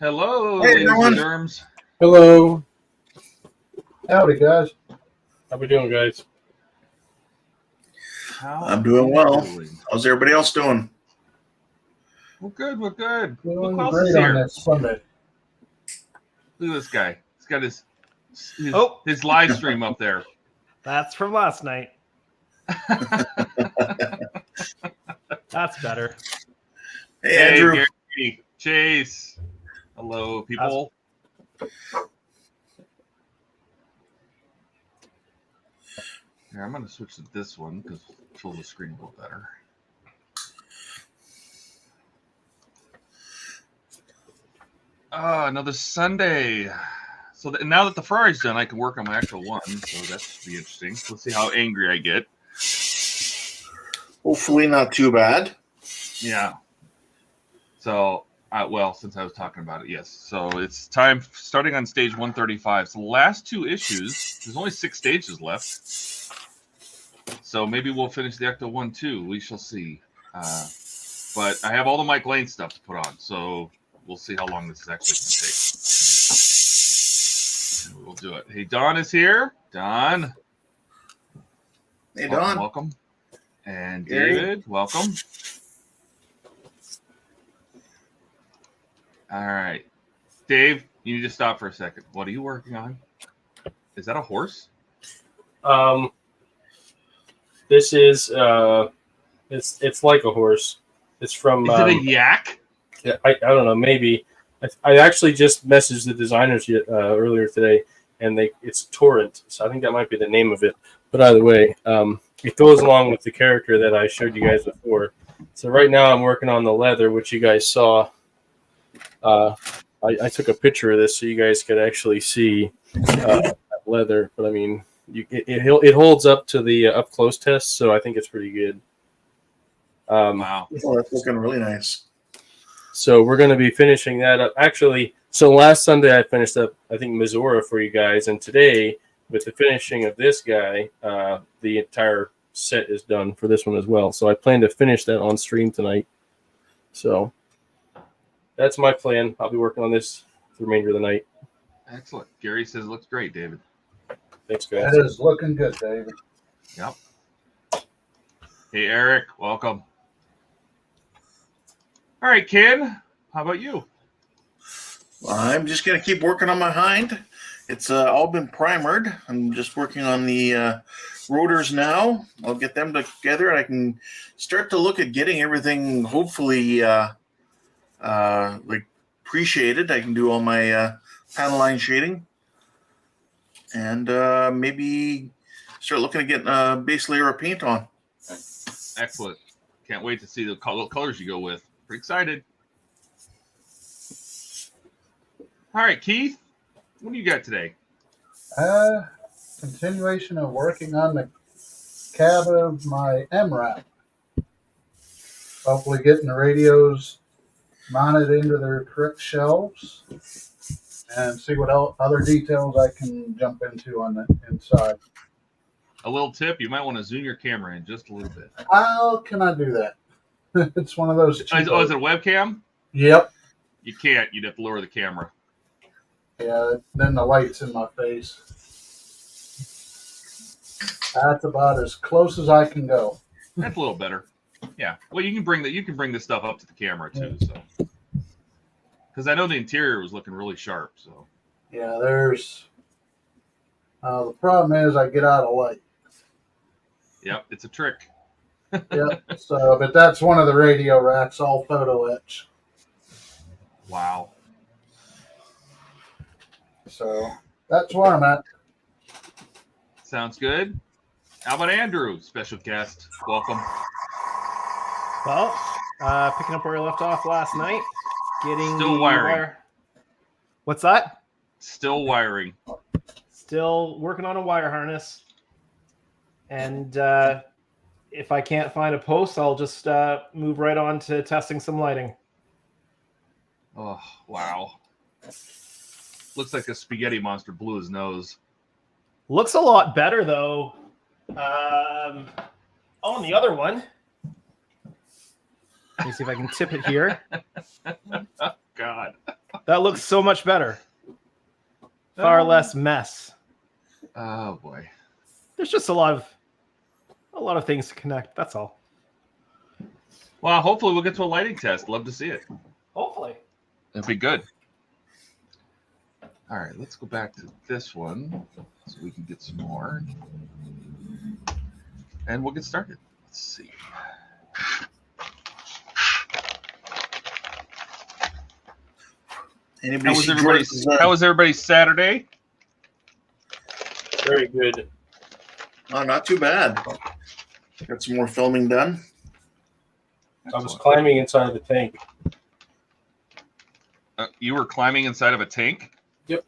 Hello, Hey, ladies everyone. and germs. Hello. Howdy, guys. How we doing, guys? How I'm doing you well. doing? How's everybody else doing? We're good. We're good. Look Doing who else great is on here. this Sunday. Look at this guy. He's got Oh. his live stream up there. That's from last night. That's better. Hey, Andrew. Gary, Chase. Hello, people. Here, I'm going to switch to this one because it fills the screen a little better. Another Sunday. So now that the Ferrari's done, I can work on my actual one. So that should be interesting. Let's see how angry I get. Hopefully not too bad. Yeah. So, well, since I was talking about it, yes. So it's time, starting on stage 135. So the last two issues, there's only 6 stages left. So maybe we'll finish the Ecto 1 too. We shall see. But I have all the Mike Lane stuff to put on. So we'll see how long this is actually going to take. We'll do it. Hey, Don is here. Don. Hey, Don. Welcome. And Gary. David, welcome. All right. Dave, you need to stop for a second. What are you working on? Is that a horse? This is it's like a horse. It's from. Is it a yak? Yeah, I don't know. Maybe I actually just messaged the designers earlier today, and it's Torrent. So I think that might be the name of it. But either way, it goes along with the character that I showed you guys before. So right now I'm working on the leather, which you guys saw. I took a picture of this so you guys could actually see that leather. But I mean, it holds up to the up close test, so I think it's pretty good. Wow. Oh, that's looking really nice. So we're going to be finishing that up. Actually, so last Sunday I finished up, I think, Missouri for you guys, and today with the finishing of this guy, the entire set is done for this one as well. So I plan to finish that on stream tonight. So that's my plan. I'll be working on this the remainder of the night. Excellent. Gary says it looks great, David. Thanks, guys. That is looking good, David. Yep. Hey, Eric, welcome. All right, Ken, how about you? Well, I'm just going to keep working on my hind. It's all been primered. I'm just working on the rotors now. I'll get them together, and I can start to look at getting everything hopefully like pre-shaded. I can do all my panel line shading, and maybe start looking at getting a base layer of paint on. Excellent. Can't wait to see the colors you go with. Pretty excited. All right, Keith, what do you got today? Continuation of working on the cab of my MRAP. Hopefully getting the radios mounted into their correct shelves and see what other details I can jump into on the inside. A little tip, you might want to zoom your camera in just a little bit. How can I do that? It's one of those. Is it a webcam? Yep. You can't. You'd have to lower the camera. Yeah, then the light's in my face. That's about as close as I can go. That's a little better. Yeah. Well, you can bring this stuff up to the camera too. So, because I know the interior was looking really sharp. So. Yeah, there's. The problem is I get out of light. Yep, it's a trick. Yep. So, but that's one of the radio racks, all photo etch. Wow. So that's where I'm at. Sounds good. How about Andrew, special guest? Welcome. Well, picking up where we left off last night, getting Still the wiring. What's that? Still wiring. Still working on a wire harness. And if I can't find a post, I'll just move right on to testing some lighting. Oh, wow. Looks like a spaghetti monster blew his nose. Looks a lot better, though. On the other one, Let me see if I can tip it here. God. That looks so much better. Far less mess. Oh boy. There's just a lot of things to connect. That's all. Well, hopefully we'll get to a lighting test. Love to see it. Hopefully. It'd be good. All right, let's go back to this one so we can get some more. And we'll get started. Let's see. Anybody How was see everybody's, Jordan's, how was everybody's Saturday? Very good. Oh, not too bad. Got some more filming done. I was climbing inside of the tank. You were climbing inside of a tank? Yep.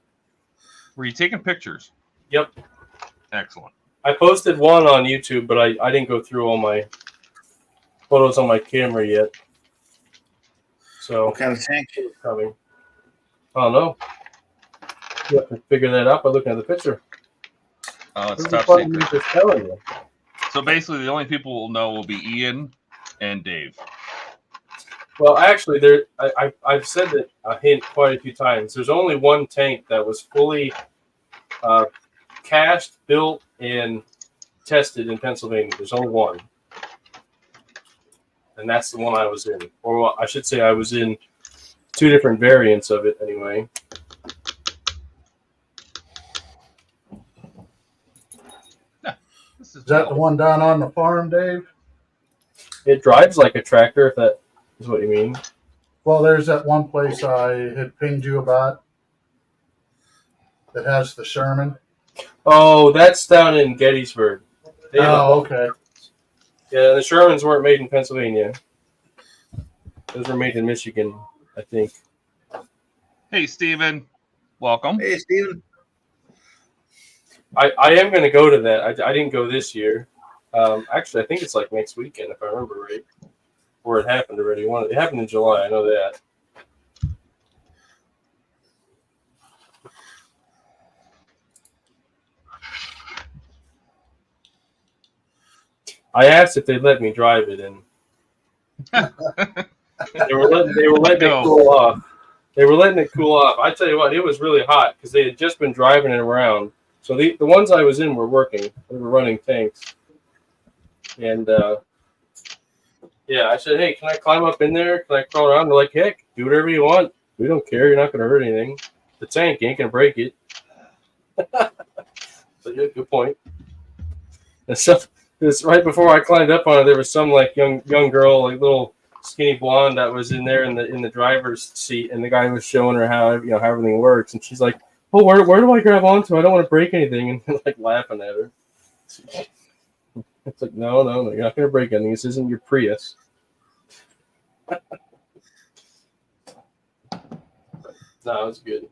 Were you taking pictures? Yep. Excellent. I posted one on YouTube, but I didn't go through all my photos on my camera yet. So What kind of tank? it's coming. I don't know. You have to figure that out by looking at the picture. Oh, it's This is top what I'm secret. just telling you. So basically, the only people will know will be Ian and Dave. Well, actually, I've said that a hint quite a few times. There's only one tank that was fully cached, built, and tested in Pennsylvania. There's only one. And that's the one I was in. Or I should say I was in 2 different variants of it anyway. Is that the one down on the farm, Dave? It drives like a tractor, if that is what you mean. Well, there's that one place I had pinged you about that has the Sherman. Oh, that's down in Gettysburg. They have Oh, okay. Yeah, the Shermans weren't made in Pennsylvania. Those were made in Michigan, I think. Hey, Steven. Welcome. Hey, Steven. I am going to go to that. I didn't go this year. Actually, I think it's like next weekend, if I remember right. Or it happened already. It happened in July. I know that. I asked if they'd let me drive it, and they were letting it cool off. They were letting it cool off. I tell you what, it was really hot because they had just been driving it around. So the ones I was in were working. They were running tanks. And, yeah, I said, hey, can I climb up in there? Can I crawl around? They're like, heck, do whatever you want. We don't care. You're not going to hurt anything. The tank ain't going to break it. So, yeah, good point. And so, this right before I climbed up on it, there was some like young girl, like little skinny blonde that was in there in the driver's seat, and the guy was showing her how how everything works, and she's like, "Oh, where do I grab onto? I don't want to break anything," and like laughing at her. It's like, no, you're not gonna break anything. This isn't your Prius. No, it's good.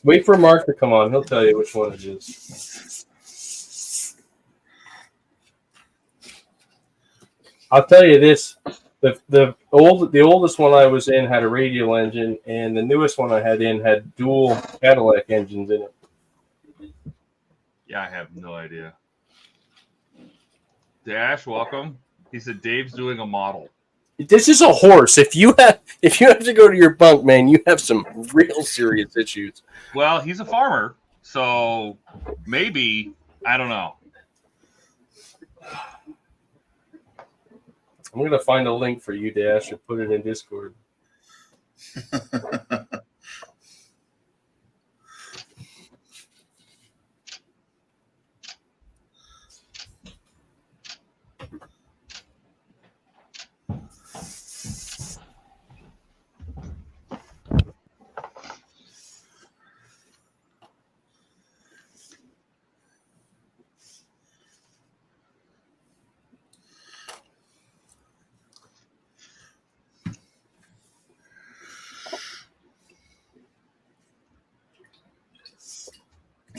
Wait for Mark to come on. He'll tell you which one it is. I'll tell you this: the oldest one I was in had a radial engine, and the newest one I had in had dual Cadillac engines in it. Yeah, I have no idea. Dash, welcome. He said Dave's doing a model. This is a horse. If you have to go to your bunk, man, you have some real serious issues. Well, he's a farmer, so maybe, I don't know. I'm gonna find a link for you, Dash, and put it in Discord.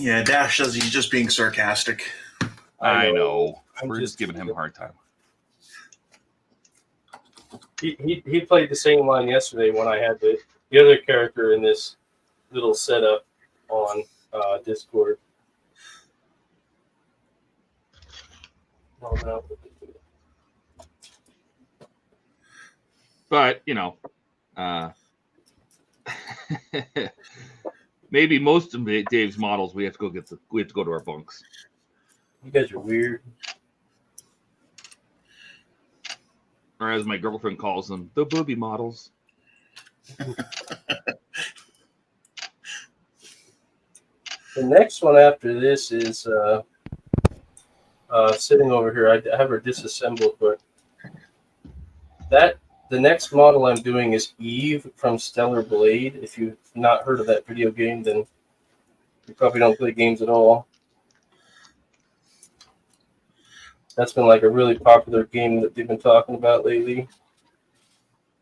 Yeah, Dash says he's just being sarcastic. I know. I'm We're just giving him a hard time. He played the same line yesterday when I had the other character in this little setup on Discord. Oh, no. But maybe most of Dave's models we have to go to our bunks. You guys are weird. Or as my girlfriend calls them, the booby models. The next one after this is sitting over here. I have her disassembled, but the next model I'm doing is Eve from Stellar Blade. If you've not heard of that video game, then you probably don't play games at all. That's been like a really popular game that they've been talking about lately.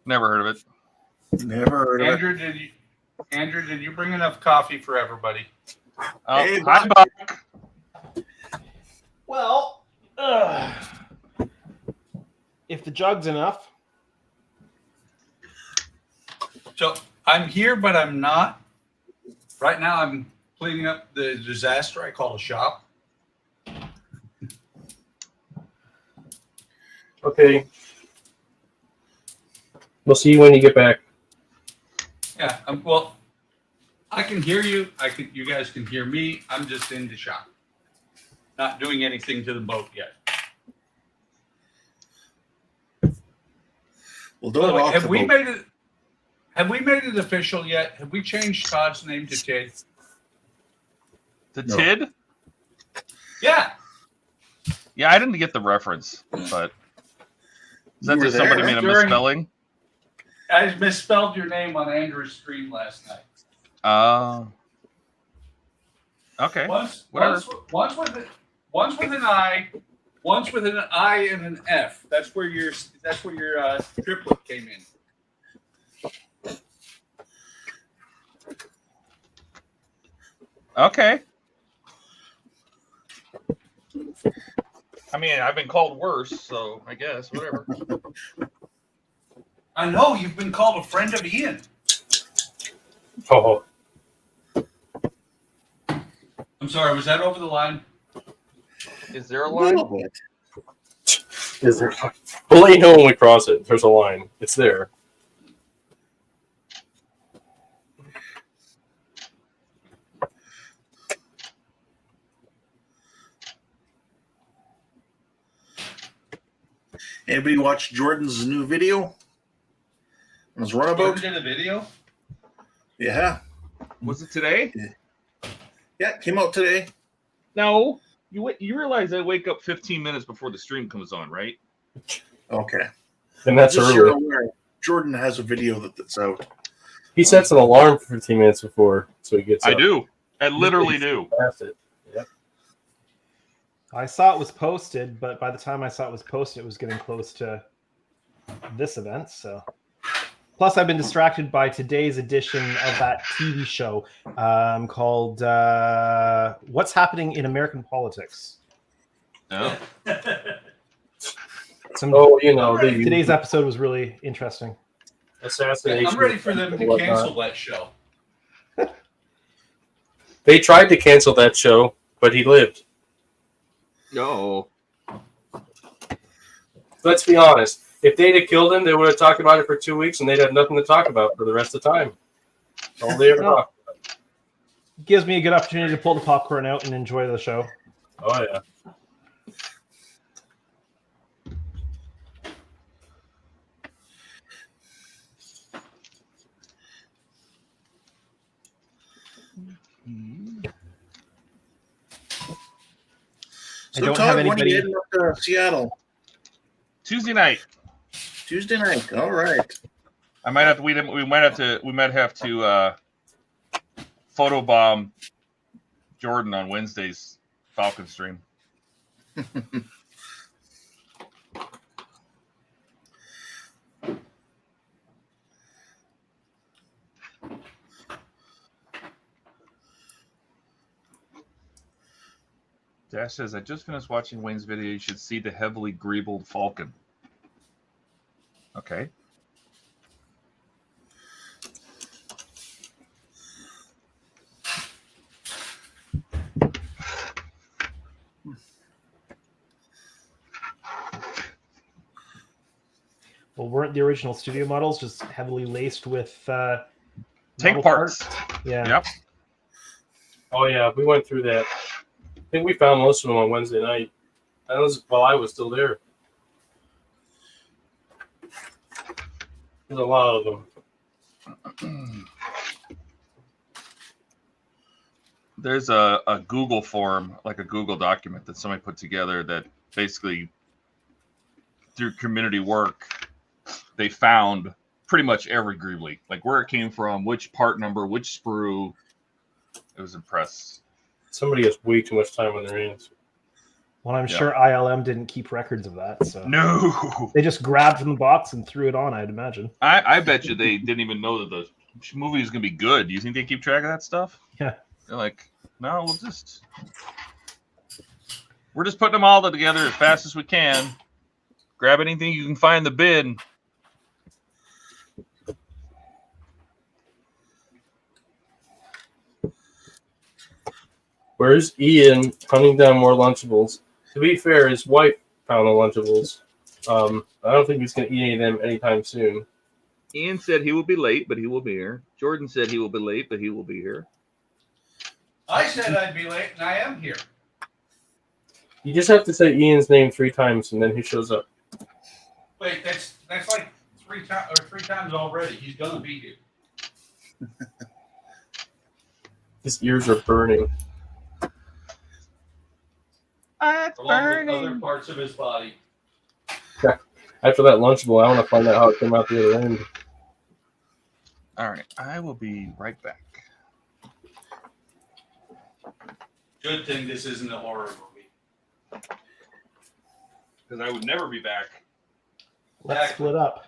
Never heard of it. Never heard of Andrew, did you bring enough coffee for everybody? Oh, Hey, hi, Buck. Well, if the jug's enough. So I'm here, but I'm not. Right now, I'm cleaning up the disaster I call a shop. Okay. We'll see you when you get back. Yeah. Well, I can hear you. You guys can hear me. I'm just in the shop, not doing anything to the boat yet. Well, By don't the way, rock have the we boat. made it? Have we made it official yet? Have we changed Todd's name to Tid? The No. TID? Yeah. Yeah, I didn't get the reference, but is that You were just somebody there made a during- misspelling? I misspelled your name on Andrew's stream last night. Okay. Once Whatever. with an I, once with an I and an F. That's where your triplet came in. Okay. I mean, I've been called worse, so I guess whatever. I know you've been called a friend of Ian. Oh, I'm sorry, was that over the line? Is there a A line? little bit. is there? We'll let you know when we cross it. There's a line. It's there. Anybody watch Jordan's new video on his runabout? Did a video? Yeah. Was it today? Yeah, it came out today. No. You realize I wake up 15 minutes before the stream comes on, right? Okay. And that's Just so you're early. aware, Jordan has a video that's out. He sets an alarm for 15 minutes before, so he gets I up. do. I literally do. Past it. Yep. I saw it was posted, but by the time I saw it was posted, it was getting close to this event. So, plus, I've been distracted by today's edition of that TV show called "What's Happening in American Politics." Oh. Oh, you know, Today's episode was really interesting. assassination. I'm ready for them and to whatnot. cancel that show. They tried to cancel that show, but he lived. No. Let's be honest. If they'd have killed him, they would have talked about it for 2 weeks, and they'd have nothing to talk about for the rest of the time. All they ever talk. Gives me a good opportunity to pull the popcorn out and enjoy the show. Oh yeah. So don't Todd, have when are anybody- you heading up to Seattle? Tuesday night. Tuesday night. All right. I might have to. We might have to photobomb Jordan on Wednesday's Falcon stream. Dash says, I just finished watching Wayne's video. You should see the heavily greebled Falcon. Okay. Well, weren't the original studio models just heavily laced with Tank model parts. Yeah. Yep. Oh yeah, we went through that. I think we found most of them on Wednesday night. That was while I was still there. There's a lot of them. There's a Google form, like a Google document that somebody put together that basically, through community work, they found pretty much every Greeley, like where it came from, which part number, which sprue. It was impressed. Somebody has way too much time on their hands. Well, I'm Yeah. sure ILM didn't keep records of that, so No, they just grabbed from the box and threw it on, I'd imagine. I bet you they didn't even know that the movie was gonna be good. Do you think they keep track of that stuff? Yeah. They're like, no, we're just putting them all together as fast as we can. Grab anything you can find in the bin. Where's Ian hunting down more Lunchables? To be fair, his wife found the Lunchables. I don't think he's going to eat any of them anytime soon. Ian said he will be late, but he will be here. Jordan said he will be late, but he will be here. I said I'd be late, and I am here. You just have to say Ian's name 3 times, and then he shows up. Wait, that's like three times already. He's gonna be here. His ears are burning. Along with other parts of his body. After that Lunchable, I want to find out how it came out the other end. All right, I will be right back. Good thing this isn't a horror movie. Because I would never be back. Let's split up.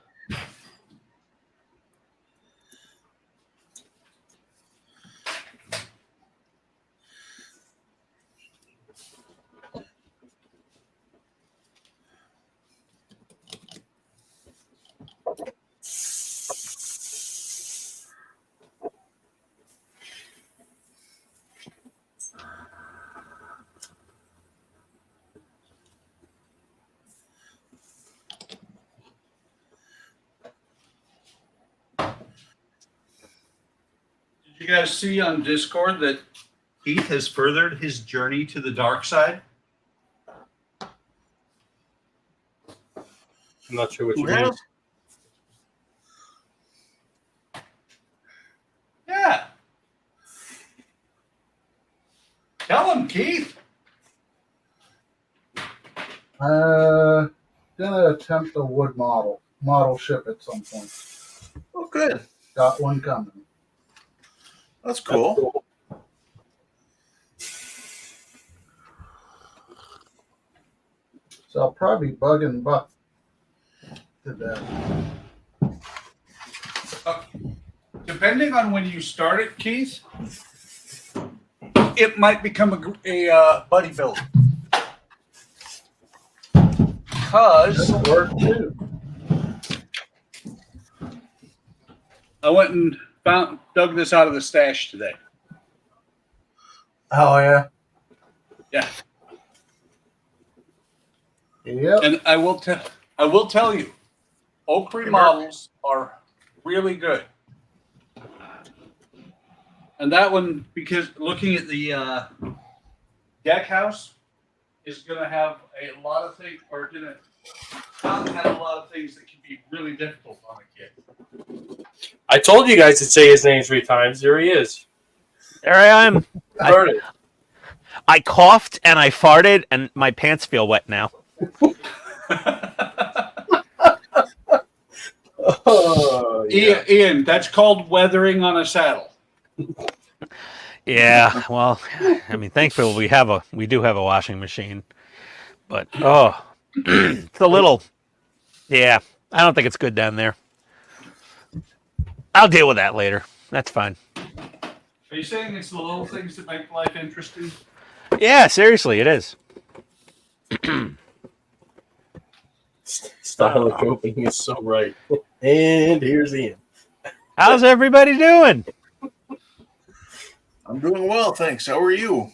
Did you guys see on Discord that Heath has furthered his journey to the dark side? I'm not sure what you Yeah. mean. Yeah. Tell him, Keith. Gonna attempt a wood model ship at some point. Oh, good. Got one coming. That's cool. So I'll probably be bugging Buck to death. Depending on when you start it, Keith, it might become a buddy build. Because That'll work too. I went and dug this out of the stash today. Oh yeah. Yeah. Yep. And I will tell you, Oak Tree models are really good. And that one, because looking at the deck house, is going to have a lot of things, or going to have a lot of things that can be really difficult on a kid. I told you guys to say his name 3 times. There he is. There I am. I heard it. I coughed and I farted, and my pants feel wet now. Oh, yeah. Ian, that's called weathering on a saddle. Yeah, well, I mean, thankfully we do have a washing machine, but it's a little. Yeah, I don't think it's good down there. I'll deal with that later. That's fine. Are you saying it's the little things that make life interesting? Yeah, seriously, it is. Style of opening is so right. And here's Ian. How's everybody doing? I'm doing well, thanks. How are you?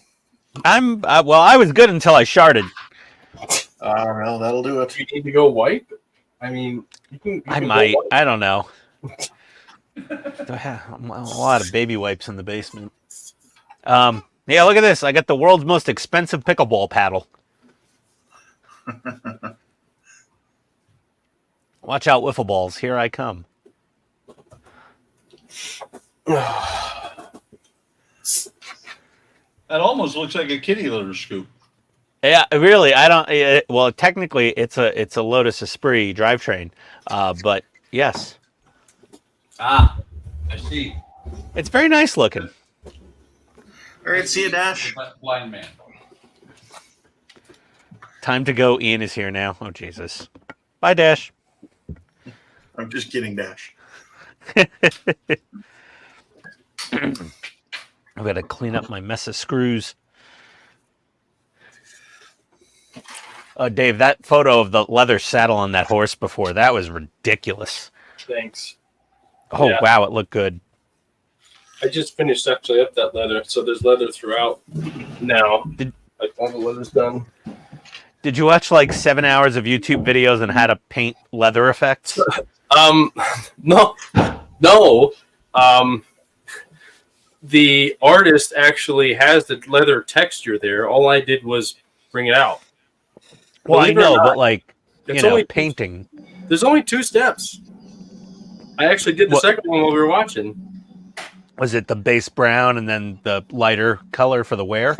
I'm well. I was good until I sharted. Well, that'll do it. You need to go wipe? I mean, you I can might. go- I don't know. I have a lot of baby wipes in the basement. Yeah, look at this. I got the world's most expensive pickleball paddle. Watch out, wiffle balls. Here I come. That almost looks like a kitty litter scoop. Yeah, really. I don't. Well, technically, it's a Lotus Esprit drivetrain, but yes, Ah, I see. it's very nice looking. All right, see you, Dash. Blind man. Time to go. Ian is here now. Oh Jesus. Bye, Dash. I'm just kidding, Dash. I've got to clean up my mess of screws. Dave, that photo of the leather saddle on that horse before, that was ridiculous. Thanks. Oh, Yeah. wow, it looked good. I just finished actually up that leather, so there's leather throughout now. Like all the leather's done. Did you watch like 7 hours of YouTube videos on how to paint leather effects? No. The artist actually has the leather texture there. All I did was bring it out. Well, I Believe it or know, not, but like, it's you know, only painting. There's only 2 steps. I actually did the What? second one while we were watching. Was it the base brown and then the lighter color for the wear?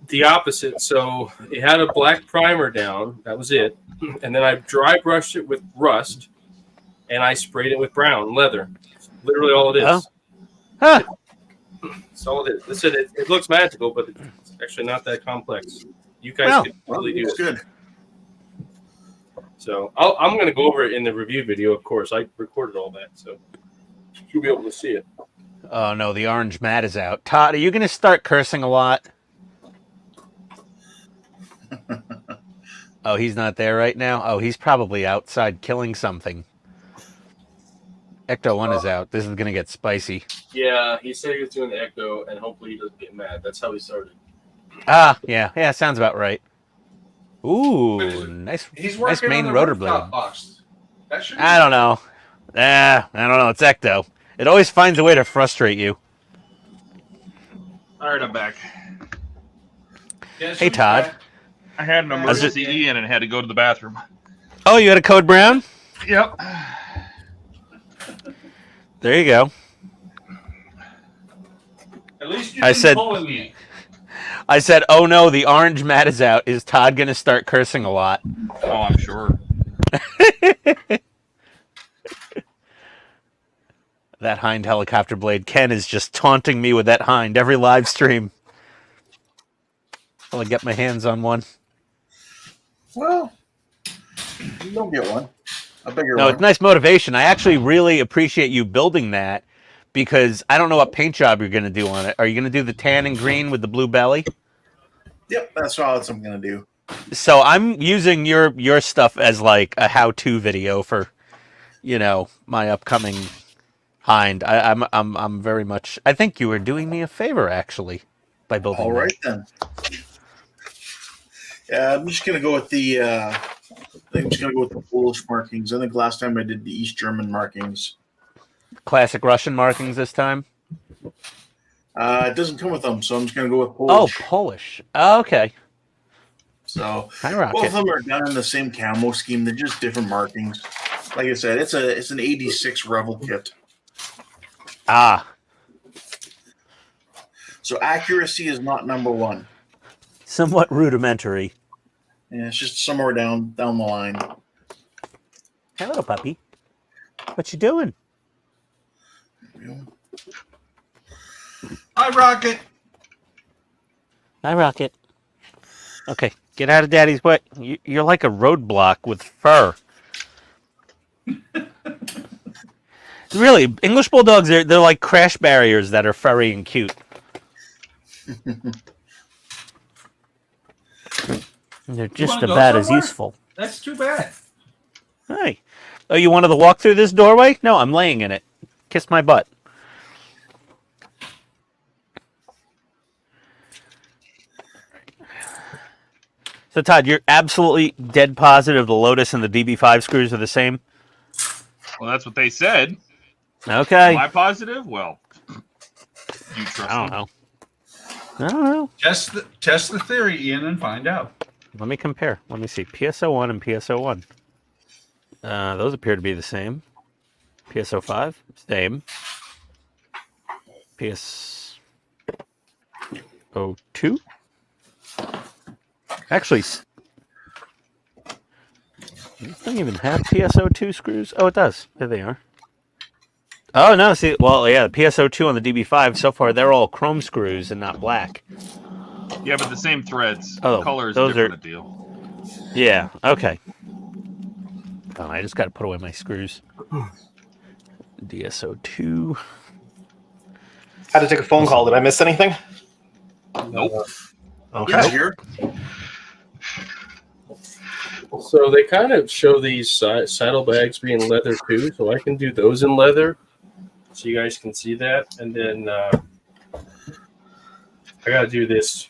The opposite. So it had a black primer down. That was it. And then I dry brushed it with rust, and I sprayed it with brown leather. That's literally all it is. Oh. Huh. That's all it is. Listen, it looks magical, but it's actually not that complex. You guys Well, could really do It's it. good. So I'm going to go over it in the review video, of course. I recorded all that, so you'll be able to see it. Oh, no, the orange mat is out. Todd, are you going to start cursing a lot? Oh, he's not there right now? Oh, he's probably outside killing something. Ecto 1 is out. This is going to get spicy. Yeah, he said he was doing the echo, and hopefully he doesn't get mad. That's how he started. Ah, yeah, sounds about right. Ooh, nice, He's nice working main on the rotor rooftop blade. box. That should be I don't know. I don't know. It's Ecto. It always finds a way to frustrate you. All right, I'm back. Guess Hey, who's Todd. back? I had an How's it- emergency Ian and had to go to the bathroom. Oh, you had a code brown? Yep. There you go. At least you I didn't said- pull in the I said, oh no, the orange mat is out. Is Todd going to start cursing a lot? Oh, I'm sure. That hind helicopter blade. Ken is just taunting me with that hind every live stream. I'll get my hands on one. Well, you don't get one. A bigger No, one. it's nice motivation. I actually really appreciate you building that because I don't know what paint job you're going to do on it. Are you going to do the tan and green with the blue belly? Yep, that's all I'm going to do. So I'm using your stuff as like a how-to video for, you know, my upcoming hind. I'm very much. I think you were doing me a favor actually by building. All that. right then. Yeah, I'm just going to go with the. I think I'm just going to go with the Polish markings. I think last time I did the East German markings. Classic Russian markings this time. It doesn't come with them, so I'm just going to go with Oh, Polish. Polish. Oh, okay. So I rock both it. of them are done in the same camo scheme. They're just different markings. Like I said, it's an 86 Revel kit. Ah, So accuracy is not number one. somewhat rudimentary. Yeah, it's just somewhere down the line. Hello, puppy. What you doing? Hi, Rocket. Hi, Rocket. Okay, get out of Daddy's way. You're like a roadblock with fur. Really, English Bulldogs, they're like crash barriers that are furry and cute. They're just wanna go about as somewhere? useful. That's too bad. Hi. Oh, you wanted to walk through this doorway? No, I'm laying in it. Kiss my butt. So Todd, you're absolutely dead positive the Lotus and the DB5 screws are the same? Well, that's what they said. Okay. Am I positive? Well, you trust I don't them? know. I don't know. Test the theory, Ian, and find out. Let me compare. Let me see. PSO1 and PSO1. Those appear to be the same. PSO5, same. PSO2. Actually, does this thing even have PSO2 screws? Oh, it does. There they are. Oh, no. See, well, yeah, the PSO2 on the DB5, so far, they're all chrome screws and not black. Yeah, but the same threads. Oh, Color is those different are- a deal. Yeah, okay. Oh, I just got to put away my screws. DSO2. Had to take a phone call. Did I miss anything? Nope. Okay. Yeah, here. So they kind of show these saddlebags being leather too, so I can do those in leather, so you guys can see that. And then I gotta do this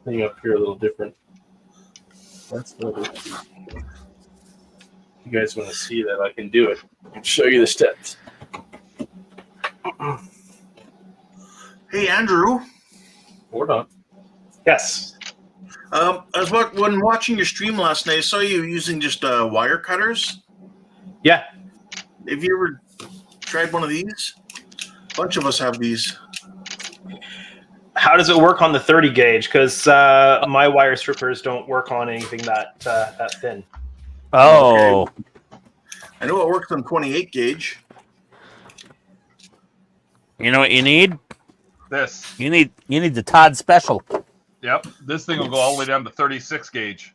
thing up here a little different. That's leather. You guys want to see that? I can do it. I'll show you the steps. Hey, Andrew. Hold on. Yes. I was when watching your stream last night, I saw you using just wire cutters. Yeah. Have you ever tried one of these? A bunch of us have these. How does it work on the 30 gauge? Because my wire strippers don't work on anything that thin. Oh. Okay. I know it works on 28 gauge. You know what you need? This. You need the Todd Special. Yep. This thing will go all the way down to 36 gauge.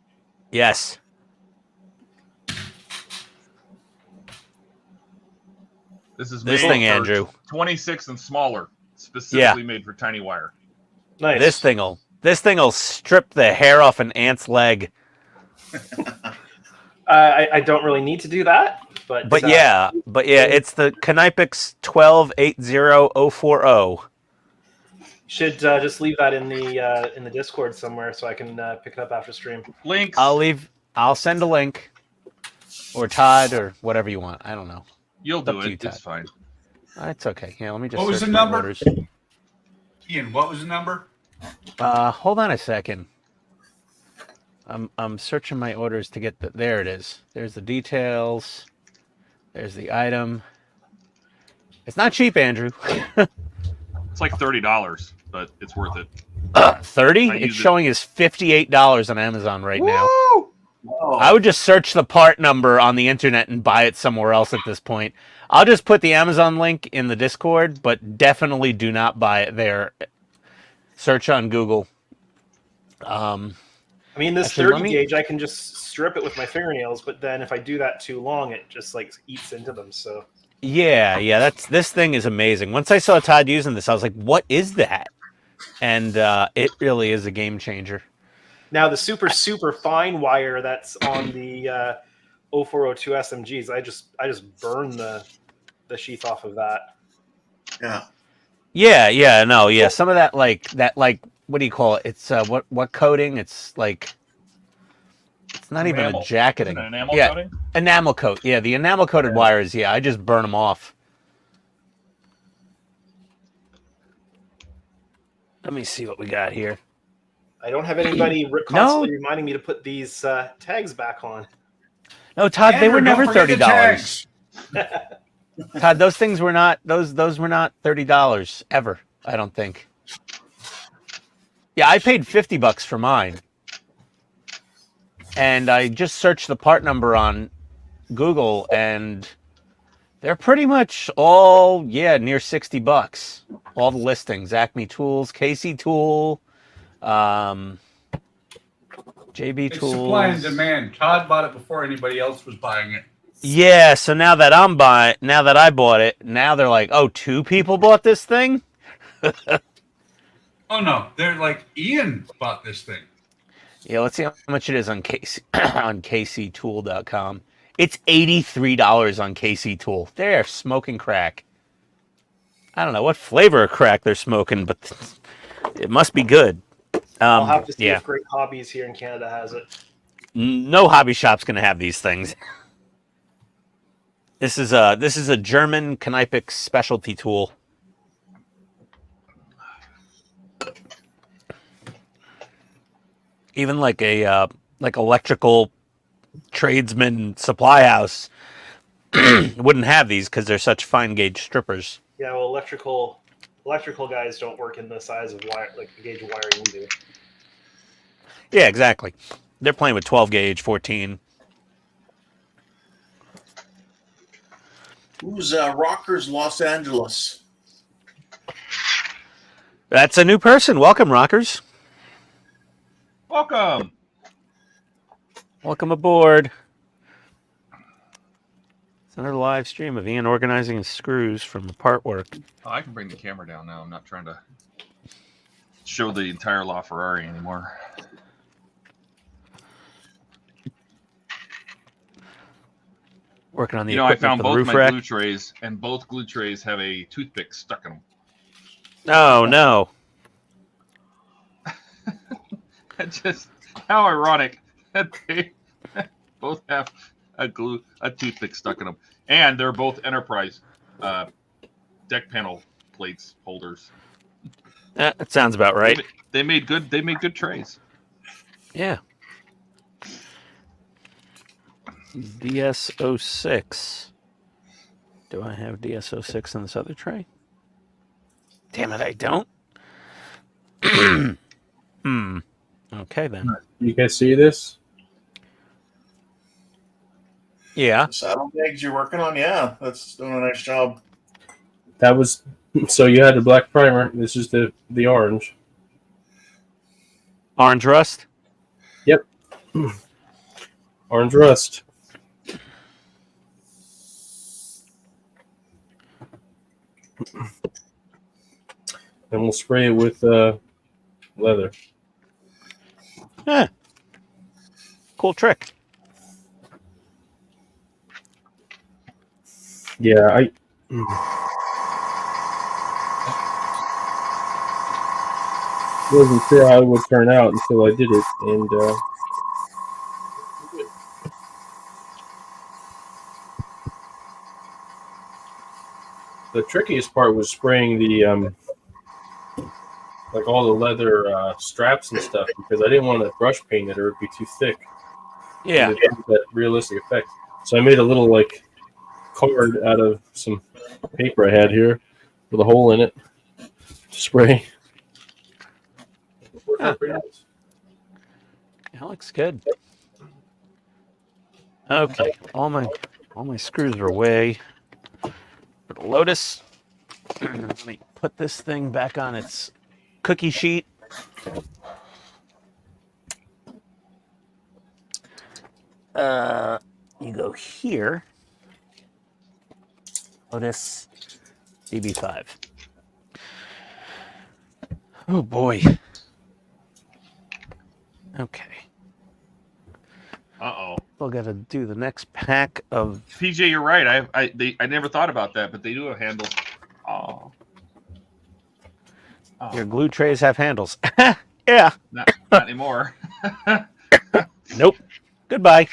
Yes. This is This made thing, for Andrew. 26 and smaller, specifically made for tiny wire. Nice. This thing'll strip the hair off an ant's leg. I don't really need to do that, but yeah, it's the Knipix 1280040. should just leave that in the Discord somewhere so I can pick it up after stream. Links. I'll send a link, or Todd, or whatever you want. I don't know. You'll It's up do to you, it. It's Todd. fine. It's okay. Yeah, let me just. What was search the my number? orders. Ian, what was the number? Hold on a second. I'm searching my orders to get the. There it is. There's the details. There's the item. It's not cheap, Andrew. It's like $30, but it's worth it. 30? I It's use it. showing as $58 on Amazon right now. Oh. I would just search the part number on the internet and buy it somewhere else at this point. I'll just put the Amazon link in the Discord, but definitely do not buy it there. Search on Google. I mean, this Actually, 30 let me- gauge, I can just strip it with my fingernails, but then if I do that too long, it just like eats into them. So Yeah, this thing is amazing. Once I saw Todd using this, I was like, what is that? And it really is a game changer. now the super fine wire that's on the 0402 SMGs, I just burn the sheath off of that. Yeah. Yeah. Some of that what do you call it? It's what coating? It's like it's not even Enamel. a jacketing. Isn't it enamel Yeah, coating? enamel coat. Yeah, the enamel coated wires. Yeah, I just burn them off. Let me see what we got here. I don't have anybody constantly reminding me to put these tags back on. No, Todd, they Andrew, were never don't forget the $30. tags. Todd, those things were not those were not $30 ever. I don't think. Yeah, I paid $50 for mine, and I just searched the part number on Google, and they're pretty much all near $60. All the listings: Acme Tools, KC Tool, JB It's Tools. supply and demand. Todd bought it before anybody else was buying it. Yeah, so now that I bought it, now they're like, oh, 2 people bought this thing? Oh no, they're like, Ian bought this thing. Yeah, let's see how much it is on on kctool.com. It's $83 on KC Tool. They're smoking crack. I don't know what flavor of crack they're smoking, but it must be good. I'll have to see yeah. if Great Hobbies here in Canada has it. No hobby shop's going to have these things. This is a German Kneipix specialty tool. Even like a electrical tradesman supply house wouldn't have these because they're such fine gauge strippers. Yeah, well, electrical guys don't work in the size of wire, like the gauge of wiring we do. Yeah, exactly. They're playing with 12 gauge, 14. Who's Rockers Los Angeles? That's a new person. Welcome, Rockers. Welcome. Welcome aboard. It's another live stream of Ian organizing his screws from the part work. Oh, I can bring the camera down now. I'm not trying to show the entire LaFerrari anymore. Working on the You know, I equipment found for the both roof my rack. glue trays, and both glue trays have a toothpick stuck in them. Oh, no. Just how ironic that they both have a toothpick stuck in them, and they're both Enterprise deck panel plates holders. That sounds about right. They made good trays. Yeah. DS06. Do I have DS06 in this other tray? Damn it, I don't. Okay, then. You guys see this? Yeah. The saddlebags you're working on? Yeah, that's doing a nice job. That was so you had the black primer. This is the orange. Orange rust? Yep. Orange rust. And we'll spray it with leather. Yeah. Cool trick. Yeah, I wasn't sure how it would turn out until I did it, and the trickiest part was spraying the like all the leather straps and stuff, because I didn't want to brush paint it or it'd be too thick. Yeah. To get that realistic effect. So I made a little like card out of some paper I had here with a hole in it to spray. Huh. That looks good. Okay, all my screws are away. For the Lotus, let me put this thing back on its cookie sheet. You go here. Lotus DB5. Oh boy. Okay. Uh-oh. Still got to do the next pack of. PJ, you're right. I never thought about that, but they do have handles. Oh. Your glue trays have handles. Yeah. Not anymore. Nope. Goodbye.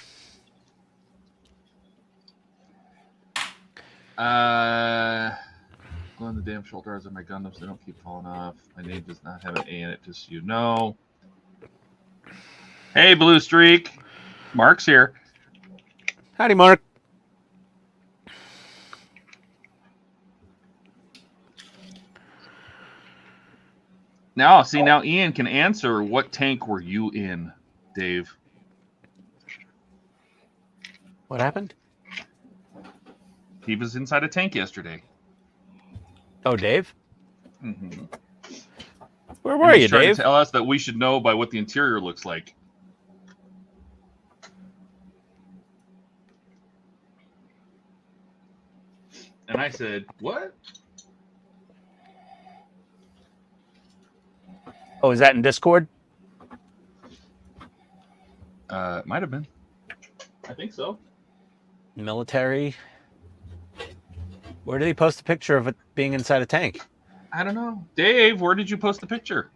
Glue on the damn shoulders of my Gundams so they don't keep falling off. My name does not have an A in it, just so you know. Hey, Blue Streak. Mark's here. Howdy, Mark. Now Ian can answer, what tank were you in, Dave? What happened? He was inside a tank yesterday. Oh, Dave? Mm-hmm. Where were you, trying Dave? to tell us that we should know by what the interior looks like. And I said, what? Oh, is that in Discord? It might have been. I think so. Military. Where did he post a picture of it being inside a tank? I don't know. Dave, where did you post the picture?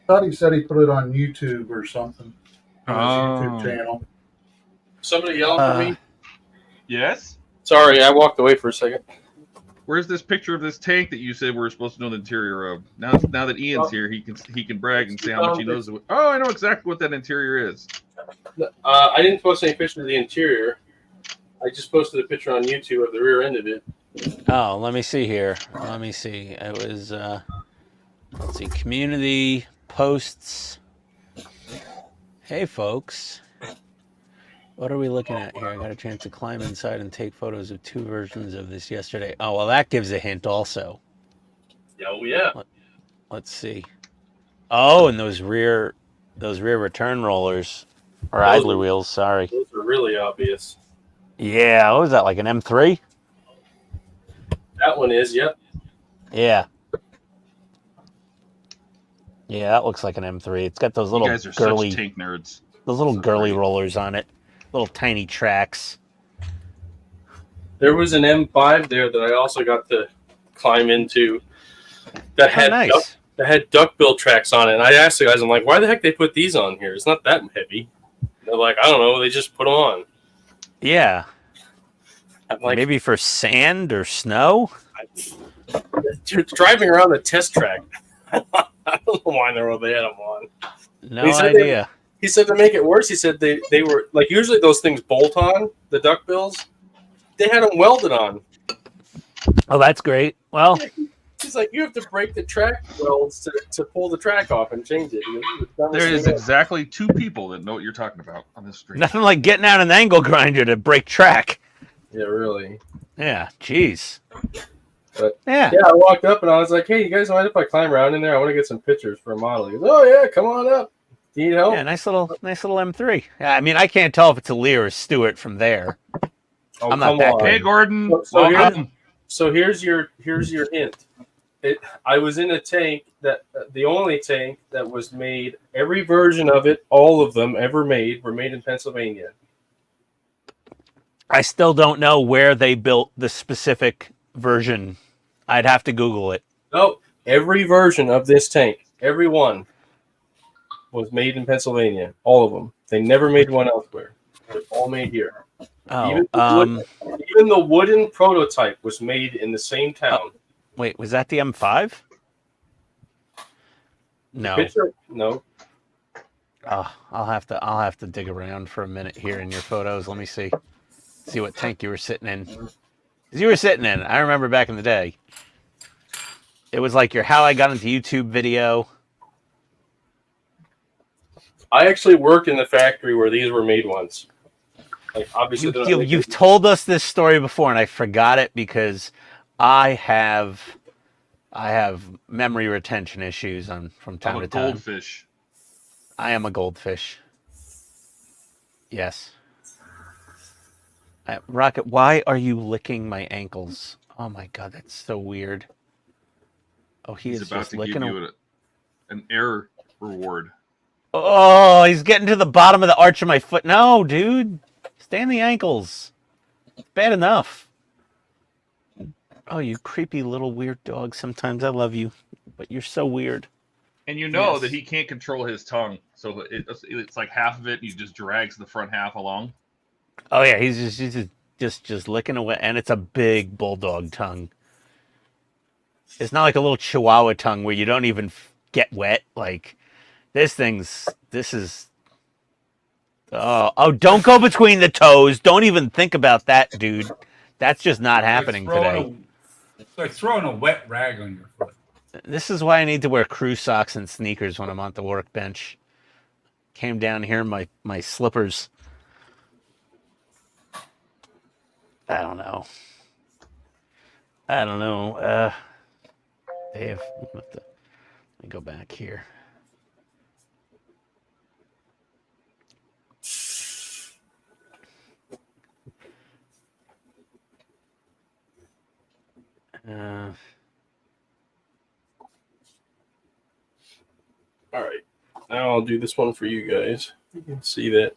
thought he said he put it on YouTube or something on his Oh. YouTube channel. Somebody yelling for me? Yes. Sorry, I walked away for a second. Where's this picture of this tank that you said we're supposed to know the interior of? Now that Ian's here, he can brag and say how much he knows. Oh, I know exactly what that interior is. I didn't post any pictures of the interior. I just posted a picture on YouTube of the rear end of it. Oh, let me see here. Let me see. It was let's see, community posts. Hey folks. What are we looking at here? I got a chance to climb inside and take photos of 2 versions of this yesterday. Oh, well, that gives a hint also. Oh yeah. Let's see. Oh, and those rear return rollers or idler wheels, sorry. Those are really obvious. Yeah, what was that, like an M3? That one is, yep. Yeah. Yeah, that looks like an M3. It's got those little You guys are girly such tank nerds. those little So girly great. rollers on it. Little tiny tracks. There was an M5 there that I also got to climb into that had nice. duckbill tracks on it. And I asked the guys, I'm like, why the heck they put these on here? It's not that heavy. They're like, I don't know. They just put them on. Yeah. I'm like, Maybe for sand or snow? you're driving around the test track. I don't know why they had them on. No He said idea. He said to make it worse, he said they were like, usually those things bolt on, the duckbills. They had them welded on. Oh, that's great. Well, He's like, you have to break the track welds to pull the track off and change it. There is exactly 2 people that know what you're talking about on this stream. nothing like getting out an angle grinder to break track. Yeah, really. Yeah, jeez. But Yeah. yeah, I walked up and I was like, hey, you guys mind if I climb around in there? I want to get some pictures for a model. He goes, oh yeah, come on up. Do you need help? Yeah, nice little M3. Yeah, I mean, I can't tell if it's a Lee or a Stewart from there. Oh, I'm not come that on. good. Hey, Gordon. So Welcome. here's your hint. I was in a tank that the only tank that was made. Every version of it, all of them ever made, were made in Pennsylvania. I still don't know where they built the specific version. I'd have to Google it. No, every version of this tank, every one, was made in Pennsylvania. All of them. They never made one elsewhere. They're all made here. Oh, Even the wooden prototype was made in the same town. wait, was that the M5? No. Picture? No. Oh, I'll have to dig around for a minute here in your photos. Let me see what tank you were sitting in. 'Cause you were sitting in. I remember back in the day. It was like your How I Got Into YouTube video. I actually worked in the factory where these were made once. Like, obviously, You've told us this story before, and I forgot it because I have memory retention issues from time I'm to a time. goldfish. I am a goldfish. Yes. Rocket, why are you licking my ankles? Oh my god, that's so weird. Oh, He's is about just to give licking you an error reward. Oh, he's getting to the bottom of the arch of my foot. No, dude. Stay on the ankles. It's bad enough. Oh, you creepy little weird dog. Sometimes I love you, but you're so weird. And you know Yes. that he can't control his tongue, so it's like half of it. He just drags the front half along. Oh yeah, he's just licking away, and it's a big bulldog tongue. It's not like a little Chihuahua tongue where you don't even get wet. Like this is. Oh, don't go between the toes. Don't even think about that, dude. That's just not happening today. It's like throwing a wet rag on your foot. This is why I need to wear crew socks and sneakers when I'm on the workbench. Came down here in my slippers. I don't know. Dave, let me go back here. All right. Now I'll do this one for you guys. You can see that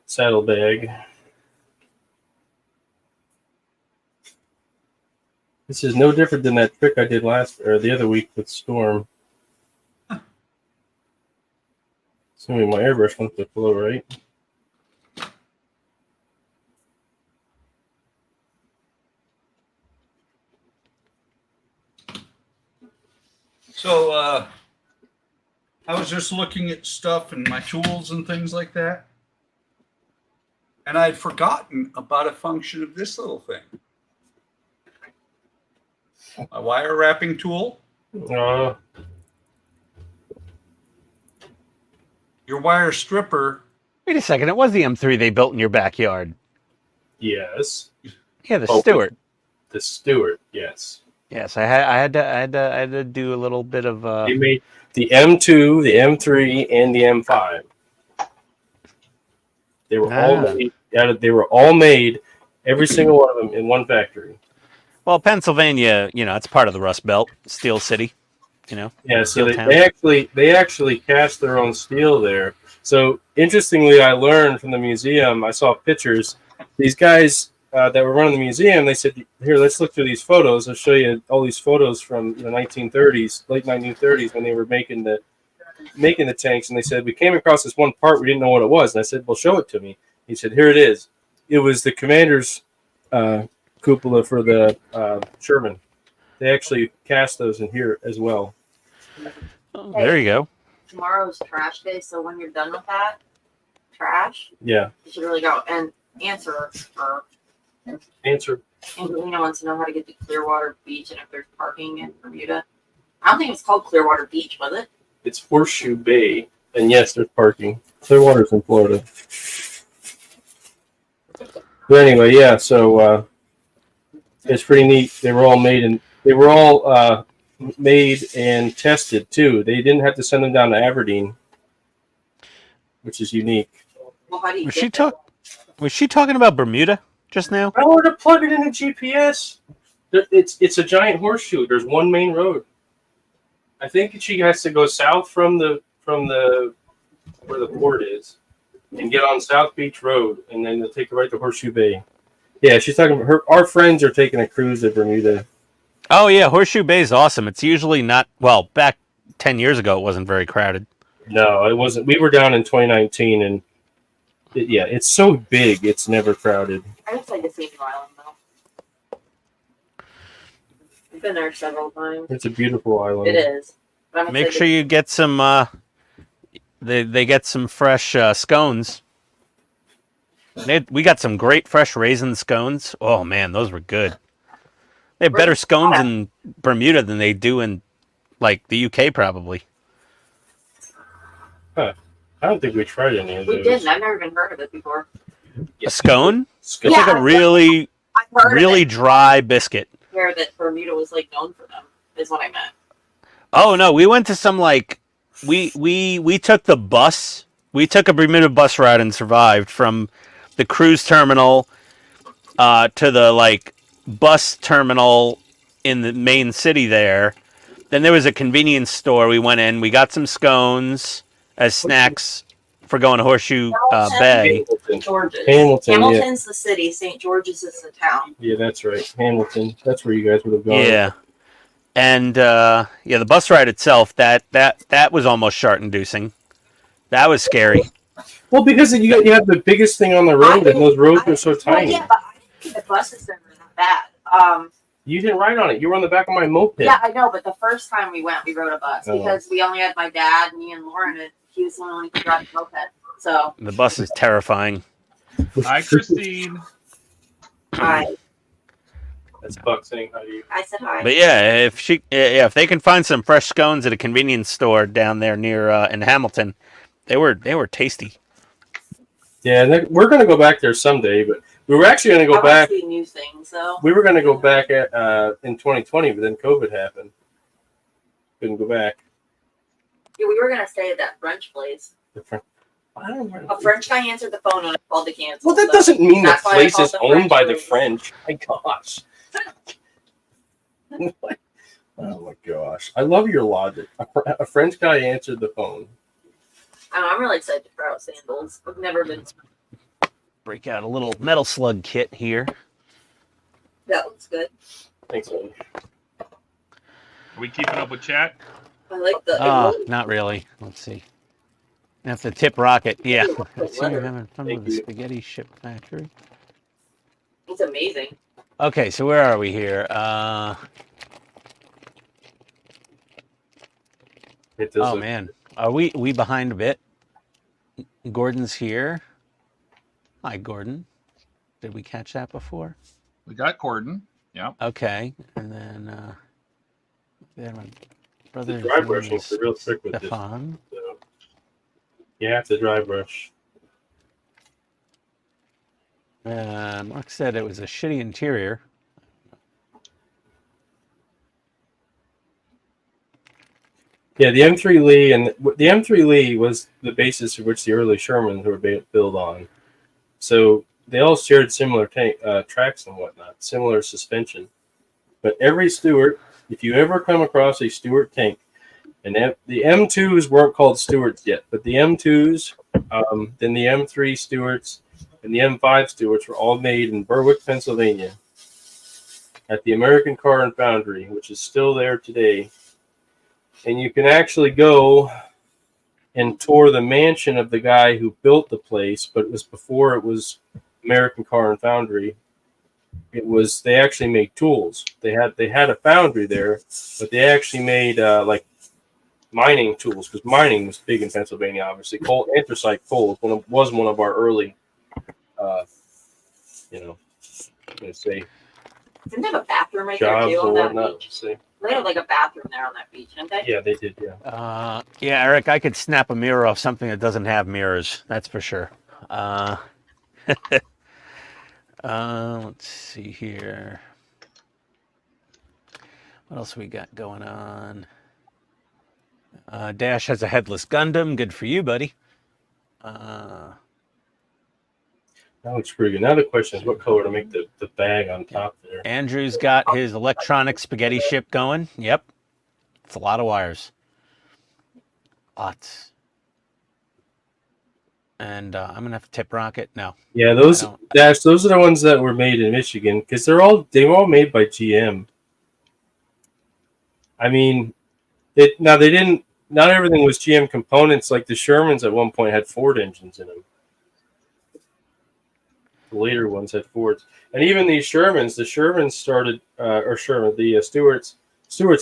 saddlebag. This is no different than that trick I did the other week with Storm. So maybe my airbrush wants to flow, right? So I was just looking at stuff and my tools and things like that. And I'd forgotten about a function of this little thing. My wire wrapping tool. Uh, Your wire stripper. Wait a second. It was the M3 they built in your backyard. yes. Yeah, the Oh, Stewart. The Stewart, yes. Yes, I had to do a little bit of. They made the M2, the M3, and the M5. They were all made. They were all made, every single one of them, in one factory. Well, Pennsylvania, you know, it's part of the Rust Belt, Steel City. You know. Yeah, so Steel town. they actually cast their own steel there. So interestingly, I learned from the museum. I saw pictures. These guys that were running the museum, they said, "Here, let's look through these photos. I'll show you all these photos from the 1930s, late 1930s, when they were making the tanks." And they said, "We came across this one part. We didn't know what it was." And I said, "Well, show it to me." He said, "Here it is. It was the commander's cupola for the Sherman." They actually cast those in here as well. Oh, there you go. Tomorrow's trash day, so when you're done with that trash, Yeah. you should really go and answer. Angelina wants to know how to get to Clearwater Beach and if there's parking in Bermuda. I don't think it's called Clearwater Beach, was it? It's Horseshoe Bay, and yes, there's parking. Clearwater's in Florida. But anyway, yeah. So it's pretty neat. They were all made and tested too. They didn't have to send them down to Aberdeen, which is unique. Well, how do you Was get she Was she talking about Bermuda just now? I wanted to plug it in a GPS. It's a giant horseshoe. There's one main road. I think she has to go south from the where the port is, and get on South Beach Road, and then they'll take her right to Horseshoe Bay. Yeah, she's talking about our friends are taking a cruise at Bermuda. Oh yeah, Horseshoe Bay is awesome. It's usually not back 10 years ago it wasn't very crowded. No, it wasn't. We were down in 2019, and it's so big, it's never crowded. I just like to see New Island though. I've been there several times. It's a beautiful island. It is. But I'm Make excited sure you get some. They get some fresh scones. We got some great fresh raisin scones. Oh man, those were good. They have better scones in Bermuda than they do in like the UK probably. Huh. I don't think we tried any of those. We didn't. I've never even heard of it before. A scone? Scone. It's like a really I've heard really of it. dry biscuit. Here that Bermuda was like known for them is what I meant. Oh no, we went to some like we took the bus. We took a Bermuda bus ride and survived from the cruise terminal to the like bus terminal in the main city there. Then there was a convenience store. We went in. We got some scones as snacks for going to Horseshoe Bay. George's. Hamilton's the city. St. George's is the town. Yeah, that's right. Hamilton. That's where you guys would have gone. Yeah. And the bus ride itself, that was almost shark-inducing. That was scary. Well, because you have the biggest thing on the road, and those roads are so tiny. Well, yeah, but I didn't think the buses there were that bad. You didn't ride on it. You were on the back of my moped. Yeah, I know, but the first time we went, we rode a bus Oh. because we only had my dad, me, and Lauren, and he was the only one who could drive a moped. So The bus is terrifying. Hi, Christine. That's Buck saying hi to you. I said hi. But yeah, if they can find some fresh scones at a convenience store down there near in Hamilton, they were tasty. Yeah, we're going to go back there someday, but we were actually going to I go wanna back. see new things, though. We were going to go back in 2020, but then COVID happened. Couldn't go back. Yeah, we were gonna stay at that French place. I don't know. A French guy answered the phone when I called to cancel. Well, that so doesn't mean the that's why I place called is the owned French by the place. French. My gosh. Oh my gosh. I love your logic. A French guy answered the phone. I'm really excited to try out sandals. I've never been. Break out a little metal slug kit here. That looks good. Thanks, man. Are we keeping up with chat? I like the. Not really. Let's see. That's a tip rocket. Yeah. I see letter. you're having fun Thank with the you. spaghetti ship factory. It's amazing. Okay, so where are we here? It does Oh look- man, are we behind a bit? Gordon's here. Hi, Gordon. Did we catch that before? We got Gordon. Yeah. Okay, and then my the brother's dry name brushing is is the real trick with this. Stefan. So. You have to dry brush. Mark said it was a shitty interior. Yeah, the M3 Lee and the M3 Lee was the basis for which the early Shermans were built on. So they all shared similar tracks and whatnot, similar suspension. But every Stuart, if you ever come across a Stuart tank, and the M2s weren't called Stuarts yet, but the M2s, then the M3 Stuarts, and the M5 Stuarts were all made in Berwick, Pennsylvania, at the American Car and Foundry, which is still there today. And you can actually go and tour the mansion of the guy who built the place, but it was before it was American Car and Foundry. They actually make tools. They had a foundry there, but they actually made like mining tools, because mining was big in Pennsylvania. Obviously, anthracite coal was one of our early, let's say, Didn't they have a bathroom right there jobs too and on that whatnot. beach? So, They have like a bathroom there on that beach, didn't they? yeah, they did. Yeah. Yeah, Eric, I could snap a mirror off something that doesn't have mirrors. That's for sure. Let's see here. What else we got going on? Dash has a headless Gundam. Good for you, buddy. That looks pretty good. Now the question is what color to make the bag on top there. Andrew's got his electronic spaghetti ship going. Yep. It's a lot of wires. Lots. And I'm going to have to tip rocket. No. Yeah, those are the ones that were made in Michigan, because they were all made by GM. I mean, not everything was GM components. Like the Shermans at one point had Ford engines in them. The later ones had Fords, and even these Shermans. The Shermans started, the Stuarts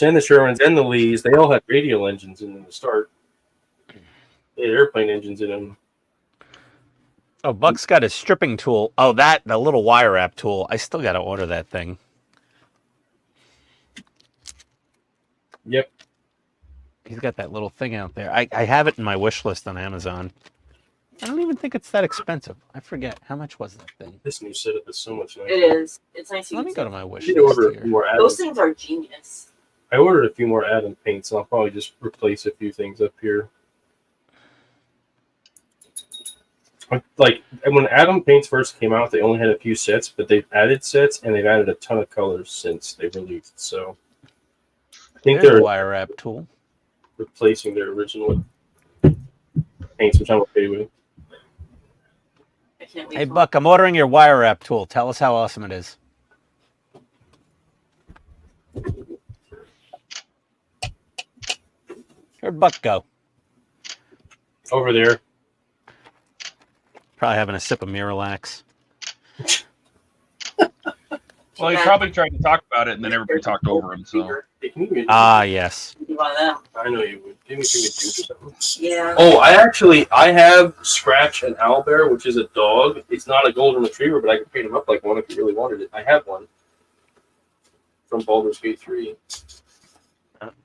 and the Shermans and the Lees. They all had radial engines in them to start. They had airplane engines in them. Oh, Buck's got his stripping tool. Oh, the little wire wrap tool. I still got to order that thing. Yep. He's got that little thing out there. I have it in my wish list on Amazon. I don't even think it's that expensive. I forget. How much was that thing? This new setup is so much nicer. It is. It's nice. Let me go to my wish I need to list order a here. few more Those Adam. things are genius. I ordered a few more Adam paints, and I'll probably just replace a few things up here. Like when Adam paints first came out, they only had a few sets, but they've added sets and they've added a ton of colors since they released. So I think There's they're a wire wrap tool. replacing their original paints, which I'm okay with. I can't wait. Hey, for Buck, I'm ordering your wire wrap tool. Tell us how awesome it is. Where'd Buck go? Over there. Probably having a sip of Miralax. Well, he probably tried to talk about it, and then everybody talked over him. So Hey, can you give me Ah, yes. You one of them. I know you would. Give me juice or something. Yeah. Oh, I have Scratch and Owlbear, which is a dog. It's not a golden retriever, but I could paint him up like one if you really wanted it. I have one from Baldur's Gate 3.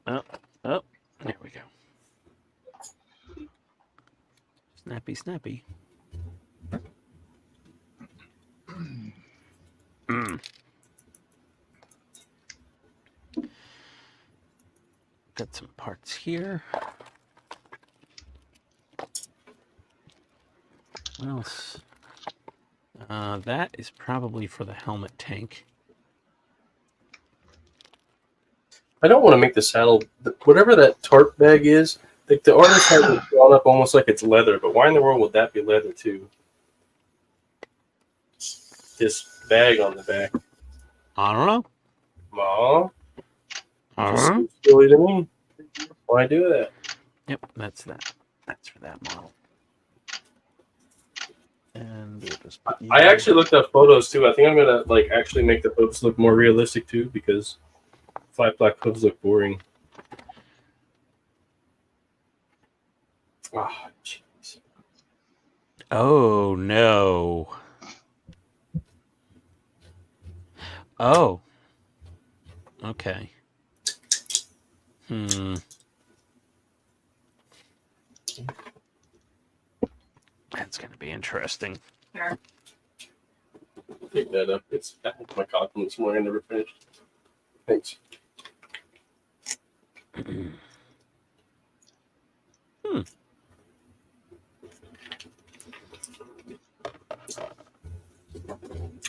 Oh, there we go. Snappy, snappy. Got some parts here. What else? That is probably for the helmet tank. I don't want to make the saddle, whatever that tarp bag is, the artist has it drawn up almost like it's leather, but why in the world would that be leather too? This bag on the back. I don't know. Aw, just Uh-huh. seems silly to me. Why do that? Yep, that's that. That's for that model. And we'll just put you I actually looked up photos too. I think I'm gonna like actually make the hooves look more realistic too, because flat black hooves look boring. Ah, jeez. Oh no. Oh. Okay. That's gonna be interesting. Sure. Pick that up. It's my coffee this morning. I never finished. Thanks.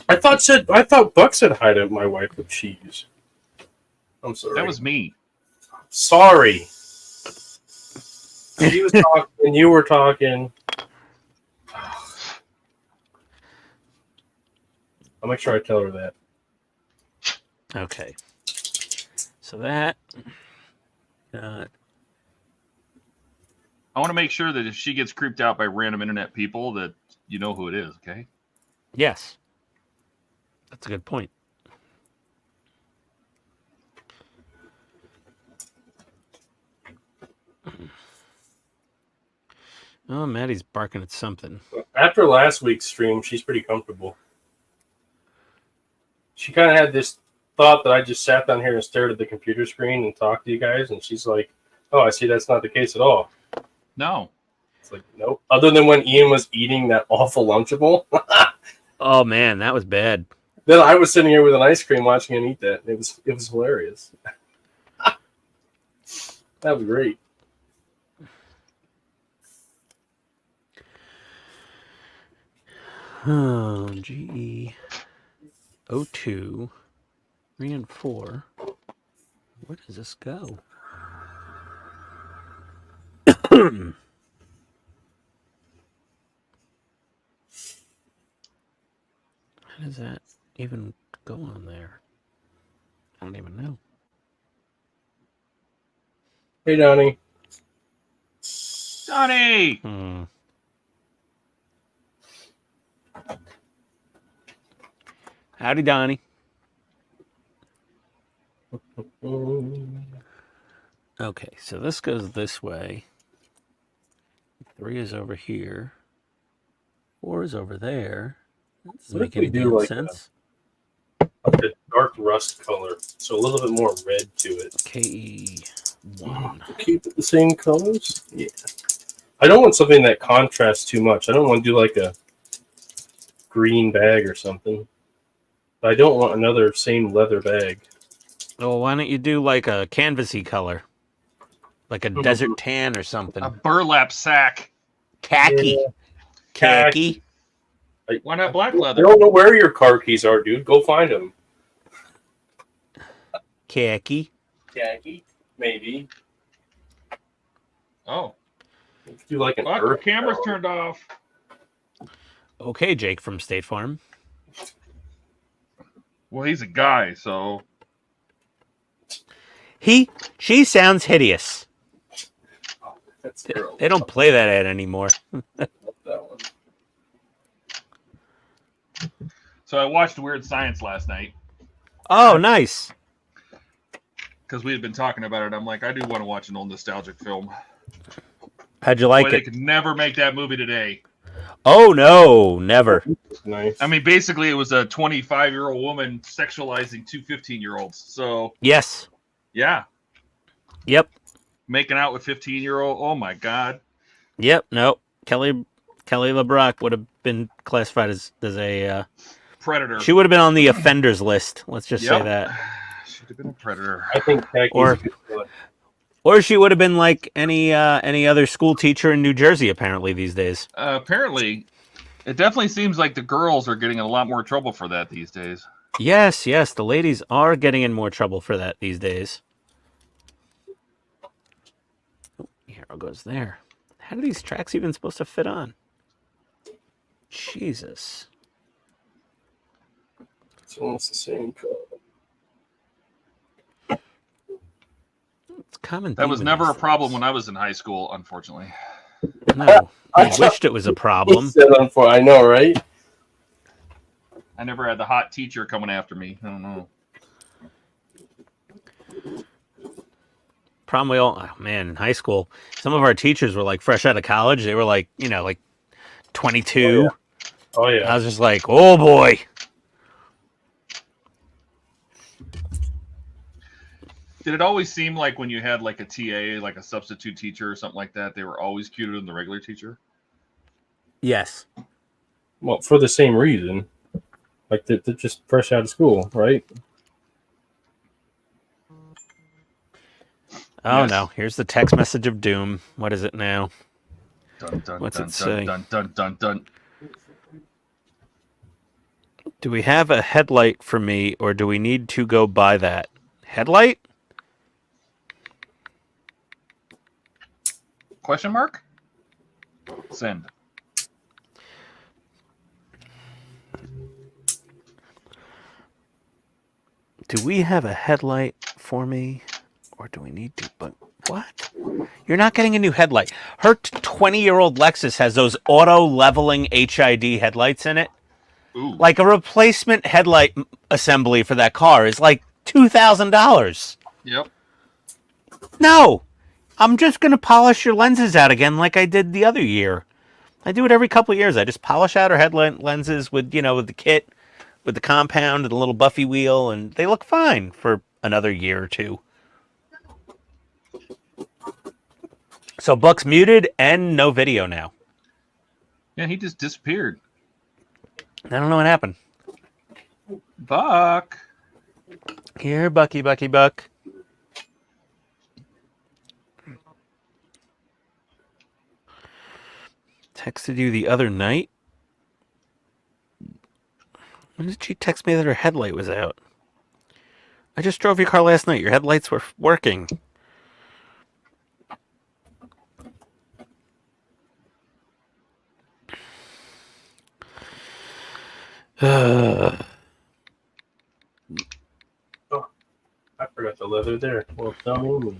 I thought Buck said hi to my wife with cheese. I'm sorry. That was me. Sorry. She was talking and you were talking. I'll make sure I tell her that. Okay. So that. I want to make sure that if she gets creeped out by random internet people, that you know who it is. Okay. Yes. That's a good point. Oh, Maddie's barking at something. After last week's stream, she's pretty comfortable. She kind of had this thought that I just sat down here and stared at the computer screen and talked to you guys, and she's like, "Oh, I see that's not the case at all." No. It's like, nope. Other than when Ian was eating that awful Lunchable. Oh man, that was bad. Then I was sitting here with an ice cream watching him eat that. It was hilarious. That was great. Oh, GE 02 3 and 4. Where does this go? How does that even go on there? I don't even know. Hey, Donnie. Donnie! Howdy, Donnie. Okay, so this goes this way. 3 is over here. 4 is over there. That doesn't What make if we any do damn like sense. Like a dark rust color, so a little bit more red to it. KE1. Keep it the same colors? Yeah. I don't want something that contrasts too much. I don't want to do like a green bag or something. But I don't want another same leather bag. Oh, why don't you do like a canvasy color? Like a desert tan or something. A burlap sack. Khaki. Yeah. Khaki. Why not black I leather? don't know where your car keys are, dude. Go find them. Khaki. Khaki? Maybe. Oh. Do like an Fuck, the earth camera's color. turned off. Okay, Jake from State Farm. Well, he's a guy, so. She sounds hideous. Oh, that's girl. They don't play that ad anymore. That one. So I watched Weird Science last night Oh, nice. because we had been talking about it. I'm like, I do want to watch an old nostalgic film. How'd you like Boy, they it? could never make that movie today. Oh, no, never. Nice. I mean, basically, it was a 25-year-old woman sexualizing two 15-year-olds. So, Yes. yeah, Yep. making out with 15-year-old. Oh my God. Yep. No. Kelly LeBrock would have been classified as a Predator. she would have been on the offenders list. Let's just say Yep. that. Should have been a predator. I think Khaki's Or- a good color. Or she would have been like any other school teacher in New Jersey apparently these days. Apparently, it definitely seems like the girls are getting in a lot more trouble for that these days. Yes, the ladies are getting in more trouble for that these days. Oh, arrow goes there. How are these tracks even supposed to fit on? Jesus. It's almost the same color. It's common. That was theme in never these a problem things. when I was in high school, unfortunately. No, I wished it was a problem. Set on fire. I know, right? I never had the hot teacher coming after me. I don't know. Problem we all, oh man, in high school, some of our teachers were like fresh out of college. They were like, like 22. Oh yeah. I was just like, oh boy. Did it always seem like when you had like a TA, like a substitute teacher or something like that, they were always cuter than the regular teacher? Yes. Well, for the same reason. Like they're just fresh out of school, right? Oh Yes. no, here's the text message of doom. What is it now? Dun, dun, What's dun, it say? Dun, dun, dun, dun. Do we have a headlight for me, or do we need to go buy that? Headlight? Question mark? Send. Do we have a headlight for me, or do we need to? But what? You're not getting a new headlight. Her 20-year-old Lexus has those auto-leveling HID headlights in it. Ooh. Like a replacement headlight assembly for that car is like $2,000. Yep. No, I'm just going to polish your lenses out again like I did the other year. I do it every couple of years. I just polish out her headlight lenses with, with the kit, with the compound and the little Buffy wheel, and they look fine for another year or two. So Buck's muted and no video now. Yeah, he just disappeared. I don't know what happened. Buck. Here, Bucky, Buck. Texted you the other night. When did she text me that her headlight was out? I just drove your car last night. Your headlights were working. Oh, I forgot the leather there. Well, tell me.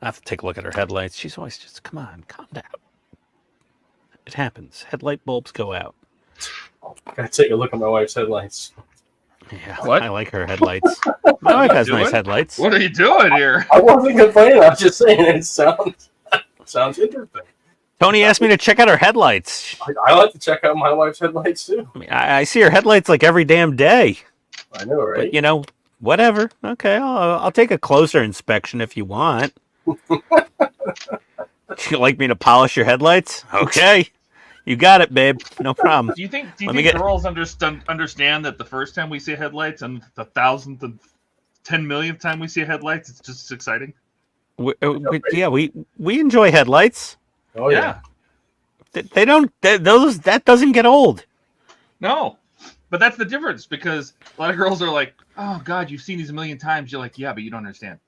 I have to take a look at her headlights. She's always just, come on, calm down. It happens. Headlight bulbs go out. Gotta take a look at my wife's headlights. Yeah, What? I like her headlights. My wife has nice headlights. What are you doing here? I wasn't complaining. I was just saying it sounds interesting. Tony asked me to check out her headlights. I like to check out my wife's headlights too. I mean, I see her headlights like every damn day. I know, right? But, whatever. Okay, I'll take a closer inspection if you want. You like me to polish your headlights? Okay. You got it, babe. No problem. Do you think Let me get- girls understand that the first time we see headlights and the 1,000th and 10 millionth time we see headlights, it's just as exciting? We enjoy headlights. Oh yeah. That doesn't get old. No. But that's the difference, because a lot of girls are like, oh, God, you've seen these a million times. You're like, yeah, but you don't understand.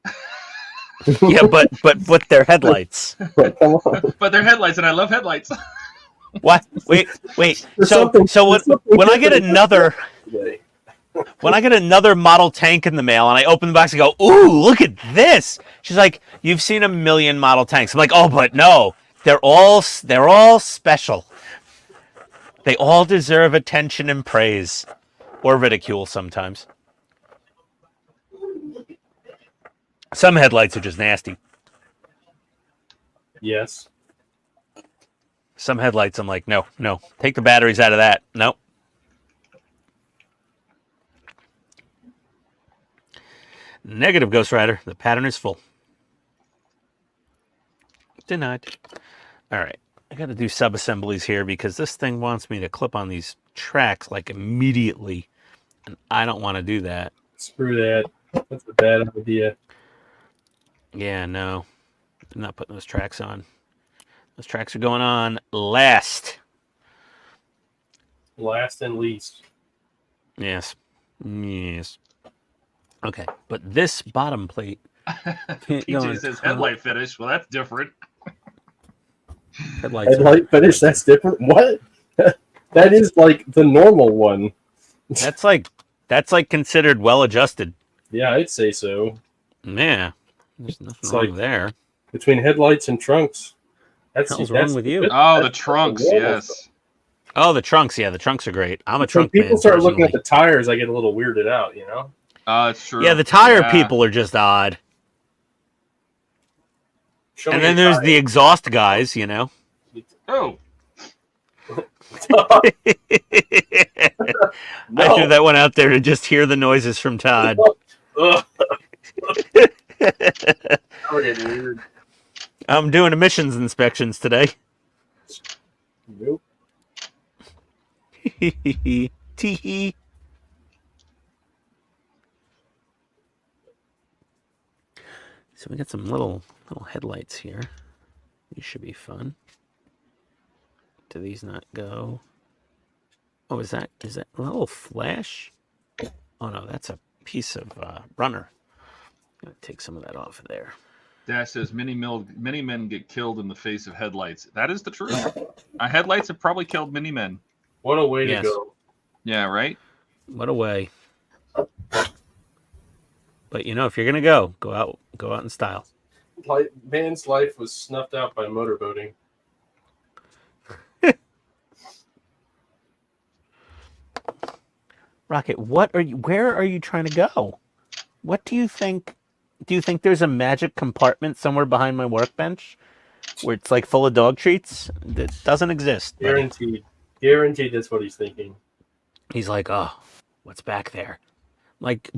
Yeah, but with their headlights. Come on. But they're headlights, and I love headlights. What? Wait. There's So something when I get another today. when I get another model tank in the mail and I open the box and go, ooh, look at this. She's like, you've seen a million model tanks. I'm like, oh, but no, they're all special. They all deserve attention and praise, or ridicule sometimes. Some headlights are just nasty. Yes. Some headlights, I'm like, no, take the batteries out of that. No. Negative, Ghost Rider. The pattern is full. Denied. All right. I got to do sub-assemblies here because this thing wants me to clip on these tracks like immediately. And I don't want to do that. Screw that. That's a bad idea. Yeah, no. I'm not putting those tracks on. Those tracks are going on last. Last and least. Yes. Okay, but this bottom plate. TJ says headlight finish. Well, that's different. Headlights. Headlight finish, that's different. What? That is like the normal one. That's like considered well adjusted. Yeah, I'd say so. Yeah, there's nothing It's wrong like- there. Between headlights and trunks. Hell's wrong with you? good- Oh, the that's trunks, normal yes. stuff. Oh, the trunks. Yeah, the trunks are great. I'm a When trunk people man. start looking at personally. the tires, I get a little weirded out, you know? It's true. Yeah, the tire Yeah. people are just odd. Show And me then your there's the exhaust guys, you know. Oh, tire. I threw that one out there to just hear the noises from Todd. Ugh. Okay, dude. I'm doing emissions inspections today. Nope. Tee-hee. So we got some little headlights here. These should be fun. Do these not go? Oh, is that a little flash? Oh no, that's a piece of runner. I'm gonna take some of that off of there. Dash says many men get killed in the face of headlights. That is the truth. Headlights have probably killed many men. What a way Yes. to go. Yeah, right? What a way. But you know, if you're gonna go out in style. Man's life was snuffed out by motorboating. Rocket, where are you trying to go? What do you think? Do you think there's a magic compartment somewhere behind my workbench where it's like full of dog treats? That doesn't exist. buddy. Guaranteed. Guaranteed that's what he's thinking. He's like, oh, what's back there? Like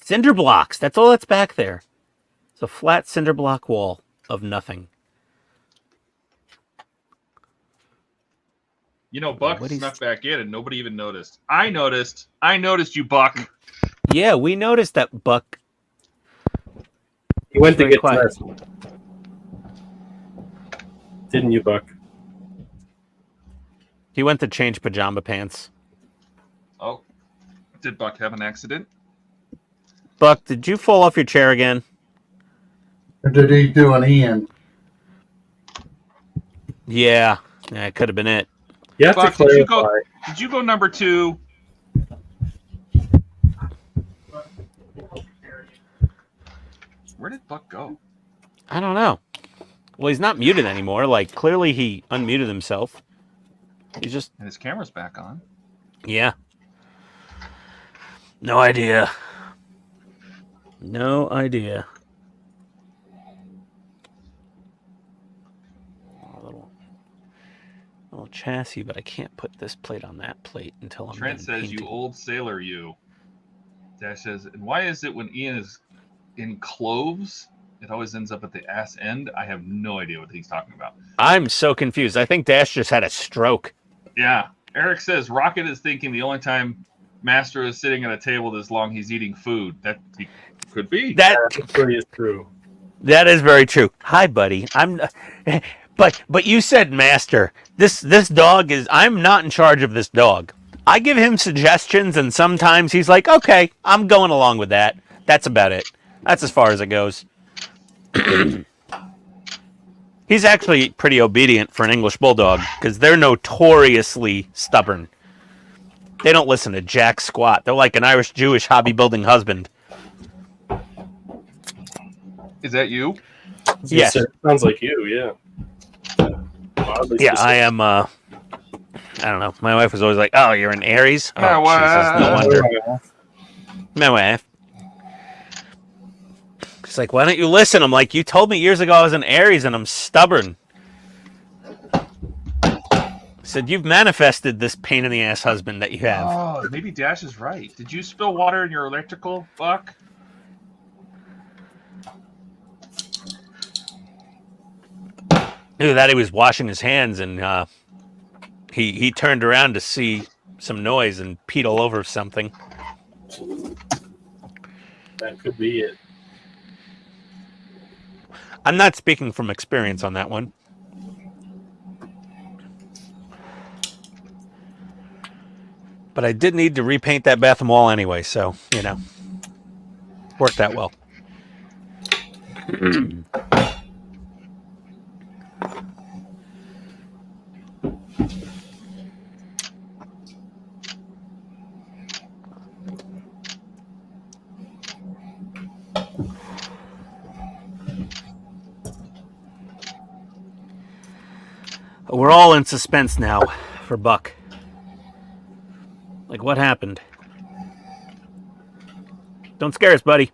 cinder blocks. That's all that's back there. It's a flat cinder block wall of nothing. You know, Buck What is- snuck back in and nobody even noticed. I noticed. I noticed you, Buck. Yeah, we noticed that Buck. He went to Very get quiet. dressed. Didn't you, Buck? He went to change pajama pants. Oh, did Buck have an accident? Buck, did you fall off your chair again? Or did he do an Ian? Yeah, it could have been it. You have Buck, to did you clarify. go? Did you go number 2? Where did Buck go? I don't know. Well, he's not muted anymore. Like, clearly he unmuted himself. He's just, And his camera's back on. yeah. No idea. No idea. A little chassis, but I can't put this plate on that plate until I'm Trent done says, painting. "You old sailor, you." Dash says, "And why is it when Ian is in cloves, it always ends up at the ass end?" I have no idea what he's talking about. I'm so confused. I think Dash just had a stroke. Yeah, Eric says Rocket is thinking the only time Master is sitting at a table this long, he's eating food. That could be. That Pretty is true. That is very true. Hi, buddy. But you said master. This dog is. I'm not in charge of this dog. I give him suggestions, and sometimes he's like, "Okay, I'm going along with that." That's about it. That's as far as it goes. He's actually pretty obedient for an English bulldog because they're notoriously stubborn. They don't listen to jack squat. They're like an Irish Jewish hobby building husband. Is that you? Yes. Sounds like you, yeah. Oddly Yeah, I specific. am. I don't know. My wife was always like, "Oh, you're an Aries." Oh, My Jesus, no wife. wonder. My wife. She's like, "Why don't you listen?" I'm like, "You told me years ago I was an Aries, and I'm stubborn." I said, "You've manifested this pain in the ass husband that you have." Oh, maybe Dash is right. Did you spill water in your electrical, Buck? Knew that he was washing his hands, and he turned around to see some noise and peed all over something. That could be it. I'm not speaking from experience on that one. But I did need to repaint that bathroom wall anyway, so, you know, worked out well. We're all in suspense now for Buck. Like, what happened? Don't scare us, buddy.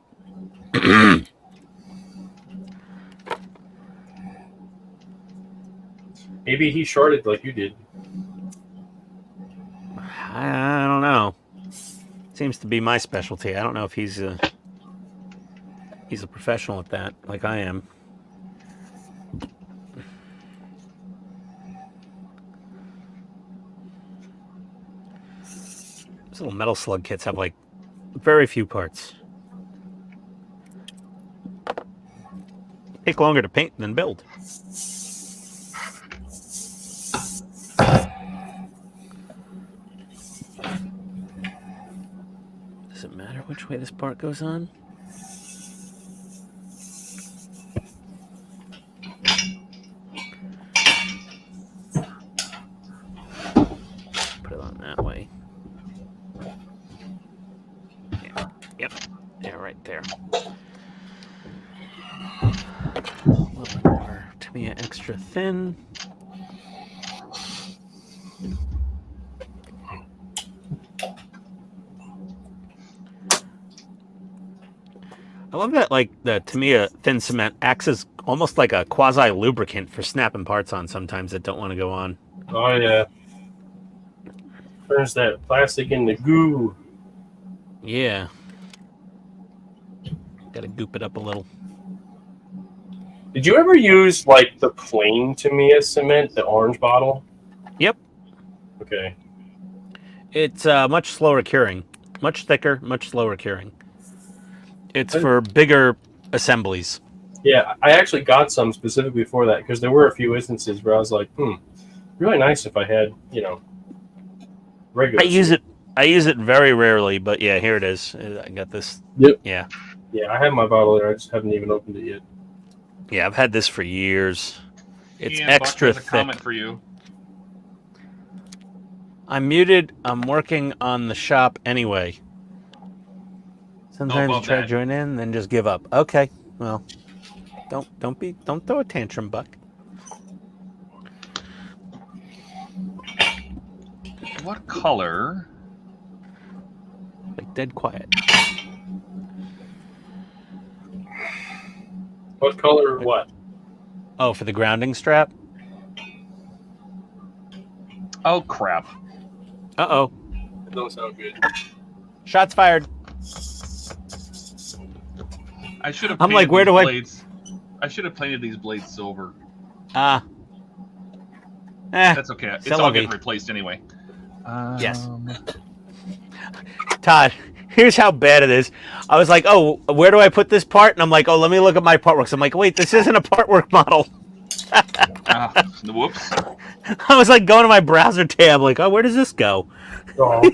Maybe he shorted like you did. I don't know. Seems to be my specialty. I don't know if he's a professional at that, like I am. These little metal slug kits have like very few parts. Take longer to paint than build. Does it matter which way this part goes on? Put it on that way. Yeah. Yep. Yeah, right there. A little bit more Tamiya extra thin. I love that, like, the Tamiya thin cement acts as almost like a quasi lubricant for snapping parts on sometimes that don't want to go on. Oh yeah. Turns that plastic into goo. Yeah. Gotta goop it up a little. Did you ever use like the plain Tamiya cement, the orange bottle? Yep. Okay. It's much slower curing. Much thicker, much slower curing. It's for bigger assemblies. Yeah, I actually got some specifically for that because there were a few instances where I was like, really nice if I had, regular. I use it very rarely, but yeah, here it is. I got this. Yep. Yeah. Yeah, I have my bottle there. I just haven't even opened it yet. Yeah, I've had this for years. It's Ian, extra Buck has a thick. comment for you. I'm muted. I'm working on the shop anyway. Sometimes you above try to that. join in, then just give up. Okay, well, don't throw a tantrum, Buck. What color? Like dead quiet. What color? What? Oh, for the grounding strap? Oh crap! Uh-oh. It don't sound good. Shots fired. I should have. I'm like, painted where these do I- blades. I should have painted these blades silver. That's okay. It's all getting replaced anyway. Yes. Todd, here's how bad it is. I was like, oh, where do I put this part? And I'm like, oh, let me look at my partworks. I'm like, wait, this isn't a partwork model. Whoops. I was like going to my browser tab, like, oh, where does this go? Oh.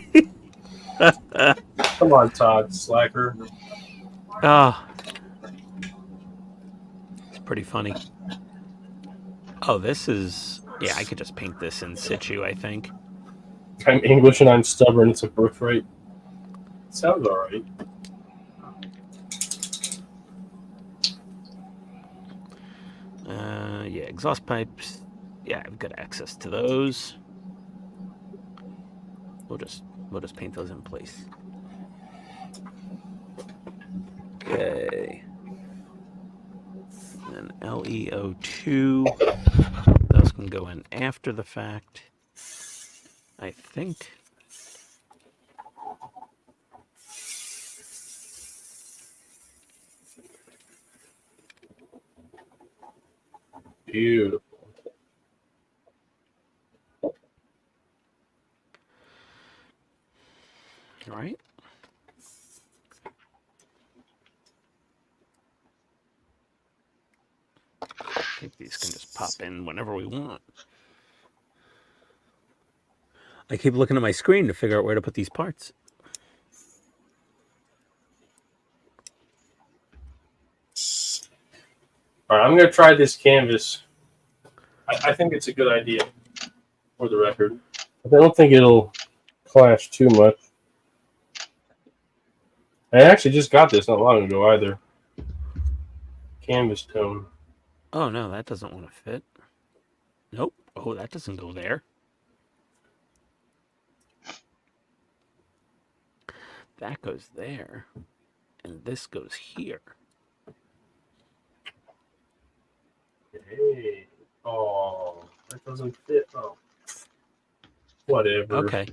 Come on, Todd, slacker. Oh. It's pretty funny. Oh, this is... Yeah, I could just paint this in situ, I think. I'm English and I'm stubborn. It's a birthright. Sounds all right. Yeah, exhaust pipes. Yeah, I've got access to those. We'll just paint those in place. Okay. And LEO2. Those can go in after the fact. I think. Beautiful. All right. I think these can just pop in whenever we want. I keep looking at my screen to figure out where to put these parts. All right, I'm going to try this canvas. I think it's a good idea, for the record. But I don't think it'll clash too much. I actually just got this not long ago either. Canvas tone. Oh, no, that doesn't want to fit. Nope. Oh, that doesn't go there. That goes there. And this goes here. Hey. Oh, that doesn't fit. Oh. Whatever. Okay.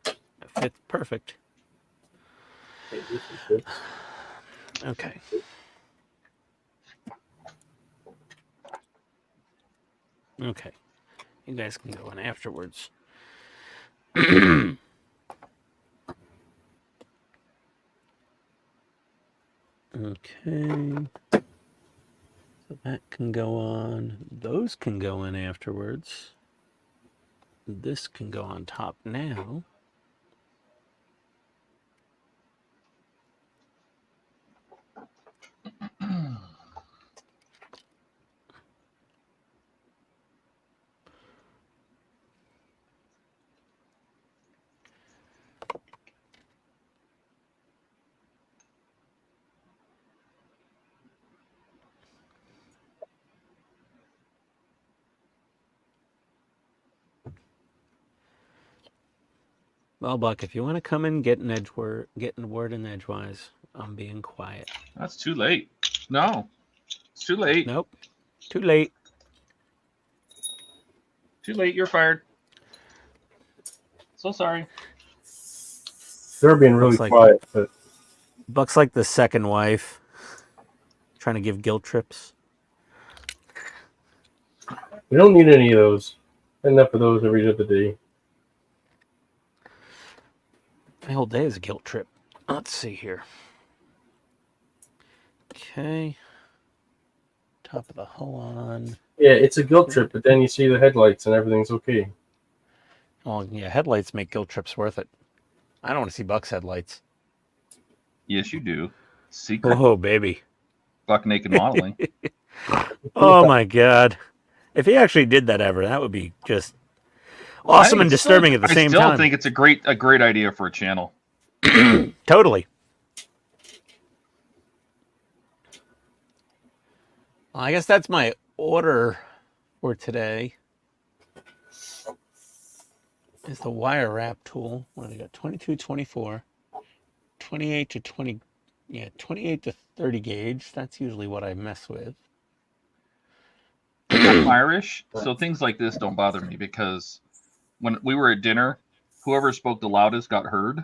That fits perfect. Hey, this is good. Okay. Okay. You guys can go in afterwards. Okay. So that can go on. Those can go in afterwards. This can go on top now. Well, Buck, if you want to come in, get an word in edgewise. I'm being quiet. That's too late. No, it's too late. Nope. Too late. Too late. You're fired. So sorry. They're being really Looks like- quiet, but Buck's like the second wife. Trying to give guilt trips. we don't need any of those. Enough of those every other day. My whole day is a guilt trip. Let's see here. Okay. Top of the hull on. Yeah, it's a guilt trip, but then you see the headlights and everything's okay. Well, yeah, headlights make guilt trips worth it. I don't want to see Buck's headlights. Yes, you do. Secret Oh, baby. buck naked modeling. Oh, my God. If he actually did that ever, that would be just awesome and disturbing at the same I still time. think it's a great idea for a channel. Totally. Well, I guess that's my order for today. Is the wire wrap tool. What do we got? 22, 24, 28 to 20. Yeah, 28 to 30 gauge. That's usually what I mess with. I'm Irish, so things like this don't bother me because when we were at dinner, whoever spoke the loudest got heard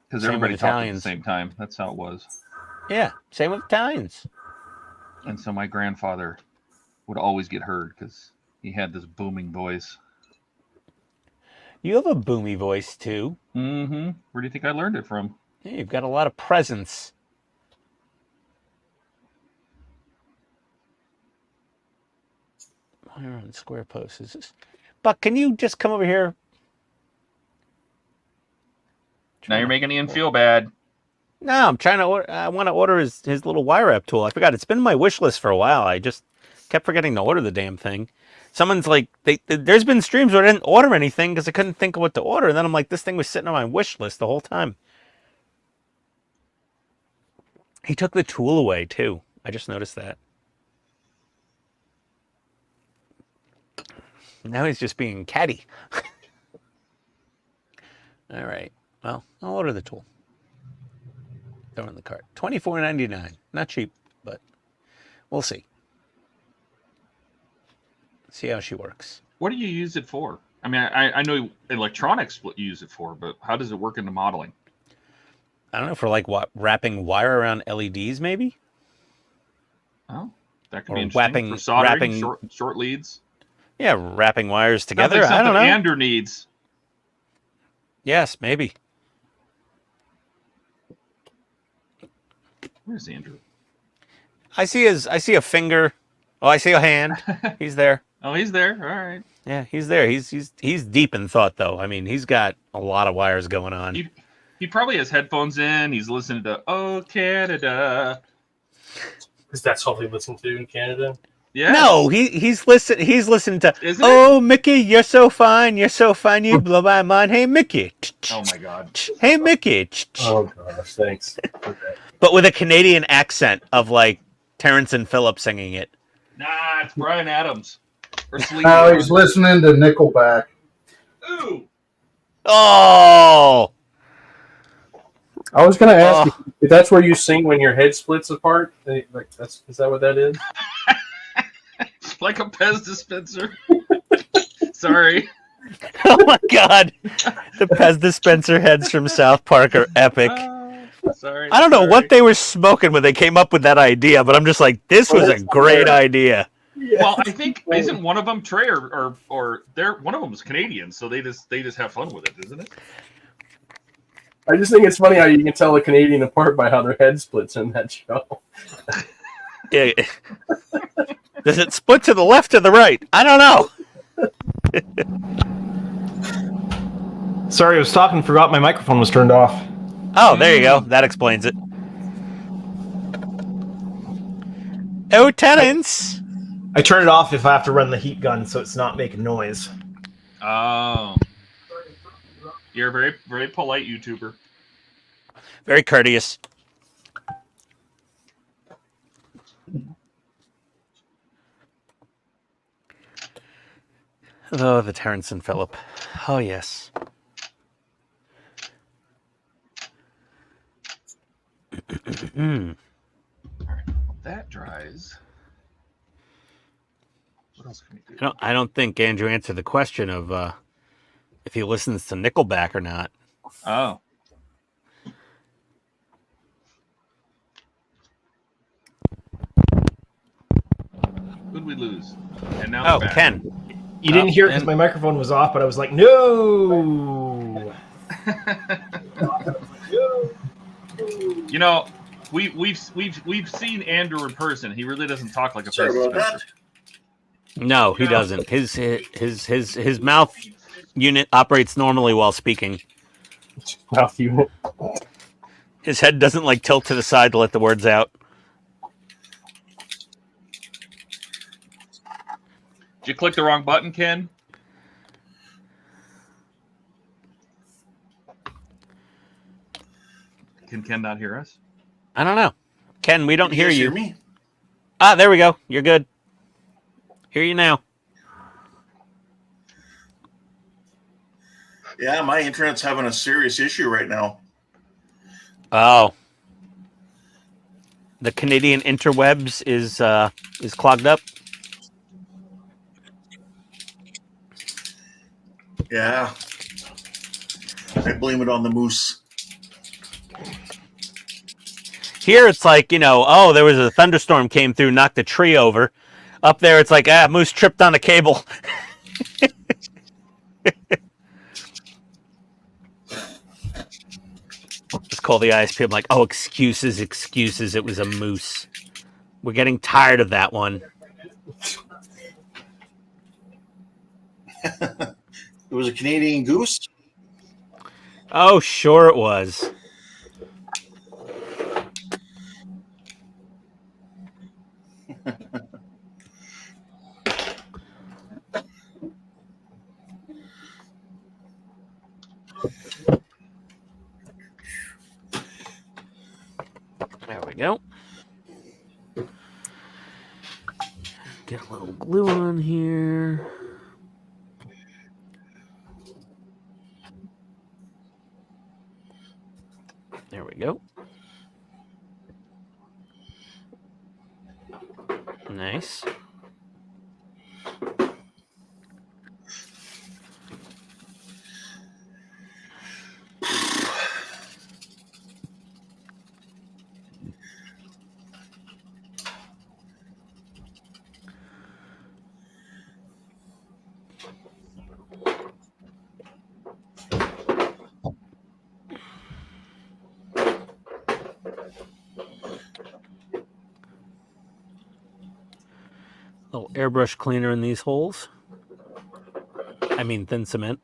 because Same with everybody talked at the Italians. same time. That's how it was. Yeah, same with Italians. And so my grandfather would always get heard because he had this booming voice. You have a boomy voice too. Mm-hmm. Where do you think I learned it from? Yeah, you've got a lot of presence. Wire on square posts. Is this... Buck, can you just come over here? Now you're making Ian feel bad. No, I'm trying to order. I want to order his little wire wrap tool. I forgot. It's been on my wish list for a while. I just kept forgetting to order the damn thing. Someone's like, there's been streams where I didn't order anything because I couldn't think of what to order. And then I'm like, this thing was sitting on my wish list the whole time. He took the tool away too. I just noticed that. Now he's just being catty. All right. Well, I'll order the tool. Throw it in the cart. $24.99. Not cheap, but we'll see. See how she works. What do you use it for? I mean, I know electronics what you use it for, but how does it work into modeling? I don't know, for like what, wrapping wire around LEDs maybe? Oh, that could Or be interesting. For soldering, short leads. Yeah, wrapping wires Sounds together. like I don't know. something Andrew needs. Yes, maybe. Where's Andrew? I see a finger. Oh, I see a hand. He's there. Oh, he's there. All right. Yeah, he's there. He's deep in thought though. I mean, he's got a lot of wires going on. He probably has headphones in. He's listening to "Oh Canada." Because that's all they listen to in Canada. Yeah. No, he's listening to Isn't it? "Oh Mickey, you're so fine, you blow my mind. Hey Mickey." Oh my God. Hey Mickey. Oh gosh, thanks. Okay. But with a Canadian accent of like Terrence and Phillip singing it. Nah, it's Brian Adams. Or Celine Now Dion. he's listening to Nickelback. Ooh. Oh, I was going to ask Oh. if that's where you sing when your head splits apart. Like is that what that is? Like a Pez dispenser. Sorry. oh my God! The Pez dispenser heads from South Park are epic. Sorry. I don't know what they were smoking when they came up with that idea, but I'm just like, this was a great idea. Well, I think isn't one of them Trey or they're one of them is Canadian, so they just have fun with it, isn't it? I just think it's funny how you can tell a Canadian apart by how their head splits in that show. Yeah. Does it split to the left or the right? I don't know. Sorry, I was talking and forgot my microphone was turned off. Oh, there you go. That explains it. Oh, tenants. I turn it off if I have to run the heat gun so it's not making noise. Oh. You're a very, very polite YouTuber. Very courteous. Oh, the Terrence and Phillip. Oh, yes. All right. Well, that dries. What else can we do? I don't think Andrew answered the question of if he listens to Nickelback or not. Oh. Who'd we lose? And now Oh, we're back. Ken. You didn't hear it because and- my microphone was off, but I was like, no. You know, we've seen Andrew in person. He really doesn't talk like a Sorry Pez about that. dispenser. No, he doesn't. His mouth unit operates normally while speaking. Mouth unit. His head doesn't like tilt to the side to let the words out. Did you click the wrong button, Ken? Can Ken not hear us? I don't know. Ken, we don't Can hear guys you. me? Ah, there we go. You're good. Hear you now. Yeah, my internet's having a serious issue right now. Oh. The Canadian interwebs is clogged up. Yeah. I blame it on the moose. Here it's like, oh, there was a thunderstorm came through, knocked a tree over. Up there it's like, moose tripped on a cable. Just call the ISP. I'm like, oh, excuses. It was a moose. We're getting tired of that one. It was a Canadian goose. Oh, sure it was. There we go. Get a little glue on here. There we go. Nice. Little airbrush cleaner in these holes. I mean thin cement.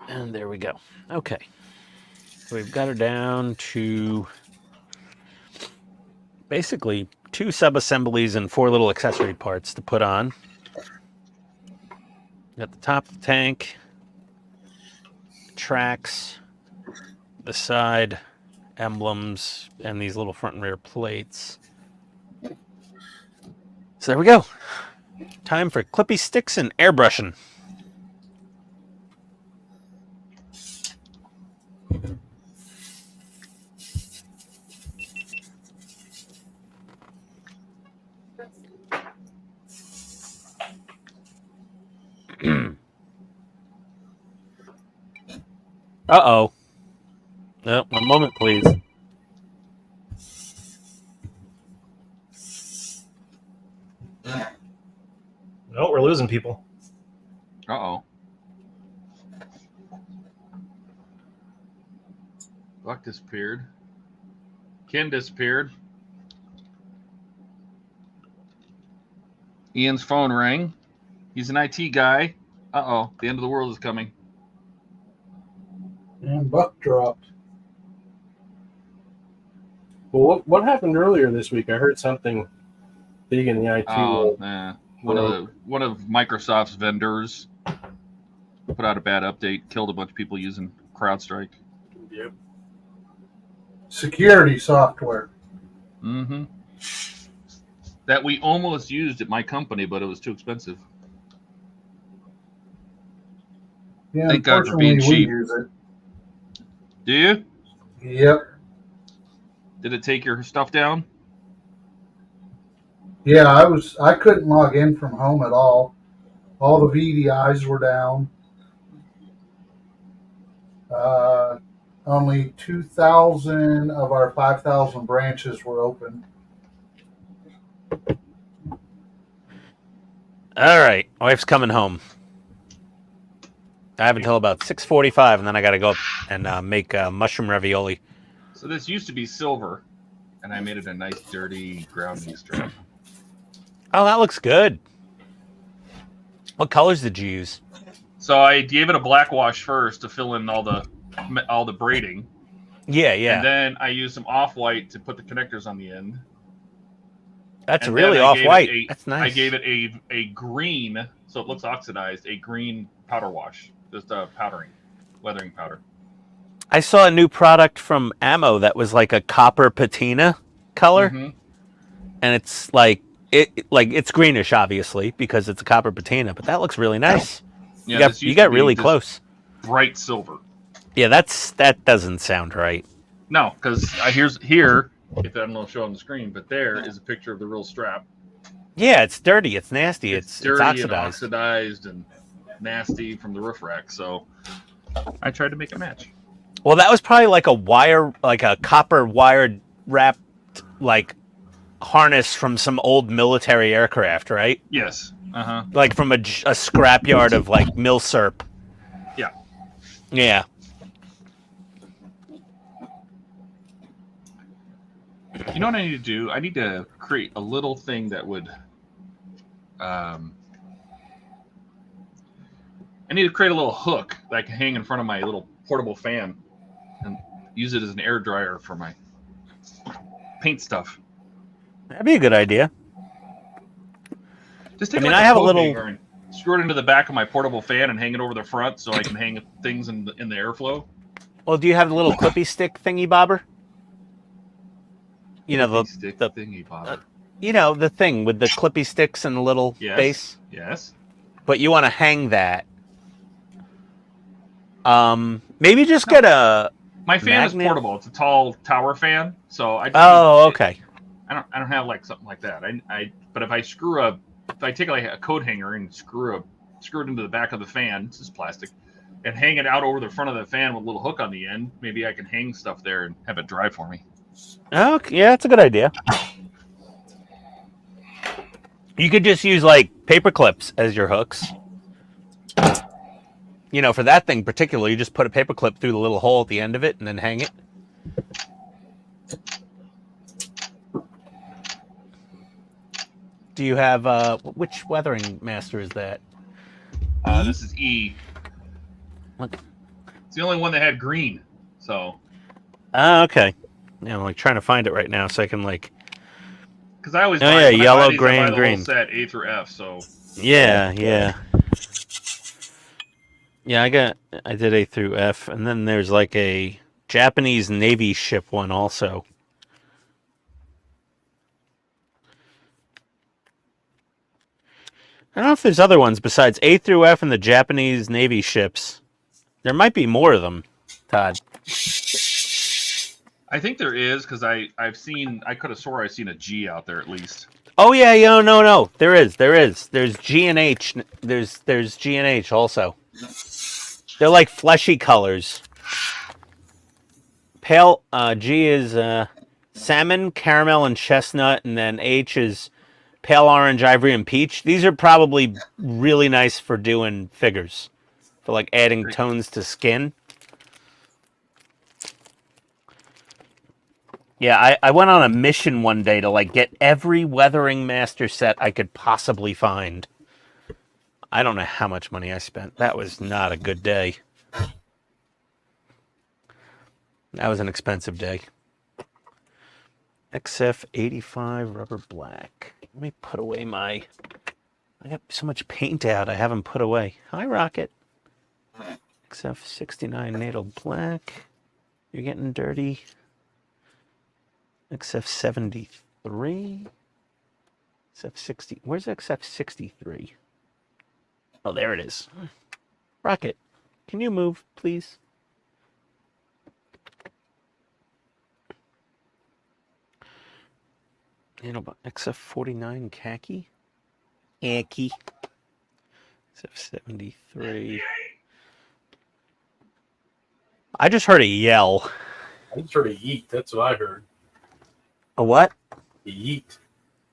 And there we go. Okay. So we've got her down to basically 2 sub-assemblies and 4 little accessory parts to put on. Got the top of the tank. tracks, the side emblems, and these little front and rear plates. So there we go. Time for clippy sticks and airbrushing. Uh-oh. No, one moment, please. No, we're losing people. Uh-oh. Buck disappeared. Ken disappeared. Ian's phone rang. He's an IT guy. Uh-oh. The end of the world is coming. And Buck dropped. Well, what happened earlier this week? I heard something big in the IT Oh, world. nah. One of Microsoft's vendors put out a bad update, killed a bunch of people using CrowdStrike. Yep. Security software. Mm-hmm. That we almost used at my company, but it was too expensive. Yeah, Thank God for being unfortunately, we cheap. use it. Do you? Yep. Did it take your stuff down? Yeah, I couldn't log in from home at all. All the VDIs were down. Only 2,000 of our 5,000 branches were open. All right, wife's coming home. I have until about 6:45, and then I got to go up and make mushroom ravioli. So this used to be silver, and I made it a nice, dirty, grounding strip. Oh, that looks good. What colors did you use? So I gave it a black wash first to fill in all the braiding. Yeah, yeah. And then I used some off-white to put the connectors on the end. That's And really then I gave it off-white. a- That's nice. I gave it a green, so it looks oxidized, a green powder wash. Just powdering, weathering powder. I saw a new product from Ammo that was like a copper patina color, Mhm. and it's like it's greenish, obviously, because it's a copper patina. But that looks really nice. Yeah, this you used got to be really just close. bright silver. Yeah, that doesn't sound right. No, because here, if I don't know, show on the screen, but there is a picture of the real strap. Yeah, it's dirty. It's nasty. It's It's dirty and oxidized. oxidized and nasty from the roof rack. So I tried to make a match. Well, that was probably like a copper wired wrapped like harness from some old military aircraft, right? Yes. Uh-huh. Like from a scrapyard of like milsurp. Yeah. Yeah. You know what I need to do? I need to create a little thing that would I need to create a little hook that I can hang in front of my little portable fan and use it as an air dryer for my paint stuff. That'd be a good idea. Just take I mean, like I have a coat little- hanger and screw it into the back of my portable fan and hang it over the front so I can hang things in the airflow. Well, do you have the little clippy stick thingy bobber? You know the Stick the- thingy bobber. you know the thing with the clippy sticks and the little Yes. base. Yes. But you want to hang that. Maybe just get a. My fan Magnet? is portable. It's a tall tower fan, so I. Oh, okay. I don't have like something like that. But if I take like a coat hanger and screw it into the back of the fan, it's just plastic, and hang it out over the front of the fan with a little hook on the end, maybe I can hang stuff there and have it dry for me. Okay, yeah, that's a good idea. You could just use like paper clips as your hooks. You know, for that thing particularly, you just put a paper clip through the little hole at the end of it and then hang it. Do you have which weathering master is that? This is E. Look. It's the only one that had green. So. Okay. Yeah, I'm like trying to find it right now so I can like. Because I always Oh, buy, yeah, when I yellow, buy these, I green, buy the green. whole set A through F. So. Yeah, yeah. Yeah, I did A through F, and then there's like a Japanese Navy ship one also. I don't know if there's other ones besides A through F and the Japanese Navy ships. There might be more of them, Todd. I think there is because I could have swore I've seen a G out there at least. Oh yeah, no. There is. There's G and H. There's G and H also. They're like fleshy colors. Pale G is salmon, caramel, and chestnut, and then H is pale orange, ivory, and peach. These are probably really nice for doing figures, for like adding tones to skin. Yeah, I went on a mission one day to like get every Weathering Master set I could possibly find. I don't know how much money I spent. That was not a good day. That was an expensive day. XF85 rubber black. Let me put away my... I got so much paint out I haven't put away. Hi, Rocket. XF69 natal black. You're getting dirty. XF73. XF60. Where's XF63? Oh, there it is. Rocket, can you move, please? XF49 khaki. Khaki. XF73. I just heard a yell. I just heard a yeet. That's what I heard. A what? A yeet.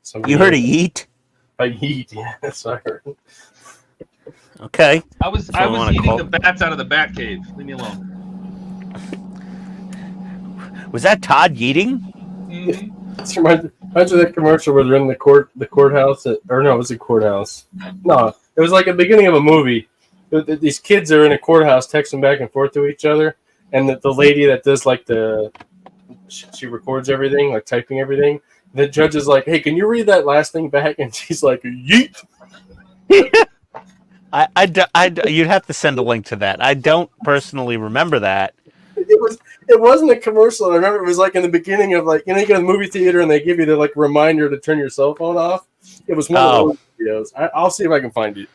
Somebody You heard a yeet? A yeet, yeah, that's what I heard. Okay. I was eating the bats out of the bat cave. Leave me alone. Was that Todd yeeting? Mm-hmm. This reminds me of that commercial where they're in the courthouse. It was a courthouse. No, it was like the beginning of a movie. These kids are in a courthouse texting back and forth to each other, and the lady that does like she records everything, like typing everything. The judge is like, "Hey, can you read that last thing back?" And she's like, "Yeet." You'd have to send a link to that. I don't personally remember that. It wasn't a commercial. I remember it was like in the beginning of like, you know, you go to the movie theater and they give you the like reminder to turn your cell phone off. It was one of those videos. I'll see if I can find it.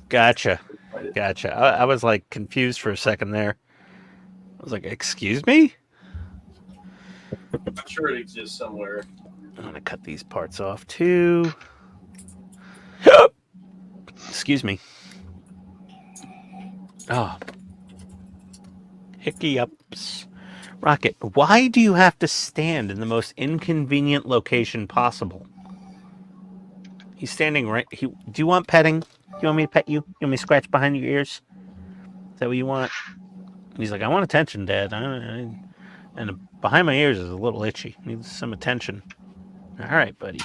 Gotcha. I was like confused for a second there. I was like, "Excuse me?" I'm sure it exists somewhere. I'm gonna cut these parts off too. Excuse me. Oh. Hickey ups. Rocket, why do you have to stand in the most inconvenient location possible? He's standing right... do you want petting? Do you want me to pet you? You want me to scratch behind your ears? Is that what you want? And he's like, "I want attention, Dad. And behind my ears is a little itchy. Needs some attention." All right, buddy.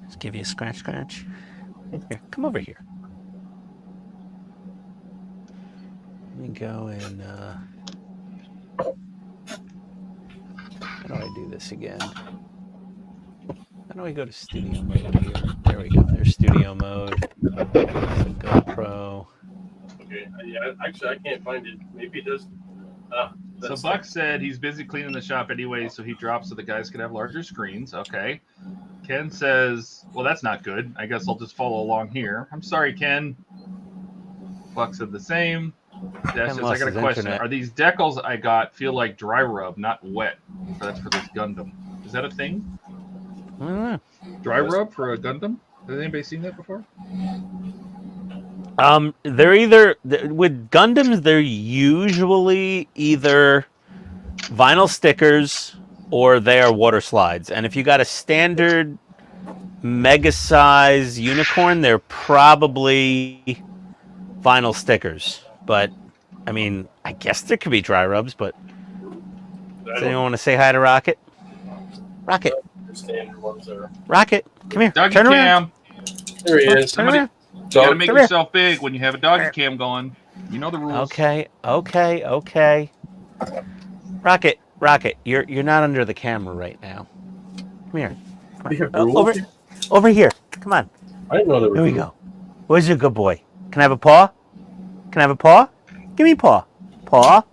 Let's give you a scratch. Here, come over here. Let me go and... how do I do this again? How do I go to studio mode here? There we go. There's studio mode. GoPro. Okay. Yeah, actually, I can't find it. Maybe it does. So Buck said he's busy cleaning the shop anyway, so he drops so the guys can have larger screens. Okay. Ken says, "Well, that's not good. I guess I'll just follow along here." I'm sorry, Ken. Buck said the same. Dash says, "I got a question. Are these decals I got feel like dry rub, not wet? That's for this Gundam. Is that a thing? I don't know. Dry rub for a Gundam? Has anybody seen that before? They're either... with Gundams, they're usually either vinyl stickers or they are water slides. And if you got a standard mega size unicorn, they're probably vinyl stickers. But I mean, I guess there could be dry rubs, but does anyone want to say hi to Rocket? Rocket. Standard ones are. Rocket, come here. Doggy Turn cam. around. There he is. Turn around. You gotta make Come here. yourself big when you have a doggy cam going. You know the rules. Okay. Rocket, you're not under the camera right now. Come here. We have rules? Over here. Come on. I didn't know there were Here we rules. go. Where's your good boy? Can I have a paw? Can I have a paw? Give me a paw. Paw.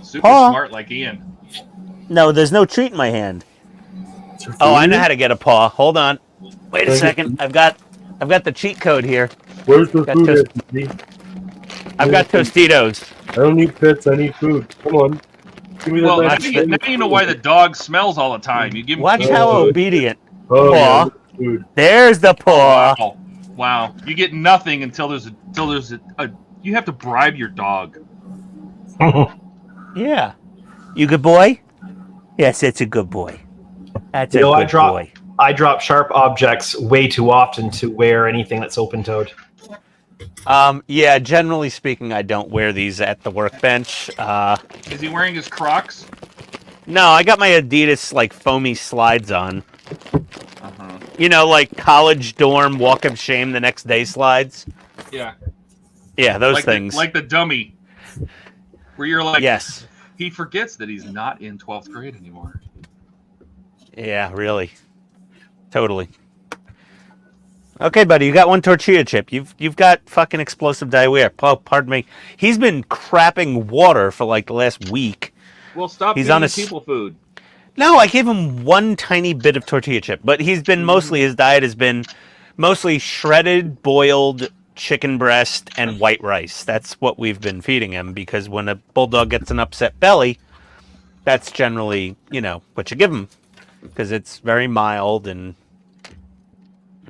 Super Paw. smart like Ian. No, there's no treat in my hand. Is there Oh, food I in know it? how to get a paw. Hold on. Wait a Can I get second. food? I've got the cheat code here. Where's the Got food toast- at, Steve? I've got Tostitos. I don't need pets. I need food. Come on. Give me the Well, now last you know why the dog smells all the time. You give him Watch table how food. obedient. Oh, yeah, Paw. look at food. There's the Oh, paw. wow. Wow. You get nothing until there's a you have to bribe your dog. Yeah. You good boy? Yes, it's a good boy. That's You a know, good boy. I drop sharp objects way too often to wear anything that's open-toed. Yeah, generally speaking, I don't wear these at the workbench. Is he wearing his Crocs? No, I got my Adidas like foamy slides on. Uh-huh. You know, like college dorm walk of shame the next day slides. Yeah. Yeah, those Like things. like the dummy. Where you're like, Yes. he forgets that he's not in 12th grade anymore. Yeah, really. Totally. Okay, buddy, you got one tortilla chip. You've got fucking explosive diarrhea. Oh, pardon me. He's been crapping water for like the last week. Well, stop He's feeding on a people food. No, I gave him one tiny bit of tortilla chip, but he's been mostly, his diet has been mostly shredded, boiled chicken breast and white rice. That's what we've been feeding him, because when a bulldog gets an upset belly, that's generally, you know, what you give him, because it's very mild and,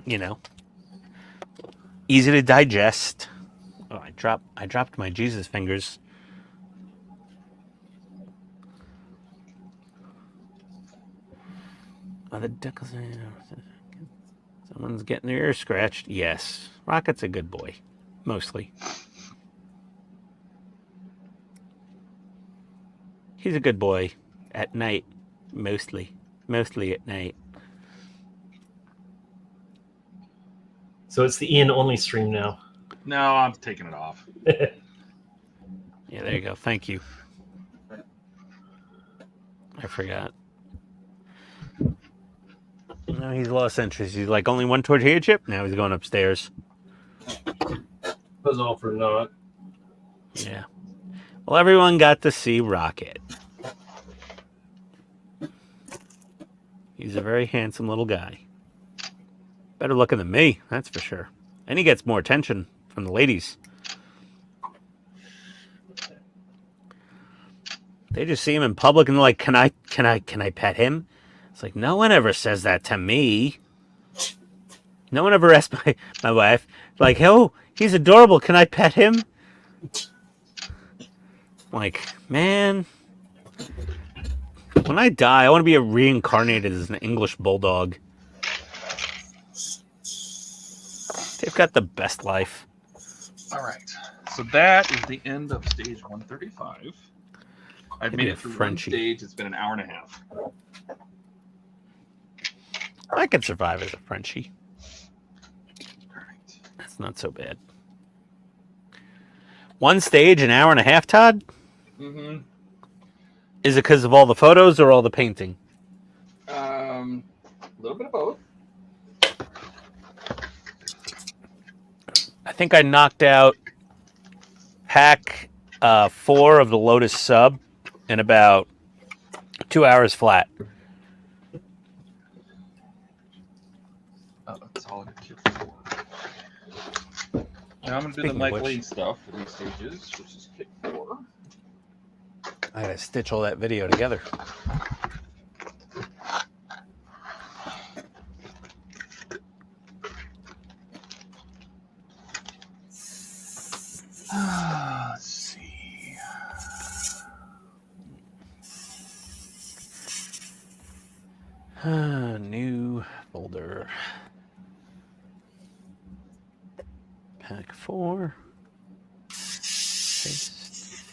you know, easy to digest. Oh, I dropped my Jesus fingers. Oh, the duck is... Someone's getting their ear scratched. Yes. Rocket's a good boy. Mostly. He's a good boy. At night. Mostly. Mostly at night. So it's the Ian only stream now. No, I'm taking it off. Yeah, there you go. Thank you. I forgot. No, he's lost interest. He's like, only one tortilla chip? Now he's going upstairs. Was all for naught. Yeah. Well, everyone got to see Rocket. He's a very handsome little guy. Better looking than me, that's for sure. And he gets more attention from the ladies. They just see him in public and they're like, can I pet him? It's like, no one ever says that to me. No one ever asked my wife, like, oh, he's adorable, can I pet him? Like, man, when I die, I want to be reincarnated as an English bulldog. They've got the best life. All right. So that is the end of stage 135. I've made it through one stage. It's been an hour and a half. I could survive as a Frenchie. All right. That's not so bad. One stage, an hour and a half, Todd? Mm-hmm. Is it because of all the photos or all the painting? A little bit of both. I think I knocked out pack 4 of the Lotus Sub in about 2 hours flat. Oh, that's all I got here for. Now I'm going to do Speaking the of Mike which- Lee stuff for these stages, which is kick 4. I gotta stitch all that video together. Let's see. New folder. Pack 4. Paste.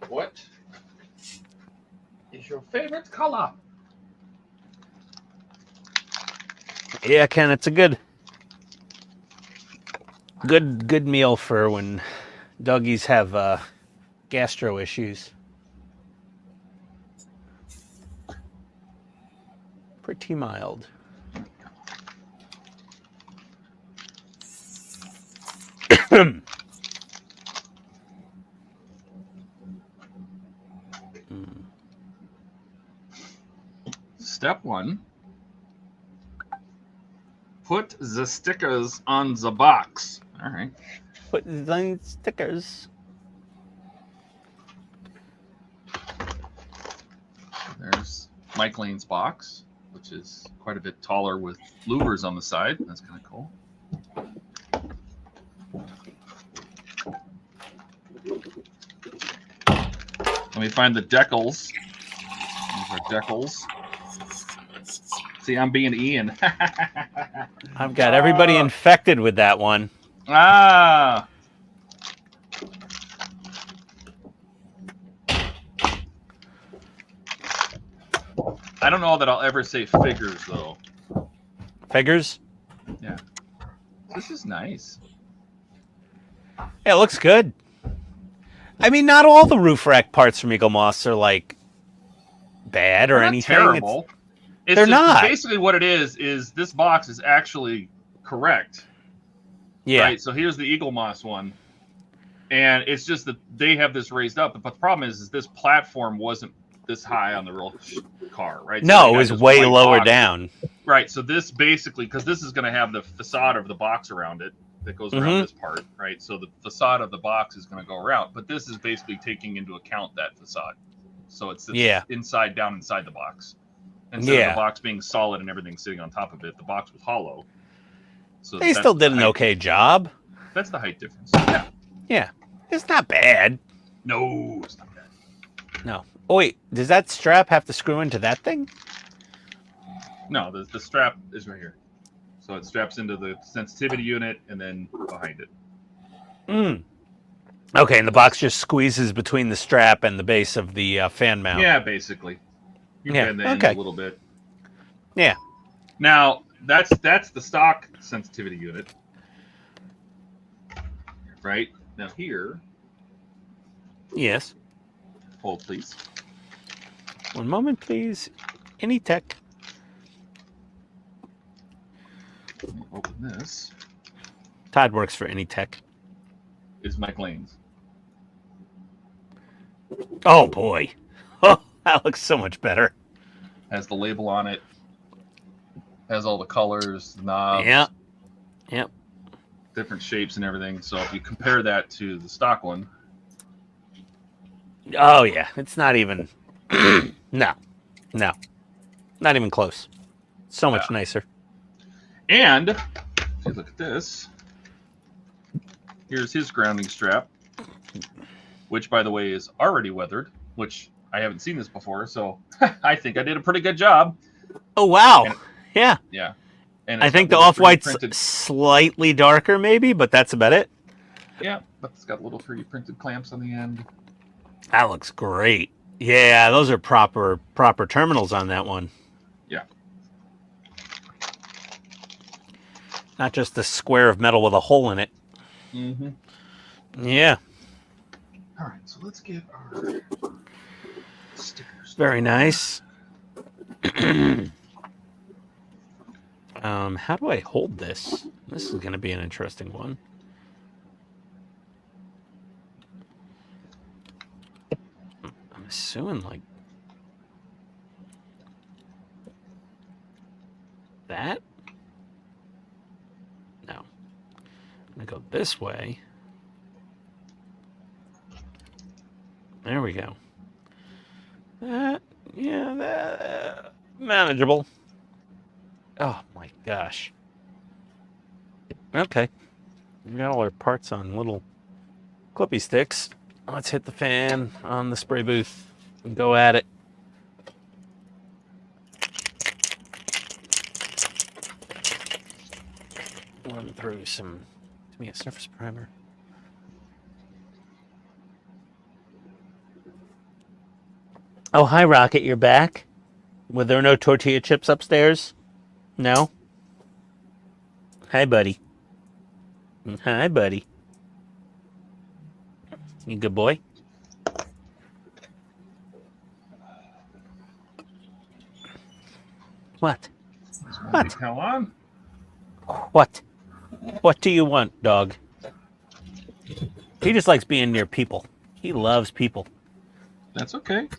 What is your favorite color? Yeah, Ken, it's a good meal for when Doggies have gastro issues. Pretty mild. Step 1. Put the stickers on the box. All right. Put the stickers. There's Mike Lane's box, which is quite a bit taller with louvers on the side. That's kind of cool. Let me find the decals. These are decals. See, I'm being Ian. I've got everybody infected with that one. Ah. I don't know that I'll ever say figures, though. Figures? Yeah. This is nice. Yeah, it looks good. I mean, not all the roof rack parts from Eagle Moss are like bad or They're not anything. terrible. It's they're just not. Basically, what it is this box is actually correct. Yeah. Right. So here's the Eagle Moss one, and it's just that they have this raised up. But the problem is this platform wasn't this high on the real car, right? So No, they it got was this way white lower box. down. Right. So this basically, because this is going to have the facade of the box around it that goes around this part, right? So the facade of the box is going to go around, but this is basically taking into account that facade. So it's inside down inside the box. Instead of the box being solid and everything sitting on top of it, the box was hollow. So They still did an okay job. That's the height difference. Yeah. Yeah. It's not bad. No, it's not bad. No. Oh, wait. Does that strap have to screw into that thing? No, the strap is right here. So it straps into the sensitivity unit and then behind it. Okay, and the box just squeezes between the strap and the base of the fan mount. Yeah, basically. You bend the end a little bit. Yeah. Now, that's the stock sensitivity unit. Right? Now here. Yes. Hold, please. One moment, please. Any tech. Open this. Todd works for any tech. Is Mike Lane's. Oh, boy. Oh, that looks so much better. Has the label on it. Has all the colors, knobs. Yeah. Yep. Different shapes and everything. So if you compare that to the stock one. Oh, yeah. It's not even... No. Not even close. So much nicer. And if you look at this, here's his grounding strap, which, by the way, is already weathered, which I haven't seen this before, so I think I did a pretty good job. Oh, wow. Yeah. Yeah. And I think the off-white's slightly darker, maybe, but that's about it. Yeah, but it's got little 3D printed clamps on the end. That looks great. Yeah, those are proper terminals on that one. Yeah. Not just a square of metal with a hole in it. Mm-hmm. Yeah. All right, so let's get our stickers. Very nice. How do I hold this? This is going to be an interesting one. I'm assuming like that. No. I'm going to go this way. There we go. That manageable. Oh my gosh. Okay. We got all our parts on little clippy sticks. Let's hit the fan on the spray booth and go at it. Run through some, give me a surface primer. Oh, hi, Rocket. You're back? Were there no tortilla chips upstairs? No? Hi, buddy. Hi, buddy. You good boy? What? What? Decal on. What? What do you want, dog? He just likes being near people. He loves people. That's okay.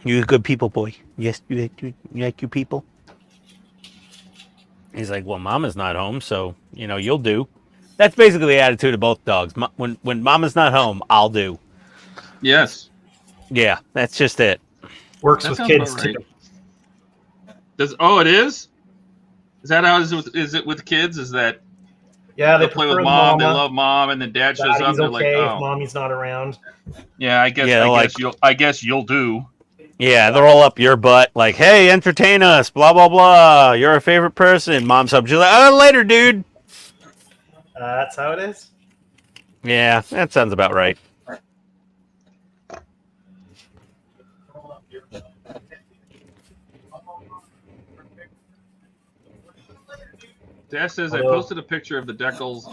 You a good people boy. Yes, you like you people? He's like, well, Mama's not home, so, you know, you'll do. That's basically the attitude of both dogs. When Mama's not home, I'll do. Yes. Yeah, that's just it. Works That with sounds kids about right. too. It is? Is that how is it with kids? Is that Yeah, they they'll play prefer with mom, Mama. they love mom, and then dad shows up, Daddy's they're okay like, if oh. mommy's not around. Yeah, I guess you'll do. Yeah, they're all up your butt, like, hey, entertain us, blah, blah, blah. You're our favorite person. Mom's up. She's like, oh, later, dude. That's how it is. Yeah, that sounds about right. Dash says I posted a picture of the decals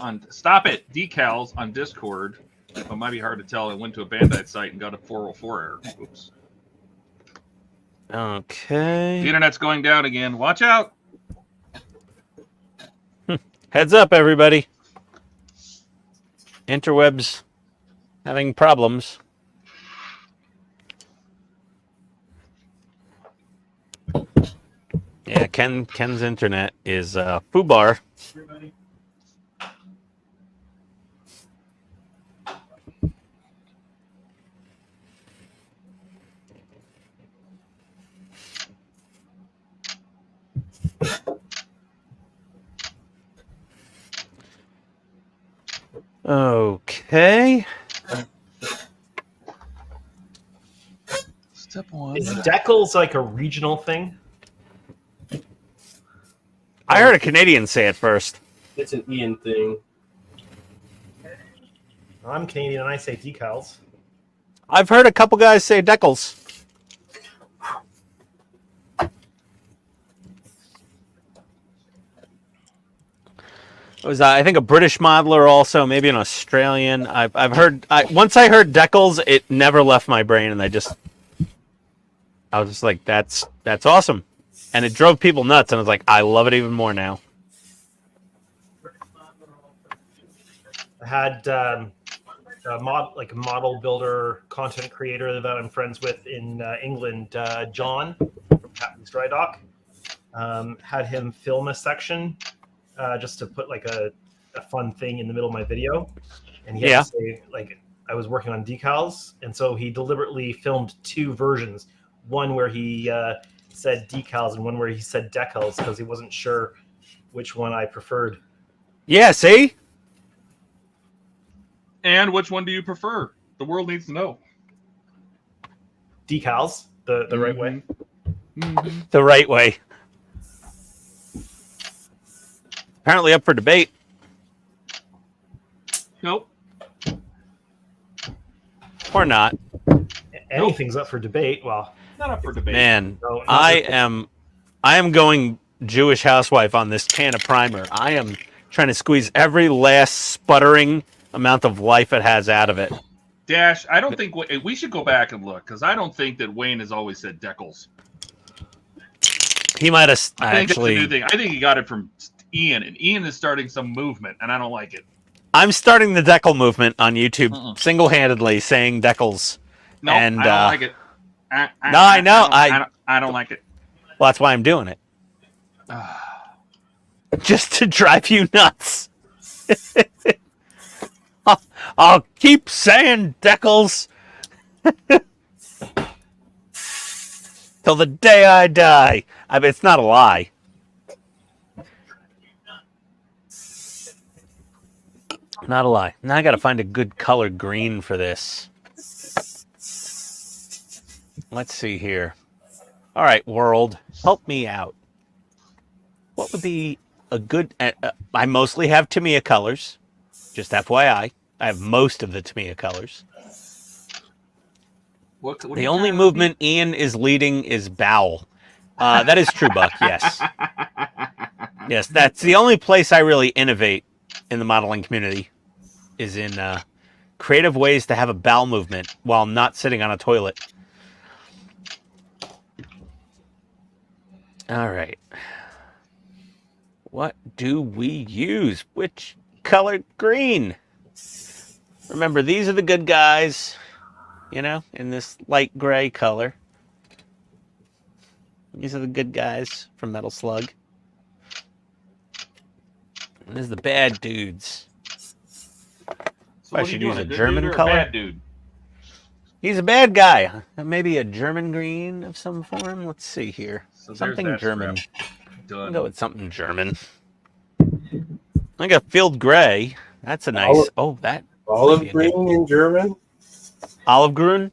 decals on Discord. It might be hard to tell. I went to a Bandite site and got a 404 error. Oops. The Okay. internet's going down again. Watch out. Heads up, everybody. Interwebs having problems. Yeah, Ken's internet is foobar. Okay. Step one. Is decals like a regional thing? I heard a Canadian say it first. It's an Ian thing. I'm Canadian and I say decals. I've heard a couple guys say decals. It was, I think, a British modeler also, maybe an Australian. I've heard. Once I heard decals, it never left my brain, and I was just like, that's awesome, and it drove people nuts, and I was like, I love it even more now. I had a model builder, content creator that I'm friends with in England, John from Captain's Dry Dock. Had him film a section just to put like a fun thing in the middle of my video, and he had to say like I was working on decals, and so he deliberately filmed two versions, one where he said decals and one where he said decals because he wasn't sure which one I preferred. Yeah, see? And which one do you prefer? The world needs to know. Decals, the right way. Mm-hmm. The right way. Apparently up for debate. Nope. Or not. Anything's up for debate. Well, Not up for debate. Man, no, not I this- am going Jewish housewife on this can of primer. I am trying to squeeze every last sputtering amount of life it has out of it. Dash, I don't think we should go back and look because I don't think that Wayne has always said decals. He might have I think actually. that's a new thing. I think he got it from Ian, and Ian is starting some movement, and I don't like it. I'm starting the decal movement on YouTube single-handedly, saying decals. No, And, I don't like it. I know. I don't like it. Well, that's why I'm doing it. Just to drive you nuts. I'll keep saying decals till the day I die. I mean, it's not a lie. Not a lie. Now I got to find a good color green for this. Let's see here. All right, world, help me out. What would be a good... I mostly have Tamiya colors. Just FYI. I have most of the Tamiya colors. What The only movement Ian is leading is bowel. That is true, Buck, yes. Yes, that's the only place I really innovate in the modeling community is in Creative ways to have a bowel movement while not sitting on a toilet. All right. What do we use? Which color? Green. Remember, these are the good guys, you know, in this light gray color. These are the good guys from Metal Slug. And this is the bad dudes. So I what are should you use doing, a good German dude or color? bad dude? He's a bad guy. Maybe a German green of some form. Let's see here. So there's Something that German. scrap. I'll Done. go with something German. I got field gray. That's a nice. Olive- Oh, that Olive might be a good- green in German. Olive green.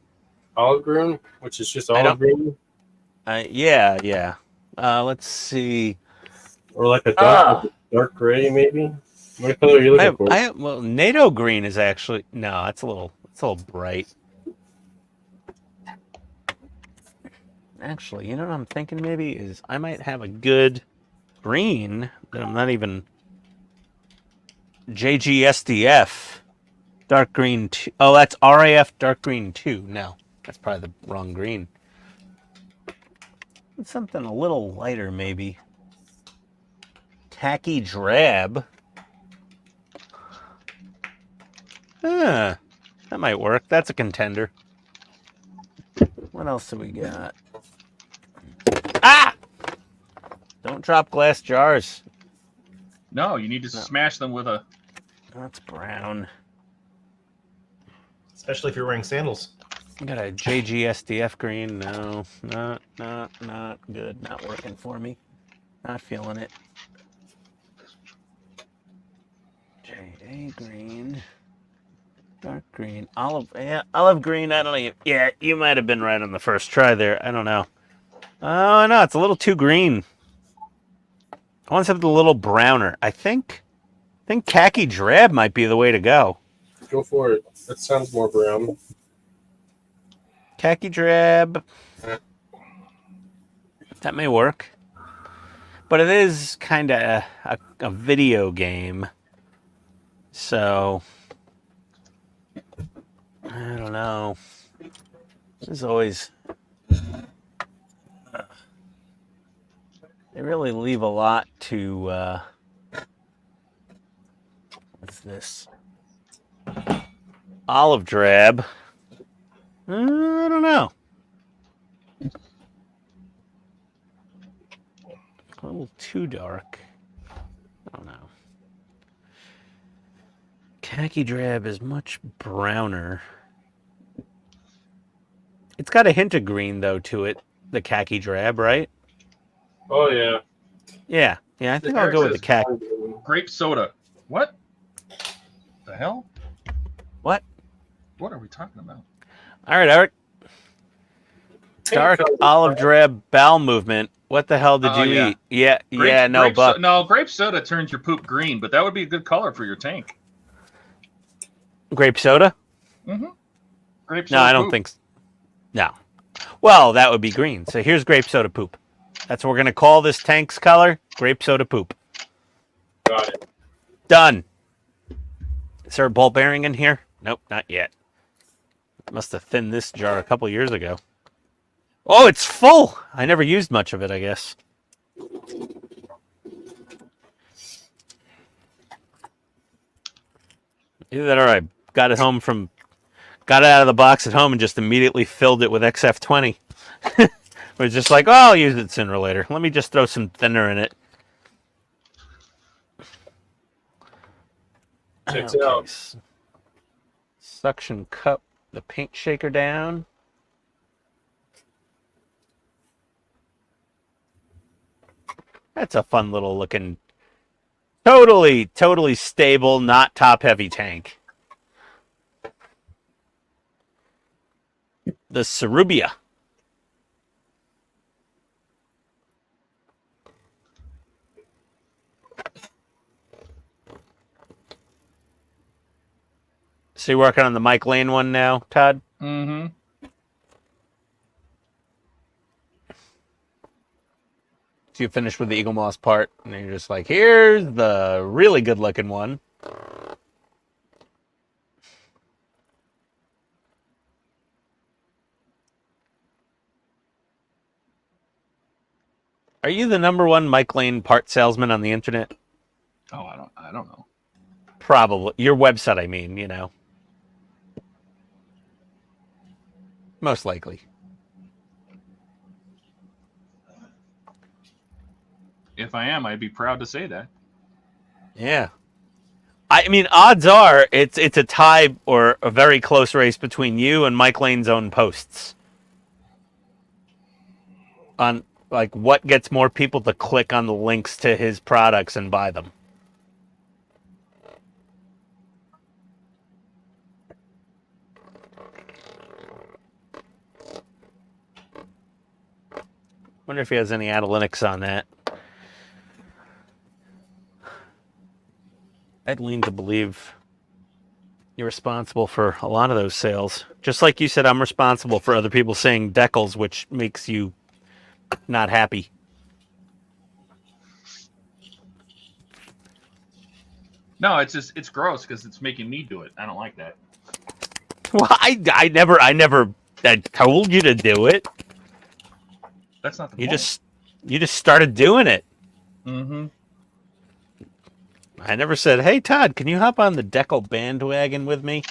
Olive green, which is just I olive green, Yeah. Let's see. or like a dark gray, maybe. What color are you looking for? Well, NATO green is actually no. It's a little bright. Actually, you know what I'm thinking? Maybe is I might have a good green that I'm not even. JGSDF, dark green. Oh, that's RAF dark green 2. No, that's probably the wrong green. Something a little lighter, maybe. Khaki drab. That might work. That's a contender. What else do we got? Ah! Don't drop glass jars. No, you need to smash them with a. That's brown. Especially if you're wearing sandals. I got a JGSDF green. No, not good. Not working for me. Not feeling it. JA green. Dark green. Olive green. I don't know. Yeah, you might have been right on the first try there. I don't know. Oh, no, it's a little too green. I want something a little browner. I think khaki drab might be the way to go. Go for it. That sounds more brown. Khaki drab. That may work. But it is kind of a video game. So, I don't know. There's always... They really leave a lot to... what's this? Olive drab. I don't know. A little too dark. I don't know. Khaki drab is much browner. It's got a hint of green, though, to it. The khaki drab, right? Oh, yeah. Yeah. I think I'll go with the khaki. Grape soda. What? The hell? What? What are we talking about? All right, Eric. Dark olive drab bowel movement. What the hell did you eat? Yeah, Buck. No, grape soda turns your poop green, but that would be a good color for your tank. Grape soda? Mm-hmm. Grape soda. No, I don't poop. think so. No. Well, that would be green. So here's grape soda poop. That's what we're going to call this tank's color. Grape soda poop. Got it. Done. Is there a ball bearing in here? Nope, not yet. Must have thinned this jar a couple years ago. Oh, it's full! I never used much of it, I guess. Either that or I got it out of the box at home and just immediately filled it with XF20. It was just like, oh, I'll use it sooner or later. Let me just throw some thinner in it. Checks out. Suction cup the paint shaker down. That's a fun little looking, totally stable, not top heavy tank. The Cerubia. So you're working on the Mike Lane one now, Todd? Mm-hmm. So you finish with the Eagle Moss part, and then you're just like, here's the really good looking one. Are you the #1 Mike Lane part salesman on the internet? Oh, I don't know. Probably. Your website, I mean, you know. Most likely. If I am, I'd be proud to say that. Yeah. I mean, odds are it's a tie or a very close race between you and Mike Lane's own posts. On like what gets more people to click on the links to his products and buy them. Wonder if he has any analytics on that. I'd lean to believe you're responsible for a lot of those sales. Just like you said, I'm responsible for other people saying decals, which makes you not happy. No, it's gross because it's making me do it. I don't like that. Well, I never told you to do it. That's not the You point. you just started doing it. Mm-hmm. I never said, "Hey Todd, can you hop on the decal bandwagon with me?"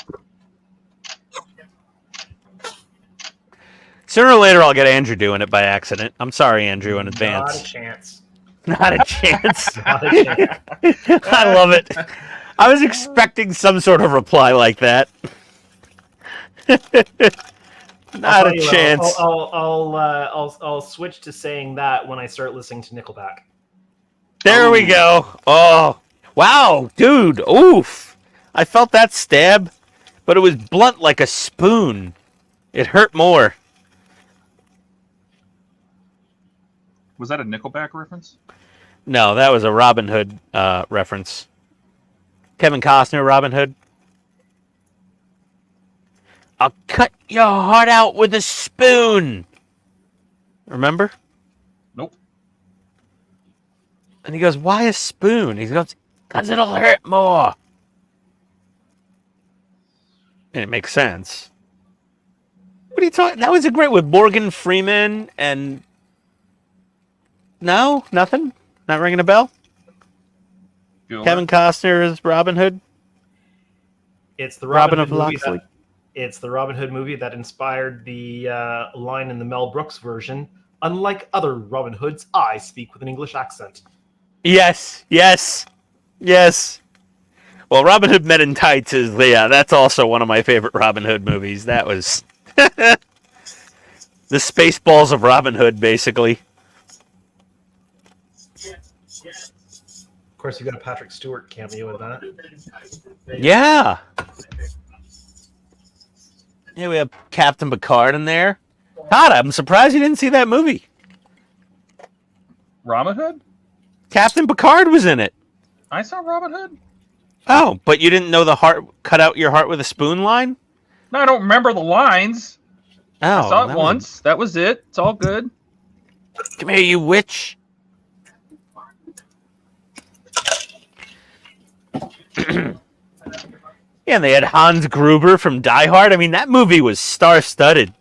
Sooner or later, I'll get Andrew doing it by accident. I'm sorry, Andrew, in advance. Not a chance. Not a chance. Not a chance. I love it. I was expecting some sort of reply like that. Not a chance. I'll switch to saying that when I start listening to Nickelback. There we go. Oh, wow, dude. Oof. I felt that stab, but it was blunt like a spoon. It hurt more. Was that a Nickelback reference? No, that was a Robin Hood reference. Kevin Costner, Robin Hood. I'll cut your heart out with a spoon. Remember? Nope. And he goes, "Why a spoon?" He goes, "'Cause it'll hurt more." And it makes sense. What are you talking? That was a great with Morgan Freeman and. No, nothing. Not ringing a bell. Kevin Costner is Robin Hood. It's the Robin Robin of Hood movie Locksley. It's the Robin Hood movie that inspired the line in the Mel Brooks version. Unlike other Robin Hoods, I speak with an English accent. Yes, yes, yes. Well, Robin Hood Men in Tights is that's also one of my favorite Robin Hood movies. That was the Spaceballs of Robin Hood, basically. Of course, you got a Patrick Stewart cameo in that. Yeah. Yeah, we have Captain Picard in there. God, I'm surprised you didn't see that movie. Robin Hood? Captain Picard was in it. I saw Robin Hood. Oh, but you didn't know the heart cut out your heart with a spoon line? No, I don't remember the lines. Oh, I saw it that once. That was it. It's all good. Come here, you witch. Yeah, and they had Hans Gruber from Die Hard. I mean, that movie was star-studded.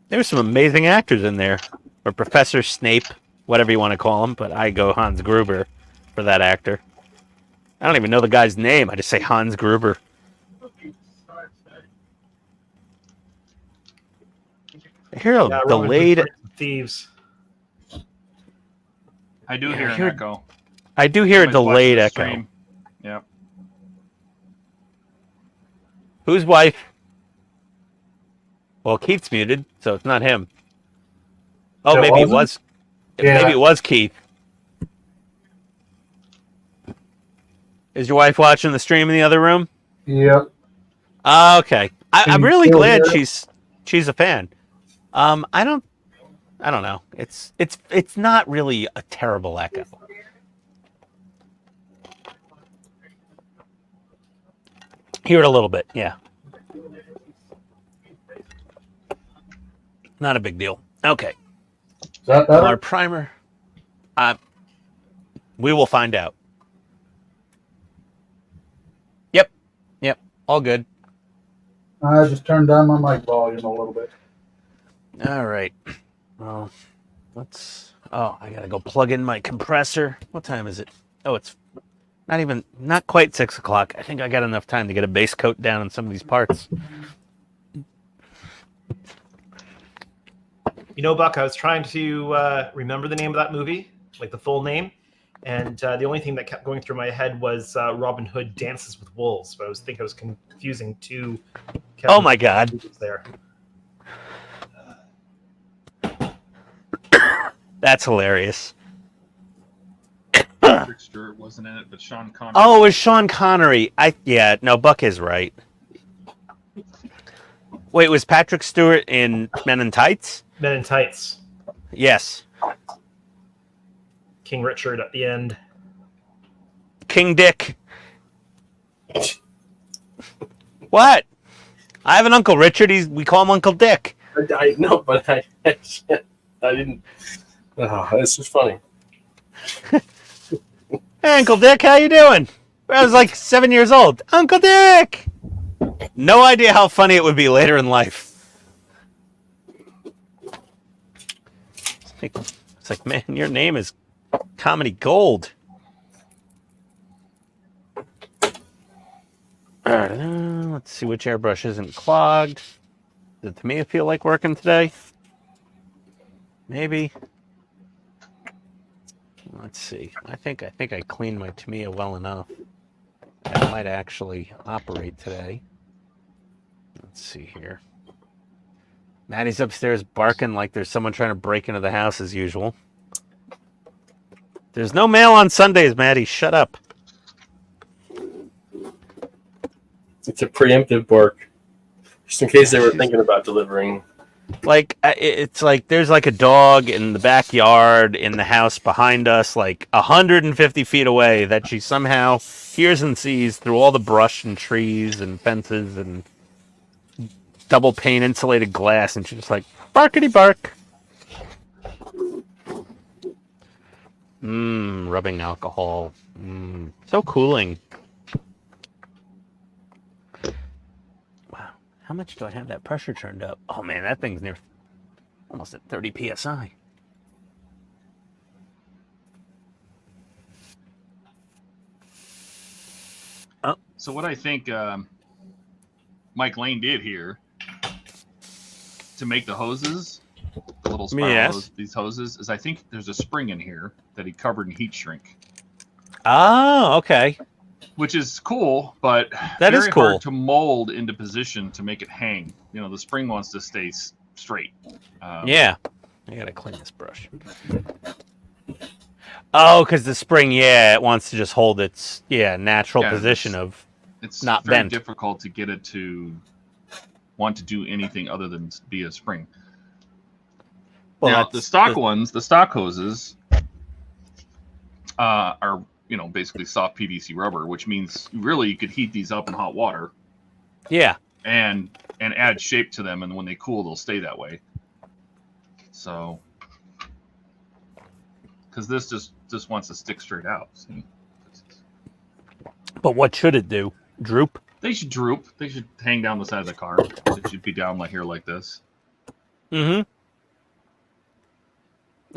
There were some amazing actors in there. Or Professor Snape, whatever you want to call him, but I go Hans Gruber for that actor. I don't even know the guy's name. I just say Hans Gruber. I hear a Yeah, Robin Hood, delayed... Prince of Thieves. I do Yeah, hear I an hear- echo. I do hear a Somebody's delayed watching the echo. stream. Yep. Whose wife? Well, Keith's muted, so it's not him. Oh, It maybe it wasn't? was. Yeah. Maybe it was Keith. Is your wife watching the stream in the other room? Yep. Okay. Can I'm you really still glad hear? she's a fan. I don't know. It's not really a terrible echo. Hear it a little bit, yeah. Not a big deal. Okay. Is that better? Our primer. We will find out. Yep. All good. I just turned down my mic volume a little bit. All right. Well, let's. Oh, I gotta go plug in my compressor. What time is it? Oh, it's not quite 6 o'clock. I think I got enough time to get a base coat down on some of these parts. You know, Buck, I was trying to remember the name of that movie, like the full name, and the only thing that kept going through my head was Robin Hood Dances with Wolves. But I was confusing two. Oh my God! There. That's hilarious. Patrick Stewart wasn't in it, but Sean Connery. Oh, it was Sean Connery. No, Buck is right. Wait, was Patrick Stewart in Men in Tights? Men in Tights. Yes. King Richard at the end. King Dick. What? I have an Uncle Richard. We call him Uncle Dick. I know, but I didn't. Oh, it's just funny. Hey, Uncle Dick, how you doing? I was like 7 years old. Uncle Dick! No idea how funny it would be later in life. It's like, man, your name is comedy gold. Let's see which airbrush isn't clogged. Does Tamiya feel like working today? Maybe. Let's see. I think I cleaned my Tamiya well enough. That might actually operate today. Let's see here. Maddie's upstairs barking like there's someone trying to break into the house as usual. There's no mail on Sundays, Maddie. Shut up. It's a preemptive bark, just in case they were thinking about delivering. Like, it's like there's like a dog in the backyard in the house behind us, like 150 feet away, that she somehow hears and sees through all the brush and trees and fences and double pane insulated glass, and she's just like, barkity bark. Rubbing alcohol. So cooling. Wow. How much do I have that pressure turned up? Oh man, that thing's near almost at 30 psi. So what I think Mike Lane did here to make the hoses, the little spiral hose, these hoses, is I think there's a spring in here that he covered in heat shrink. Oh, okay. Which is cool, but that is cool. Hard to mold into position to make it hang. You know, the spring wants to stay straight. Yeah. I gotta clean this brush. Oh, because the spring, it wants to just hold its natural position of it's not very bent. Difficult to get it to want to do anything other than be a spring. Well, now, the stock hoses are, basically soft PVC rubber, which means really you could heat these up in hot water. Yeah. And add shape to them, and when they cool, they'll stay that way. So, because this just wants to stick straight out. See? But what should it do? Droop? They should droop. They should hang down the side of the car. It should be down like here, like this. Mm-hmm.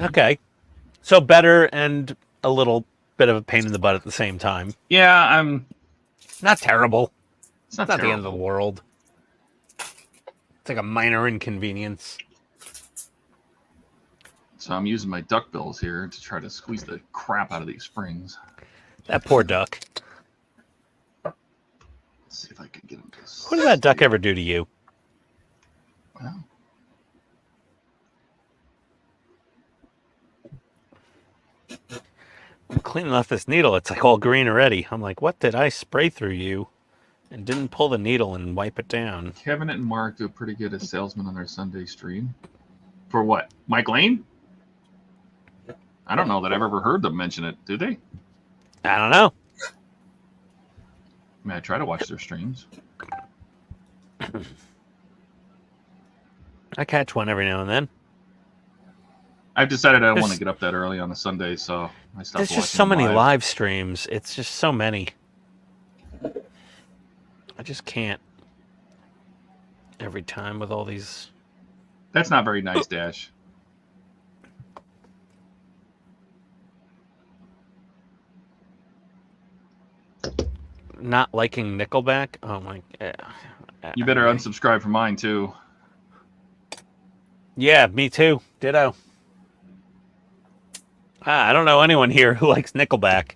Okay. So better and a little bit of a pain in the butt at the same time. Yeah, I'm not terrible. It's not the end of the world. It's like a minor inconvenience. So I'm using my duck bills here to try to squeeze the crap out of these springs. That poor duck. Let's see if I can get him to. What did that duck ever do to you? Well, I'm cleaning off this needle. It's like all green already. I'm like, what did I spray through you? And didn't pull the needle and wipe it down. Kevin and Mark do pretty good as salesmen on their Sunday stream. For what? Mike Lane? I don't know that I've ever heard them mention it. Do they? I don't know. I mean, I try to watch their streams. I catch one every now and then. I've decided I don't want to get up that early on a Sunday, so I stopped. There's just so many live streams. It's just so many. I just can't. Every time with all these. That's not very nice, Dash. not liking Nickelback. Oh my! You better unsubscribe from mine too. Yeah, me too. Ditto. I don't know anyone here who likes Nickelback.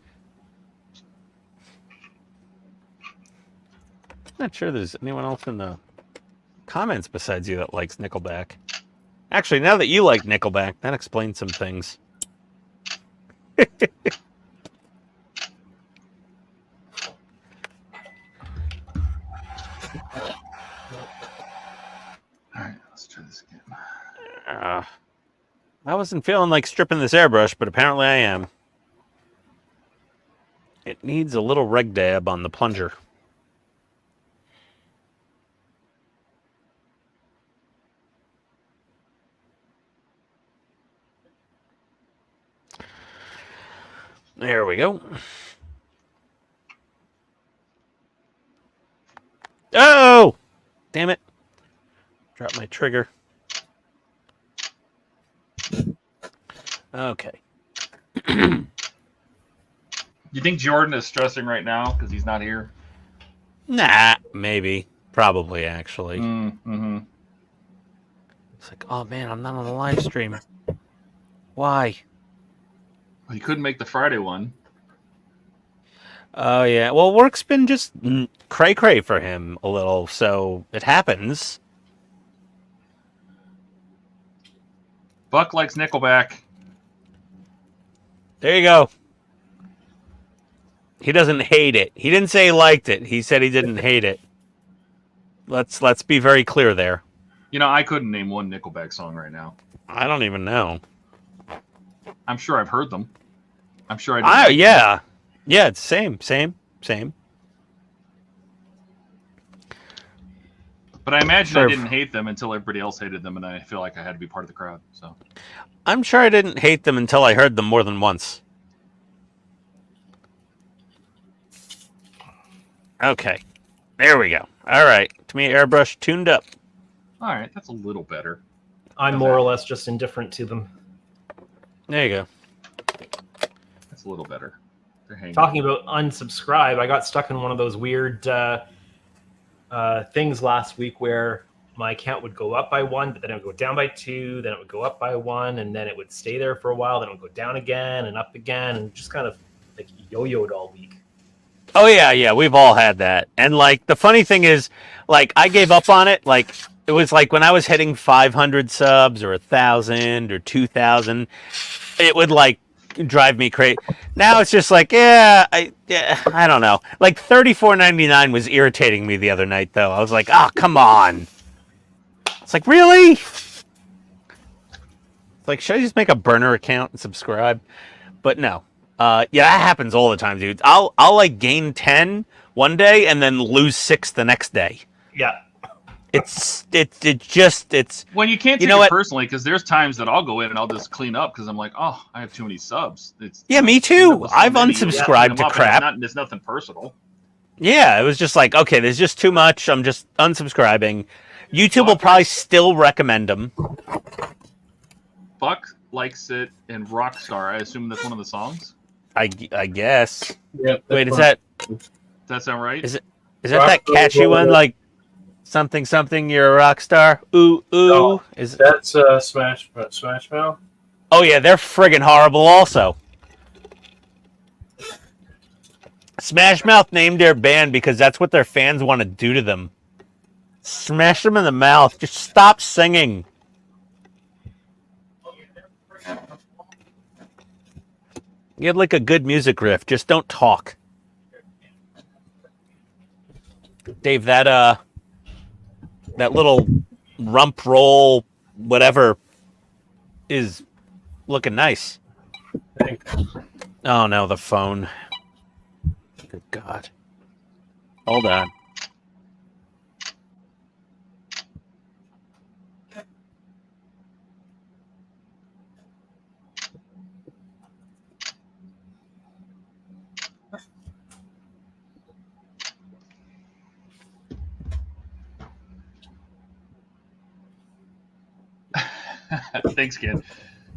Not sure there's anyone else in the comments besides you that likes Nickelback. Actually, now that you like Nickelback, that explains some things. All right, let's try this again. I wasn't feeling like stripping this airbrush, but apparently I am. It needs a little reg dab on the plunger. There we go. Oh! Damn it. Drop my trigger. Okay. You think Jordan is stressing right now because he's not here? Nah, maybe. Probably, actually. Mm-hmm. It's like, oh man, I'm not on the live stream. Why? Well, he couldn't make the Friday one. Oh, yeah. Well, work's been just cray-cray for him a little, so it happens. Buck likes Nickelback. There you go. He doesn't hate it. He didn't say he liked it. He said he didn't hate it. Let's be very clear there. You know, I couldn't name one Nickelback song right now. I don't even know. I'm sure I've heard them. I'm sure I did. Yeah. Yeah, it's same. But I imagine Sure. I didn't hate them until everybody else hated them, and I feel like I had to be part of the crowd. So I'm sure I didn't hate them until I heard them more than once. Okay. There we go. All right. To me, airbrush tuned up. all right, that's a little better. I'm more or less just indifferent to them. There you go. That's a little better. They're hanging. Talking about unsubscribe, I got stuck in one of those weird things last week where my account would go up by 1, but then it would go down by 2, then it would go up by 1, and then it would stay there for a while, then it would go down again and up again, and just kind of like yo-yoed all week. Oh, yeah. We've all had that. And, like, the funny thing is, like, I gave up on it. Like, it was like when I was hitting 500 subs or 1,000 or 2,000, it would, like, drive me crazy. Now it's just like, I don't know. Like, $34.99 was irritating me the other night, though. I was like, oh, come on. It's like, really? It's like, should I just make a burner account and subscribe? But no. Yeah, that happens all the time, dude. I'll like gain 10 one day and then lose 6 the next day. Yeah. It's Well, you can't You take know it what? personally because there's times that I'll go in and I'll just clean up because I'm like, oh, I have too many subs. Yeah, me too. I've unsubscribed to crap. It's nothing personal. Yeah, it was just like, okay, there's just too much. I'm just unsubscribing. YouTube will probably still recommend them. Buck likes it and Rockstar. I assume that's one of the songs. I guess. Yeah. Wait, is that Does that sound right? Is that catchy one? Like something, you're a rock star? Ooh. No. Is That's Smash Mouth. Oh, yeah, they're friggin' horrible also. Smash Mouth named their band because that's what their fans want to do to them. Smash them in the mouth. Just stop singing. You had like a good music riff. Just don't talk. Dave, that little rump roll, whatever, is looking nice. Thanks. Oh no, the phone. Good God. Hold on. Thanks, kid.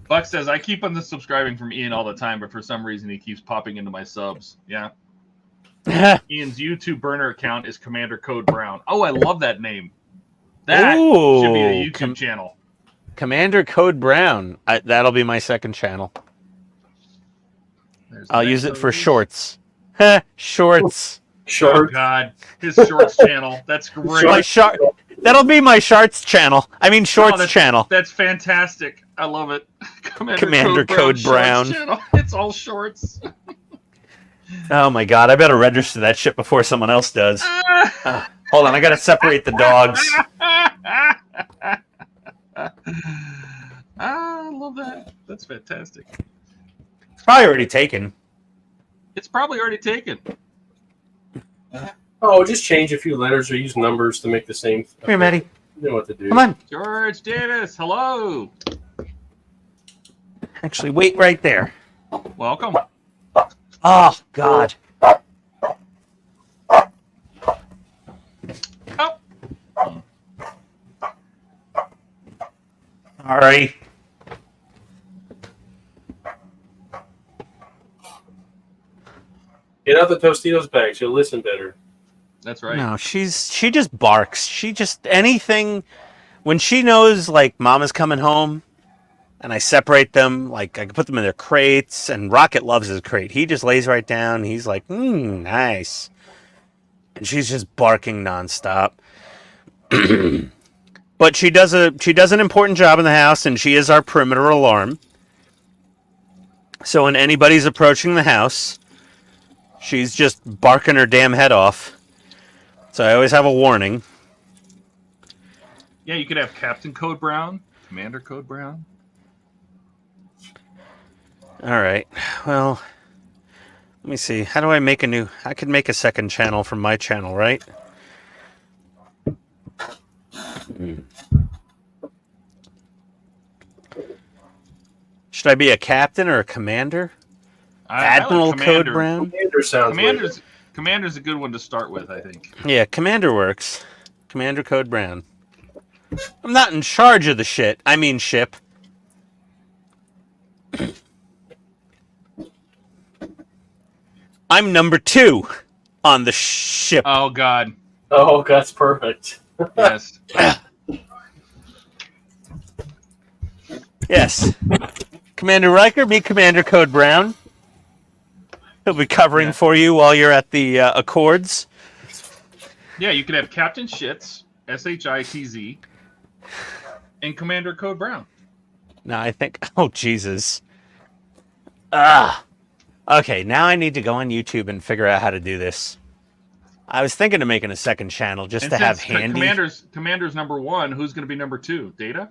Buck says, I keep unsubscribing from Ian all the time, but for some reason he keeps popping into my subs. Yeah. Ian's YouTube burner account is Commander Code Brown. Oh, I love that name. That should be a Ooh, YouTube channel. Commander Code Brown. That'll be my second channel. There's I'll use it for Legos. shorts. Shorts. Oh Short. God, his shorts channel. That's great. My short. That'll be my shorts channel. I mean shorts that's, channel. That's fantastic. I love it. Commander Code Brown. Shorts channel. It's all shorts. Oh my God! I better register that shit before someone else does. Hold on, I gotta separate the dogs. I love that. That's fantastic. It's probably already taken. It's probably already taken. Oh, just change a few letters or use numbers to make the same. Come here, Maddie. You know what to do. Come on. George Davis, hello. Actually, wait right there. Welcome. Oh God. Oh. All right. Get out the Tostitos bags. You'll listen better. That's right. No, she just barks. She just anything when she knows like Mama's coming home, and I separate them. Like I can put them in their crates, and Rocket loves his crate. He just lays right down. He's like, nice, and she's just barking nonstop. But she does an important job in the house, and she is our perimeter alarm. So when anybody's approaching the house, she's just barking her damn head off. So I always have a warning. Yeah, you could have Captain Code Brown, Commander Code Brown. All right. Well, let me see. How do I make a new... I could make a second channel from my channel, right? Should I be a captain or a commander? Admiral Code Brown? Commander sounds Commander's a good one to start with, I think. Yeah, commander works. Commander Code Brown. I'm not in charge of the shit. I mean ship. I'm number 2 on the ship. Oh God. Oh, that's perfect. Yes. Yes. Commander Riker, be Commander Code Brown. He'll be covering for you while you're at the Accords. Yeah, you could have Captain Shitz, SHITZ, and Commander Code Brown. No, I think... Oh, Jesus. Okay, now I need to go on YouTube and figure out how to do this. I was thinking of making a second channel just And to have since handy. Commander's number 1, who's going to be number 2? Data?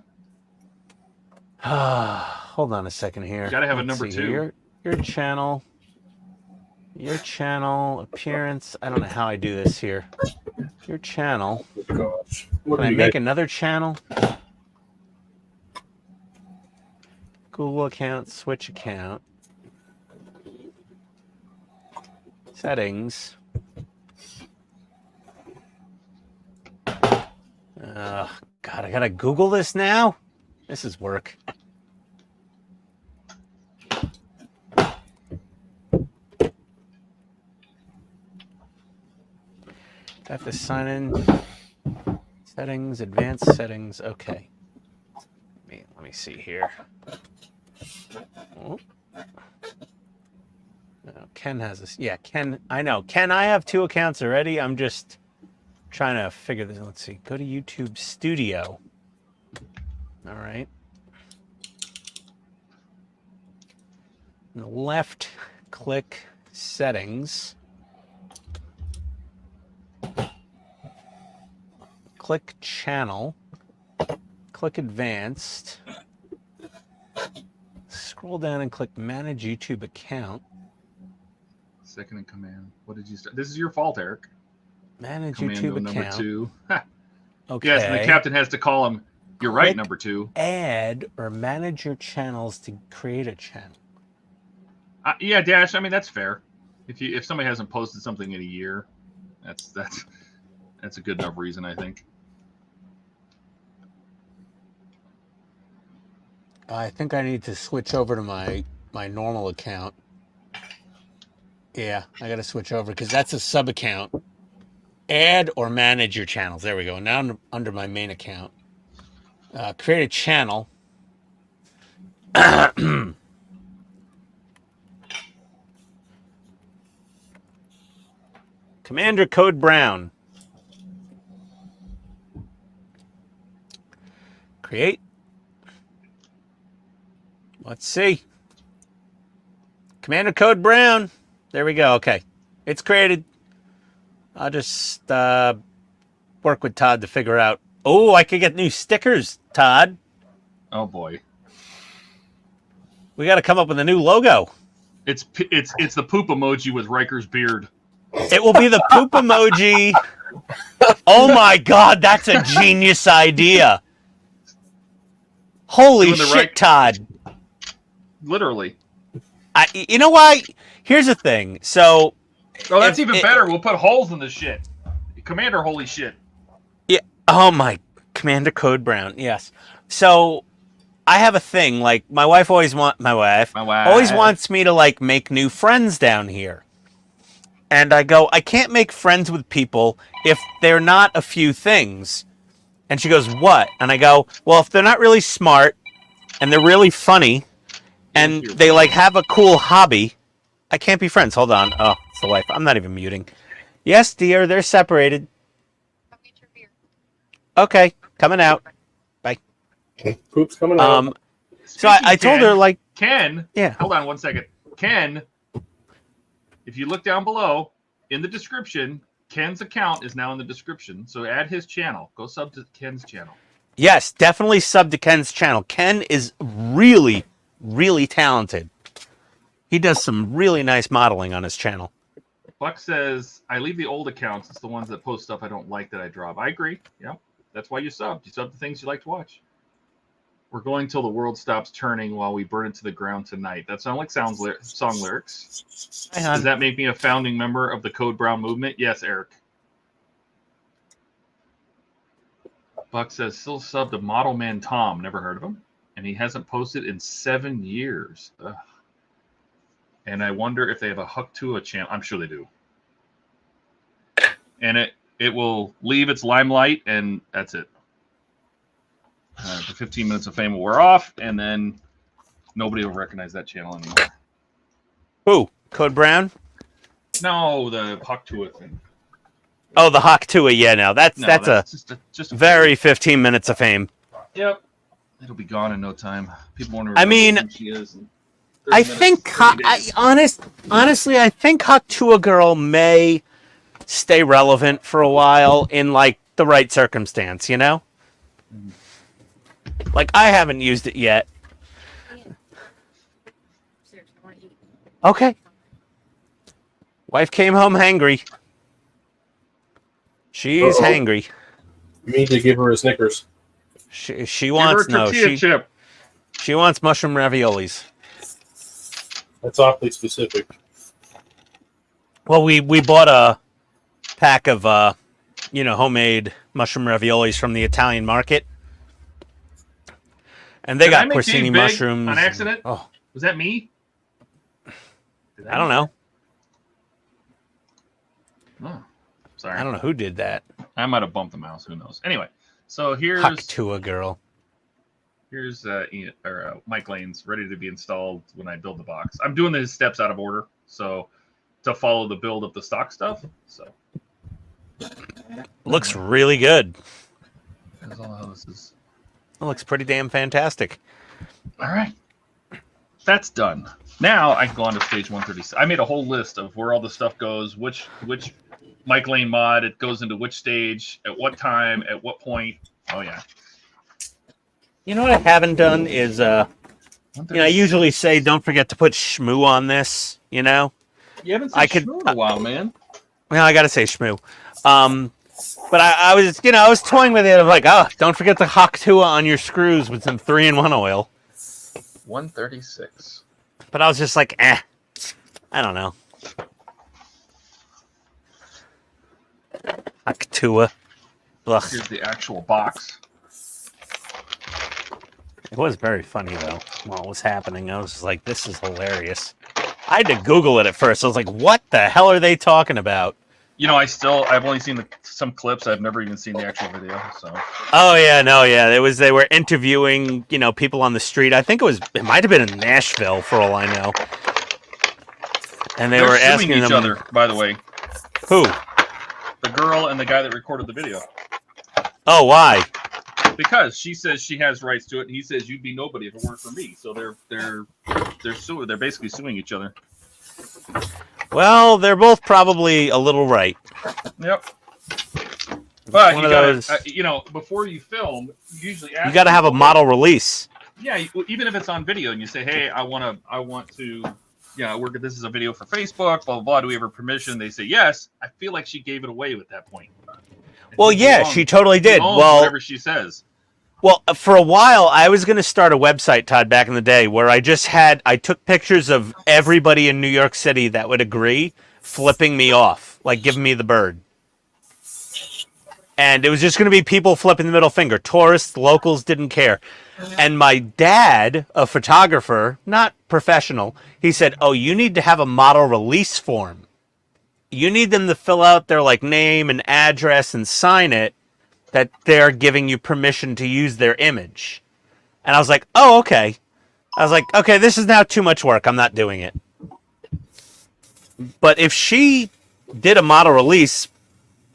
Hold on a second here. You gotta have a Let's number see 2. here. Your channel appearance. I don't know how I do this here. Your channel. Oh, gosh. Can I make another channel? Google account, switch account. Settings. God, I gotta Google this now? This is work. I have to sign in. Settings, advanced settings. Okay. Let me see here. Oh. No, Ken has this. Yeah, Ken. I know. Ken, I have 2 accounts already. I'm just trying to figure this. Let's see. Go to YouTube Studio. All right. Left click settings. Click channel. Click advanced. Scroll down and click manage YouTube account. Second in command. What did you start? This is your fault, Eric. Manage Commando YouTube number account. 2. Okay. Yes, and the captain has to call him. You're right, Click number 2. Add or manage your channels to create a channel. Yeah, Dash. I mean, that's fair. If somebody hasn't posted something in a year, that's a good enough reason, I think. I think I need to switch over to my normal account. Yeah, I got to switch over because that's a sub account. Add or manage your channels. There we go. Now under my main account. Create a channel. Commander Code Brown. Create. Let's see. Commander Code Brown. There we go. Okay. It's created. I'll just work with Todd to figure out. Oh, I could get new stickers, Todd. Oh boy. We got to come up with a new logo. It's the poop emoji with Riker's beard. It will be the poop emoji. Oh my God, that's a genius idea. Holy Doing the shit, right- Todd. Literally. You know why? Here's the thing. So, Oh, that's If even it- better. We'll put holes in the shit. Commander, holy shit. yeah. Oh my, Commander Code Brown. Yes. So, I have a thing. Like my wife always wants me to like make new friends down here. And I go, I can't make friends with people if they're not a few things. And she goes, what? And I go, well, if they're not really smart and they're really funny and they like have a cool hobby, I can't be friends. Hold on. Oh, it's the wife. I'm not even muting. Yes, dear, they're separated. Okay, coming out. Poop's coming out. So I told her like, Ken, yeah. hold on 1 second. Ken, if you look down below in the description, Ken's account is now in the description. So add his channel. Go sub to Ken's channel. Yes, definitely sub to Ken's channel. Ken is really, really talented. He does some really nice modeling on his channel. Buck says, I leave the old accounts. It's the ones that post stuff I don't like that I drop. I agree. Yeah. That's why you sub. You sub the things you like to watch. We're going till the world stops turning while we burn it to the ground tonight. That sounds like song lyrics. Hi, hon. Does that make me a founding member of the Code Brown movement? Yes, Eric. Buck says, still sub to Model Man Tom. Never heard of him. And he hasn't posted in 7 years. Ugh. And I wonder if they have a Huck to a channel. I'm sure they do. And it will leave its limelight, and that's it. The 15 minutes of fame will wear off, and then nobody will recognize that channel anymore. Who? Code Brown? No, the Huck to it thing. Oh, the Hawk Tua. Yeah, no, that's No, just a very 15 minutes of fame. Yep. It'll be gone in no time. People wonder. I mean, who she is. And I 30 think minutes, 30 days. honestly, I think Hawk Tua Girl may stay relevant for a while in like the right circumstance. You know, like I haven't used it yet. Okay. Wife came home hangry. She's hangry. You need to give her a Snickers. She wants Give her a tortilla chip. she wants mushroom raviolis. That's awfully specific. Well, we bought a pack of homemade mushroom raviolis from the Italian market, and they Did I got make Dave porcini big mushrooms on accident. Oh, Was that me? I don't know. Oh, sorry. I don't know who did that. I might have bumped the mouse. Who knows? Anyway, so Huck Tua Girl. here's Mike Lane's ready to be installed when I build the box. I'm doing the steps out of order, so to follow the build of the stock stuff. So Looks really good. that's all how this is. It looks pretty damn fantastic. All right, that's done. Now I can go on to stage 136. I made a whole list of where all the stuff goes, which Mike Lane mod it goes into which stage, at what time, at what point. Oh yeah. You know what I haven't done is I usually say don't forget to put shmoo on this. You know, You haven't I said could- shmoo in a while, man. well I gotta say shmoo. But I was toying with it of like, oh, don't forget to Hawk Tua on your screws with some 3-in-1 oil. 136. But I was just like, I don't know. Hawk Tua. Ugh. Here's the actual box. It was very funny though while it was happening. I was just like, this is hilarious. I had to Google it at first. I was like, what the hell are they talking about? You know, I've only seen some clips. I've never even seen the actual video. So. Oh yeah, no, yeah. They were interviewing, people on the street. I think it might have been in Nashville for all I know. And they They're were suing asking each them, other, by the way. who? The girl and the guy that recorded the video. Oh, why? Because she says she has rights to it, and he says you'd be nobody if it weren't for me. So they're suing. They're basically suing each other. Well, they're both probably a little right. Yep. But One you of gotta, those- before you film, you usually ask You got to have a people, model release. Yeah, even if it's on video, and you say, "Hey, I want to, this is a video for Facebook, blah blah blah. Do we have her permission?" They say yes. I feel like she gave it away at that point. And Well, who yeah, owns- she totally who did. owns Well, whatever she says. Well, for a while, I was going to start a website, Todd, back in the day, where I took pictures of everybody in New York City that would agree, flipping me off, like giving me the bird. And it was just going to be people flipping the middle finger. Tourists, locals didn't care. And my dad, a photographer, not professional, he said, oh, you need to have a model release form. You need them to fill out their name and address and sign it, that they're giving you permission to use their image. And I was like, oh, okay. I was like, okay, this is now too much work. I'm not doing it. But if she did a model release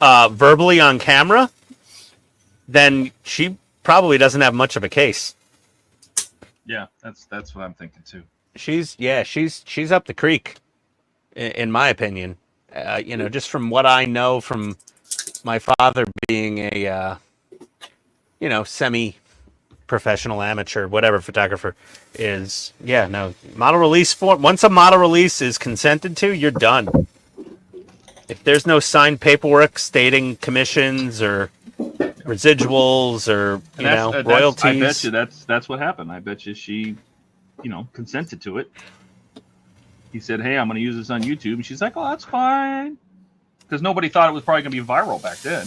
verbally on camera, then she probably doesn't have much of a case. Yeah, that's what I'm thinking too. She's up the creek, in my opinion. Just from what I know from my father being a, semi-professional amateur, whatever photographer is. Yeah, no, model release form. Once a model release is consented to, you're done. If there's no signed paperwork stating commissions or residuals or royalties, I bet you that's what happened. I bet you she, consented to it. He said, "Hey, I'm going to use this on YouTube," and she's like, "Oh, that's fine," because nobody thought it was probably going to be viral back then.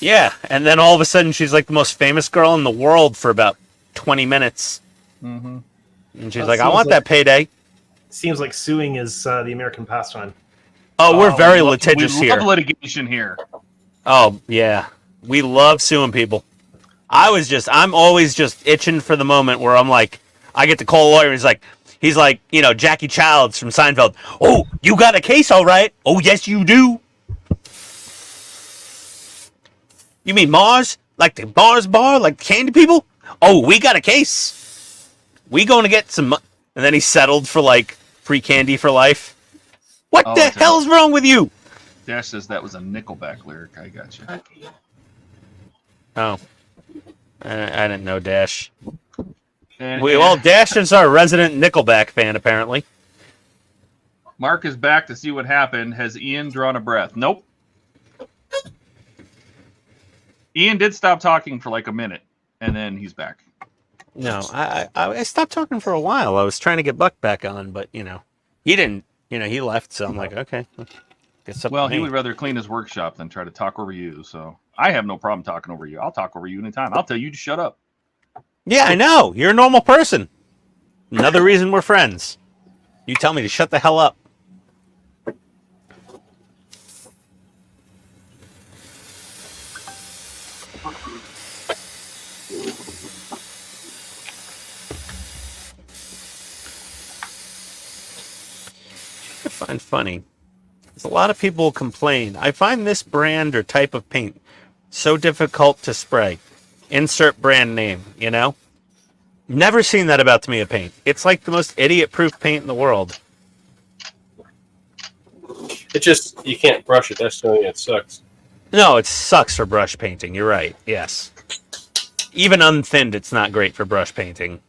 Yeah, and then all of a sudden she's like the most famous girl in the world for about 20 minutes. Mm-hmm. And she's like, I want that payday. Seems like suing is the American pastime. Oh, we're very we litigious love here. litigation here. Oh, yeah. We love suing people. I'm always just itching for the moment where I'm like, I get to call a lawyer and he's like, Jackie Childs from Seinfeld. Oh, you got a case, all right. Oh, yes, you do. You mean Mars? Like the Mars bar? Like candy people? Oh, we got a case. We going to get some... And then he settled for free candy for life. What the hell's wrong with you? Dash says that was a Nickelback lyric. I got you. Oh. I didn't know Dash. And Dash is our resident Nickelback fan, apparently. Mark is back to see what happened. Has Ian drawn a breath? Nope. Ian did stop talking for a minute, and then he's back. No, I stopped talking for a while. I was trying to get Buck back on, but, he didn't. He left, so I'm like, okay. Well, he would rather clean his workshop than try to talk over you, so I have no problem talking over you. I'll talk over you anytime. I'll tell you to shut up. Yeah, I know. You're a normal person. Another reason we're friends. You tell me to shut the hell up. I find funny. There's a lot of people complain. I find this brand or type of paint so difficult to spray. Insert brand name, Never seen that about Tamiya paint. It's like the most idiot-proof paint in the world. It just, you can't brush it. That's the only thing that sucks. No, it sucks for brush painting. You're right. Yes. Even unthinned, it's not great for brush painting.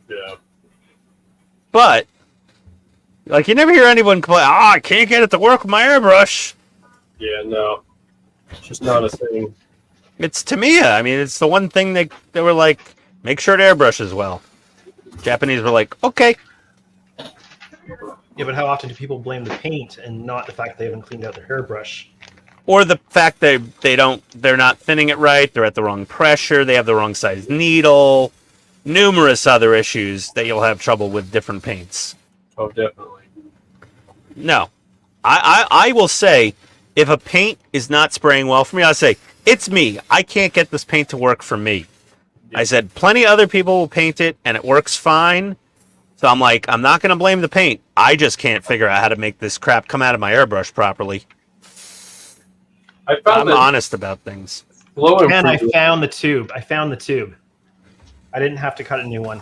Yeah. But, you never hear anyone complain, I can't get it to work with my airbrush. Yeah, no. It's just not a thing. It's Tamiya. I mean, it's the one thing they were like, make sure it airbrushes well. Japanese were like, okay. Yeah, but how often do people blame the paint and not the fact they haven't cleaned out their hairbrush? Or the fact they're not thinning it right, they're at the wrong pressure, they have the wrong size needle, numerous other issues that you'll have trouble with different paints. Oh, definitely. No. I will say, if a paint is not spraying well for me, I'll say, it's me. I can't get this paint to work for me. I said, plenty of other people will paint it, and it works fine. So I'm like, I'm not going to blame the paint. I just can't figure out how to make this crap come out of my airbrush properly. I'm honest about things. And I found the tube. I didn't have to cut a new one.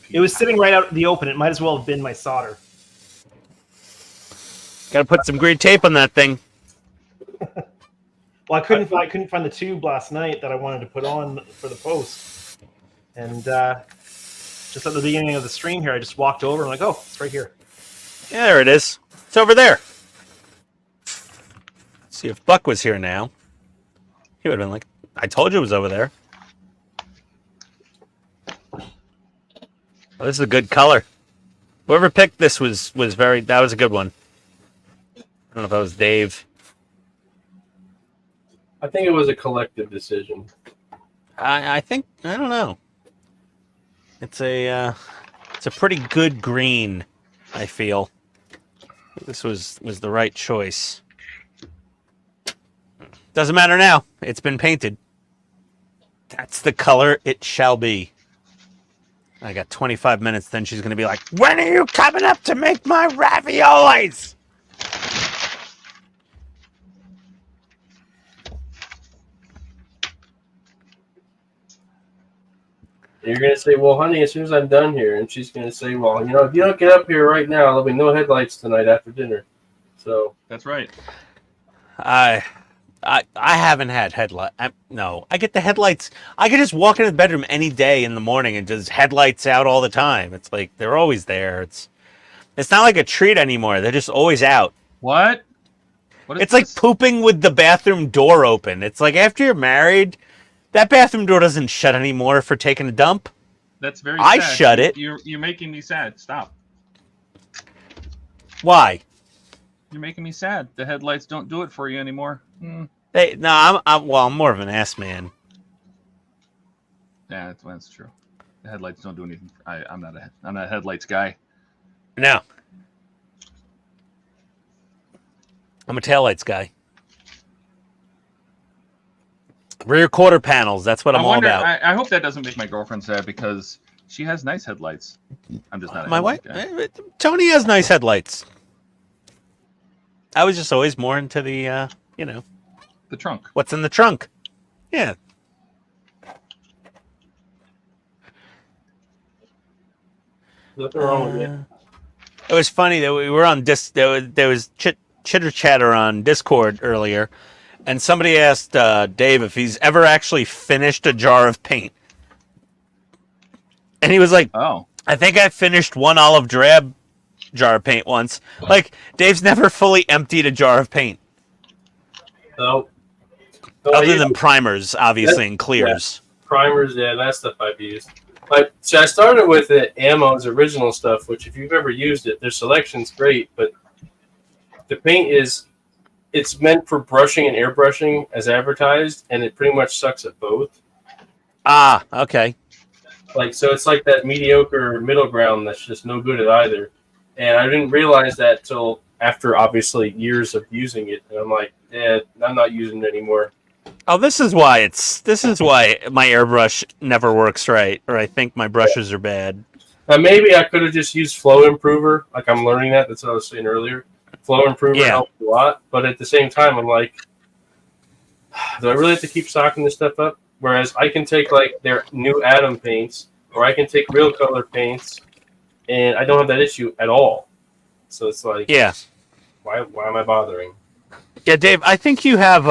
It was sitting right out in the open. It might as well have been my solder. Got to put some green tape on that thing. Well, I couldn't find the tube last night that I wanted to put on for the post. And just at the beginning of the stream here, I just walked over and I'm like, oh, it's right here. Yeah, there it is. It's over there. Let's see if Buck was here now. He would have been like, I told you it was over there. Oh, this is a good color. Whoever picked this was that was a good one. I don't know if that was Dave. I think it was a collective decision. I think, I don't know. It's a pretty good green, I feel. This was the right choice. Doesn't matter now. It's been painted. That's the color it shall be. I got 25 minutes, then she's going to be like, when are you coming up to make my raviolis? You're going to say, well, honey, as soon as I'm done here. And she's going to say, well, you know, if you don't get up here right now, there'll be no headlights tonight after dinner. So That's right. I haven't had headlights. No, I get the headlights. I could just walk into the bedroom any day in the morning and just headlights out all the time. It's like they're always there. It's not like a treat anymore. They're just always out. What? It's like pooping with the bathroom door open. It's like after you're married, that bathroom door doesn't shut anymore for taking a dump. That's very I sad. shut it. You're making me sad. Stop. Why? You're making me sad. The headlights don't do it for you anymore. I'm more of an ass man. Yeah, that's true. The headlights don't do anything. I'm not a headlights guy. No. I'm a taillights guy. Rear quarter panels, that's what I'm all about. I hope that doesn't make my girlfriend sad because she has nice headlights. I'm just not a my wife. guy. Tony has nice headlights. I was just always more into the, The trunk. what's in the trunk. Yeah. nothing wrong with it. It was funny that we were on there was chitter chatter on Discord earlier, and somebody asked Dave if he's ever actually finished a jar of paint, and he was like, Oh. I think I finished one olive drab jar of paint once. Like, Dave's never fully emptied a jar of paint. So, Other than primers, obviously, and clears. primers, yeah, that stuff I've used. But so I started with the Ammo's original stuff, which if you've ever used it, their selection's great, but the paint it's meant for brushing and airbrushing as advertised, and it pretty much sucks at both. Ah, okay. Like, so it's like that mediocre middle ground that's just no good at either. And I didn't realize that till after obviously years of using it, and I'm like, I'm not using it anymore. Oh, this is why my airbrush never works right, or I think my brushes are bad. Now maybe I could have just used Flow Improver, like I'm learning that. That's what I was saying earlier. Flow Improver helps a lot, but at the same time, I'm like, do I really have to keep stocking this stuff up? Whereas I can take like their new Atom paints, or I can take Real Color paints, and I don't have that issue at all. So it's like, why am I bothering? Yeah, Dave, I think you have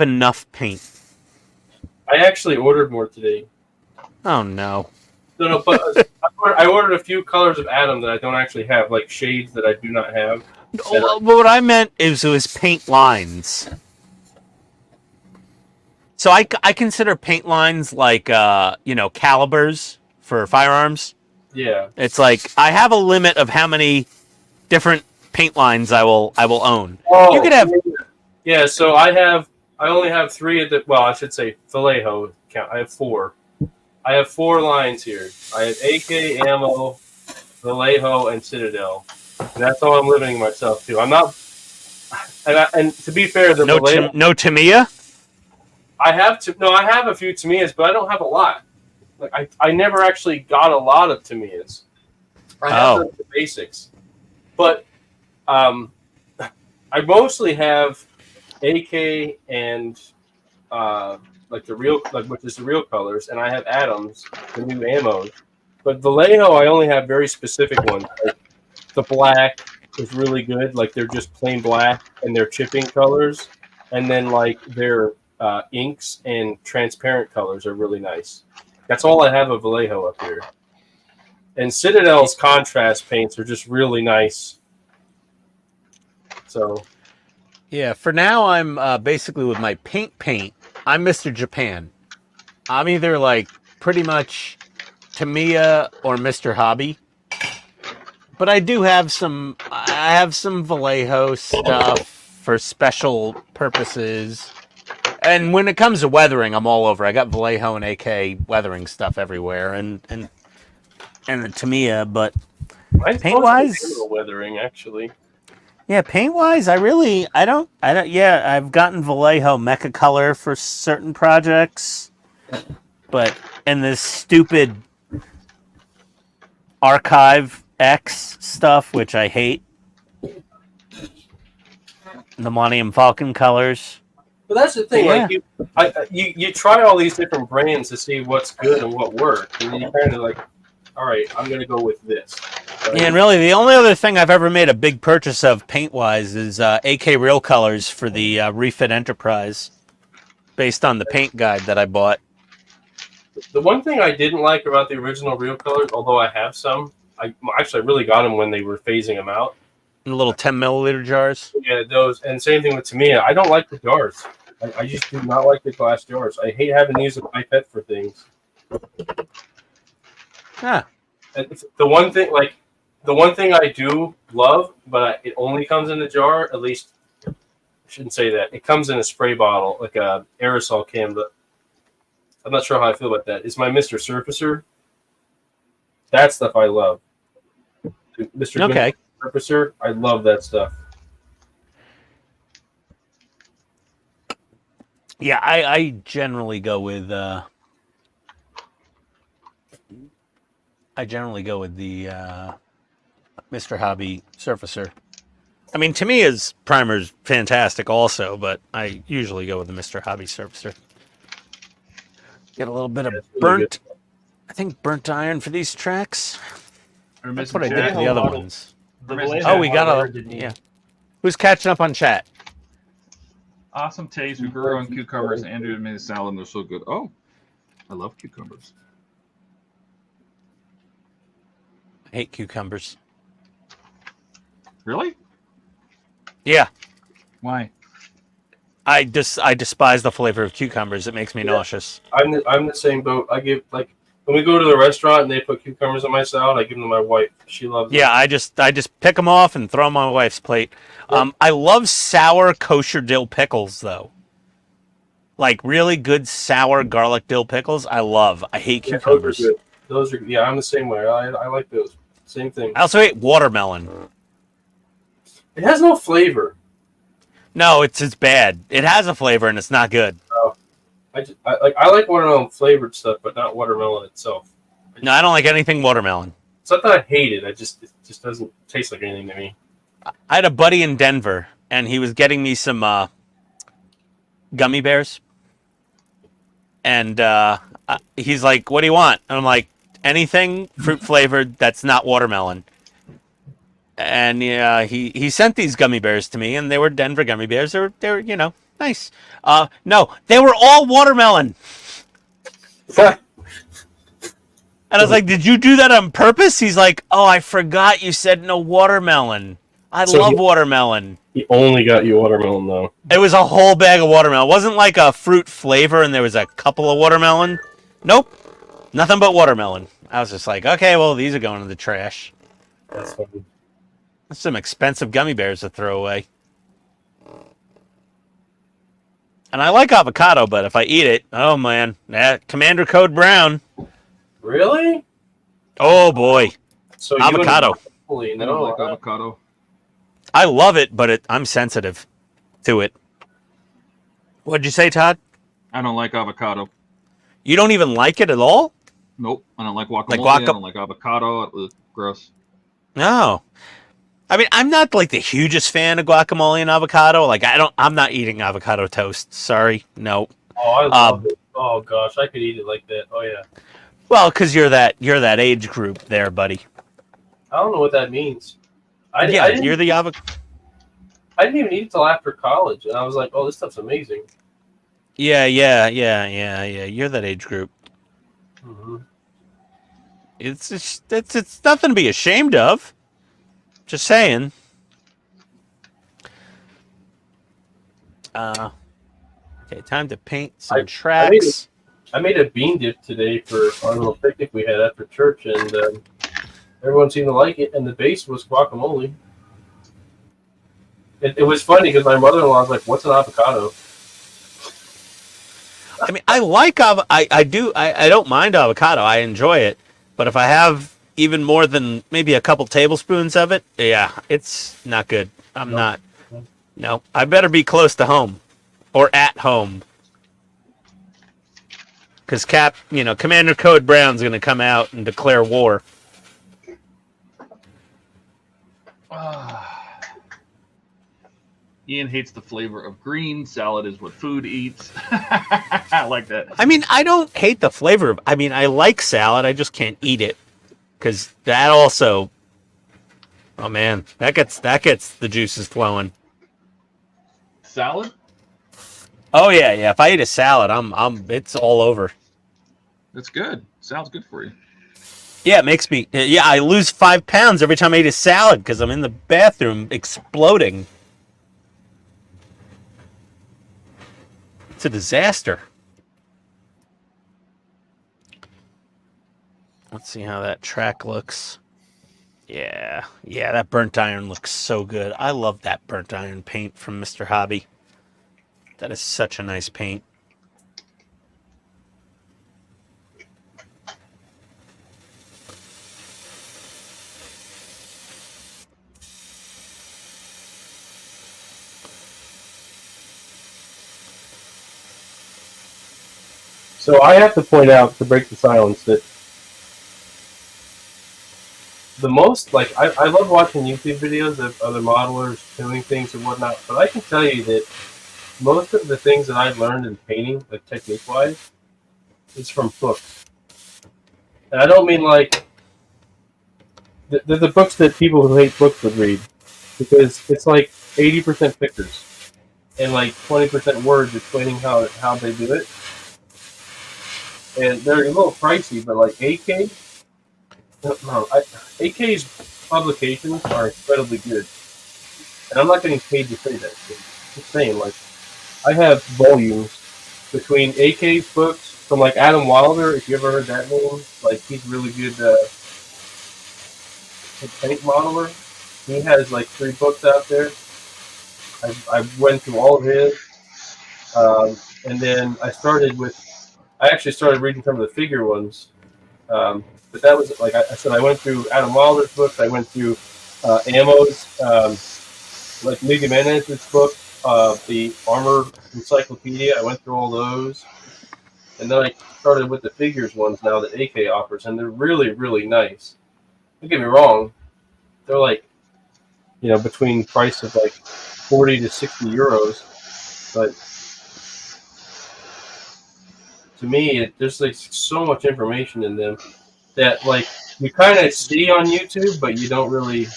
enough paint. I actually ordered more today. Oh no. No, but I ordered a few colors of Atom that I don't actually have, like shades that I do not have. Well, what I meant is it was paint lines. So I consider paint lines like calibers for firearms. Yeah. It's like I have a limit of how many different paint lines I will own. Oh, You could have yeah, so I only have 3 of the, well, I should say Vallejo count. I have 4. I have 4 lines here. I have AK, Ammo, Vallejo, and Citadel. That's all I'm limiting myself to. I'm not, and to be fair, the No, Vallejo, no Tamiya. I have a few Tamiyas, but I don't have a lot. Like I never actually got a lot of Tamiyas. I have the basics, but I mostly have AK and like the real, like which is the real colors, and I have Adams, the new ammo. But Vallejo, I only have very specific ones. Like the black is really good, like they're just plain black, and they're chipping colors, and then like their inks and transparent colors are really nice. That's all I have of Vallejo up here. And Citadel's contrast paints are just really nice. So, Yeah, for now I'm basically with my paint. I'm Mr. Japan. I'm either like pretty much Tamiya or Mr. Hobby. But I do have some. I have some Vallejo stuff for special purposes. And when it comes to weathering, I'm all over. I got Vallejo and AK weathering stuff everywhere, and the Tamiya. But paint-wise, weathering actually. yeah, paint-wise, I don't. Yeah, I've gotten Vallejo Mecha Color for certain projects, but in this stupid Archive X stuff, which I hate, the Millennium Falcon colors. But that's the thing, Yeah. like you try all these different brands to see what's good and what works, and then you kind of like, all right, I'm gonna go with this. Right? Yeah, and really, the only other thing I've ever made a big purchase of paint-wise is AK Real Colors for the Refit Enterprise, based on the paint guide that I bought. The one thing I didn't like about the original Real Colors, although I have some, I really got them when they were phasing them out. In little 10 milliliter jars. Yeah, those, and same thing with Tamiya. I don't like the jars. I just do not like the glass jars. I hate having to use a pipette for things. Yeah. And the one thing I do love, but it only comes in a jar. At least, I shouldn't say that. It comes in a spray bottle, like a aerosol can. But I'm not sure how I feel about that. It's my Mr. Surfacer. That stuff I love. Mr. Okay. Surfacer, I love that stuff. Yeah, I generally go with the Mr. Hobby Surfacer. I mean, Tamiya's primer's fantastic also, but I usually go with the Mr. Hobby Surfacer. Get a little bit of burnt, I think burnt iron for these tracks. That's what I did for the other ones. Oh, we got a, yeah. Who's catching up on chat? Awesome taste. We grew our own cucumbers. Andrew made a salad, and they're so good. Oh, I love cucumbers. I hate cucumbers. Really? Yeah. Why? I despise the flavor of cucumbers. It makes me nauseous. I'm the same boat. I give, like, when we go to the restaurant and they put cucumbers on my salad, I give them to my wife. She loves them. Yeah, I just pick them off and throw them on my wife's plate. I love sour kosher dill pickles though. Like really good sour garlic dill pickles. I hate cucumbers. Those are good. Those are, yeah, I'm the same way. I like those. Same thing. I also hate watermelon. It has no flavor. No, it's bad. It has a flavor and it's not good. I like watermelon flavored stuff, but not watermelon itself. No, I don't like anything watermelon. It's not that I hate it. It just doesn't taste like anything to me. I had a buddy in Denver, and he was getting me some gummy bears. And he's like, "What do you want?" And I'm like, "Anything fruit flavored that's not watermelon." And he sent these gummy bears to me, and they were Denver gummy bears. They were nice. No, they were all watermelon. And I was like, "Did you do that on purpose?" He's like, "Oh, I forgot you said no watermelon. I love watermelon." He only got you watermelon, though. It was a whole bag of watermelon. It wasn't like a fruit flavor and there was a couple of watermelon. Nope. Nothing but watermelon. I was just like, okay, well, these are going in the trash. That's funny. That's some expensive gummy bears to throw away. And I like avocado, but if I eat it, oh, man. Commander Code Brown. Really? Oh, boy. So avocado. Holy I don't no! like avocado. I love it, but I'm sensitive to it. What'd you say, Todd? I don't like avocado. You don't even like it at all? Nope. I don't like guacamole. Like I don't like avocado. Ugh, gross. No. I mean, I'm not like the hugest fan of guacamole and avocado. Like, I'm not eating avocado toast. Sorry. No. Oh, I love it. Oh gosh, I could eat it like that. Oh yeah. Well, because you're that age group there, buddy. I don't know what that means. You're the avocado. I didn't even eat it till after college, and I was like, "Oh, this stuff's amazing." Yeah. You're that age group. Mm-hmm. It's nothing to be ashamed of. Just saying. Okay, time to paint some tracks. I made a bean dip today for our little picnic we had after church, and everyone seemed to like it. And the base was guacamole. It was funny because my mother-in-law was like, "What's an avocado?" I mean, I like I don't mind avocado. I enjoy it, but if I have even more than maybe a couple tablespoons of it, yeah, it's not good. I'm not. No, I better be close to home or at home. Because Commander Code Brown's going to come out and declare war. Ian hates the flavor of green. Salad is what food eats. I like that. I mean, I don't hate the flavor of. I mean, I like salad. I just can't eat it because that also. Oh man, that gets the juices flowing. Salad? Oh yeah. If I eat a salad, it's all over. That's good. Sounds good for you. Yeah, it makes me. Yeah, I lose 5 pounds every time I eat a salad because I'm in the bathroom exploding. It's a disaster. Let's see how that track looks. Yeah, that burnt iron looks so good. I love that burnt iron paint from Mr. Hobby. That is such a nice paint. So I have to point out, to break the silence, that the most, like, I love watching YouTube videos of other modelers doing things and whatnot, but I can tell you that most of the things that I've learned in painting, like technique-wise, is from books. And I don't mean, like, the books that people who hate books would read, because it's like 80% pictures and like 20% words explaining how they do it. And they're a little pricey, but like AK's publications are incredibly good. And I'm not getting paid to say that. Just saying, like, I have volumes between AK's books from like Adam Wilder, if you ever heard that name, like he's really good paint modeler. He has like 3 books out there. I went through all of his, and then I actually started reading some of the figure ones. But that was, like I said, I went through Adam Wilder's books. I went through Ammo's, like Miguel Menez's book, the Armor Encyclopedia. I went through all those. And then I started with the figures ones now that AK offers, and they're really, really nice. Don't get me wrong. They're like, between price of like 40 to 60 euros. But to me, there's like so much information in them that like you kind of see on YouTube, but you don't really,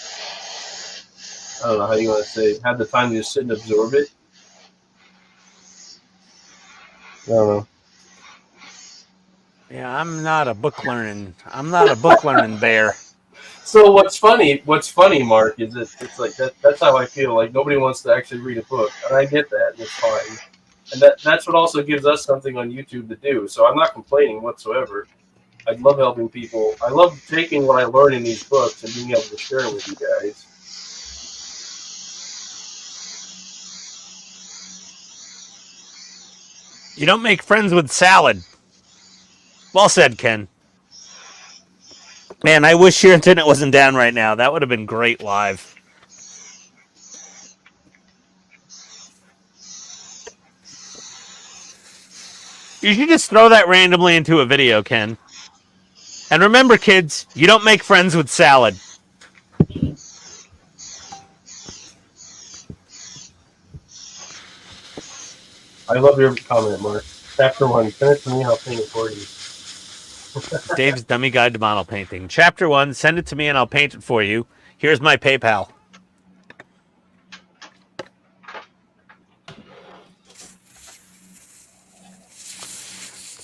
I don't know how you want to say, have the time to just sit and absorb it. I don't know. Yeah, I'm not a book learning bear. So what's funny, Mark, is that it's like that's how I feel. Like nobody wants to actually read a book, and I get that, and it's fine. And that's what also gives us something on YouTube to do. So I'm not complaining whatsoever. I love helping people. I love taking what I learn in these books and being able to share it with you guys. You don't make friends with salad. Well said, Ken. Man, I wish your internet wasn't down right now. That would have been great live. You should just throw that randomly into a video, Ken. And remember, kids, you don't make friends with salad. I love your comment, Mark. Chapter 1. Send it to me and I'll paint it for you. Dave's Dummy Guide to Model Painting. Chapter 1, send it to me and I'll paint it for you. Here's my PayPal.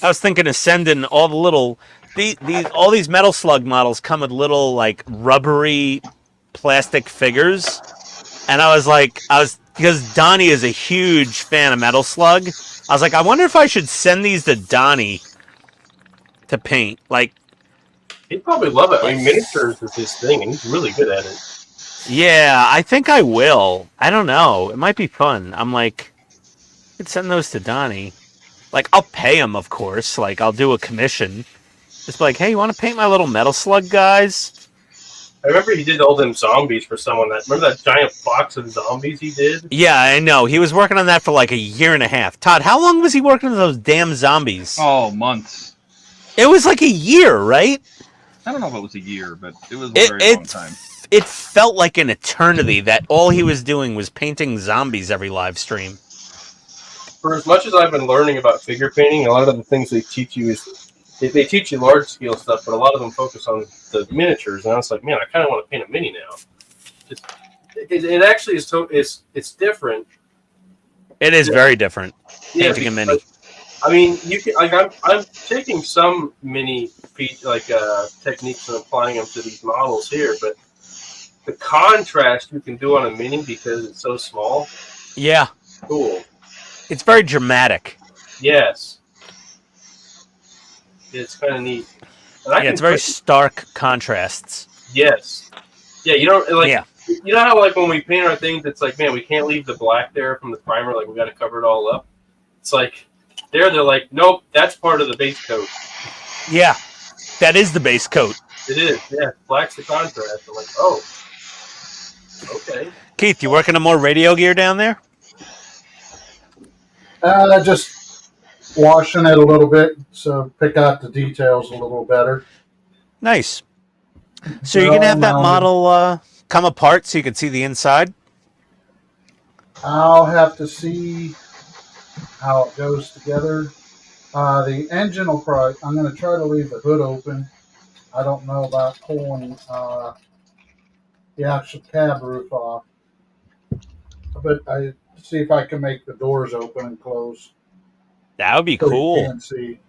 I was thinking of sending all the little... all these Metal Slug models come with little, like, rubbery plastic figures. And I was like... because Donnie is a huge fan of Metal Slug. I was like, I wonder if I should send these to Donnie to paint. Like... He'd probably love it. I mean, miniatures is his thing, and he's really good at it. Yeah, I think I will. I don't know. It might be fun. I'm like... I could send those to Donnie. Like, I'll pay him, of course. Like, I'll do a commission. Just be like, hey, you want to paint my little Metal Slug guys? I remember he did all them zombies for someone. Remember that giant box of zombies he did? Yeah, I know. He was working on that for like a year and a half. Todd, how long was he working on those damn zombies? Oh, months. It was like a year, right? I don't know if it was a year, but it was a very long time. It felt like an eternity that all he was doing was painting zombies every live stream. For as much as I've been learning about figure painting, a lot of the things they teach you is they teach you large scale stuff, but a lot of them focus on the miniatures. And I was like, man, I kind of want to paint a mini now. It actually is it's different. It is very different. Yeah, painting a mini. I mean, you can like I'm taking some mini techniques and applying them to these models here, but the contrast you can do on a mini because it's so small. Yeah. Cool. It's very dramatic. Yes. It's kind of neat. And It's very stark contrasts. Yes. Yeah, you don't like. Yeah. You know how like when we paint our things, it's like, man, we can't leave the black there from the primer. Like we got to cover it all up. It's like they're like, nope, that's part of the base coat. Yeah, that is the base coat. It is. Yeah, black's the contrast. I'm like, oh, okay. Keith, you working on more radio gear down there? Just washing it a little bit, so pick out the details a little better. Nice. So you're gonna have that model come apart so you can see the inside? I'll have to see how it goes together. The engine will probably... I'm going to try to leave the hood open. I don't know about pulling the actual cab roof off. But I see if I can make the doors open and close. That would be so cool. You can see.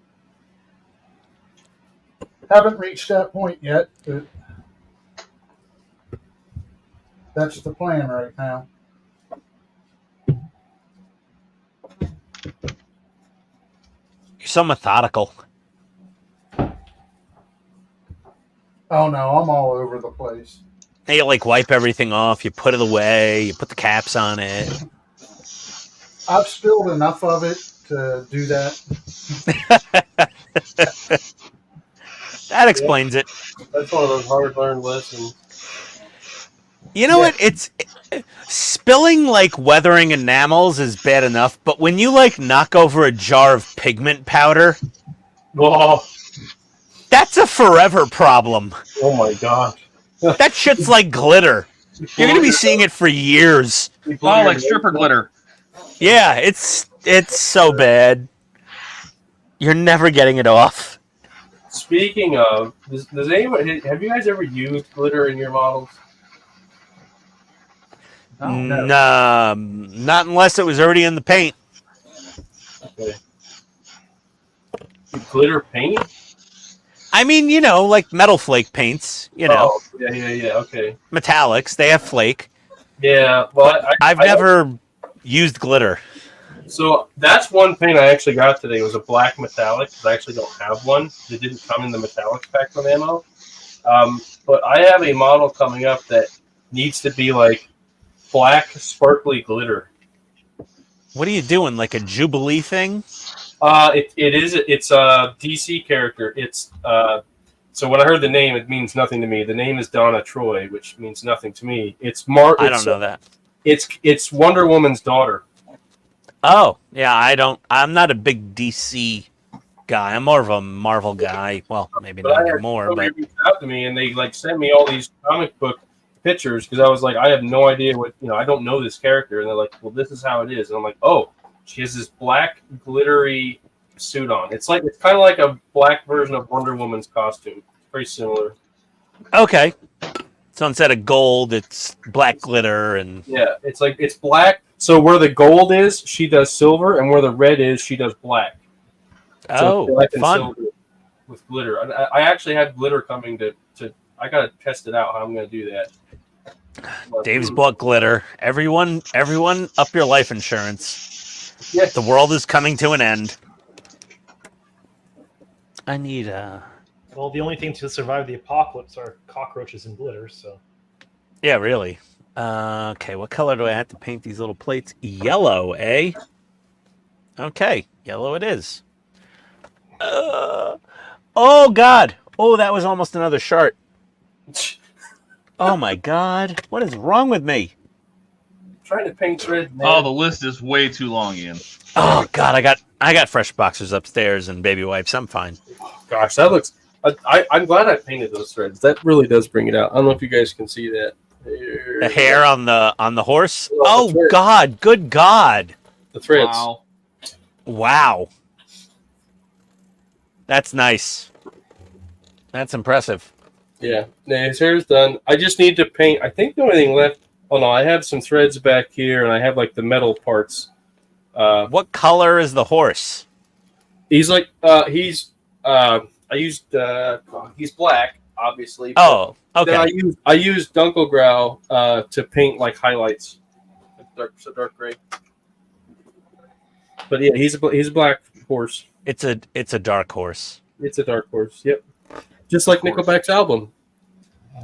Haven't reached that point yet, but that's the plan right now. You're so methodical. Oh no, I'm all over the place. And you like wipe everything off, you put it away, you put the caps on it. I've spilled enough of it to do that. That explains it. That's one of those hard learned lessons. You know what? It's spilling like weathering enamels is bad enough, but when you like knock over a jar of pigment powder, Whoa. that's a forever problem. Oh my god. That shit's like glitter. You're gonna be seeing it for years. Oh, like stripper glitter. Yeah, it's so bad. You're never getting it off. Speaking of, does anyone have you guys ever used glitter in your models? No. Not unless it was already in the paint. Okay. Glitter paint? I mean, you know, like metal flake paints. You know, Oh, yeah. Okay. metallics. They have flake. Yeah. Well, I've never used glitter. So that's one paint I actually got today. It was a black metallic. I actually don't have one. It didn't come in the metallics pack from ammo. But I have a model coming up that needs to be like black sparkly glitter. What are you doing? Like a Jubilee thing? It's a DC character. It's So when I heard the name, it means nothing to me. The name is Donna Troy, which means nothing to me. I don't know that. It's Wonder Woman's daughter. Oh, yeah, I'm not a big DC guy. I'm more of a Marvel guy. Well, maybe not anymore, but Somebody reached out to me and they like sent me all these comic book pictures because I was like, I have no idea what I don't know this character, and they're like, well, this is how it is, and I'm like, oh, she has this black glittery suit on. It's kind of like a black version of Wonder Woman's costume. Very similar. okay. So instead of gold, it's black glitter and Yeah, it's black. So where the gold is, she does silver, and where the red is, she does black. So black and fun. silver with glitter. I actually had glitter coming to. I gotta test it out how I'm gonna do that. Dave's bought glitter. Everyone, up your life insurance. Yes. The world is coming to an end. I need Well, the only thing to survive the apocalypse are cockroaches and glitter. So Yeah, really. Okay, what color do I have to paint these little plates? Yellow, eh? Okay, yellow it is. Oh, God. Oh, that was almost another shark. Oh, my God. What is wrong with me? I'm trying to paint red. Oh, the list is way too long, Ian. Oh, God, I got fresh boxers upstairs and baby wipes. I'm fine. Gosh, that looks. I'm glad I painted those threads. That really does bring it out. I don't know if you guys can see that. The hair on the horse? Oh, the Oh, God. Good God. The threads. Wow. Wow. That's nice. That's impressive. Yeah. Now his hair's done. I just need to paint. I think the only thing left. Oh no, I have some threads back here, and I have like the metal parts. What color is the horse? He's like he's he's black, obviously. Oh, okay. Then I used Dunkelgrau to paint like highlights. Dark gray. But yeah, he's a black horse. It's a dark horse. It's a dark horse. Yep. Just like Nickelback's album.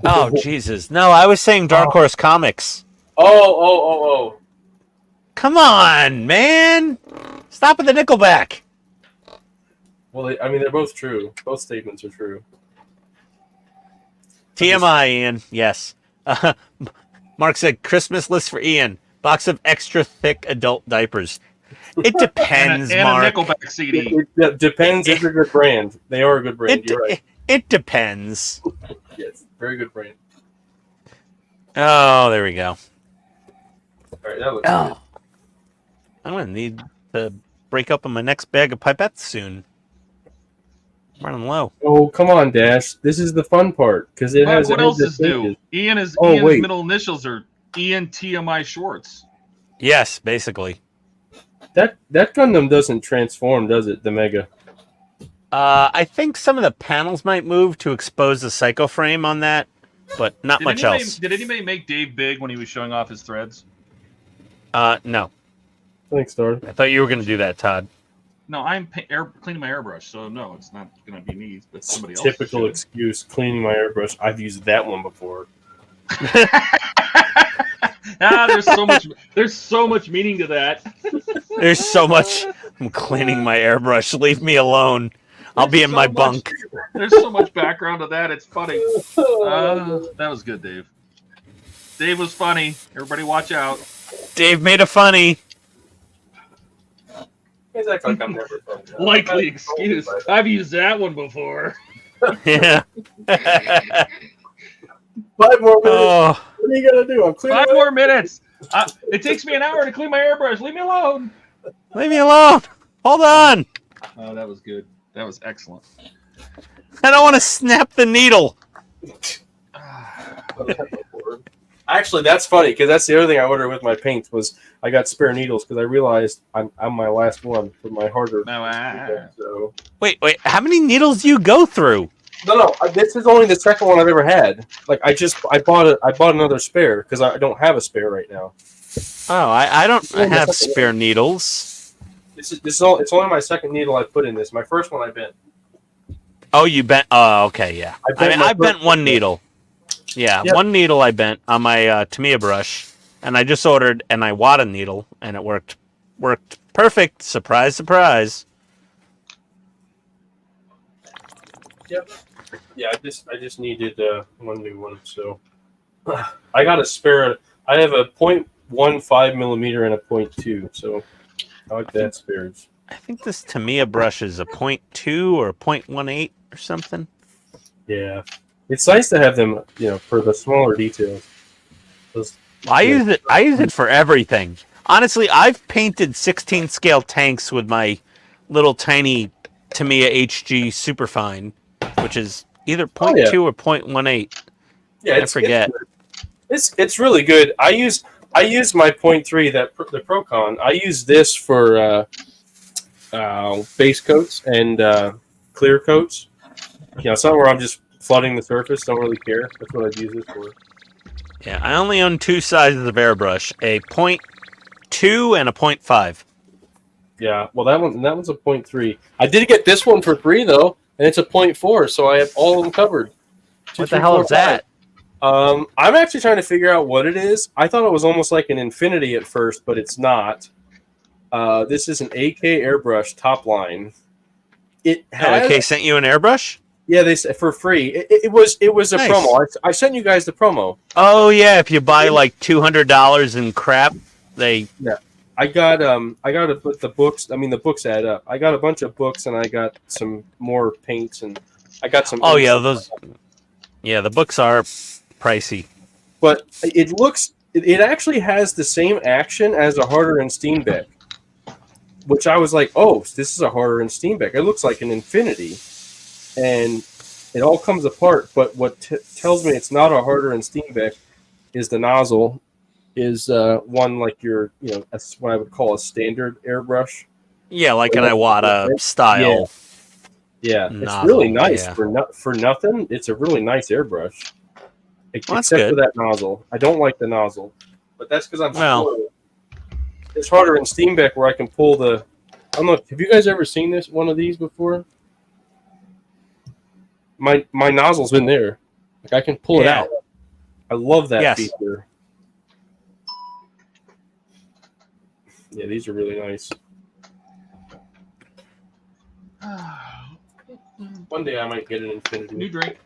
Oh, Jesus. No, I was saying Dark Horse Comics. Oh. Come on, man. Stop with the Nickelback. Well, they're both true. Both statements are true. TMI, Ian. Yes. Mark said, Christmas list for Ian. Box of extra thick adult diapers. It depends, and Mark. a Nickelback CD. It depends if they're a good brand. They are a good brand. You're right. It depends. Yes, very good brand. Oh, there we go. All right, that looks good. I'm going to need to break up on my next bag of pipettes soon. I'm running low. Oh, come on, Dash. This is the fun part because it has. What else is new? Ian's wait. middle initials are Ian TMI Schwartz. Yes, basically. That Gundam doesn't transform, does it? The Mega. I think some of the panels might move to expose the psycho frame on that, but not much else. Did anybody make Dave big when he was showing off his threads? No. Thanks, Star. I thought you were going to do that, Todd. No, I'm cleaning my airbrush, so no, it's not going to be me, but somebody else. Typical excuse. Cleaning my airbrush. I've used that one before. There's so much meaning to that. There's so much. I'm cleaning my airbrush. Leave me alone. I'll be in my bunk. There's so much background to that. It's funny. That was good, Dave. Dave was funny. Everybody watch out. Dave made a funny. He's acting like I'm never funny. Likely excuse. I've used that one before. Yeah. 5 more minutes. Oh. What are you gonna do? I'm cleaning. 5 more minutes. It takes me an hour to clean my airbrush. Leave me alone. Leave me alone. Hold on. Oh, that was good. That was excellent. I don't want to snap the needle. Actually, that's funny because that's the other thing I ordered with my paints was I got spare needles because I realized I'm my last one for my harder. So Wait. How many needles do you go through? no. This is only the second one I've ever had. Like I bought another spare because I don't have a spare right now. Oh, I don't have spare needles. It's only my second needle I put in this. My first one I bent. Oh, you bent. Oh, okay, yeah. I bent one needle. Yeah, Yep. one needle I bent on my Tamiya brush, and I just ordered an Iwata needle, and it worked perfect. Surprise, surprise. Yep. Yeah, I just needed one new one. So I got a spare. I have a 0.15 millimeter and a 0.2. So I like that spares. I think this Tamiya brush is a 0.2 or a 0.18 or something. Yeah, it's nice to have them, for the smaller details. I use it. I use it for everything. Honestly, I've painted 16 scale tanks with my little tiny Tamiya HG Superfine, which is either 0.2 or 0.18. Yeah, I forget. It's really good. I use my 0.3 the Procon. I use this for base coats and clear coats. Some where I'm just flooding the surface. Don't really care. That's what I've used this for. Yeah, I only own two sizes of airbrush: a 0.2 and a 0.5. Yeah, well that one's a 0.3. I did get this one for free though, and it's a 0.4, so I have all of them covered. What the hell is that? I'm actually trying to figure out what it is. I thought it was almost like an Infinity at first, but it's not. This is an AK airbrush top line. It has, AK sent you an airbrush? Yeah, they said for free. It was a Nice. promo. I sent you guys the promo. Oh yeah, if you buy like $200 in crap, they. Yeah, I got to put the books. I mean, the books add up. I got a bunch of books, and I got some more paints, and I got some. Oh yeah, those. Yeah, the books are pricey. But it actually has the same action as a Harder and Steenbeck, which I was like, oh, this is a Harder and Steenbeck. It looks like an Infinity. And it all comes apart, but what tells me it's not a Harder and Steenbeck is the nozzle is one like your, that's what I would call a standard airbrush. Yeah, like an Iwata style. Yeah, nozzle, it's really nice yeah. for nothing. It's a really nice airbrush, Well, except good. for that nozzle. I don't like the nozzle, but that's because I'm Well. It's Harder and Steenbeck where I can pull the. I don't know. Have you guys ever seen one of these before? My nozzle's in there. Like I can pull it out. I love that feature. Yeah, these are really nice. One day I might get an Infinity. New drink.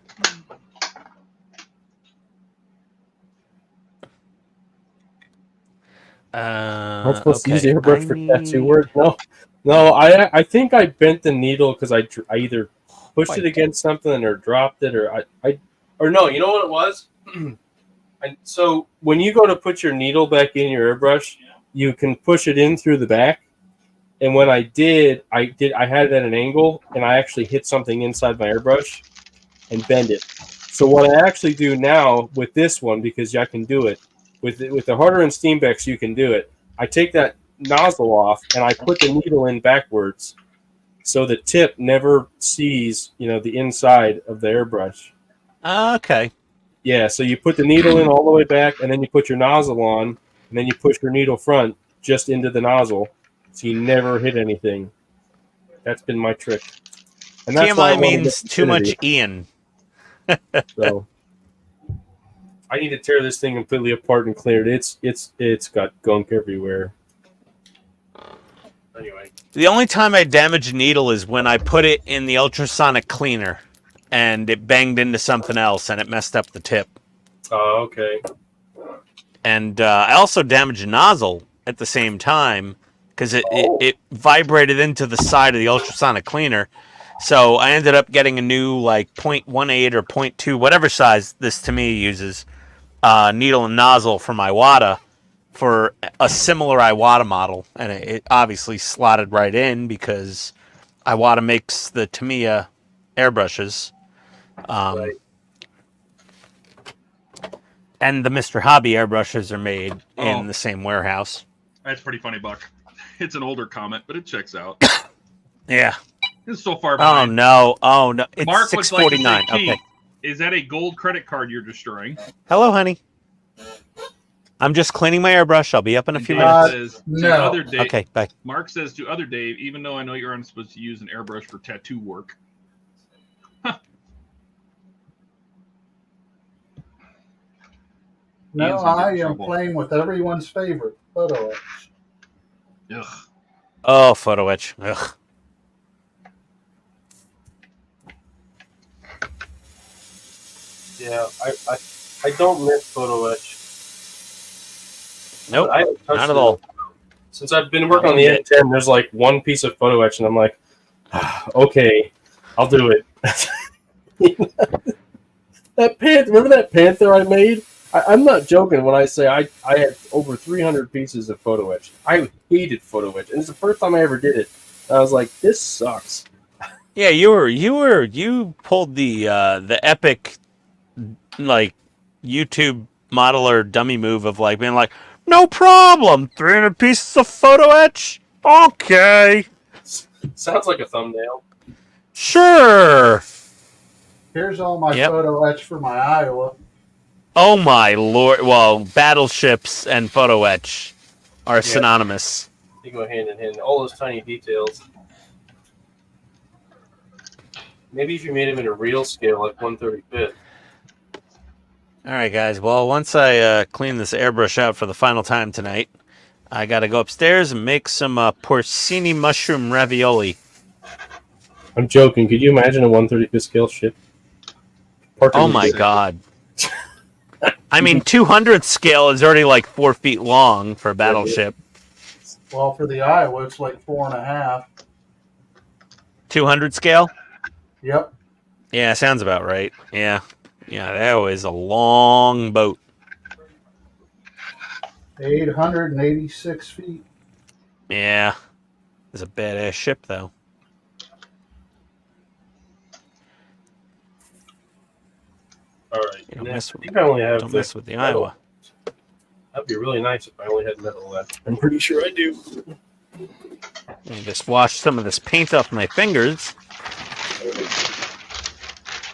I'm supposed to use the airbrush for tattoo work. No. I think I bent the needle because I either pushed it against something or dropped it or no. You know what it was? So when you go to put your needle back in your airbrush, you can push it in through the back. And when I had it at an angle, and I actually hit something inside my airbrush and bend it. So what I actually do now with this one, because I can do it with the Harder and Steenbecks, you can do it. I take that nozzle off and I put the needle in backwards, so the tip never sees, the inside of the airbrush. Okay. Yeah, so you put the needle in all the way back, and then you put your nozzle on, and then you push your needle front just into the nozzle, so you never hit anything. That's been my trick. And that's TMI means too much Ian. So I need to tear this thing completely apart and clear it. It's got gunk everywhere. Anyway. The only time I damage a needle is when I put it in the ultrasonic cleaner and it banged into something else and it messed up the tip. Oh, okay. And I also damaged a nozzle at the same time because it vibrated into the side of the ultrasonic cleaner. So I ended up getting a new 0.18 or 0.2, whatever size this to me uses, needle and nozzle from Iwata for a similar Iwata model. And it obviously slotted right in because Iwata makes the Tamiya airbrushes. Right. And the Mr. Hobby airbrushes are made in the same warehouse. That's pretty funny, Buck. It's an older comment, but it checks out. Yeah. It's so far behind. Oh no! It's Mark 649. Okay. Is that a gold credit card you're destroying? Hello, honey. I'm just cleaning my airbrush. I'll be up in a few minutes. No. Other Dave, Okay, bye. Mark says to other Dave, even though I know you're not supposed to use an airbrush for tattoo work. No, Ian's gonna get I in am trouble. playing with everyone's favorite photo etch. Ugh. Oh, photo etch. Ugh. Yeah, I don't miss photo etch. Nope, I haven't touched not at it all. Since I've been working on the N10, there's like one piece of photo etch, and I'm like, okay, I'll do it. That remember that panther I made? I'm not joking when I say I had over 300 pieces of photo etch. I hated photo etch, and it's the first time I ever did it. I was like, this sucks. Yeah, you pulled the epic like YouTube modeler dummy move of like being like, no problem, 300 pieces of photo etch. Okay, Sounds like a thumbnail. sure. Here's all my Yep. photo etch for my Iowa. Oh my lord! Well, battleships and photo etch are synonymous. They go hand in hand. All those tiny details. Maybe if you made them in a real scale, like 1/35. All right, guys. Well, once I clean this airbrush out for the final time tonight, I got to go upstairs and make some porcini mushroom ravioli. I'm joking. Could you imagine a 1/35 scale ship? Oh my god! I mean, 200 scale is already like 4 feet long for a battleship. Well, for the Iowa, it's like 4.5. 200 scale? Yep. Yeah, sounds about right. Yeah, that was a long boat. 886 feet. Yeah, it's a badass ship though. All right. You don't mess with, I think I only have don't mess with the Iowa. That'd be really nice if I only had metal left. I'm pretty sure I do. Let me just wash some of this paint off my fingers.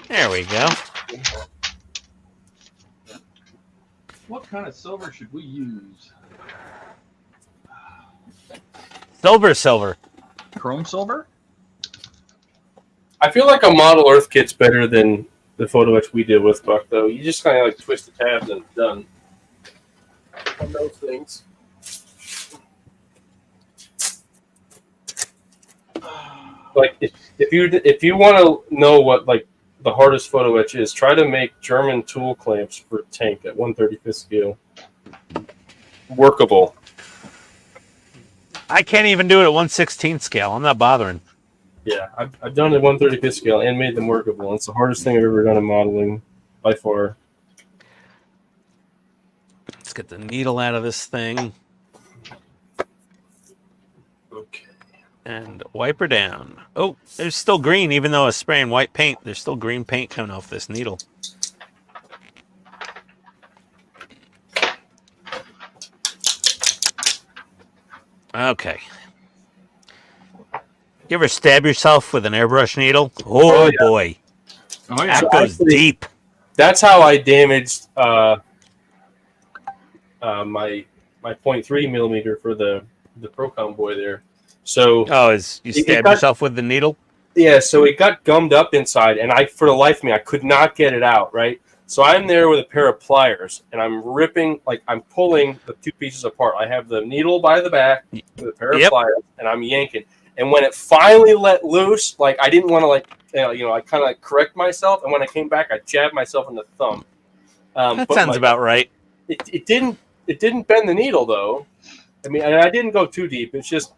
There we go. What kind of silver should we use? Silver. Chrome silver? I feel like a model Earth kit's better than the photo etch we did with Buck, though. You just kind of like twist the tabs and it's done. On those things. Like if you want to know what like the hardest photo etch is, try to make German tool clamps for tank at 1/35 scale. Workable. I can't even do it at 1/16 scale. I'm not bothering. Yeah, I've done it at 1/35 scale and made them workable. It's the hardest thing I've ever done in modeling by far. Let's get the needle out of this thing. Okay. And wipe her down. Oh, there's still green, even though I was spraying white paint. There's still green paint coming off this needle. Okay. You ever stab yourself with an airbrush needle? Oh, yeah. boy. Oh yeah. That goes deep. That's how I damaged my 0.3 millimeter for the Pro Convoy there. So Oh, you stabbed yourself with the needle? yeah, so it got gummed up inside, and for the life of me, I could not get it out. Right, so I'm there with a pair of pliers, and I'm ripping, like I'm pulling the two pieces apart. I have the needle by the back with a pair of pliers, and I'm yanking. And when it finally let loose, like I didn't want to I kind of like correct myself, and when I came back, I jabbed myself in the thumb. That sounds about right. It didn't bend the needle though. I mean, and I didn't go too deep. It's just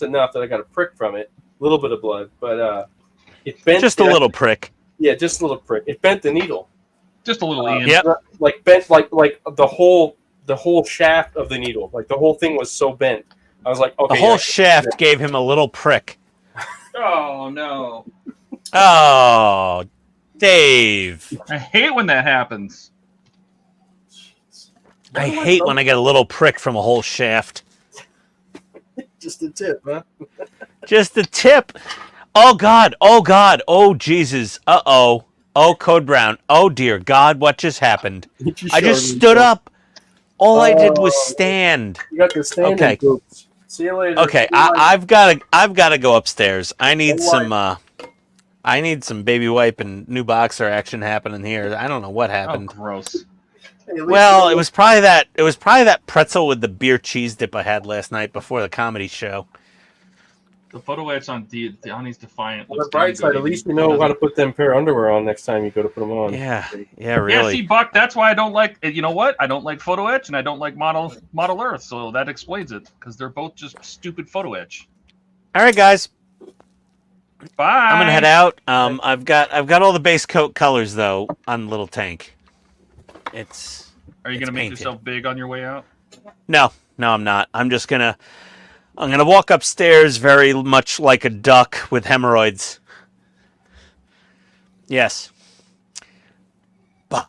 enough that I got a prick from it, a little bit of blood, but it bent. Just a little prick. Yeah, just a little prick. It bent the needle. Just a little Ian. Yep. Like bent like the whole shaft of the needle. Like the whole thing was so bent. I was like, okay. The whole shaft gave him a little prick. Oh no. Oh, Dave. I hate when that happens. I hate when I get a little prick from a whole shaft. Just a tip, huh? Just the tip. Oh, God. Oh, God. Oh, Jesus. Uh-oh. Oh, Code Brown. Oh, dear God. What just happened? I just stood up. All I did was stand. You got the stand. Okay. Groups. See you later. Okay, I've got to go upstairs. I need some baby wipe and new boxer action happening here. I don't know what happened. Oh, gross. Well, it was probably that pretzel with the beer cheese dip I had last night before the comedy show. The photo etch on Donnie's Defiant. On the looks bright damn side, good. at least you know how to put them pair of underwear on next time you go to put them on. Yeah, yeah, Yeah, really. see, Buck, that's why I don't like. You know what? I don't like photo etch, and I don't like model Earth. So that explains it, because they're both just stupid photo etch. All right, guys. Bye. I'm gonna head out. I've got all the base coat colors though on Little Tank. It's. Are you it's gonna make painted. yourself big on your way out? No, I'm not. I'm gonna walk upstairs very much like a duck with hemorrhoids. Yes. Bah.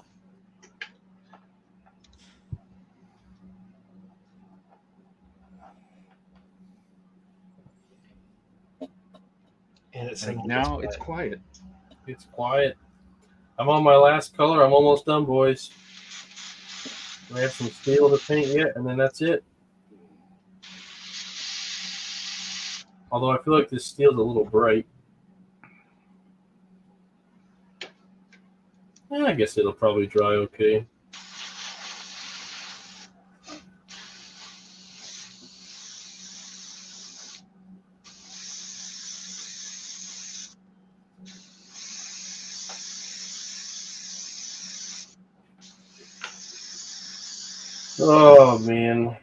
And it's And now it's quiet. It's quiet. I'm on my last color. I'm almost done, boys. We have some steel to paint yet, and then that's it. Although I feel like this steel's a little bright. I guess it'll probably dry okay. Oh, man.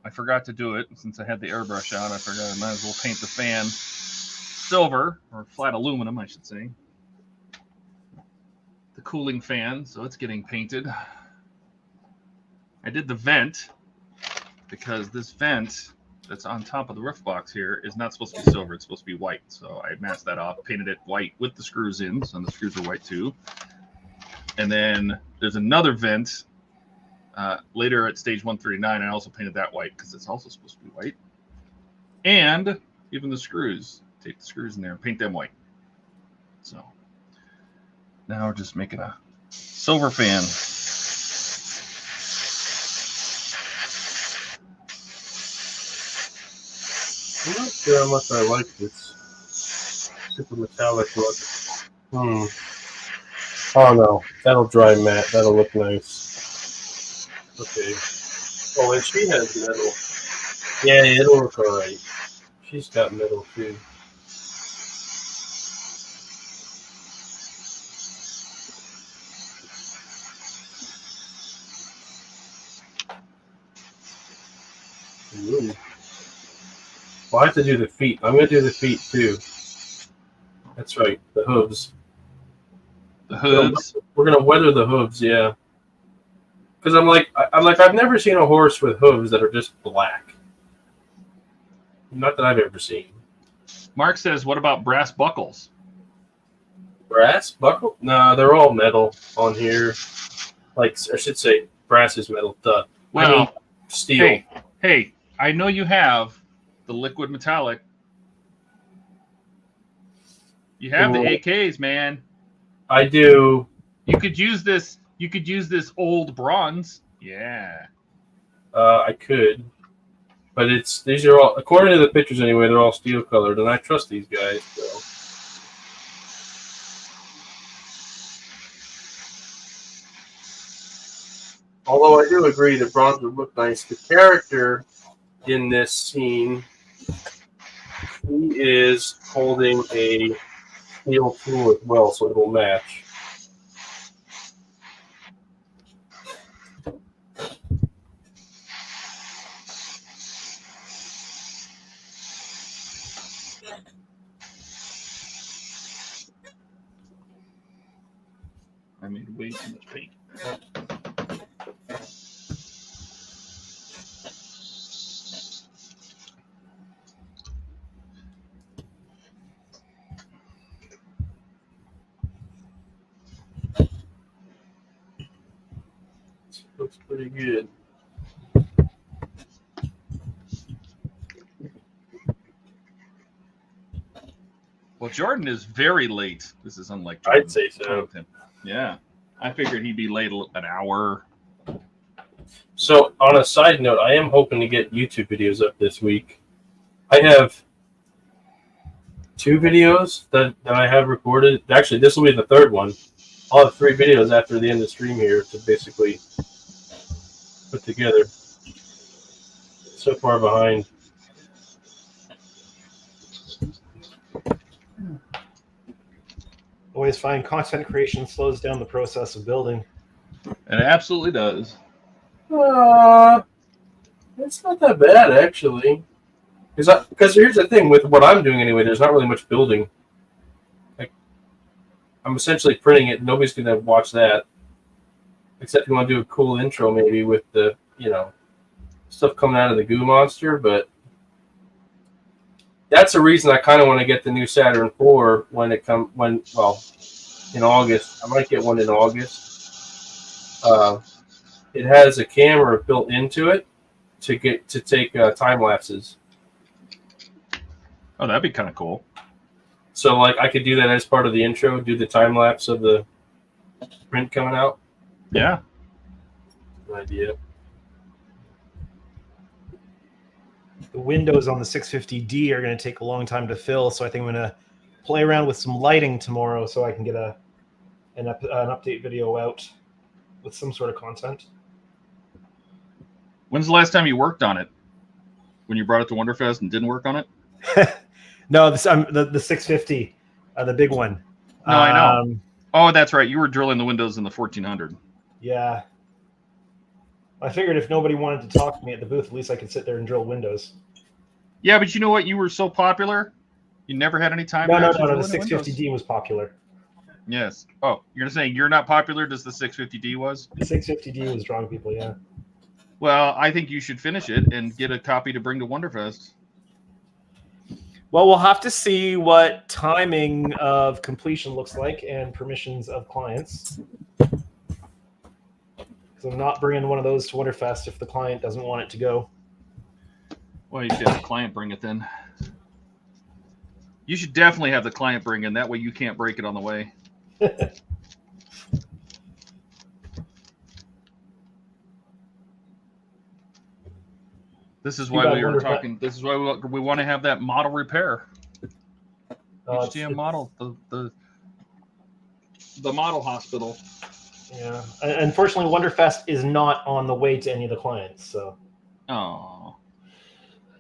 I forgot to do it since I had the airbrush out. I forgot I might as well paint the fan silver, or flat aluminum, I should say. The cooling fan, so it's getting painted. I did the vent because this vent that's on top of the roof box here is not supposed to be silver. It's supposed to be white. So I masked that off, painted it white with the screws in. So the screws are white too. And then there's another vent later at stage 139. I also painted that white because it's also supposed to be white. And even the screws, take the screws in there and paint them white. So now we're just making a silver fan. I'm not sure how much I like this super metallic look. Oh no, that'll dry matte. That'll look nice. Okay. Oh, and she has metal. Yeah, it'll look alright. She's got metal too. Ooh. Well, I have to do the feet. I'm going to do the feet too. That's right, the hooves. The hooves. We're going to weather the hooves, yeah. Because I'm like, I've never seen a horse with hooves that are just black. Not that I've ever seen. Mark says, what about brass buckles? Brass buckle? No, they're all metal on here. Like, I should say, brass is metal. Duh. Well, I mean, steel. Hey, I know you have the liquid metallic. You have the AKs, man. I do. You could use this. You could use this old bronze. Yeah. I could. But these are all, according to the pictures anyway, they're all steel colored, and I trust these guys, so. Although I do agree that bronze would look nice. The character in this scene, he is holding a steel tool as well, so it will match. I made way too much paint. Looks pretty good. Well, Jordan is very late. This is unlike Jordan. I'd say so. Yeah. I figured he'd be late an hour. So, on a side note, I am hoping to get YouTube videos up this week. I have 2 videos that I have recorded. Actually, this will be the 3rd one. I'll have 3 videos after the end of the stream here to basically put together. So far behind. Always find content creation slows down the process of building. It absolutely does. It's not that bad actually. Because here's the thing with what I'm doing anyway. There's not really much building. Like, I'm essentially printing it. Nobody's gonna watch that, except if you want to do a cool intro, maybe with the stuff coming out of the goo monster. But that's the reason I kind of want to get the new Saturn IV when in August. I might get one in August. It has a camera built into it to take time lapses. Oh, that'd be kind of cool. So, like, I could do that as part of the intro, do the time lapse of the print coming out. Yeah. Good idea. The windows on the 650D are going to take a long time to fill, so I think I'm going to play around with some lighting tomorrow so I can get an update video out with some sort of content. When's the last time you worked on it? When you brought it to Wonderfest and didn't work on it? No, the 650, the big one. No, I know. Oh, that's right. You were drilling the windows in the 1400. Yeah. I figured if nobody wanted to talk to me at the booth, at least I could sit there and drill windows. Yeah, but you know what? You were so popular, you never had any time. No, to actually the drill the windows. 650D was popular. Yes. Oh, you're saying you're not popular? Does the 650D was? The 650D was drawing people, yeah. Well, I think you should finish it and get a copy to bring to Wonderfest. Well, we'll have to see what timing of completion looks like and permissions of clients. Because I'm not bringing one of those to Wonderfest if the client doesn't want it to go. Well, you should have the client bring it then. You should definitely have the client bring it. That way you can't break it on the way. This is why we were talking. This is why we want to have that model repair. HTM model, the model hospital. Yeah. Unfortunately, Wonderfest is not on the way to any of the clients. So. Oh.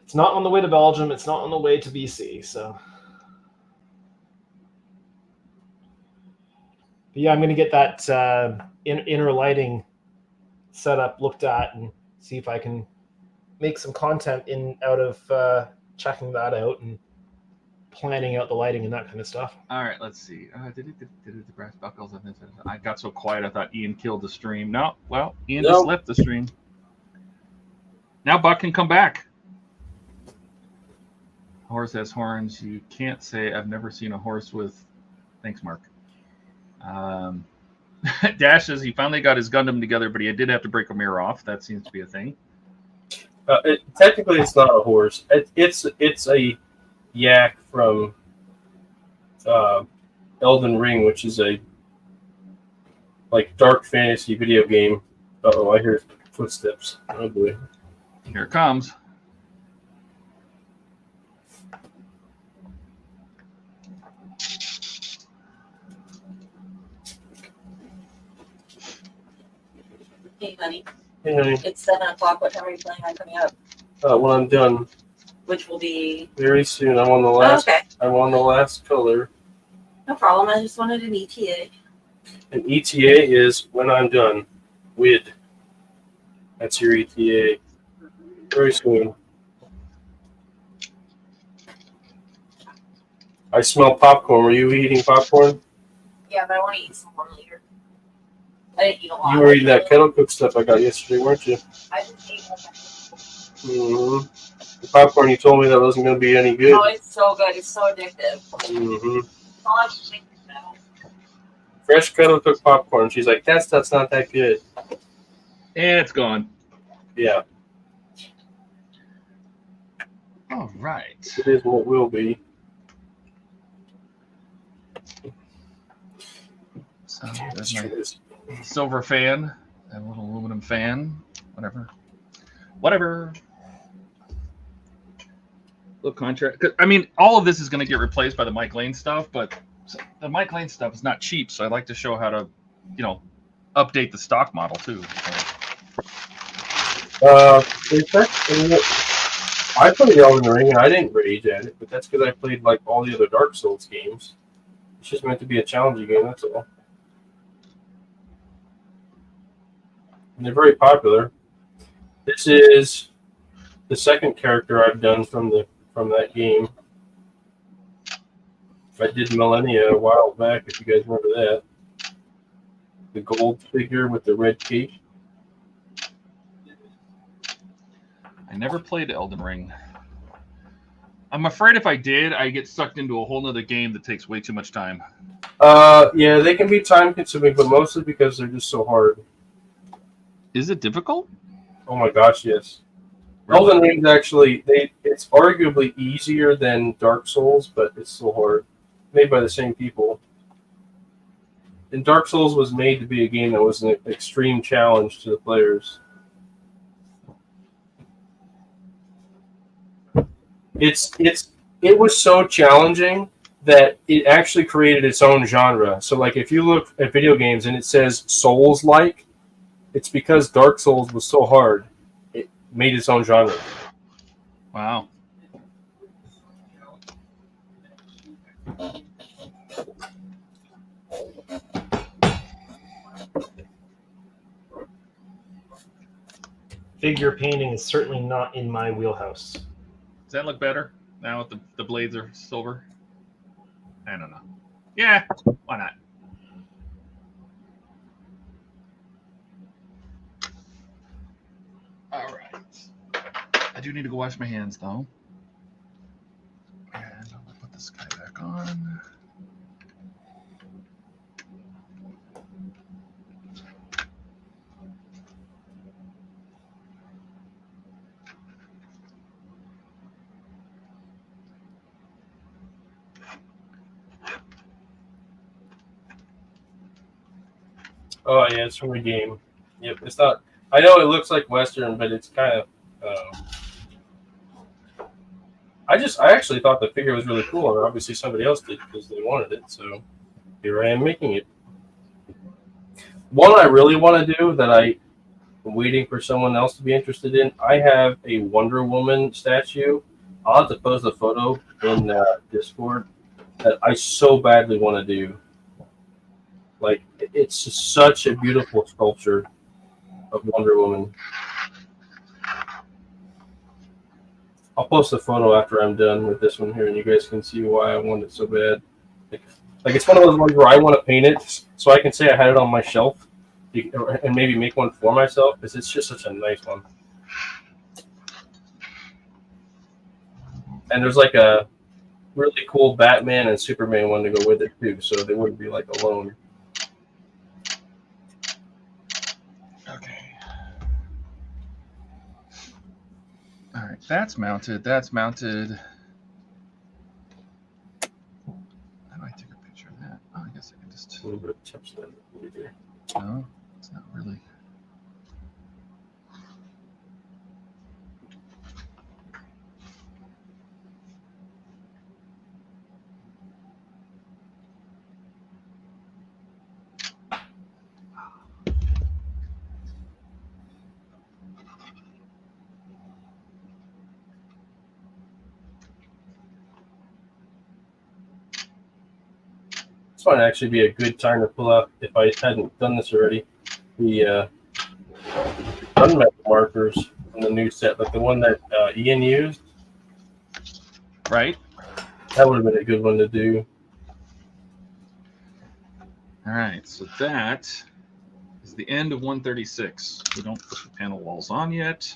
It's not on the way to Belgium. It's not on the way to BC. So. But yeah, I'm going to get that inner lighting setup looked at and see if I can make some content out of checking that out and planning out the lighting and that kind of stuff. All right, let's see. Did the brass buckles? I got so quiet. I thought Ian killed the stream. No, well, Ian just left the stream. Now Buck can come back. Horse has horns. You can't say I've never seen a horse with. Thanks, Mark. Dash says he finally got his Gundam together, but he did have to break a mirror off. That seems to be a thing. Technically, it's not a horse. It's a yak from Elden Ring, which is a dark fantasy video game. Uh-oh, I hear footsteps. Oh boy. Here it comes. Hey, honey. Hey, honey. It's 7 o'clock. What time are you planning on coming up? When I'm done. Which will be Very soon. I'm on the last. okay. I'm on the last color. No problem. I just wanted an ETA. An ETA is when I'm done. WID. That's your ETA. Very soon. I smell popcorn. Were you eating popcorn? Yeah, but I want to eat some more later. I didn't eat a lot. You were eating that kettle cooked stuff I got yesterday, weren't you? I just ate one. Mm-hmm. The popcorn you told me that wasn't going to be any good. Oh, it's so good. It's so addictive. Mm-hmm. All I'm thinking now. Fresh kettle cooked popcorn. She's like, that stuff's not that good. And it's gone. Yeah. All right. It is what will be. So there's my silver fan, that little aluminum fan, whatever. Little contract. I mean, all of this is going to get replaced by the Mike Lane stuff, but So the Mike Lane stuff is not cheap, so I like to show how to, you know, update the stock model too. In fact, I played Elden Ring and I didn't rage at it, but that's because I played like all the other Dark Souls games. It's just meant to be a challenging game, that's all. And they're very popular. This is the second character I've done from that game. I did Millennia a while back, if you guys remember that. The gold figure with the red cape. I never played Elden Ring. I'm afraid if I did, I get sucked into a whole nother game that takes way too much time. Yeah, they can be time consuming, but mostly because they're just so hard. Is it difficult? Oh my gosh, yes. Really? Elden Ring's actually it's arguably easier than Dark Souls, but it's still hard. Made by the same people. And Dark Souls was made to be a game that was an extreme challenge to the players. It was so challenging that it actually created its own genre. So like if you look at video games and it says Souls-like, it's because Dark Souls was so hard, it made its own genre. Wow. Figure painting is certainly not in my wheelhouse. Does that look better now that the blades are silver? I don't know. Yeah, why not? All right. I do need to go wash my hands though. And I'll put this guy back on. Oh yeah, it's from a game. Yep, it's not. I know it looks like Western, but it's kind of. I actually thought the figure was really cool, and obviously somebody else did because they wanted it. So here I am making it. One I really want to do that I'm waiting for someone else to be interested in. I have a Wonder Woman statue. I'll have to post a photo in Discord that I so badly want to do. Like, it's just such a beautiful sculpture of Wonder Woman. I'll post a photo after I'm done with this one here, and you guys can see why I want it so bad. Like it's one of those ones where I want to paint it so I can say I had it on my shelf and maybe make one for myself because it's just such a nice one. And there's like a really cool Batman and Superman one to go with it too, so they wouldn't be like alone. Okay. All right, that's mounted. That's mounted. How do I take a picture of that? Oh, I guess I can just. A little bit of touch that there. No, it's not really. This might actually be a good time to pull out, if I hadn't done this already, the unmet markers from the new set, like the one that Ian used. Right. That would have been a good one to do. All right, so that is the end of 136. We don't put the panel walls on yet.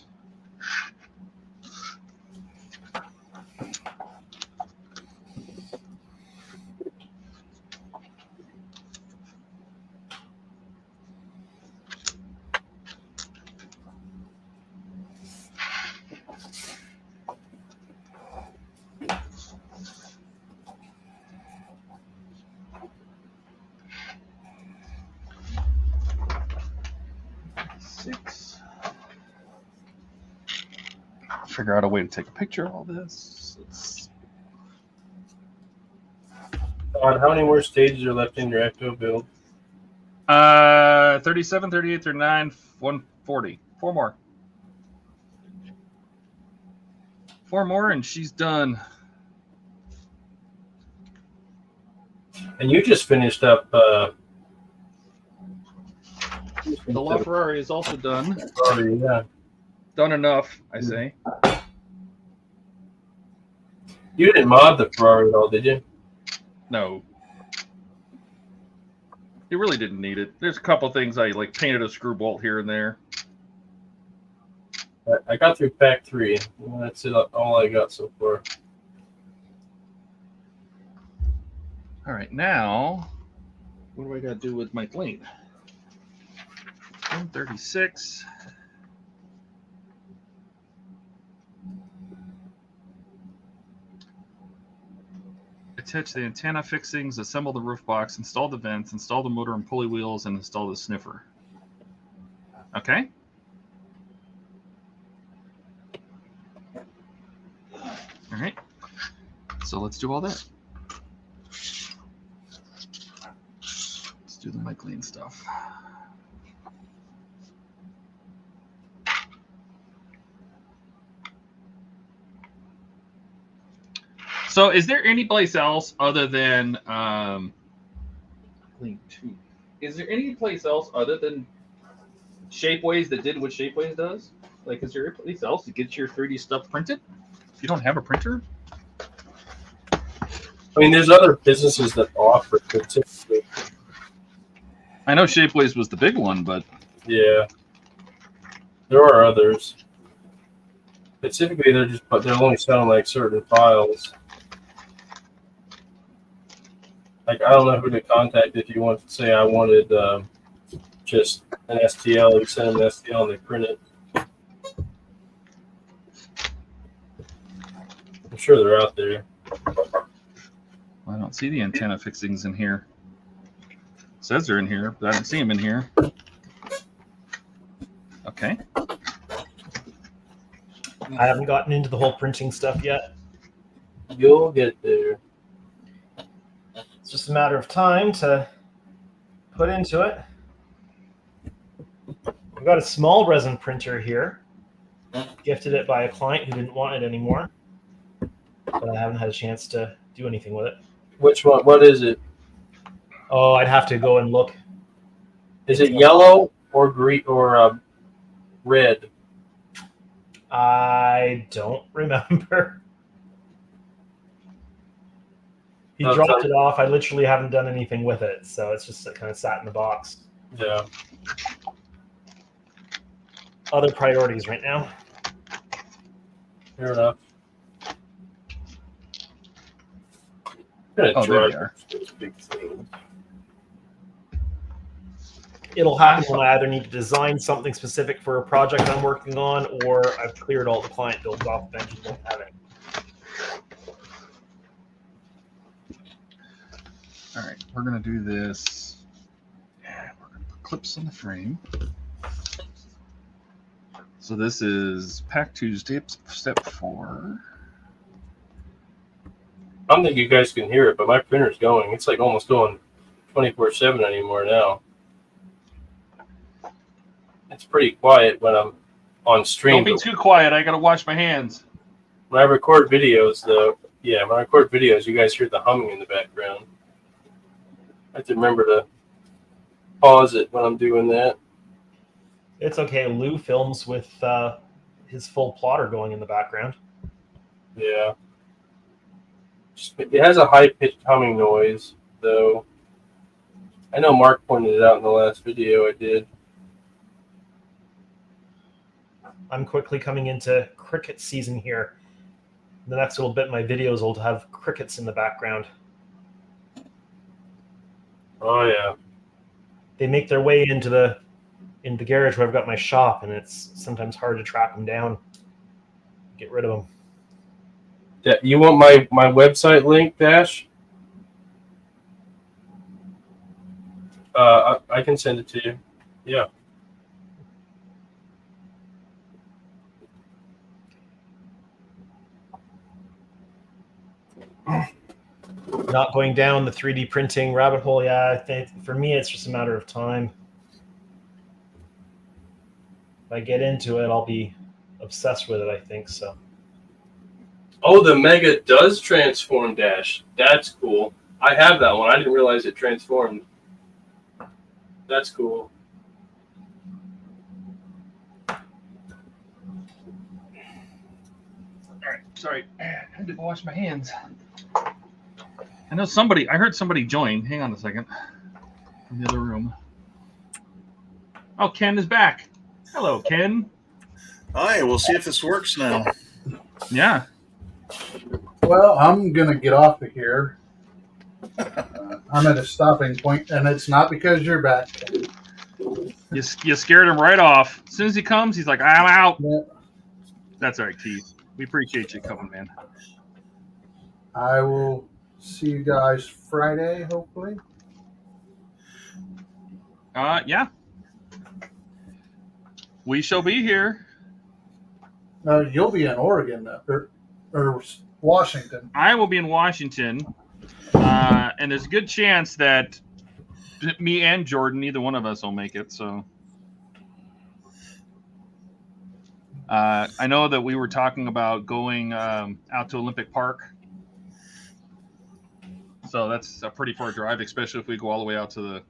Figure out a way to take a picture of all this. Todd, how many more stages are left in your Ecto build? 37, 38, 39, 140. 4 more. 4 more, and she's done. And you just finished up. The The LaFerrari is also done. Yeah. Done enough, I say. You didn't mod the Ferrari at all, did you? No. You really didn't need it. There's a couple things I like painted a screw bolt here and there. I got through pack 3. That's it. All I got so far. All right, now what do I got to do with my lane? 136. Attach the antenna fixings, assemble the roof box, install the vents, install the motor and pulley wheels, and install the sniffer. Okay. All right. So let's do all that. Let's do the mic lean stuff. So is there any place else other than Link 2? Is there any place else other than Shapeways that did what Shapeways does? Like, is there any place else to get your 3D stuff printed? If you don't have a printer? I mean, there's other businesses that offer it, but typically, I know Shapeways was the big one, but yeah, there are others. But typically, they're only selling like certain files. Like, I don't know who to contact if you want to say I wanted just an STL. You send them an STL and they print it. I'm sure they're out there. I don't see the antenna fixings in here. It says they're in here, but I don't see them in here. Okay. I haven't gotten into the whole printing stuff yet. You'll get there. It's just a matter of time to put into it. I've got a small resin printer here. Gifted it by a client who didn't want it anymore. But I haven't had a chance to do anything with it. Which one? What is it? Oh, I'd have to go and look. Is it yellow or green or red? I don't remember. He Okay. dropped it off. I literally haven't done anything with it, so it's just kind of sat in the box. Yeah. Other priorities right now. Fair enough. Oh, there they are. Big thing. It'll happen when I either need to design something specific for a project I'm working on, or I've cleared all the client builds off the bench and don't have it. All right, we're going to do this. Yeah, we're going to put clips on the frame. So this is pack 2, step 4. I don't think you guys can hear it, but my printer's going. It's like almost going 24/7 anymore now. It's pretty quiet when I'm on stream. Don't be too quiet. I got to wash my hands. When I record videos, though, yeah, when I record videos, you guys hear the humming in the background. I have to remember to pause it when I'm doing that. It's okay. Lou films with his full plotter going in the background. Yeah. It has a high-pitched humming noise, though. I know Mark pointed it out in the last video I did. I'm quickly coming into cricket season here. The next little bit, my videos will have crickets in the background. Oh, yeah. They make their way into the garage where I've got my shop, and it's sometimes hard to track them down. Get rid of them. Yeah, you want my website link, Dash? I can send it to you. Yeah. not going down the 3D printing rabbit hole. Yeah, I think for me, it's just a matter of time. If I get into it, I'll be obsessed with it, I think so. Oh, the Mega does transform dash. That's cool. I have that one. I didn't realize it transformed. That's cool. All right, sorry, I had to go wash my hands. I know I heard somebody join. Hang on a second. In the other room. Oh, Ken is back. Hello, Ken. Hi, we'll see if this works now. Yeah. Well, I'm gonna get off of here. I'm at a stopping point, and it's not because you're back. You scared him right off. As soon as he comes, he's like, I'm out. Yeah. That's all right, Keith. We appreciate you coming, man. I will see you guys Friday, hopefully. Yeah. We shall be here. You'll be in Oregon, or Washington. I will be in Washington, and there's a good chance that me and Jordan, neither one of us will make it. So I know that we were talking about going out to Olympic Park. So that's a pretty far drive, especially if we go all the way out to the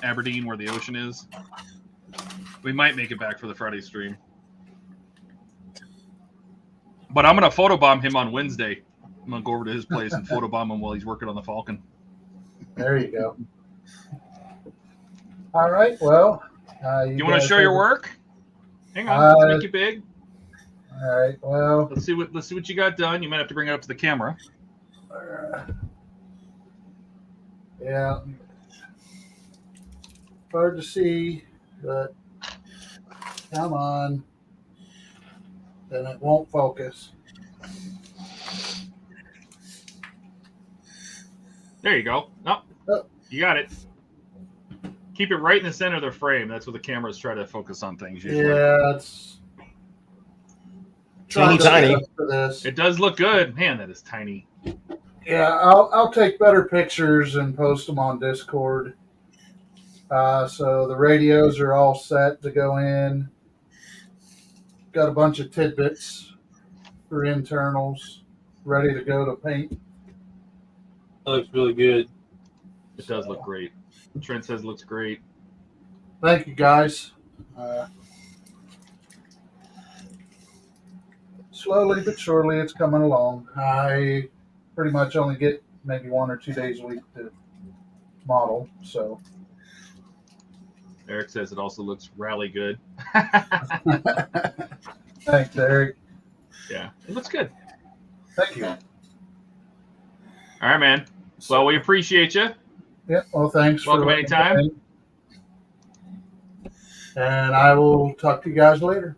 Aberdeen where the ocean is. We might make it back for the Friday stream. But I'm going to photobomb him on Wednesday. I'm going to go over to his place and photobomb him while he's working on the Falcon. There you go. All right. Well, you want to show your work? Hang on. Let's make you big. All right. Well, let's see what you got done. You might have to bring it up to the camera. Yeah. Hard to see, but come on. Then it won't focus. There you go. Oh, you got it. Keep it right in the center of the frame. That's what the cameras try to focus on things usually. Yeah, it's tiny. It does look good. Man, that is tiny. Yeah, I'll take better pictures and post them on Discord. So the radios are all set to go in. Got a bunch of tidbits for internals ready to go to paint. That looks really good. It does look great. Trent says it looks great. Thank you, guys. Slowly but surely, it's coming along. I pretty much only get maybe 1 or 2 days a week to model, so. Eric says it also looks really good. Thanks, Eric. Yeah, it looks good. Thank you. All right, man. Well, we appreciate you. Yeah, well, thanks. Welcome anytime. And I will talk to you guys later.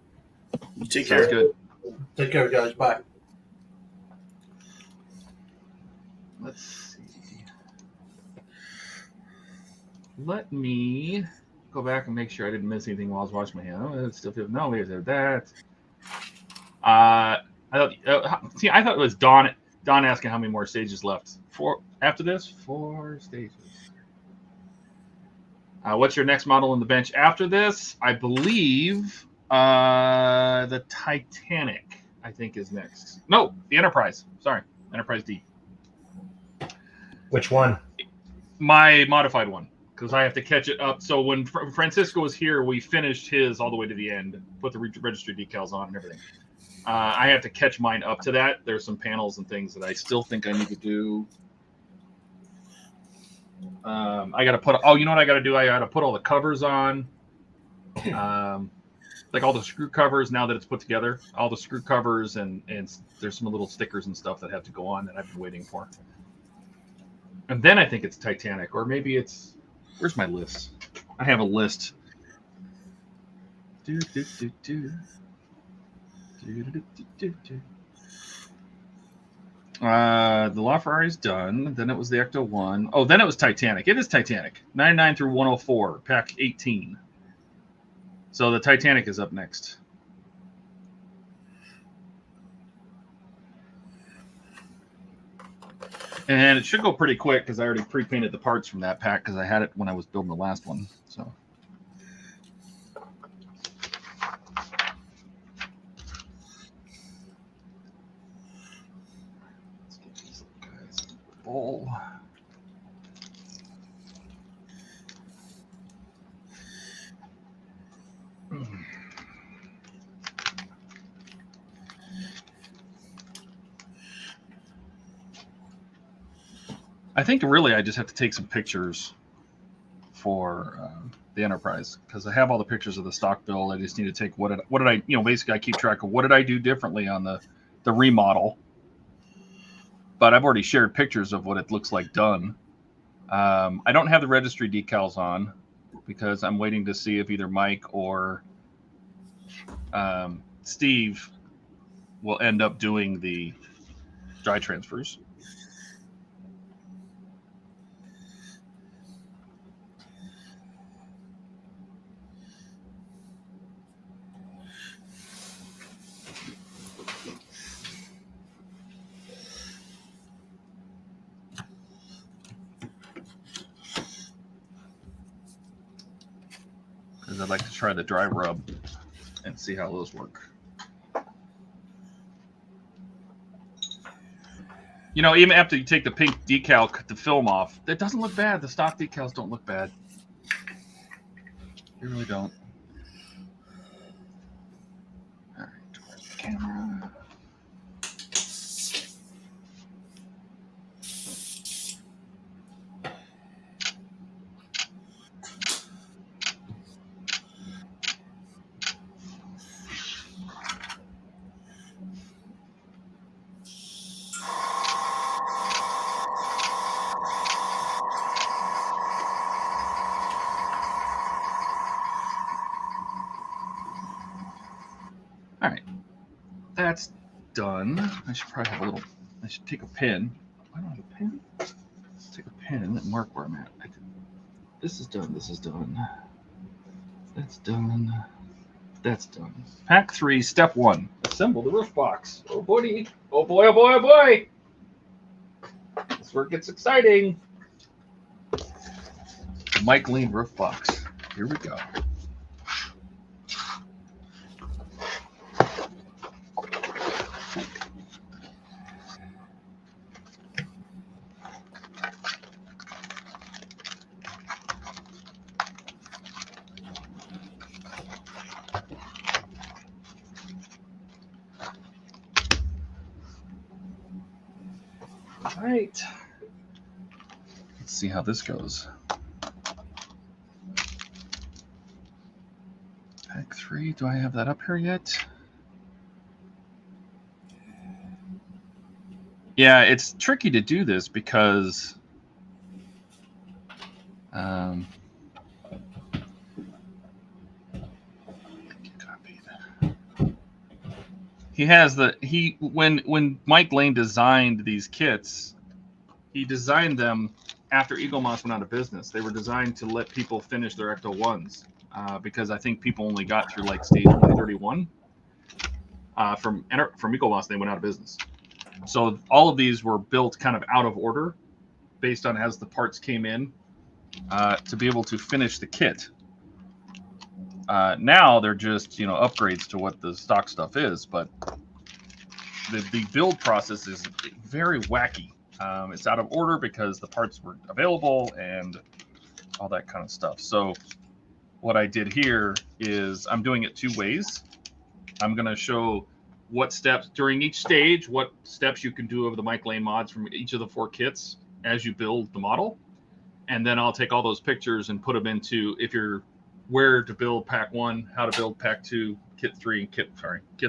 You take care. Sounds good. Take care, guys. Bye. Let's see. Let me go back and make sure I didn't miss anything while I was washing my hands. Oh, it's still feels no. Wait, there's that. I thought it was Don asking how many more stages left. 4 after this. 4 stages. What's your next model on the bench after this? I believe the Titanic, I think, is next. No, the Enterprise. Sorry, Enterprise D. Which one? My modified one, because I have to catch it up. So when Francisco was here, we finished his all the way to the end, put the registry decals on and everything. I have to catch mine up to that. There's some panels and things that I still think I need to do. I got to put. Oh, you know what I got to do? I got to put all the covers on. Like all the screw covers. Now that it's put together, all the screw covers and there's some little stickers and stuff that have to go on that I've been waiting for. And then I think it's Titanic, or maybe it's. Where's my list? I have a list. The La Ferrari is done. Then it was the Ecto 1. Oh, then it was Titanic. It is Titanic. 99 through 104, pack 18. So the Titanic is up next. And it should go pretty quick because I already pre-painted the parts from that pack because I had it when I was building the last one. So. Let's get these guys in the bowl. I think really I just have to take some pictures for the Enterprise because I have all the pictures of the stock build. I just need to take what did I, you know, basically I keep track of what did I do differently on the remodel. But I've already shared pictures of what it looks like done. I don't have the registry decals on because I'm waiting to see if either Mike or Steve will end up doing the dry transfers. Because I'd like to try the dry rub and see how those work. You know, even after you take the pink decal, cut the film off, it doesn't look bad. The stock decals don't look bad. They really don't. All right, towards the camera. All right, that's done. I should probably have a little, I should take a pen. I don't have a pen. Let's take a pen and mark where I'm at. This is done, this is done. That's done. That's done. Pack 3, step 1. Assemble the roof box. Oh, buddy. Oh, boy, oh, boy, oh, boy. That's where it gets exciting. Mike Lane roof box. Here we go. All right. Let's see how this goes. Pack 3, do I have that up here yet? Yeah, it's tricky to do this because he has when Mike Lane designed these kits, he designed them after Eagle Moss went out of business. They were designed to let people finish their Ecto 1s because I think people only got through like stage 131 from Eagle Moss. They went out of business. So all of these were built kind of out of order based on as the parts came in to be able to finish the kit. Now they're just, you know, upgrades to what the stock stuff is, but the build process is very wacky. It's out of order because the parts weren't available and all that kind of stuff. So what I did here is I'm doing it 2 ways. I'm going to show what steps during each stage, what steps you can do of the Mike Lane mods from each of the 4 kits as you build the model. And then I'll take all those pictures and put them into, if you're where to build pack 1, how to build pack 2, kit 3, kit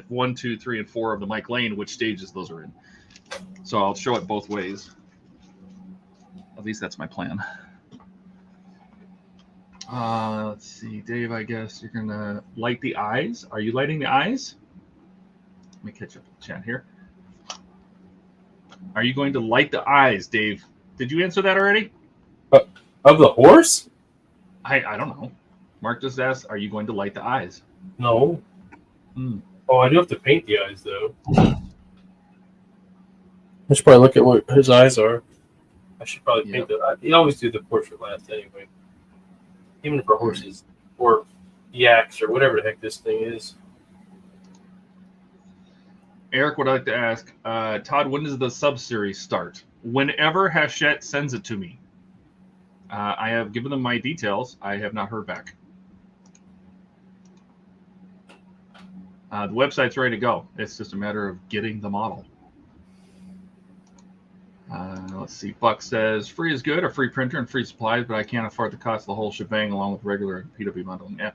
1, 2, 3, and 4 of the Mike Lane, which stages those are in. So I'll show it both ways. At least that's my plan. Let's see, Dave, I guess you're going to light the eyes. Are you lighting the eyes? Let me catch up with the chat here. Are you going to light the eyes, Dave? Did you answer that already? Of the horse? I don't know. Mark just asked, are you going to light the eyes? No. Oh, I do have to paint the eyes, though. I should probably look at what his eyes are. I should probably paint the. You always do the portrait last anyway, even for horses or yaks or whatever the heck this thing is. Eric would like to ask, Todd, when does the sub-series start? Whenever Hachette sends it to me. I have given them my details. I have not heard back. The website's ready to go. It's just a matter of getting the model. Let's see. Buck says, free is good, a free printer and free supplies, but I can't afford the cost of the whole shebang along with regular PW bundling. Yeah.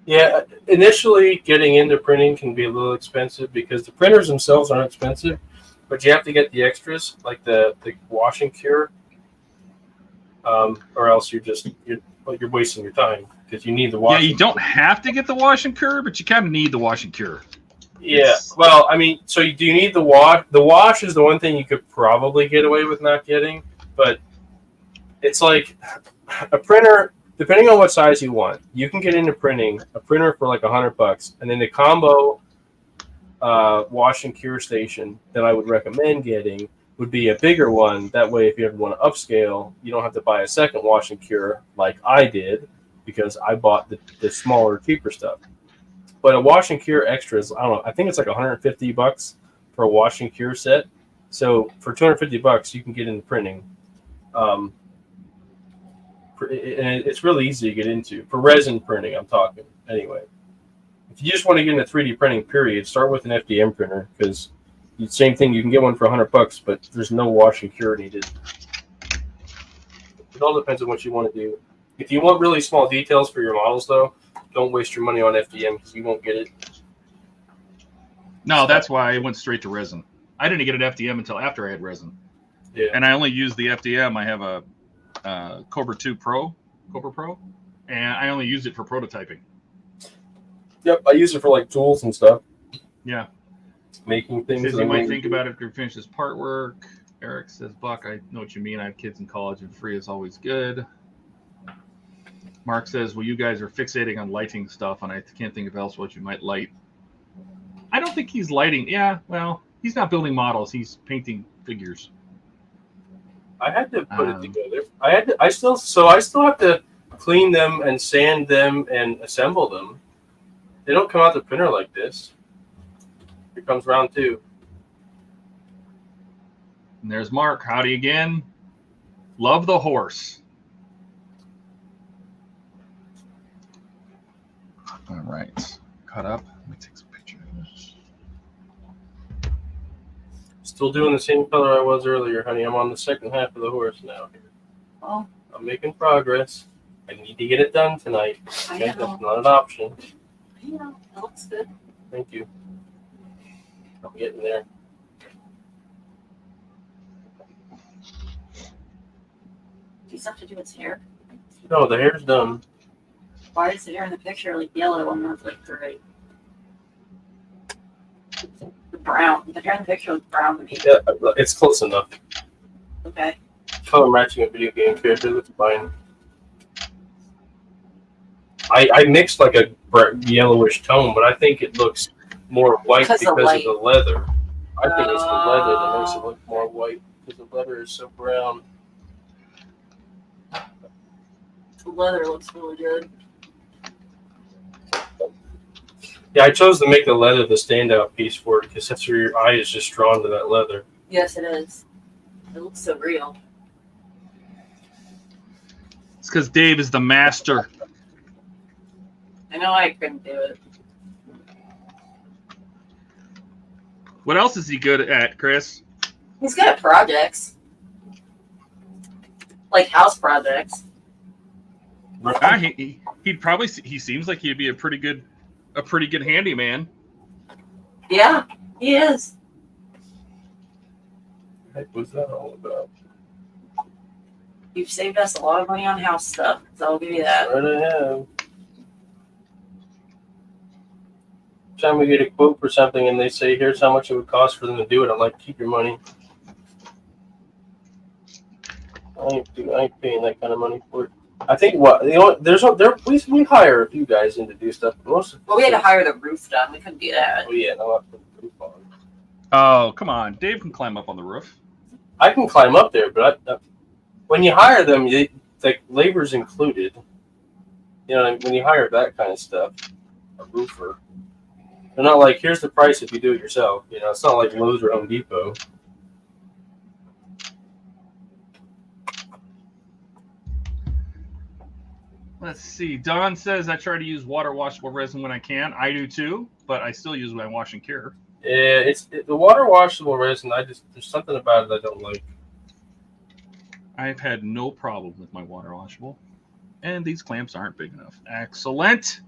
Yeah, initially getting into printing can be a little expensive because the printers themselves aren't expensive, but you have to get the extras like the wash and cure, or else you're wasting your time because you need the wash. Yeah, you don't have to get the wash and cure, but you kind of need the wash and cure. Yeah, well, I mean, so do you need the wash? The wash is the one thing you could probably get away with not getting, but it's like a printer. Depending on what size you want, you can get into printing a printer for like $100, and then the combo wash and cure station that I would recommend getting would be a bigger one. That way, if you ever want to upscale, you don't have to buy a second wash and cure like I did because I bought the smaller, cheaper stuff. But a wash and cure extras, I don't know. I think it's like $150 for a wash and cure set. So for $250, you can get into printing. And it's really easy to get into for resin printing. I'm talking anyway. If you just want to get into 3D printing, period, start with an FDM printer because same thing. You can get one for $100, but there's no wash and cure needed. It all depends on what you want to do. If you want really small details for your models, though, don't waste your money on FDM because you won't get it. No, that's why I went straight to resin. I didn't get an FDM until after I had resin. Yeah. And I only used the FDM. I have a Cobra Pro, and I only used it for prototyping. Yep, I use it for like tools and stuff. Yeah, making things. Says you might think about it if you finish this part work. Eric says, Buck, I know what you mean. I have kids in college, and free is always good. Mark says, well, you guys are fixating on lighting stuff, and I can't think of else what you might light. I don't think he's lighting. Yeah, well, he's not building models. He's painting figures. I had to put it together. I still have to clean them and sand them and assemble them. They don't come out the printer like this. Here comes round 2. And there's Mark. Howdy again. Love the horse. All right. Cut up. Let me take some pictures. Still doing the same color I was earlier, honey. I'm on the second half of the horse now. Oh, I'm making progress. I need to get it done tonight. I Okay, know. that's not an option. Yeah, that looks good. Thank you. I'm getting there. Do you have to do its hair? No, the hair's done. Why is the hair in the picture like yellow and not like gray? The brown. The hair in the picture was brown to me. Yeah, it's close enough. Okay. Color matching a video game character, that's fine. I mixed like a yellowish tone, but I think it looks more white because of the leather. I think it's the leather that makes it look more white because the leather is so brown. The leather looks really good. Yeah, I chose to make the leather the standout piece for it because that's where your eye is just drawn to that leather. Yes, it is. It looks so real. It's because Dave is the master. I know I couldn't do it. What else is he good at, Chris? He's good at projects. Like house projects. He'd probably. He seems like he'd be a pretty good handyman. Yeah, he is. What was that all about? You've saved us a lot of money on house stuff, so I'll give you that. Right, I have. Time we get a quote for something and they say, here's how much it would cost for them to do it, I'm like, keep your money. I ain't paying that kind of money for it. I think we hire a few guys in to do stuff. Well, we had to hire the roof done. We couldn't do that. Oh yeah, no, I put the roof on. Oh, come on. Dave can climb up on the roof. I can climb up there, but when you hire them, like labor's included. You know, when you hire that kind of stuff, a roofer, they're not like, here's the price if you do it yourself. You know, it's not like Lowe's or Home Depot. Let's see. Don says I try to use water washable resin when I can. I do too, but I still use my wash and cure. Yeah, the water washable resin. There's something about it I don't like. I've had no problem with my water washable, and these clamps aren't big enough. Excellent.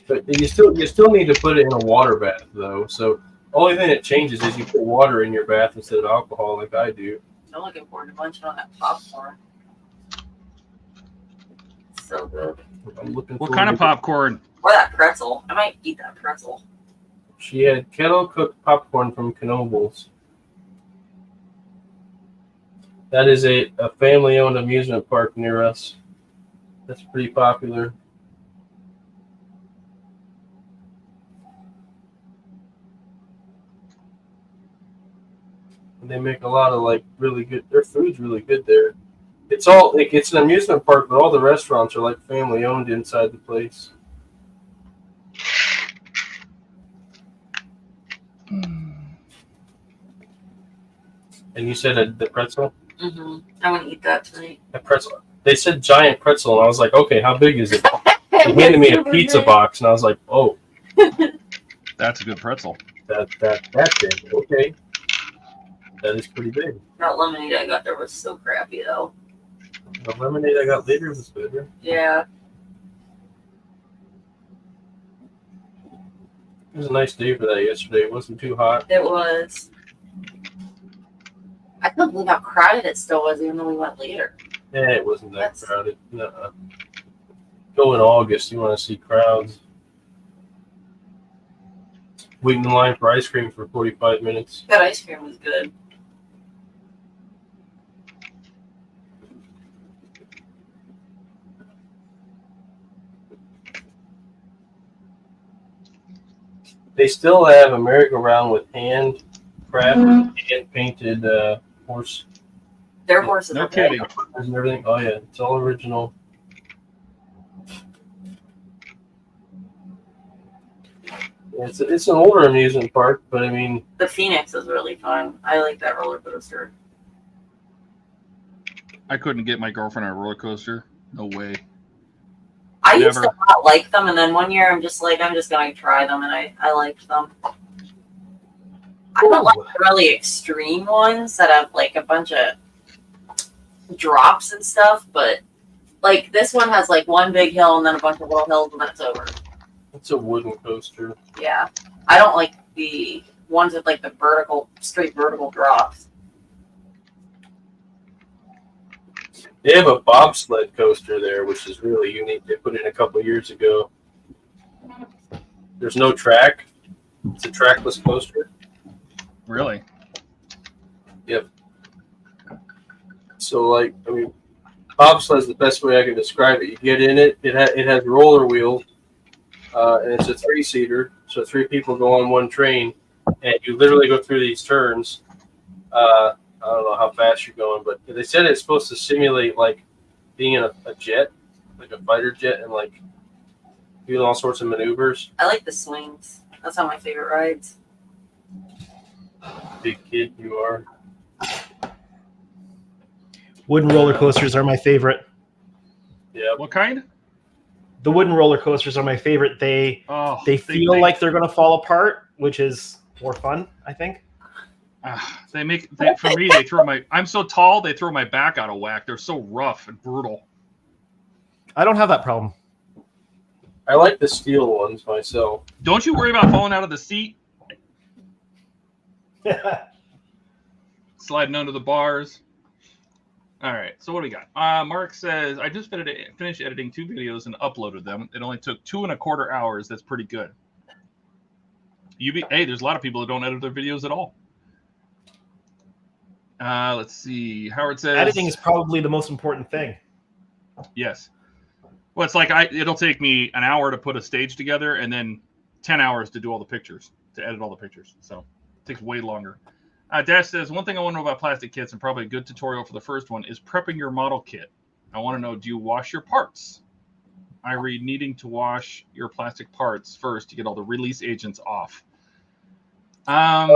But you still need to put it in a water bath though. So only thing that changes is you put water in your bath instead of alcohol, like I do. I'm looking forward to munching on that popcorn. So good. I'm looking What forward kind of to- popcorn? Or that pretzel. I might eat that pretzel. She had kettle cooked popcorn from Knoebels. That is a family owned amusement park near us. That's pretty popular. And they make a lot of like really good. Their food's really good there. It's all like it's an amusement park, but all the restaurants are like family owned inside the place. And you said the pretzel? Mm-hmm. I want to eat that tonight. A pretzel. They said giant pretzel, and I was like, okay, how big is it? They handed me a pizza box, and I was like, oh, That's a good pretzel. that's big. Okay, that is pretty big. That lemonade I got there was so crappy though. The lemonade I got later was better. Yeah. It was a nice day for that yesterday. It wasn't too hot. It was. I couldn't believe how crowded it still was, even though we went later. Yeah, it wasn't that That's- crowded. Nuh-uh. Go in August. You want to see crowds. Waiting in line for ice cream for 45 minutes. That ice cream was good. They still have a merry-go-round with hand crafted, hand painted horse Their horses No are big. kidding. and everything. Oh yeah, it's all original. It's an older amusement park, but I mean, The Phoenix is really fun. I like that roller coaster. I couldn't get my girlfriend on a roller coaster. No way. I used Never. to not like them, and then one year I'm just going to try them, and I liked them. I don't like the really extreme ones that have like a bunch of drops and stuff, but like this one has like one big hill and then a bunch of little hills, and then it's over. it's a wooden coaster. Yeah, I don't like the ones with like the straight vertical drops. They have a bobsled coaster there, which is really unique. They put it in a couple years ago. There's no track. It's a trackless coaster. Really? So, like, I mean, bobsled is the best way I can describe it. You get in it. It has roller wheels, and it's a 3-seater. So 3 people go on one train, and you literally go through these turns. I don't know how fast you're going, but they said it's supposed to simulate like being in a jet, like a fighter jet, and like doing all sorts of maneuvers. I like the swings. That's one of my favorite rides. Big kid you are. Wooden roller coasters are my favorite. Yeah. What kind? The wooden roller coasters are my favorite. They Oh, feel like they're going to fall apart, which is more fun, I think. For me, they throw my. I'm so tall, they throw my back out of whack. They're so rough and brutal. I don't have that problem. I like the steel ones myself. Don't you worry about falling out of the seat, sliding under the bars. All right, so what do we got? Mark says, I just finished editing 2 videos and uploaded them. It only took 2.25 hours. That's pretty good. Hey, there's a lot of people that don't edit their videos at all. Let's see. Howard says, Editing is probably the most important thing. yes. Well, it's like it'll take me an hour to put a stage together and then 10 hours to do all the pictures, to edit all the pictures. So it takes way longer. Dash says, one thing I want to know about plastic kits, and probably a good tutorial for the first one, is prepping your model kit. I want to know, do you wash your parts? I read needing to wash your plastic parts first to get all the release agents off. I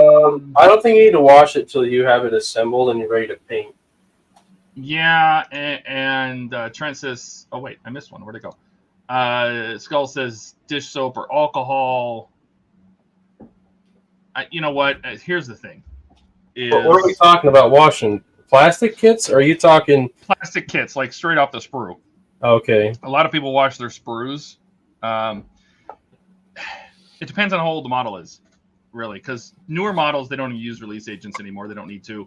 don't think you need to wash it till you have it assembled and you're ready to paint. Yeah, and Trent says, oh wait, I missed one. Where'd it go? Skull says dish soap or alcohol. You know what? Here's the thing. What are we talking about washing? Plastic kits? Or are you talking plastic kits, like straight off the sprue? Okay. A lot of people wash their sprues. It depends on how old the model is, really, because newer models, they don't use release agents anymore. They don't need to.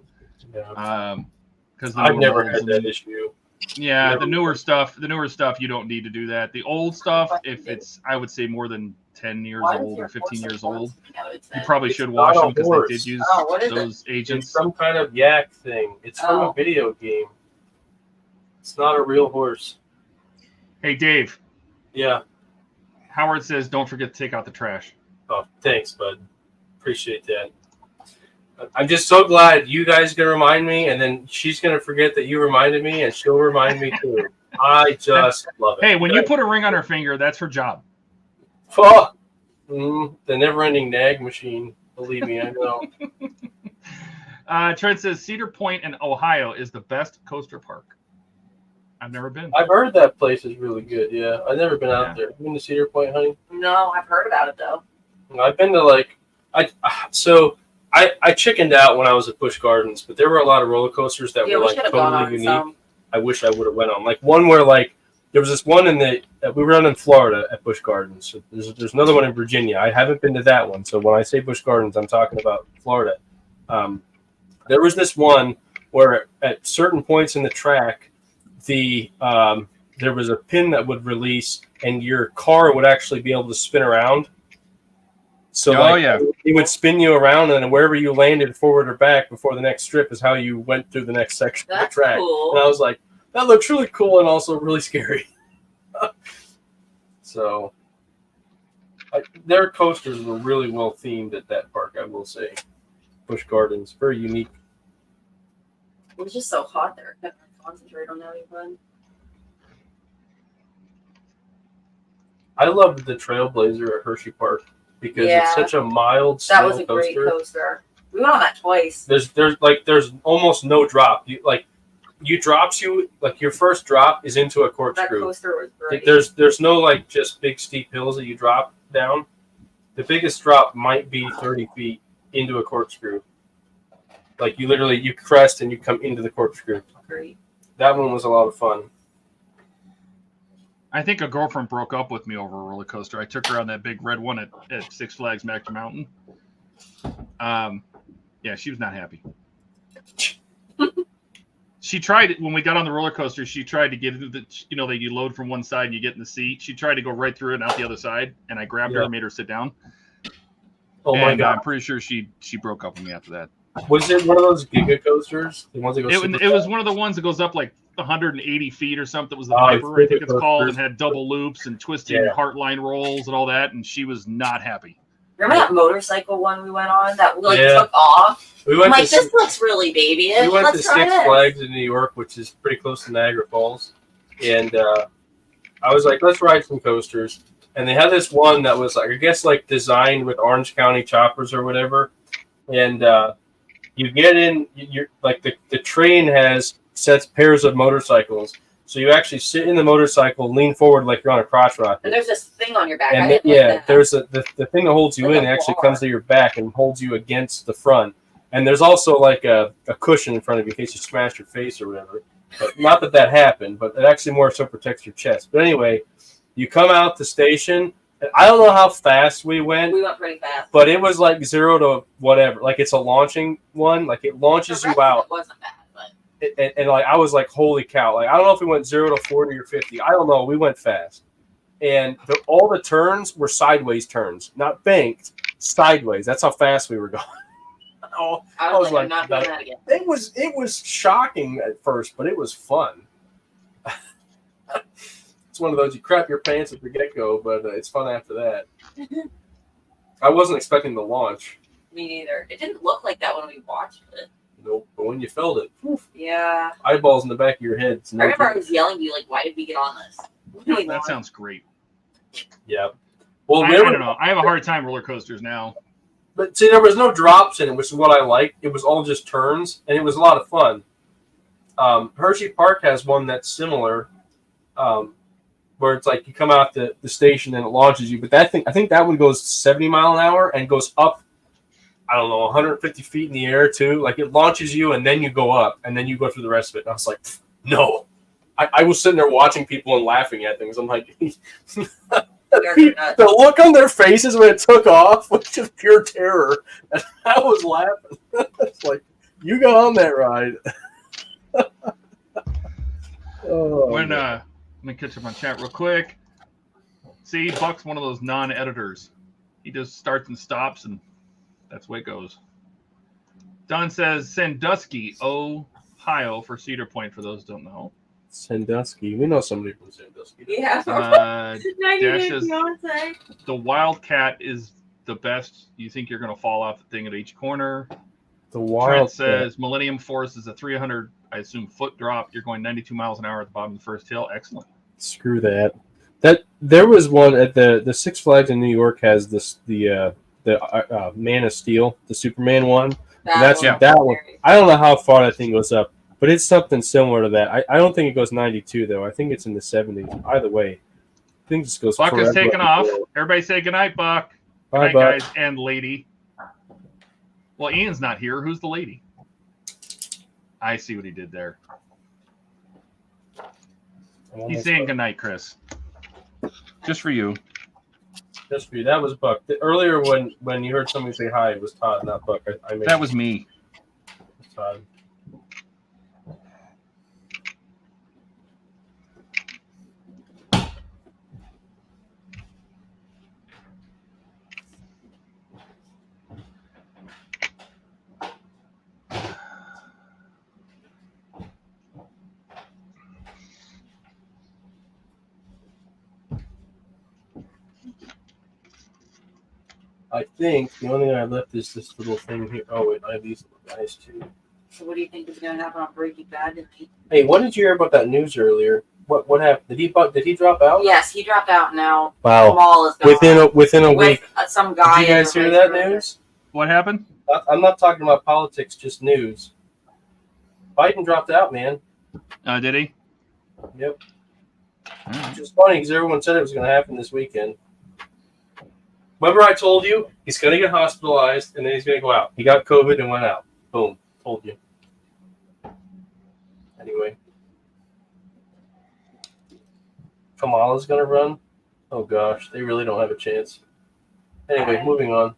Yeah. Because I've never had that issue. Yeah, the newer stuff, you don't need to do that. The old stuff, if it's, I would say, more than 10 years old or 15 years old, you probably should wash them because they did use those agents. It's some kind of yak thing. It's from a video game. It's not a real horse. Hey, Dave. Yeah. Howard says, don't forget to take out the trash. Oh, thanks, bud. Appreciate that. I'm just so glad you guys are going to remind me, and then she's going to forget that you reminded me, and she'll remind me too. I just love it. Hey, when you put a ring on her finger, that's her job. Oh, the never-ending nag machine. Believe me, I know. Trent says Cedar Point in Ohio is the best coaster park. I've never been. I've heard that place is really good, yeah. I've never been out there. You been to Cedar Point, honey? No, I've heard about it, though. I've been to, like... I chickened out when I was at Busch Gardens, but there were a lot of roller coasters that were like totally unique. Some. I wish I would have went on. Like one where like there was this one in we were down in Florida at Busch Gardens. So there's another one in Virginia. I haven't been to that one. So when I say Busch Gardens, I'm talking about Florida. There was this one where at certain points in the track, there was a pin that would release and your car would actually be able to spin around. So it would spin you around, and then wherever you landed, forward or back, before the next strip is how you went through the next section of the track. Cool. And I was like, that looks really cool and also really scary. So their coasters were really well themed at that park, I will say. Busch Gardens, very unique. It was just so hot there. I couldn't concentrate on having fun. I loved the Trailblazer at Hershey Park. Because it's such a mild coaster. That was a great coaster. We went on that twice. There's almost no drop. Your first drop is into a corkscrew. That coaster was great. There's no like just big steep hills that you drop down. The biggest drop might be 30 feet into a corkscrew. Like you crest and you come into the corkscrew. Great. That one was a lot of fun. I think a girlfriend broke up with me over a roller coaster. I took her on that big red one at Six Flags Magic Mountain. Yeah, she was not happy. She tried it when we got on the roller coaster. She tried to get into the, that you load from one side and you get in the seat. She tried to go right through it and out the other side, and I grabbed her and made her sit down. Oh my God! I'm pretty sure she broke up with me after that. Was it one of those Giga coasters? The ones that go it was one of the ones that goes up like 180 feet or something. It was the Viper, I think it's called, and had double loops and twisting heartline rolls and all that, and she was not happy. Remember that motorcycle one we went on that took off? We went this looks really babyish. We went to Six Flags in New York, which is pretty close to Niagara Falls, and I was like, let's ride some coasters. And they had this one that was like, I guess like designed with Orange County choppers or whatever, and you get in, you're like the train has sets pairs of motorcycles. So you actually sit in the motorcycle, lean forward like you're on a crotch rocket. And there's this thing on your back. And there's the thing that holds you in actually comes to your back and holds you against the front. And there's also like a cushion in front of you in case you smash your face or whatever. But not that happened, but it actually more so protects your chest. But anyway, you come out the station. I don't know how fast we went. We went pretty fast. But it was like 0 to whatever. Like it's a launching one. Like it launches you out. It wasn't bad, but and like I was like, holy cow. Like I don't know if we went 0 to 40 or 50. I don't know. We went fast. And all the turns were sideways turns. Not banked, sideways. That's how fast we were going. I was like, I'm not doing that again. It was shocking at first, but it was fun. It's one of those you crap your pants at the get-go, but it's fun after that. I wasn't expecting the launch. Me neither. It didn't look like that when we watched it. Nope. But when you felt it, oof, Yeah. eyeballs in the back of your head. I remember I was yelling to you, like, why did we get on this? Really That sounds great. Yeah. Well, I don't know. I have a hard time roller coasters now. But see, there was no drops in it, which is what I like. It was all just turns, and it was a lot of fun. Hershey Park has one that's similar, where it's like you come out the station and it launches you. But that thing, I think that one goes 70 mile an hour and goes up, I don't know, 150 feet in the air too. Like it launches you and then you go up and then you go through the rest of it. And I was like, no. I was sitting there watching people and laughing at things. I'm like, the look on their faces when it took off was just pure terror. And I was laughing. It's like, you got on that ride. Let me catch up on chat real quick. See, Buck's one of those non-editors. He just starts and stops, and that's the way it goes. Don says Sandusky, Ohio, for Cedar Point, for those who don't know. Sandusky. We know somebody from Sandusky. Yeah. 90 Dash Day is, Fiance. the Wildcat is the best. You think you're going to fall off the thing at each corner. The Trent Wild says Millennium Force is a 300, I assume, foot drop. You're going 92 miles an hour at the bottom of the first hill. Excellent. Screw that. There was one at the Six Flags in New York has this the Man of Steel, the Superman one. That one. I don't know how far that thing goes up, but it's something similar to that. I don't think it goes 92 though. I think it's in the 70s. Either way, I think this goes. Buck is taking off. Forward. Everybody say goodnight, Buck. Bye, Good night, Buck. guys and lady. Well, Ian's not here. Who's the lady? I see what he did there. He's saying goodnight, Chris. Just for you. Just for you. That was Buck. Earlier when you heard somebody say hi, it was Todd, not Buck. That was me. Todd. I think the only thing I left is this little thing here. Oh wait, I have these little guys too. So what do you think is going to happen on Breaking Bad? Hey, what did you hear about that news earlier? What happened? Did he drop out? Yes, he dropped out now. Wow. Jamal is gone. Within a week. Some guy. Did you guys hear that news? What happened? I'm not talking about politics, just news. Biden dropped out, man. Did he? Yep. Which is funny because everyone said it was going to happen this weekend. Remember I told you he's going to get hospitalized and then he's going to go out. He got COVID and went out. Boom. Told you. Anyway. Kamala's going to run. Oh, gosh. They really don't have a chance. Anyway, moving on.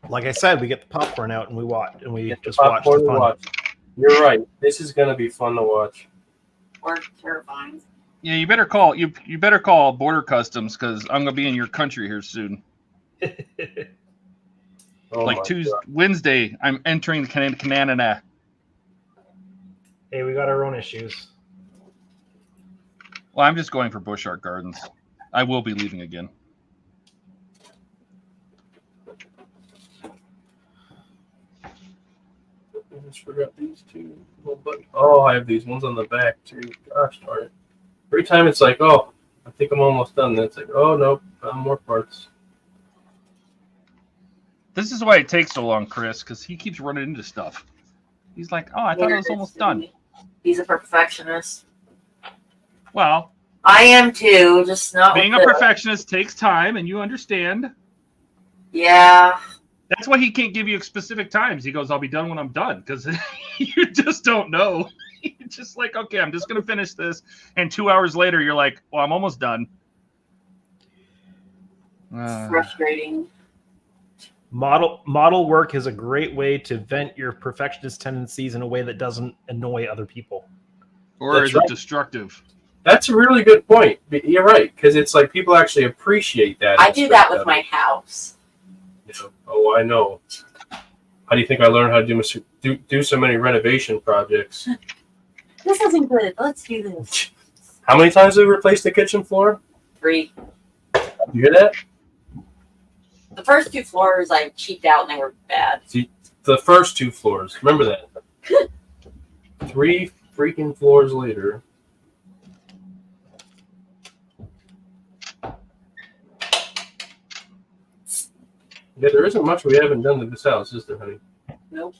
Like I said, we get the popcorn out and we watch, and we Get the just watch the popcorn to fun. watch. You're right. This is going to be fun to watch. Or terrifying. Yeah, you better call better call Border Customs because I'm gonna be in your country here soon. Oh like my Tuesday, God. Wednesday, I'm entering Canada. Hey, we got our own issues. Well, I'm just going for Busch Art Gardens. I will be leaving again. I just forgot these two. Oh, I have these ones on the back too. Gosh darn it. Every time it's like, oh, I think I'm almost done. Then it's like, oh, nope, more parts. This is why it takes so long, Chris, because he keeps running into stuff. He's like, oh, I thought it was almost done. He's a perfectionist. Well, I am too, just not being a with perfectionist takes time, and you understand. Yeah. That's why he can't give you specific times. He goes, I'll be done when I'm done, because you just don't know. You're just like, okay, I'm just going to finish this. And 2 hours later, you're like, well, I'm almost done. Frustrating. Model work is a great way to vent your perfectionist tendencies in a way that doesn't annoy other people. Or That's is right. it destructive? That's a really good point. You're right, because it's like people actually appreciate that. I do that with my house. Oh, I know. How do you think I learned how to do so many renovation projects? This isn't good. Let's do this. How many times have we replaced the kitchen floor? 3. You hear that? The first 2 floors I cheaped out and they were bad. See, the first 2 floors. Remember that. 3 freaking floors later. Yeah, there isn't much we haven't done to this house, is there, honey? Nope.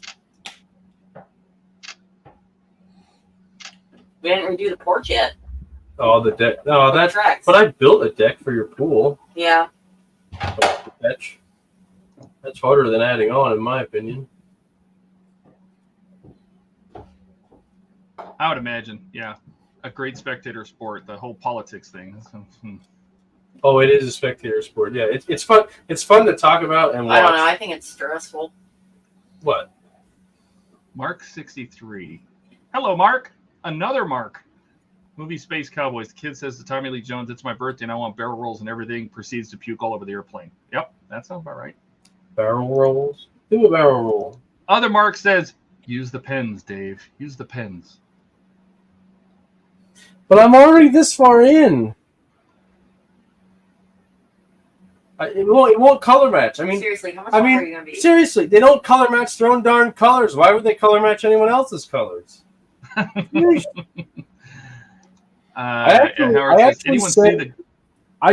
We didn't redo the porch yet. Oh, the deck. No, that's. Tracks. But I built a deck for your pool. Yeah. That's harder than adding on, in my opinion. I would imagine, yeah. A great spectator sport, the whole politics thing. Oh, it is a spectator sport. Yeah, it's fun. It's fun to talk about and watch. I don't know. I think it's stressful. What? Mark 63. Hello, Mark. Another Mark. Movie Space Cowboys. The kid says to Tommy Lee Jones, "It's my birthday and I want barrel rolls and everything." Proceeds to puke all over the airplane. Yep, that sounds about right. Barrel rolls? Do a barrel roll. Other Mark says, "Use the pens, Dave. Use the pens." But I'm already this far in. It won't color match. I mean, Seriously, how much longer are you gonna be? seriously, they don't color match their own darn colors. Why would they color match anyone else's colors? I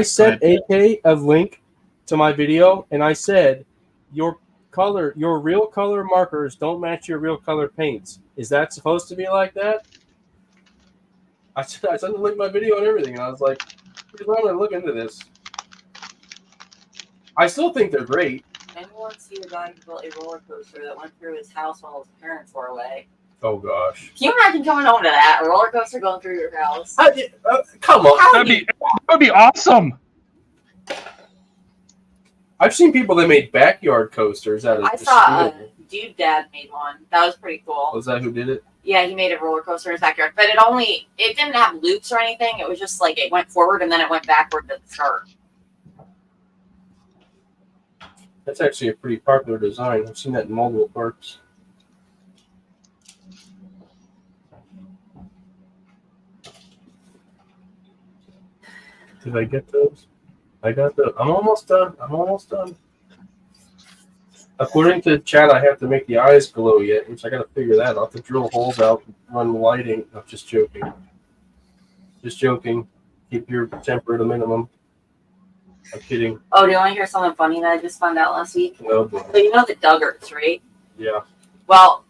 sent AK a link to my video, and I said, your real color markers don't match your real color paints. Is that supposed to be like that? I sent the link to my video and everything, and I was like, I'm going to look into this. I still think they're great. Anyone see a guy who built a roller coaster that went through his house while his parents were away? Oh gosh! Can you imagine coming home to that? A roller coaster going through your house? Come on, that would be awesome. I've seen people that made backyard coasters out of. I saw a dude dad made one. That was pretty cool. Was that who did it? Yeah, he made a roller coaster in his backyard, but it didn't have loops or anything. It was just like it went forward and then it went backward to the start. That's actually a pretty popular design. I've seen that in multiple parks. Did I get those? I got those. I'm almost done. I'm almost done. According to chat, I have to make the eyes glow yet, which I got to figure that out. I have to drill holes out, run lighting. No, just joking. Just joking. Keep your temper at a minimum. I'm kidding. Oh, do you want to hear something funny that I just found out last week? No, boy. So you know the Duggars, right? Yeah. Well,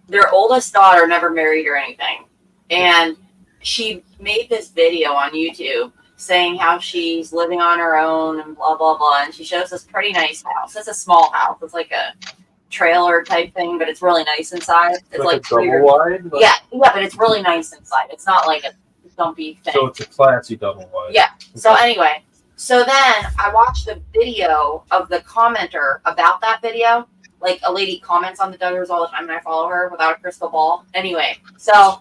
their oldest daughter never married or anything. And she made this video on YouTube saying how she's living on her own and blah, blah, blah. And she shows this pretty nice house. It's a small house. It's like a trailer type thing, but it's really nice inside. It's like a double wide? Yeah, but it's really nice inside. It's not like a dumpy thing. So it's a classy double wide. Yeah. So anyway, so then I watched the video of the commenter about that video. Like a lady comments on the Duggars all the time, and I follow her without a crystal ball. Anyway, so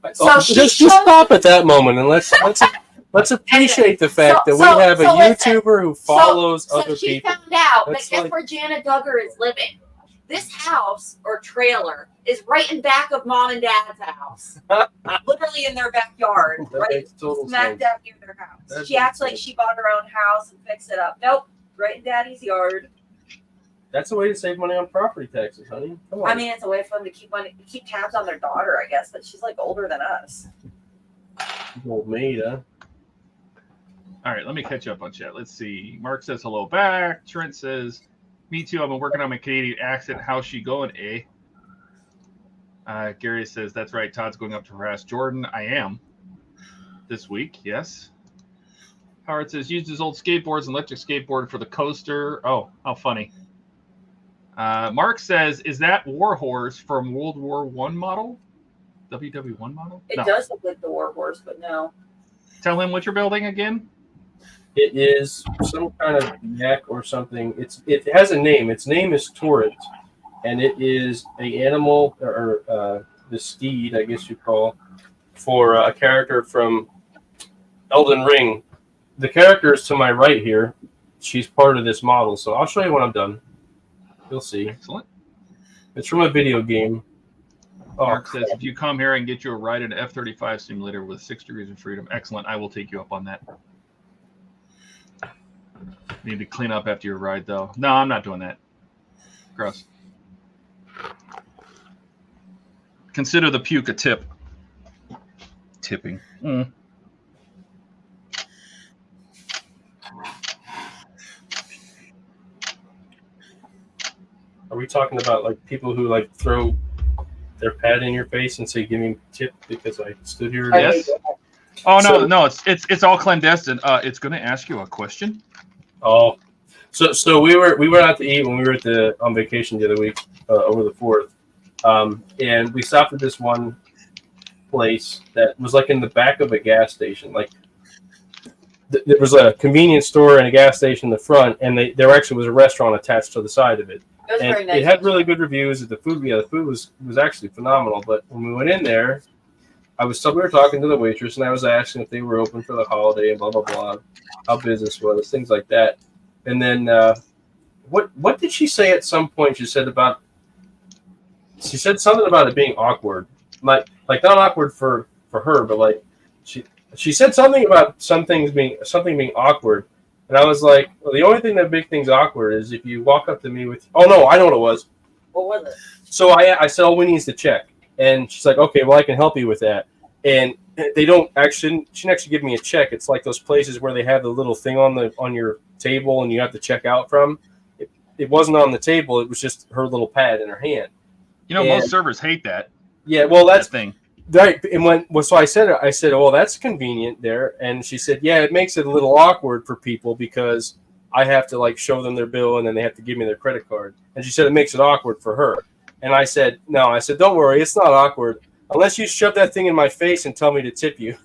just stop at that moment and let's appreciate the fact that we have a YouTuber who follows other she people. found out That's that guess where Jana Duggar is living. This house or trailer is right in back of mom and dad's house. Literally in their backyard, That right makes total smack sense. dab near their house. That She makes acts like sense. she bought her own house and fixed it up. Nope, right in daddy's yard. That's a way to save money on property taxes, honey. Come on. I mean, it's a way for them to keep tabs on their daughter, I guess, but she's like older than us. Old maid, huh? All right, let me catch up on chat. Let's see. Mark says hello back. Trent says, "Me too. I've been working on my Canadian accent. How's she going, eh?" Gary says, "That's right. Todd's going up to harass Jordan." I am this week. Yes. Howard says, "Used his old skateboards and electric skateboard for the coaster." Oh, how funny. Mark says, "Is that Warhorse from World War I model? WW1 model?" It No. does look like the Warhorse, but no. Tell him what you're building again. It is some kind of yak or something. It has a name. Its name is Torrent, and it is an animal or the steed, I guess you call, for a character from Elden Ring. The character is to my right here. She's part of this model, so I'll show you when I'm done. You'll see. Excellent. It's from a video game. Oh, Mark says, "If you come here and get you a ride in an F-35 simulator with 6 degrees of freedom," excellent. I will take you up on that. Need to clean up after your ride, though. No, I'm not doing that. Gross. Consider the puke a tip. Tipping. Mm. Are we talking about like people who like throw their pad in your face and say, "Give me a tip because I stood here"? Yes. Oh no, So- no, it's all clandestine. It's going to ask you a question. Oh, so we were out to eat when we were on vacation the other week over the 4th, and we stopped at this one place that was like in the back of a gas station. Like there was a convenience store and a gas station in the front, and there actually was a restaurant attached to the side of it. It was And very nice. it had really good reviews. The food was actually phenomenal. But when we went in there, we were talking to the waitress, and I was asking if they were open for the holiday and blah blah blah, how business was, things like that. And then what did she say at some point? She said something about it being awkward, like not awkward for her, but like she said something about something being awkward. And I was like, well, the only thing that makes things awkward is if you walk up to me with, oh no, I know what it was. What was it? So I said, all we need is to check. And she's like, okay, well, I can help you with that. And they don't actually, she didn't actually give me a check. It's like those places where they have the little thing on your table and you have to check out from. It wasn't on the table. It was just her little pad in her hand. You know, And- most servers hate that. Yeah, well, that's that thing. right. And so I said, well, that's convenient there. And she said, yeah, it makes it a little awkward for people because I have to like show them their bill and then they have to give me their credit card. And she said it makes it awkward for her. And I said, no, don't worry, it's not awkward unless you shove that thing in my face and tell me to tip you.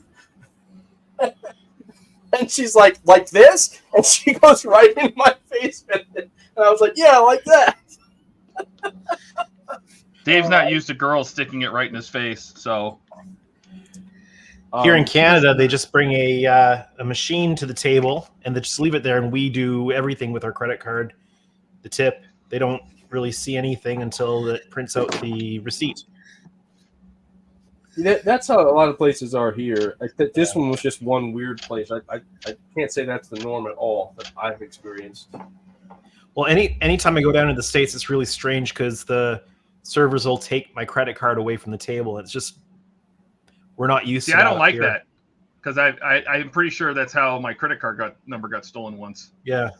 And she's like this, and she goes right in my face with it. And I was like, yeah, like that. Dave's not used to girls sticking it right in his face, so Here in Canada, they just bring a machine to the table and they just leave it there, and we do everything with our credit card. The tip, they don't really see anything until it prints out the receipt. That's how a lot of places are here. This one was just one weird place. I can't say that's the norm at all that I've experienced. Well, anytime I go down to the States, it's really strange because the servers will take my credit card away from the table. It's just, we're not used to I that don't up like here. that because I'm pretty sure that's how my credit card number got stolen once. Yeah.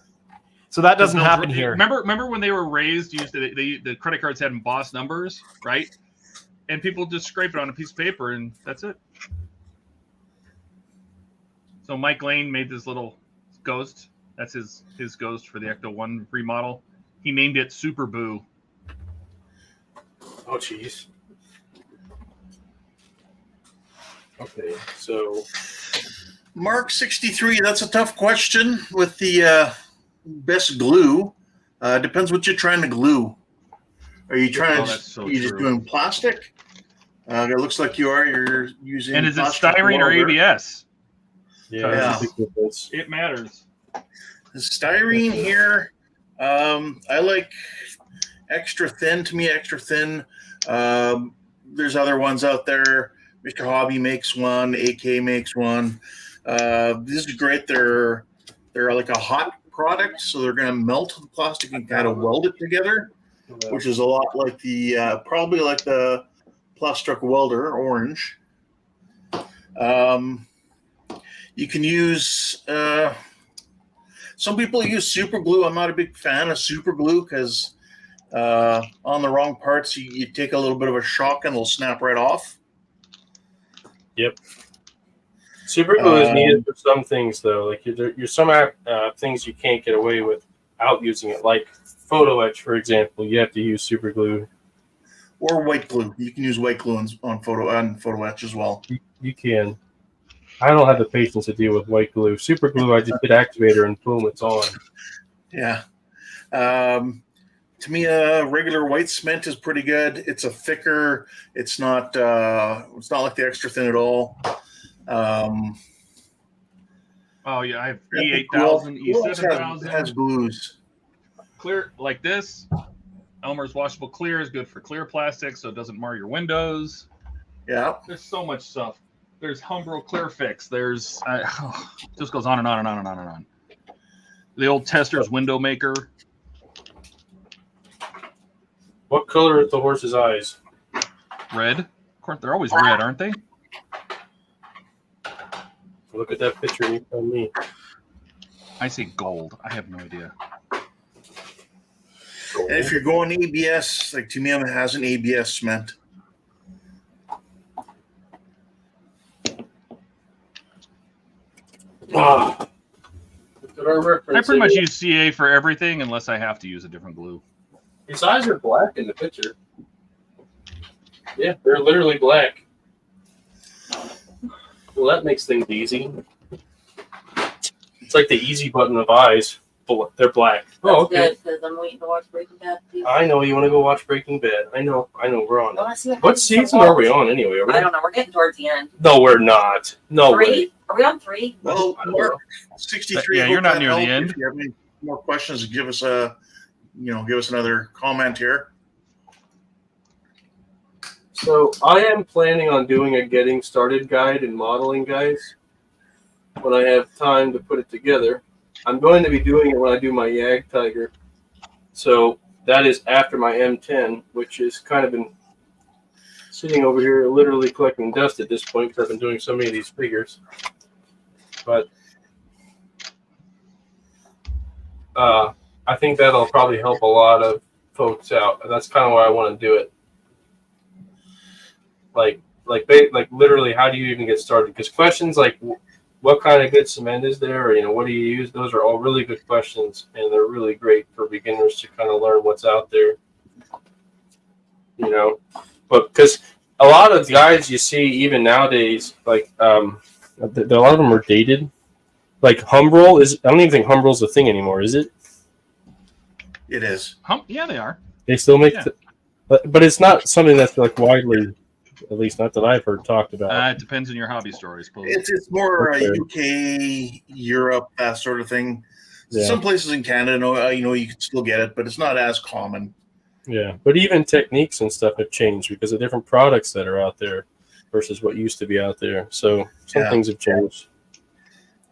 So that doesn't Those happen were- here. Remember when they were raised, the credit cards had embossed numbers, right? And people just scrape it on a piece of paper, and that's it. So Mike Lane made this little ghost. That's his ghost for the Ecto 1 remodel. He named it Super Boo. Oh, jeez. Okay, so Mark 63. That's a tough question with the best glue. Depends what you're trying to glue. Are you trying to? that's so You just true. doing plastic? It looks like you are. You're using. And is it plastic styrene or welder. ABS? yeah, Yeah. that's a big difference. It matters. The styrene here, I like extra thin. To me, extra thin. There's other ones out there. Mr. Hobby makes one. AK makes one. This is great. They're like a hot product, so they're going to melt the plastic and kind of weld it together, which is a lot like the probably like the Plastruck welder orange. You can use some people use super glue. I'm not a big fan of super glue because on the wrong parts you take a little bit of a shock and it'll snap right off. Super glue is needed for some things, though. Like there's some things you can't get away with without using it, like photo etch, for example. You have to use super glue. Or white glue. You can use white glue on photo etch as well. You can. I don't have the patience to deal with white glue. Super glue, I just hit activator and boom, it's on. Yeah. To me, regular white cement is pretty good. It's a thicker. It's not like the extra thin at all. Oh yeah, I have I think E8000, who else E7000. has glues. Clear like this. Elmer's washable clear is good for clear plastic, so it doesn't mar your windows. Yeah. There's so much stuff. There's Humbro Clear Fix. There's just goes on and on and on and on and on. The old tester's window maker. What color are the horse's eyes? Red. Of course, they're always red, aren't they? Look at that picture and you tell me. I say gold. I have no idea. And if you're going ABS, like Tamiya has an ABS cement. Ah. Look at our I reference. pretty much use CA for everything unless I have to use a different glue. His eyes are black in the picture. Yeah, they're literally black. Well, that makes things easy. It's like the easy button of eyes. They're black. Oh, okay. That's good, because I'm waiting to watch Breaking Bad. I know you want to go watch Breaking Bad. I know. We're on I wanna see it. What happens to season Walt. are we on anyway? Are we? I don't know. We're getting towards the end. No, we're not. No way. 3? Are we on 3? Well, I don't know. Mark 63. Yeah, you're not near the help. end. If you have any more questions, give us another comment here. So I am planning on doing a getting started guide and modeling guides when I have time to put it together. I'm going to be doing it when I do my Yag Tiger. So that is after my M10, which is kind of been sitting over here literally collecting dust at this point because I've been doing so many of these figures. But I think that'll probably help a lot of folks out. And that's kind of why I want to do it. Like literally, how do you even get started? Because questions like what kind of good cement is there, or what do you use? Those are all really good questions, and they're really great for beginners to kind of learn what's out there. But because a lot of guides you see even nowadays, like a lot of them are dated. Like Humbrol is, I don't even think Humbrol's a thing anymore, is it? It is. Yeah, they are. They still make, Yeah. but it's not something that's like widely. At least not that I've heard talked about. It depends on your hobby store, I suppose. It's more Okay. UK, Europe, that sort of thing. Yeah. Some places in Canada, you can still get it, but it's not as common. Yeah, but even techniques and stuff have changed because of different products that are out there versus what used to be out there. So some things have changed.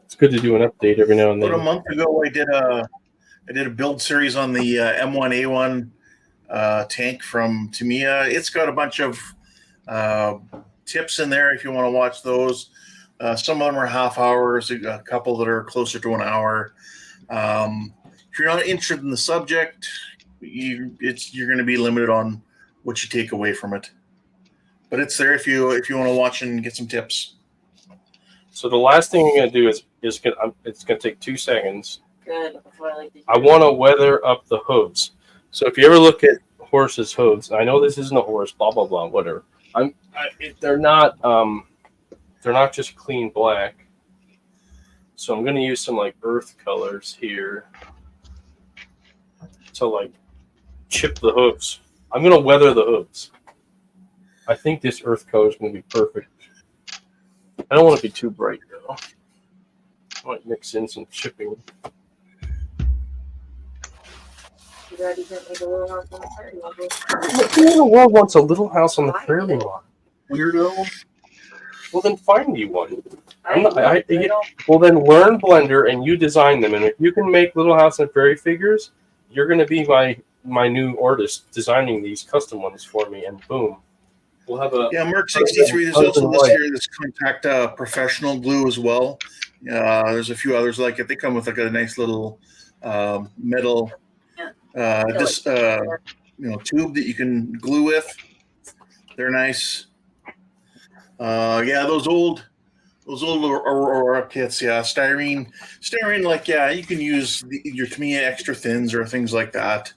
It's good to do an update every now and then. About a month ago, I did a build series on the M1A1 tank from Tamiya. It's got a bunch of tips in there if you want to watch those. Some of them are half hours, a couple that are closer to an hour. If you're not interested in the subject, you're going to be limited on what you take away from it. But it's there if you want to watch and get some tips. So the last thing I'm going to do is it's going to take 2 seconds. Good. Before I like I want to weather up the hooves. So if you ever look at horses' hooves, I know this isn't a horse, blah blah blah, whatever. They're not just clean black. So I'm going to use some like earth colors here to like chip the hooves. I'm going to weather the hooves. I think this earth color is going to be perfect. I don't want to be too bright though. I might mix in some chipping. You ready to make a little house on the prairie level? Who in the world wants a little house on the prairie lot? Weirdo. Well, then find me one. Well, then learn Blender and you design them. And if you can make Little House on Prairie figures, you're going to be my new artist designing these custom ones for me. And boom, we'll have a Mark 63. There's also this here, this Contact Professional glue as well. There's a few others like it. They come with like a nice little metal tube that you can glue with. They're nice. Those old Aurora kits, styrene, like you can use your Tamiya extra thins or things like that.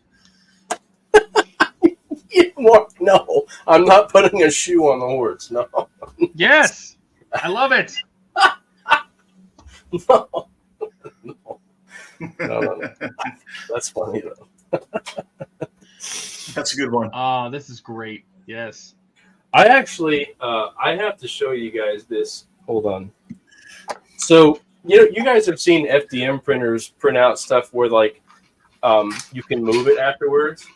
No, I'm not putting a shoe on the horse. No. Yes, I love it. No. That's funny though. That's a good one. This is great. Yes. I actually, I have to show you guys this. Hold on. So, you guys have seen FDM printers print out stuff where like, you can move it afterwards.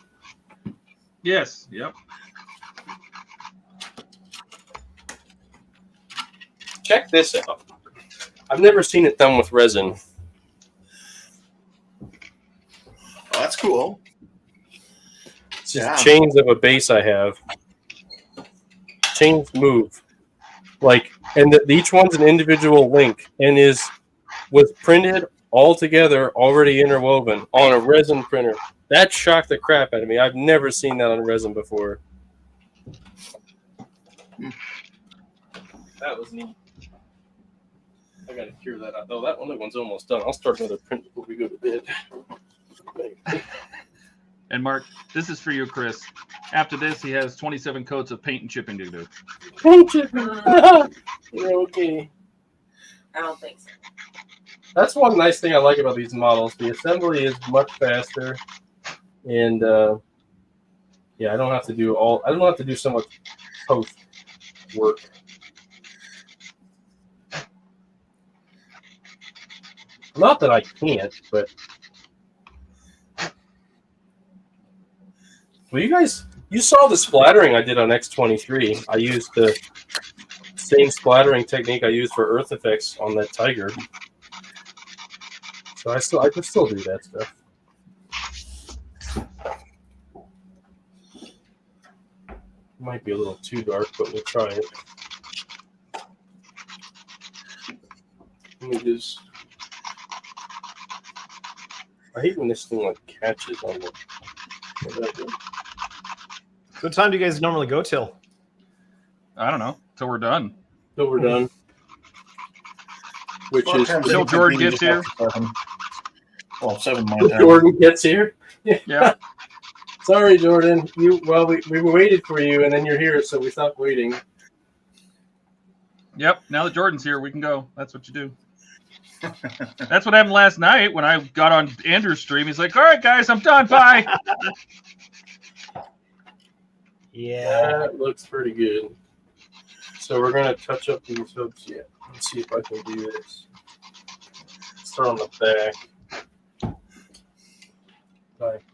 Yes. Yep. Check this out. I've never seen it done with resin. It's just Yeah. chains of a base I have. Chains move. Like, and each one's an individual link and was printed all together, already interwoven on a resin printer. That shocked the crap out of me. I've never seen that on resin before. That was neat. I gotta cure that up. Oh, that other one's almost done. I'll start another print before we go to bed. And Mark, this is for you, Chris. After this, he has 27 coats of paint and chipping to do. Paint chipping. You're okay. I don't think so. That's one nice thing I like about these models. The assembly is much faster, and yeah, I don't have to do so much post work. Not that I can't, but well, you saw the splattering I did on X23. I used the same splattering technique I used for Earth Effects on that tiger. So I could still do that stuff. Might be a little too dark, but we'll try it. Let me just. I hate when this thing like catches on the. What time do you guys normally go till? I don't know. Till we're done. Till we're done. Which is Till Jordan gets here. 7 my time. Jordan gets here. Yeah. Sorry, Jordan. We waited for you, and then you're here, so we stopped waiting. Yep. Now that Jordan's here, we can go. That's what you do. That's what happened last night when I got on Andrew's stream. He's like, "All right, guys, I'm done. Bye." Yeah. That looks pretty good. So we're gonna touch up these hooks yet. Let's see if I can do this. Start on the back. Like,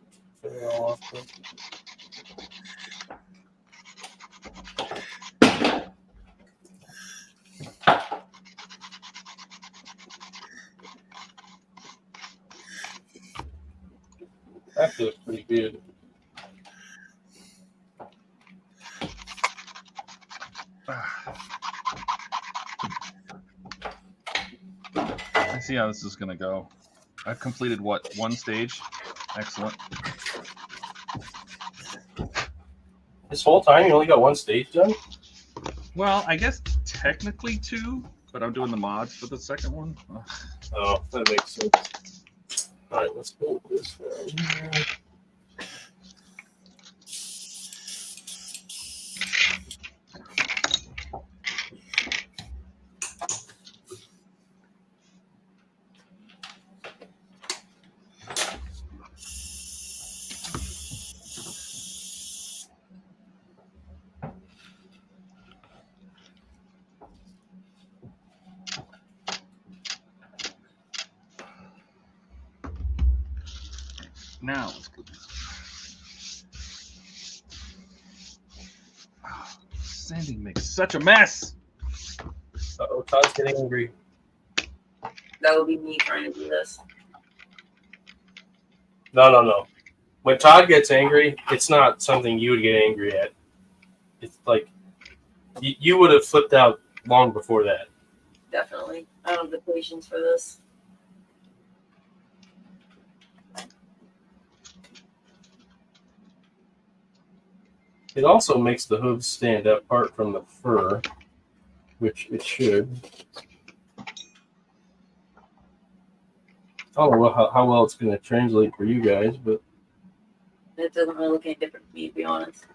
turn it all off. That feels pretty good. I see how this is going to go. I've completed what? One stage? Excellent. This whole time you only got one stage done? Well, I guess technically 2, but I'm doing the mods for the second one. Oh, that makes sense. All right, let's go with this down here. Now let's go. Sanding makes such a mess. Uh-oh, Todd's getting angry. That would be me trying to do this. No. When Todd gets angry, it's not something you would get angry at. It's like you would have flipped out long before that. Definitely. I don't have the patience for this. It also makes the hooves stand apart from the fur, which it should. I don't know how well it's going to translate for you guys, but It doesn't really look any different to me, to be honest.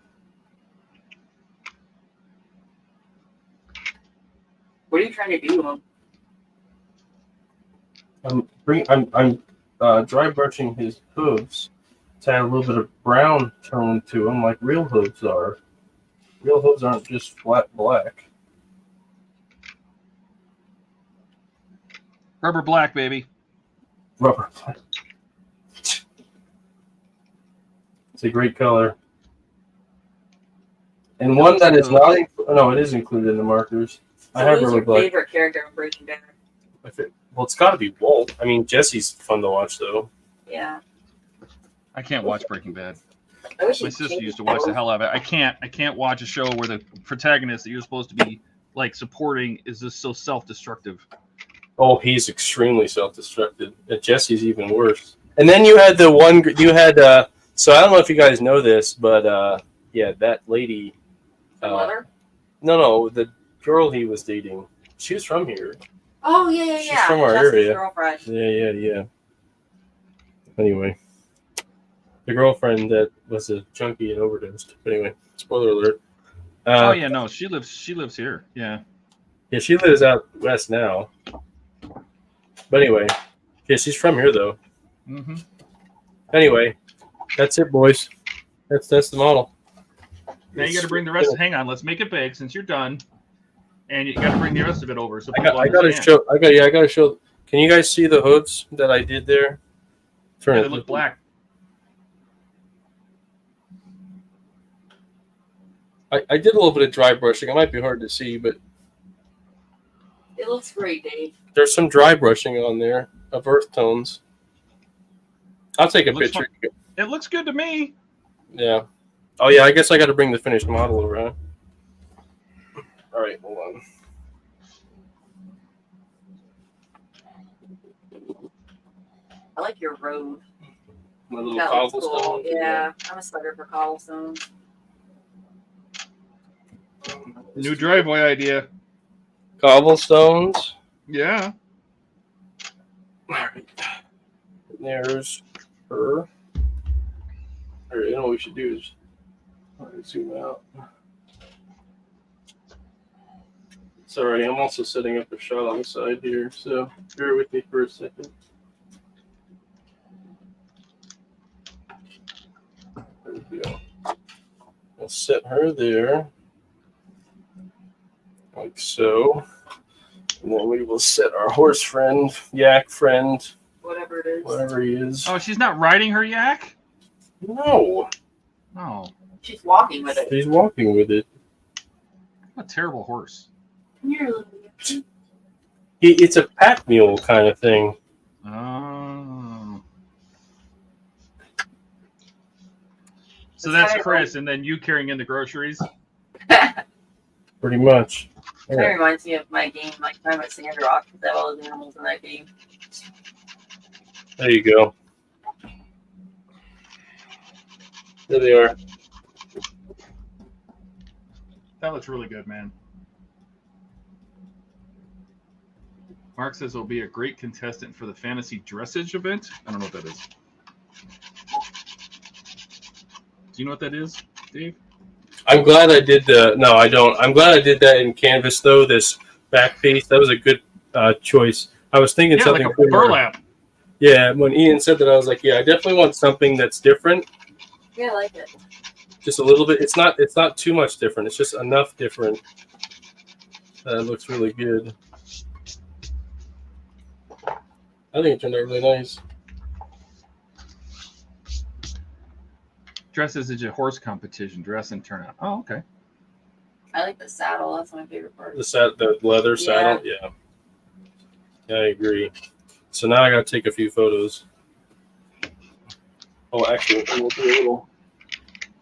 What are you trying to do? I'm dry brushing his hooves to add a little bit of brown tone to them, like real hooves are. Real hooves aren't just flat black. Rubber black, baby. Rubber black. It's a great color. And one that is not, no, it is included in the markers. So I have who's rubber your black. favorite character in Breaking Bad? Well, it's got to be Walt. I mean, Jesse's fun to watch, though. Yeah. I can't watch Breaking Bad. I wish My you'd sister change used to watch the those. hell out of it. I can't watch a show where the protagonist that you're supposed to be like supporting is just so self-destructive. Oh, he's extremely self-destructive. Jesse's even worse. And then you had the one you had. So I don't know if you guys know this, but yeah, that lady. The mother? No, the girl he was dating. She was from here. Oh yeah. She's from our Jesse's area. girlfriend. Yeah. Anyway, the girlfriend that was a junkie and overdosed. But anyway, spoiler alert. Oh yeah, no, she lives here. Yeah. Yeah, she lives out west now. But anyway, yeah, she's from here though. Mm-hmm. Anyway, that's it, boys. That's the model. Now you got to bring the rest. Hang on, let's make it big since you're done, and you got to bring the rest of it over. So I gotta show. I gotta show. Can you guys see the hoods that I did there? Turn Yeah, it. they look black. I did a little bit of dry brushing. It might be hard to see, but It looks great, Dave. there's some dry brushing on there of earth tones. I'll take a It looks picture. It looks good to me. Yeah. Oh yeah, I guess I got to bring the finished model over. Huh? All right, hold on. I like your road. My little That looks cobblestone. cool. Yeah, I'm a sucker for cobblestones. New driveway idea. Cobblestones. Yeah. All right. There's her. All right, you know what we should do is zoom out. Sorry, I'm also setting up a shot on the side here, so bear with me for a second. There we go. I'll set her there, like so. And then we will set our horse friend, yak friend, Whatever it is. whatever he is. Oh, she's not riding her yak? No, Oh, She's walking with it. he's walking with it. what a terrible horse. Come here, little It's a pack mule kind of thing. Oh. So that's Chris, and then you carrying in the groceries. Pretty much. That reminds me of my game, like time at Sandrock, because I have all those animals in that game. There you go. There they are. That looks really good, man. Mark says it'll be a great contestant for the fantasy dressage event. I don't know what that is. Do you know what that is, Dave? I'm glad I did the. No, I don't. I'm glad I did that in Canvas though. This back piece, that was a good choice. I was thinking Yeah, something like a burlap. Yeah, when Ian said that, I was like, yeah, I definitely want something that's different. Yeah, I like it. Just a little bit. It's not too much different. It's just enough different. That it looks really good. I think it turned out really nice. Dresses is a horse competition. Dress and turn out. Oh, okay. I like the saddle. That's my favorite part. The leather saddle. Yeah. Yeah, I agree. So now I got to take a few photos. Oh, actually, we'll do a little.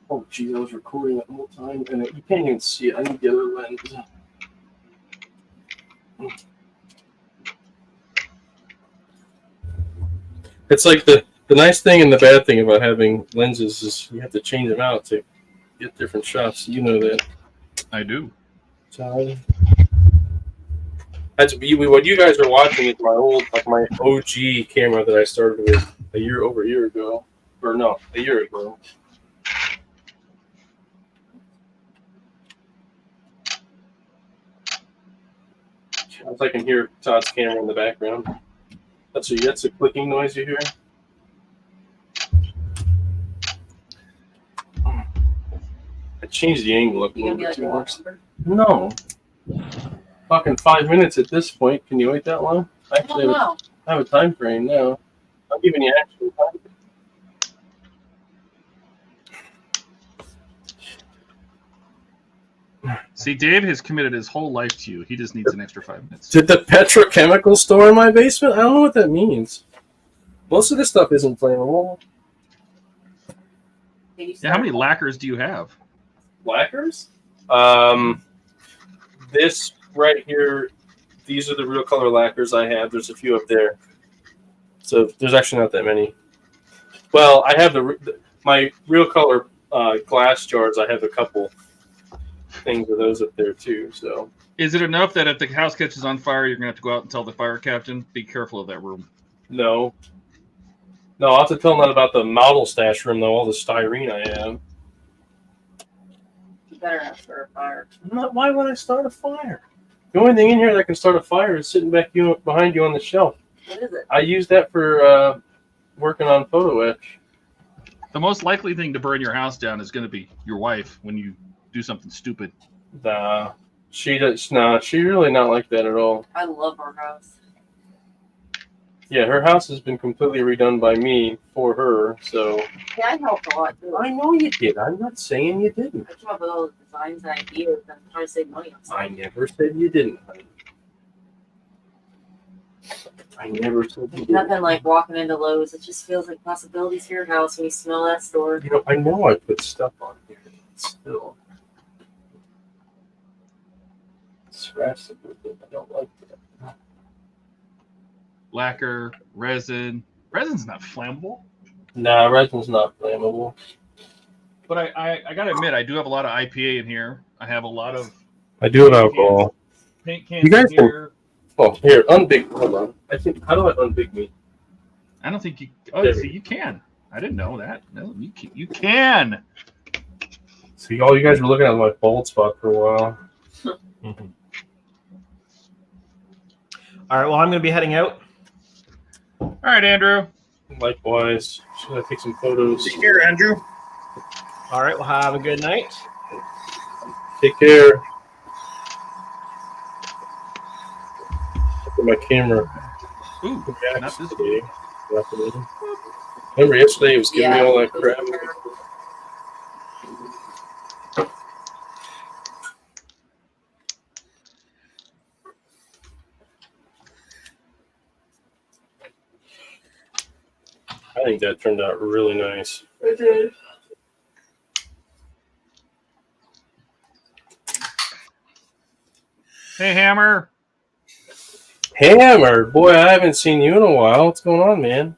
Oh, geez, I was recording it the whole time, and you can't even see it. I need the other lens. It's like the nice thing and the bad thing about having lenses is you have to change them out to get different shots. You know that. I do. So that's what you guys are watching is my old, like my OG camera that I started with a year ago, or no, a year ago. If I can hear Todd's camera in the background. That's a clicking noise you hear. I changed the angle up a You little gonna be bit like too a much. walker? No. Fucking 5 minutes at this point. Can you wait that long? I don't know. I have a time frame now. I'm giving you actual time. See, Dave has committed his whole life to you. He just needs an extra 5 minutes. Did the petrochemical store in my basement? I don't know what that means. Most of this stuff isn't flammable. Okay, you Yeah, how many start. lacquers do you have? Lacquers? This right here, these are the real color lacquers I have. There's a few up there. So there's actually not that many. Well, I have my real color glass jars. I have a couple things of those up there too. So Is it enough that if the house catches on fire, you're gonna have to go out and tell the fire captain? Be careful of that room. no, I'll have to tell them that about the model stash room though. All the styrene I have. You better not start a fire. Why would I start a fire? The only thing in here that can start a fire is sitting behind you on the shelf. What is it? I use that for working on photo etch. The most likely thing to burn your house down is going to be your wife when you do something stupid. Nah, she does. Nah, she's really not like that at all. I love our house. Yeah, her house has been completely redone by me for her. So Yeah, I helped a lot too. I know you did. I'm not saying you didn't. I came up with all the designs and ideas and try to save money on stuff. I never said you didn't. I never said you didn't. Nothing like walking into Lowe's. It just feels like possibilities for your house when you smell that store. You know, I know I put stuff on here. Still, scratch the bit. I don't like that. Lacquer, resin. Resin's not flammable. Nah, resin's not flammable. But I gotta admit, I do have a lot of IPA in here. I have a lot of I do have alcohol. paint cans You guys in here. Oh, here, unbig. Hold on. I think. How do I unbig me? I don't think you. Oh, see, you can. I didn't know that. No, you can. You can. See, all you guys were looking at my bald spot for a while. All right. Well, I'm going to be heading out. All right, Andrew. Likewise. Should I take some photos? Take care, Andrew. All right. Well, have a good night. Take care. Look at my camera. Ooh, Back not this today. Remember yesterday it was giving me all that crap. I think that turned out really nice. It did. Hey, Hammer. Hammer, boy, I haven't seen you in a while. What's going on, man?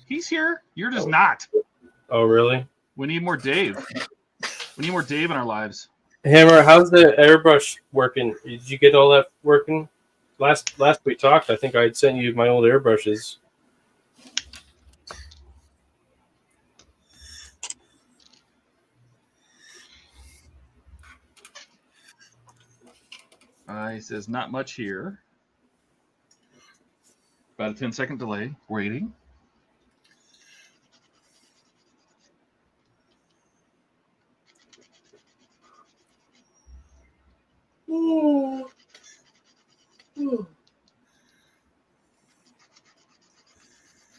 He's here. You're just not. Oh, really? We need more Dave. We need more Dave in our lives. Hammer, how's the airbrush working? Did you get all that working? Last we talked, I think I'd sent you my old airbrushes. He says not much here. About a 10-second delay. Waiting.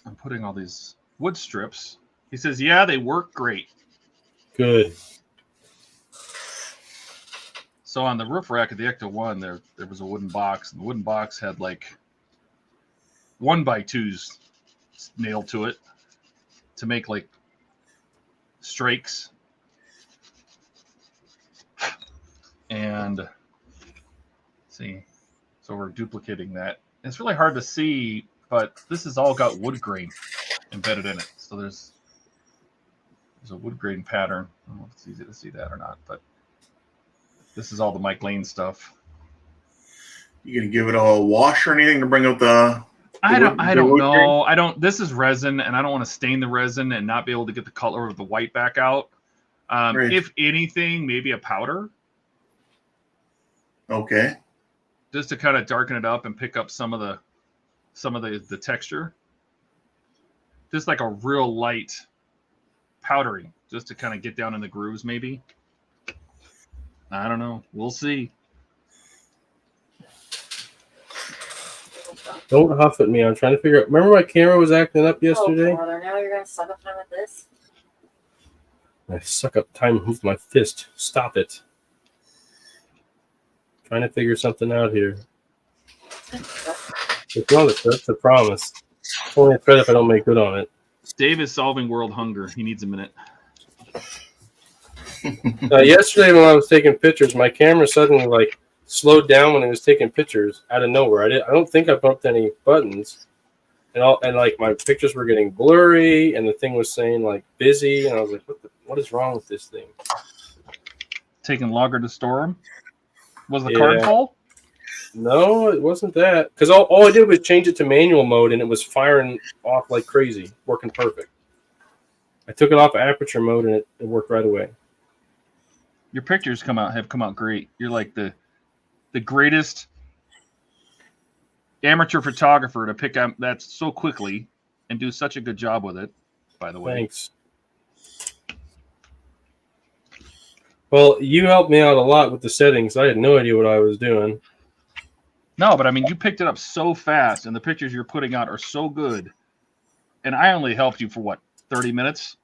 I'm putting all these wood strips. He says, yeah, they work great. Good. So on the roof rack of the Ecto 1, there was a wooden box, and the wooden box had like 1x2s nailed to it to make like strakes. And let's see, so we're duplicating that. It's really hard to see, but this has all got wood grain embedded in it. So there's a wood grain pattern. I don't know if it's easy to see that or not, but this is all the Mike Lane stuff. You gonna give it a wash or anything to bring out the? I don't wood know. This is resin, and I don't want to stain the resin and not be able to get the color of the white back out. Right. If anything, maybe a powder, Okay. just to kind of darken it up and pick up some of the texture. Just like a real light powdering, just to kind of get down in the grooves, maybe. I don't know. We'll see. Don't huff at me. I'm trying to figure out. Remember my camera was acting up yesterday? Oh, brother, now you're gonna suck up time with this. I suck up time with my fist. Stop it. Trying to figure something out here. It's not a promise. It's only a threat if I don't make good on it. Dave is solving world hunger. He needs a minute. Yesterday when I was taking pictures, my camera suddenly like slowed down when it was taking pictures out of nowhere. I don't think I bumped any buttons, and like my pictures were getting blurry, and the thing was saying like busy, and I was like, what is wrong with this thing? Taking longer to store them. Was the card full? No, it wasn't that. Because all I did was change it to manual mode, and it was firing off like crazy, working perfect. I took it off aperture mode, and it worked right away. Your pictures have come out great. You're like the greatest amateur photographer to pick up that so quickly and do such a good job with it, by the way. Thanks. Well, you helped me out a lot with the settings. I had no idea what I was doing. No, but I mean, you picked it up so fast, and the pictures you're putting out are so good. And I only helped you for what, 30 minutes?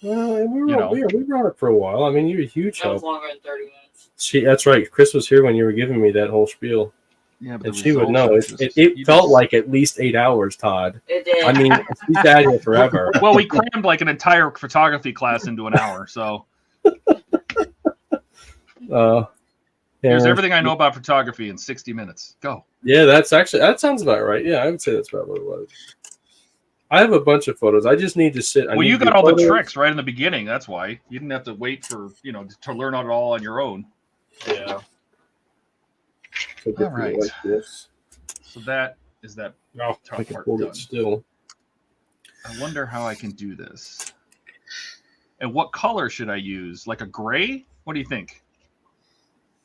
Well, we were on it for a while. I mean, you were a huge That was help. longer than 30 minutes. That's right. Chris was here when you were giving me that whole spiel. Yeah, but And she would know. It felt like at least 8 hours, Todd. It did. I mean, she's had it forever. Well, we crammed like an entire photography class into an hour, so here's everything I know about photography in 60 minutes. Go. Yeah, that sounds about right. Yeah, I would say that's about what it was. I have a bunch of photos. I just need to sit. Well, you got all the tricks right in the beginning. That's why you didn't have to wait for to learn it all on your own. Yeah. All right. Like this. So that is that I tough can part hold done. it still. I wonder how I can do this. And what color should I use? Like a gray? What do you think?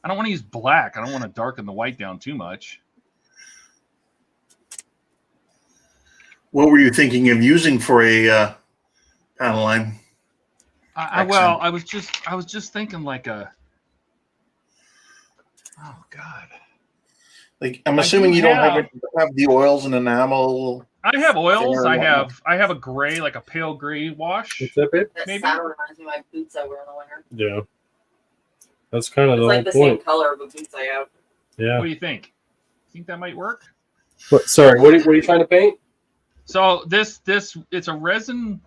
I don't want to use black. I don't want to darken the white down too much. What were you thinking of using for a panel line? I was just thinking like a. Oh God. Like I'm assuming you don't have the oils and enamel. I have oils. I have a gray, like a pale gray wash. What's that, babe? That Maybe. saddle reminds me of my boots I wear in the winter. Yeah. That's kind of It's the like whole the same point. color of the boots I have. Yeah. What do you think? Think that might work? What are you trying to paint? So this it's a resin.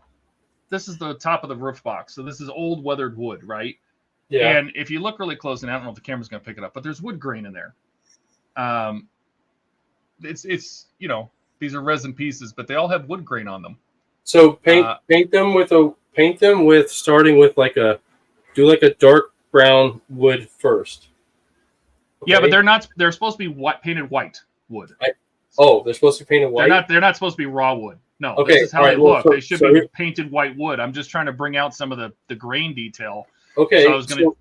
This is the top of the roof box. So this is old weathered wood, right? Yeah. And if you look really close, and I don't know if the camera's going to pick it up, but there's wood grain in there. It's these are resin pieces, but they all have wood grain on them. So paint them with starting with do a dark brown wood first. Okay? Yeah, but they're supposed to be painted white wood. They're supposed to be painted white. They're not supposed to be raw wood. No, Okay, this is how all they right, well, look. They should be painted white wood. I'm just trying to bring out some of the grain detail. Okay. So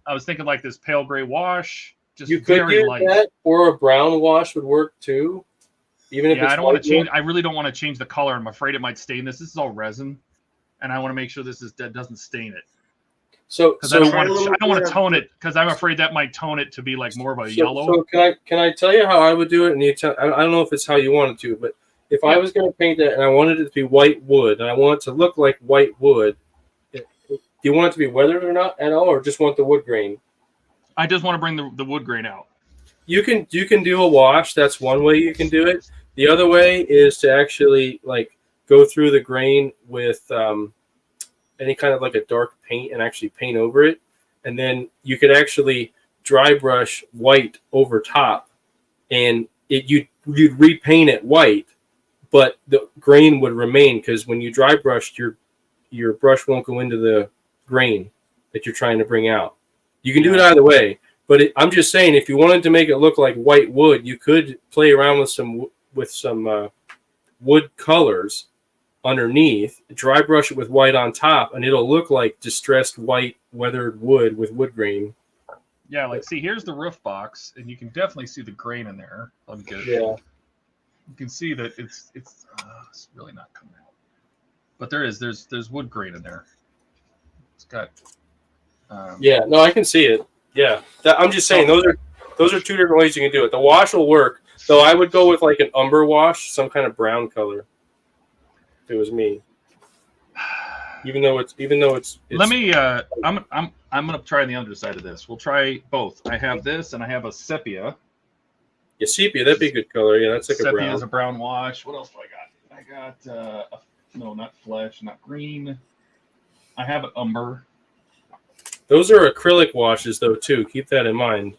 I was thinking like this pale gray wash, just you could very do light. that, or a brown wash would work too. Even if I don't want to change. I really don't want to change the color. I'm afraid it might stain this. This is all resin, and I want to make sure that doesn't stain it. So I don't want to tone it because I'm afraid that might tone it to be like more of a yellow. So can I tell you how I would do it? And I don't know if it's how you want it to, but if I was going to paint that and I wanted it to be white wood and I want it to look like white wood, do you want it to be weathered or not at all, or just want the wood grain? I just want to bring the wood grain out. You can do a wash. That's one way you can do it. The other way is to actually go through the grain with any kind of like a dark paint and actually paint over it, and then you could actually dry brush white over top, and you'd repaint it white, but the grain would remain because when you dry brushed, your brush won't go into the grain that you're trying to bring out. You can do it either way, but I'm just saying if you wanted to make it look like white wood, you could play around with some wood colors underneath, dry brush it with white on top, and it'll look like distressed white weathered wood with wood grain. Yeah, see, here's the roof box, and you can definitely see the grain in there. Let me get it. Yeah. You can see that it's really not coming out, but there's wood grain in there. It's got. No, I can see it. Yeah, I'm just saying those are two different ways you can do it. The wash will work, though. I would go with like an umber wash, some kind of brown color. If it was me, even though it's Let me. I'm gonna try the underside of this. We'll try both. I have this, and I have a sepia. Yeah, sepia. That'd be a good color. Yeah, that's like sepia a brown. is a brown wash. What else do I got? I got no, not flesh, not green. I have umber. Those are acrylic washes, though, too. Keep that in mind.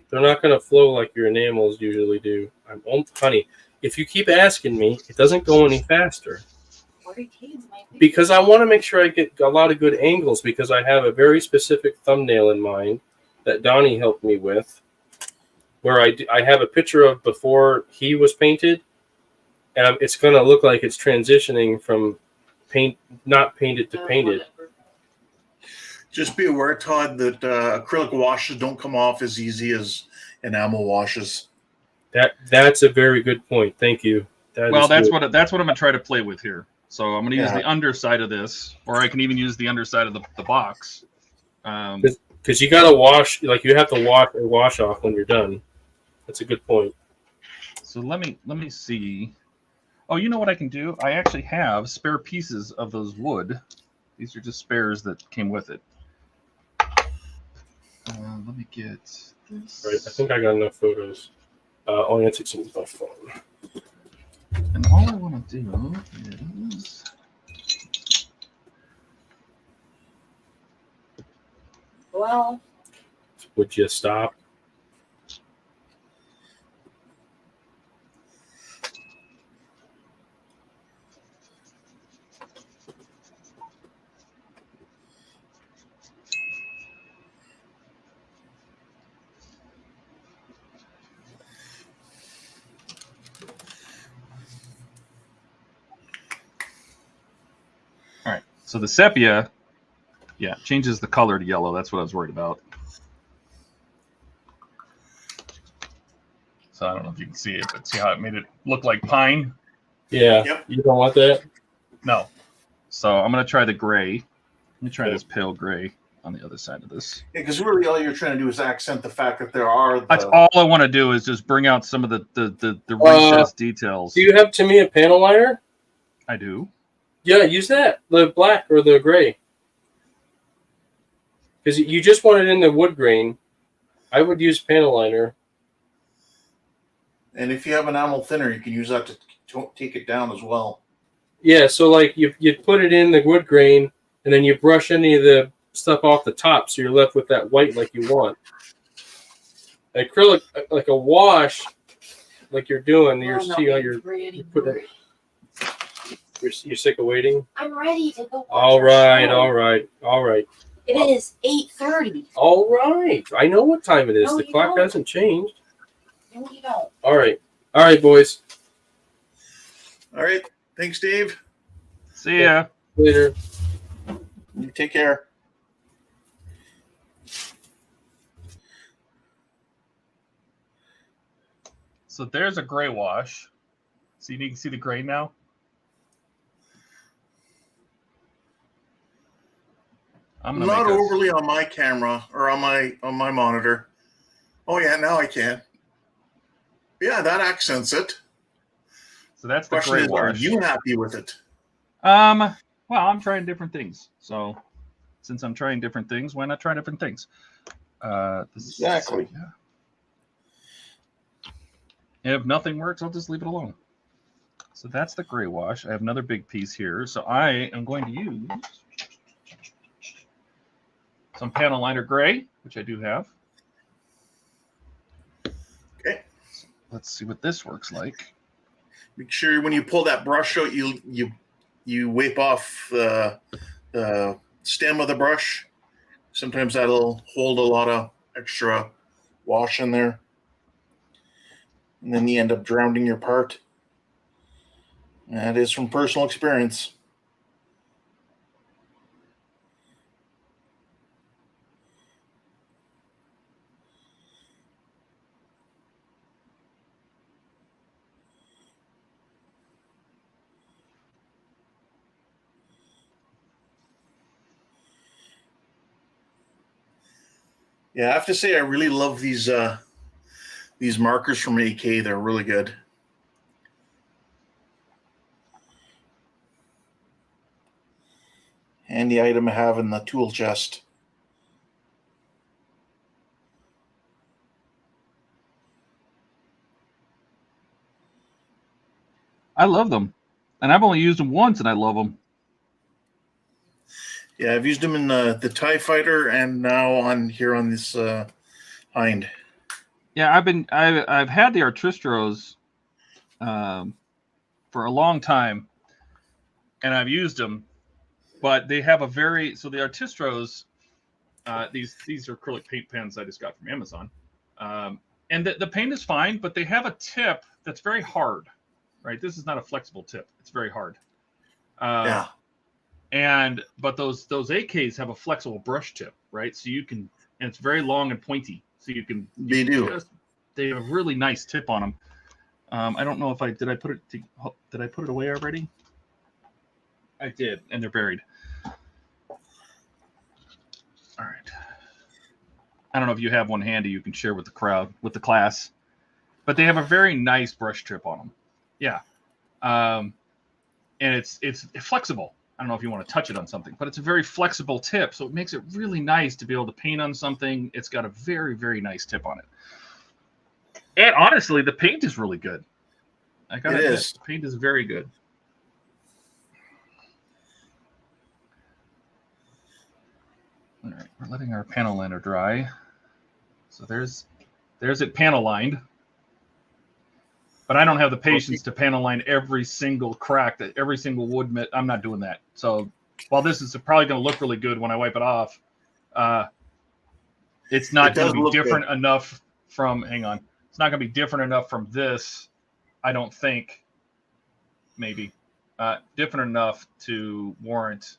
They're not going to flow like your enamels usually do. Honey, if you keep asking me, it doesn't go any faster. Because I want to make sure I get a lot of good angles, because I have a very specific thumbnail in mind that Donnie helped me with, where I have a picture of before he was painted, and it's going to look like it's transitioning from not painted to painted. Just be aware, Todd, that acrylic washes don't come off as easy as enamel washes. That's a very good point. Thank you. That's what I'm going to try to play with here. So I'm going to use the underside of this, or I can even use the underside of the box. Because you got to wash, like you have to wash off when you're done. That's a good point. So let me see. Oh, you know what I can do? I actually have spare pieces of those wood. These are just spares that came with it. Let me get this. Right, I think I got enough photos. I'll take some with my phone. And all I want to do is... Well... Would you stop? All right, so the sepia, changes the color to yellow. That's what I was worried about. So I don't know if you can see it, but see how it made it look like pine? Yeah. Yep. You don't want that? No. So I'm going to try the gray. Let me try this pale gray on the other side of this. Yeah, because really all you're trying to do is accent the fact that there are That's all I want to do is just bring out some of the recessed details. Do you have Tamiya panel liner? I do. Yeah, use that. The black or the gray. Because you just want it in the wood grain. I would use panel liner. And if you have enamel thinner, you can use that to take it down as well. Yeah, so like you put it in the wood grain, and then you brush any of the stuff off the top, so you're left with that white like you want. Acrylic, like a wash, like you're doing. You're sick of waiting. I'm ready to go. All right. It is 8:30. All right. I know what time it is. No, the you clock don't. hasn't changed. No, you don't. All right, boys. All right. Thanks, Dave. See ya. Later. You take care. So there's a gray wash. So you can see the gray now. I'm gonna Not make overly on my camera or on my monitor. Oh yeah, now I can. Yeah, that accents it. So that's the Question gray is, are wash. you happy with it? Well, I'm trying different things. So since I'm trying different things, why not try different things? Exactly. If nothing works, I'll just leave it alone. So that's the gray wash. I have another big piece here. So I am going to use some panel liner gray, which I do have. Okay. Let's see what this works like. Make sure when you pull that brush out, you wipe off the stem of the brush. Sometimes that'll hold a lot of extra wash in there. And then you end up drowning your part. That is from personal experience. Yeah, I have to say I really love these markers from AK. They're really good. Handy item I have in the tool chest. I love them, and I've only used them once, and I love them. Yeah, I've used them in the TIE Fighter and now on this Hind. Yeah, I've had the Artistros for a long time, and I've used them, but they have a very the Artistros. These are acrylic paint pens I just got from Amazon, and the paint is fine, but they have a tip that's very hard. Right, this is not a flexible tip; it's very hard. Yeah. But those AKs have a flexible brush tip, right? So you can, and it's very long and pointy, so you can. They They have a really nice tip on them. I don't know if did I put it away already? I did, and they're buried. All right. I don't know if you have one handy you can share with the crowd, with the class, but they have a very nice brush tip on them. Yeah, and it's flexible. I don't know if you want to touch it on something, but it's a very flexible tip, so it makes it really nice to be able to paint on something. It's got a very, very nice tip on it. And honestly, the paint is really good. I gotta admit, the paint is very good. All right, we're letting our panel liner dry. So there's it panel lined. But I don't have the patience to panel line every single crack, every single wood mitt. I'm not doing that. So while this is probably going to look really good when I wipe it off, it's not going to be different enough from, hang on. It's not going to be different enough from this, I don't think, maybe. Different enough to warrant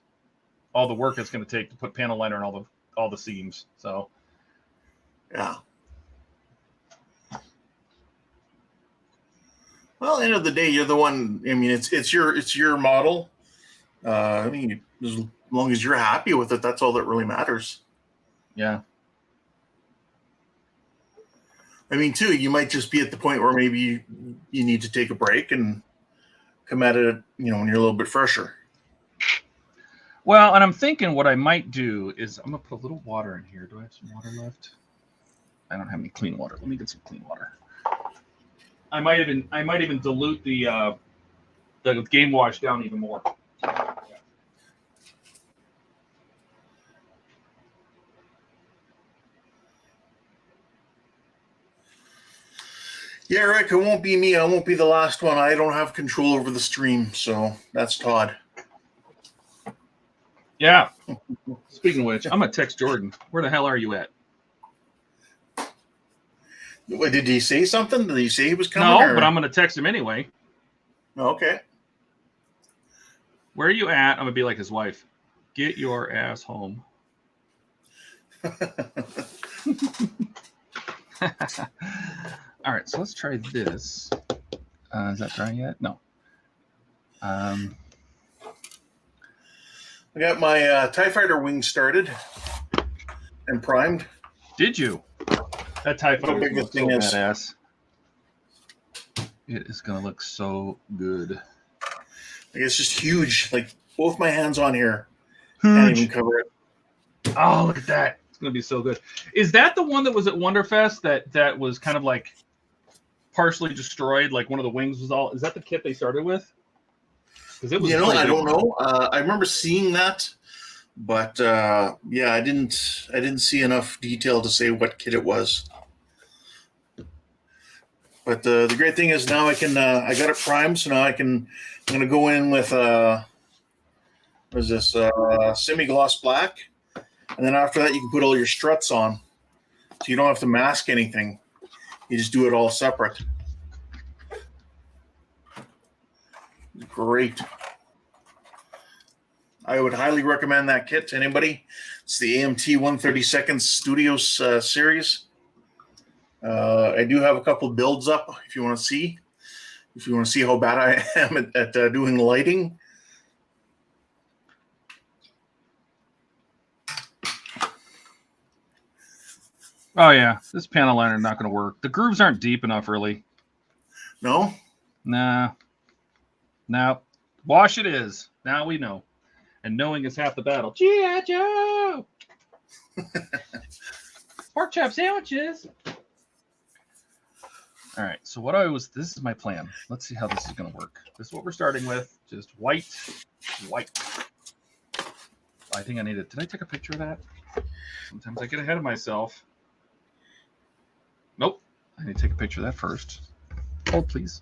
all the work it's going to take to put panel liner on all the seams. So, yeah. Well, at the end of the day, you're the one. I mean, it's your model. I mean, as long as you're happy with it, that's all that really matters. Yeah. I mean, too, you might just be at the point where maybe you need to take a break and come at it, when you're a little bit fresher. Well, and I'm thinking what I might do is I'm gonna put a little water in here. Do I have some water left? I don't have any clean water. Let me get some clean water. I might even dilute the game wash down even more. Yeah, Rick, it won't be me. I won't be the last one. I don't have control over the stream, so that's Todd. Yeah. Speaking of which, I'm gonna text Jordan. Where the hell are you at? Wait, did he say something? Did he say he was coming? No, but I'm gonna text him anyway. Okay. Where are you at? I'm gonna be like his wife. Get your ass home. All right, so let's try this. Is that dry yet? No. I got my TIE Fighter wing started and primed. Did you? That TIE Fighter big looks so thing is. badass. It is going to look so good. Like, it's just huge. Like, both my hands on here can't even cover it. Oh, look at that. It's going to be so good. Is that the one that was at Wonderfest that was kind of like partially destroyed? Like one of the wings was all... Is that the kit they started with? Because it was... I don't know. I remember seeing that, but yeah, I didn't see enough detail to say what kit it was. But the great thing is now I got it primed, so now I'm going to go in with what is this, semi-gloss black, and then after that you can put all your struts on, so you don't have to mask anything. You just do it all separate. Great. I would highly recommend that kit to anybody. It's the AMT 132nd Studios series. I do have a couple builds up if you want to see. If you want to see how bad I am at doing lighting. Oh, yeah. This panel liner is not going to work. The grooves aren't deep enough, really. No? Nah. Now, wash it is. Now we know. And knowing is half the battle. G.I. Joe! Pork chop sandwiches. All right. So this is my plan. Let's see how this is going to work. This is what we're starting with. Just white. I think I need it. Did I take a picture of that? Sometimes I get ahead of myself. Nope. I need to take a picture of that first. Hold, please.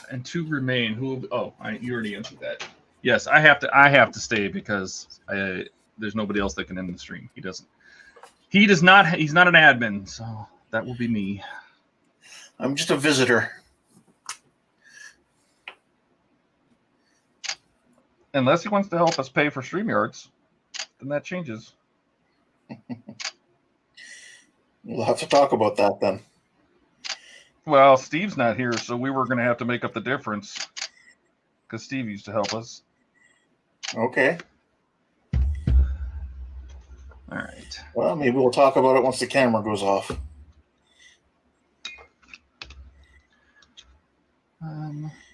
And 2 remain. You already answered that. Yes, I have to stay because there's nobody else that can end the stream. He's not an admin, so that will be me. I'm just a visitor. Unless he wants to help us pay for StreamYards, then that changes. We'll have to talk about that then. Well, Steve's not here, so we were going to have to make up the difference because Steve used to help us. Okay. All right. Well, maybe we'll talk about it once the camera goes off.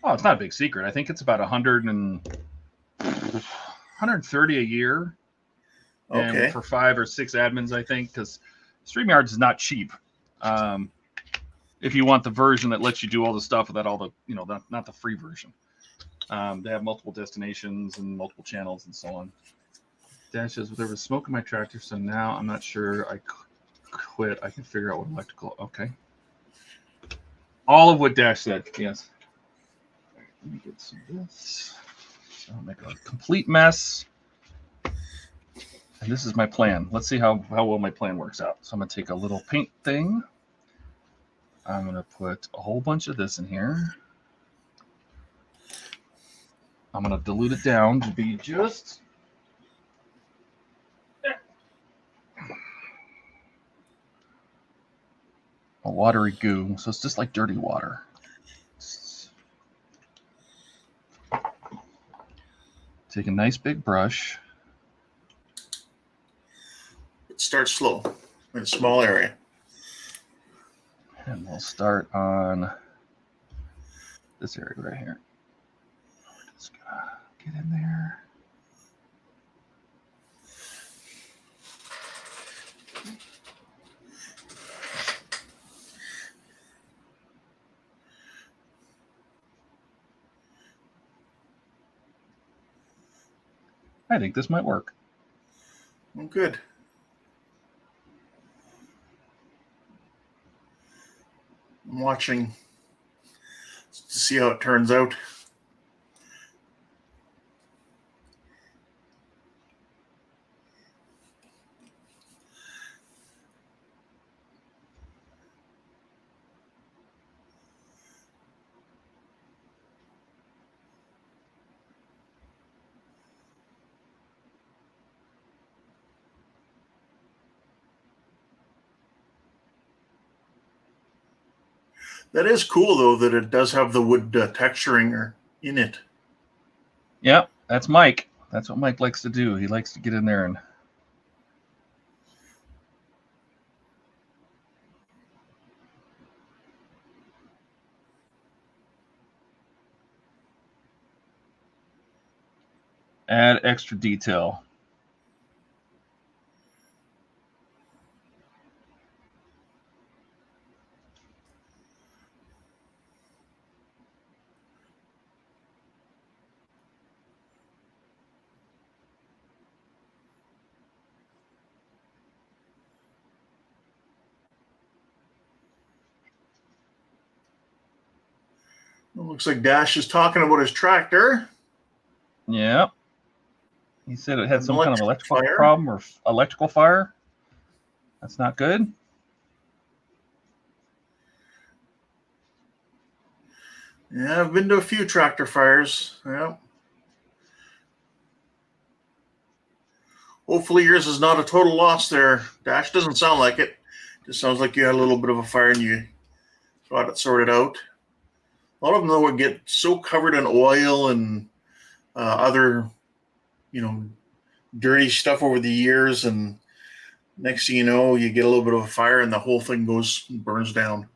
It's not a big secret. I think it's about 130 a year. Okay. And for 5 or 6 admins, I think, because StreamYards is not cheap. If you want the version that lets you do all the stuff without all the, not the free version. They have multiple destinations and multiple channels and so on. Dash says, there was smoke in my tractor, so now I'm not sure I quit. I can figure out what electrical. Okay. All of what Dash said, yes. Let me get some of this. So I'll make a complete mess. And this is my plan. Let's see how well my plan works out. So I'm going to take a little paint thing. I'm going to put a whole bunch of this in here. I'm going to dilute it down to be just a watery goo. So it's just like dirty water. Take a nice big brush. Start slow in a small area. And we'll start on this area right here. We're just gonna get in there. I think this might work. Well, good. I'm watching to see how it turns out. That is cool, though, that it does have the wood texturing in it. Yep, that's Mike. That's what Mike likes to do. He likes to get in there and add extra detail. It looks like Dash is talking about his tractor. Yeah. He said it had An some kind of electrical fire. problem or electrical fire. That's not good. Yeah, I've been to a few tractor fires. Yeah. Hopefully yours is not a total loss there. Dash doesn't sound like it. Just sounds like you had a little bit of a fire and you got it sorted out. A lot of them, though, would get so covered in oil and other, dirty stuff over the years, and next thing you know, you get a little bit of a fire and the whole thing burns down.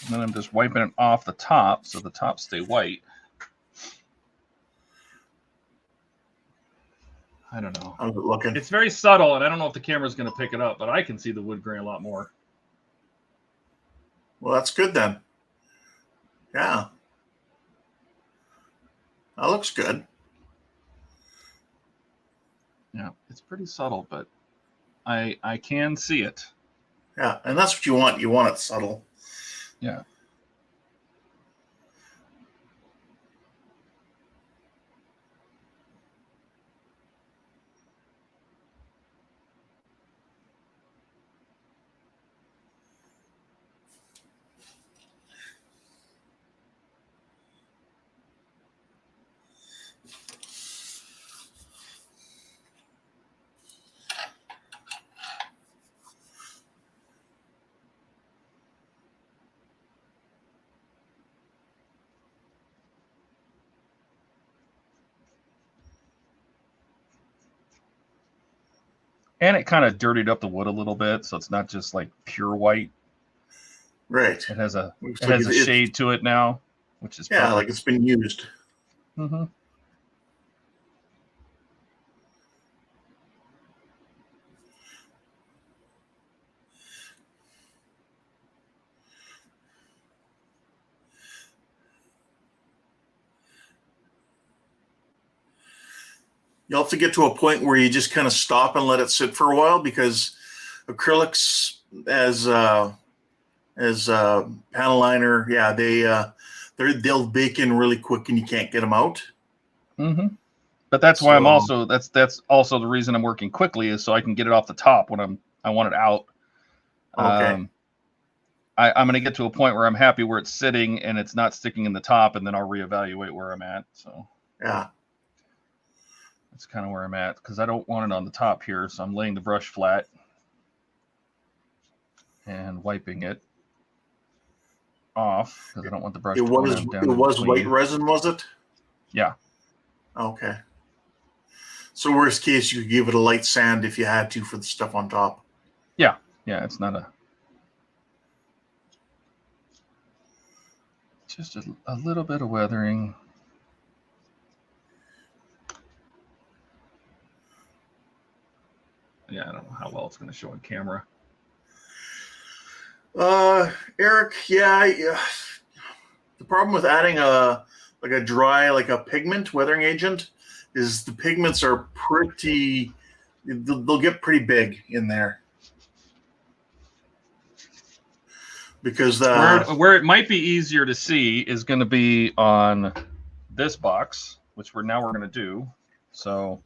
And then I'm just wiping it off the top so the tops stay white. I don't know. How's it looking? It's very subtle, and I don't know if the camera's going to pick it up, but I can see the wood grain a lot more. Well, that's good then. Yeah. That looks good. Yeah, it's pretty subtle, but I can see it. Yeah, and that's what you want. You want it subtle. Yeah. And it kind of dirtied up the wood a little bit, so it's not just like pure white. Right. It has a Looks it like has a shade to it now, which is yeah, perfect. like it's been used. Mm-hmm. You'll have to get to a point where you just kind of stop and let it sit for a while, because acrylics as panel liner, yeah, they'll bake in really quick and you can't get them out. Mm-hmm. But that's why I'm So- also that's also the reason I'm working quickly, is so I can get it off the top when I want it out. Okay. I'm going to get to a point where I'm happy where it's sitting and it's not sticking in the top, and then I'll reevaluate where I'm at. So Yeah. that's kind of where I'm at, because I don't want it on the top here. So I'm laying the brush flat and wiping it off, because I don't want the brush It to go was down in white between. resin, was it? Yeah. Okay. So worst case, you could give it a light sand if you had to for the stuff on top. Yeah, it's not just a little bit of weathering. Yeah, I don't know how well it's going to show on camera. Eric, yeah. The problem with adding a pigment weathering agent is the pigments are they'll get pretty big in there. Because where it might be easier to see is going to be on this box, which we're going to do. So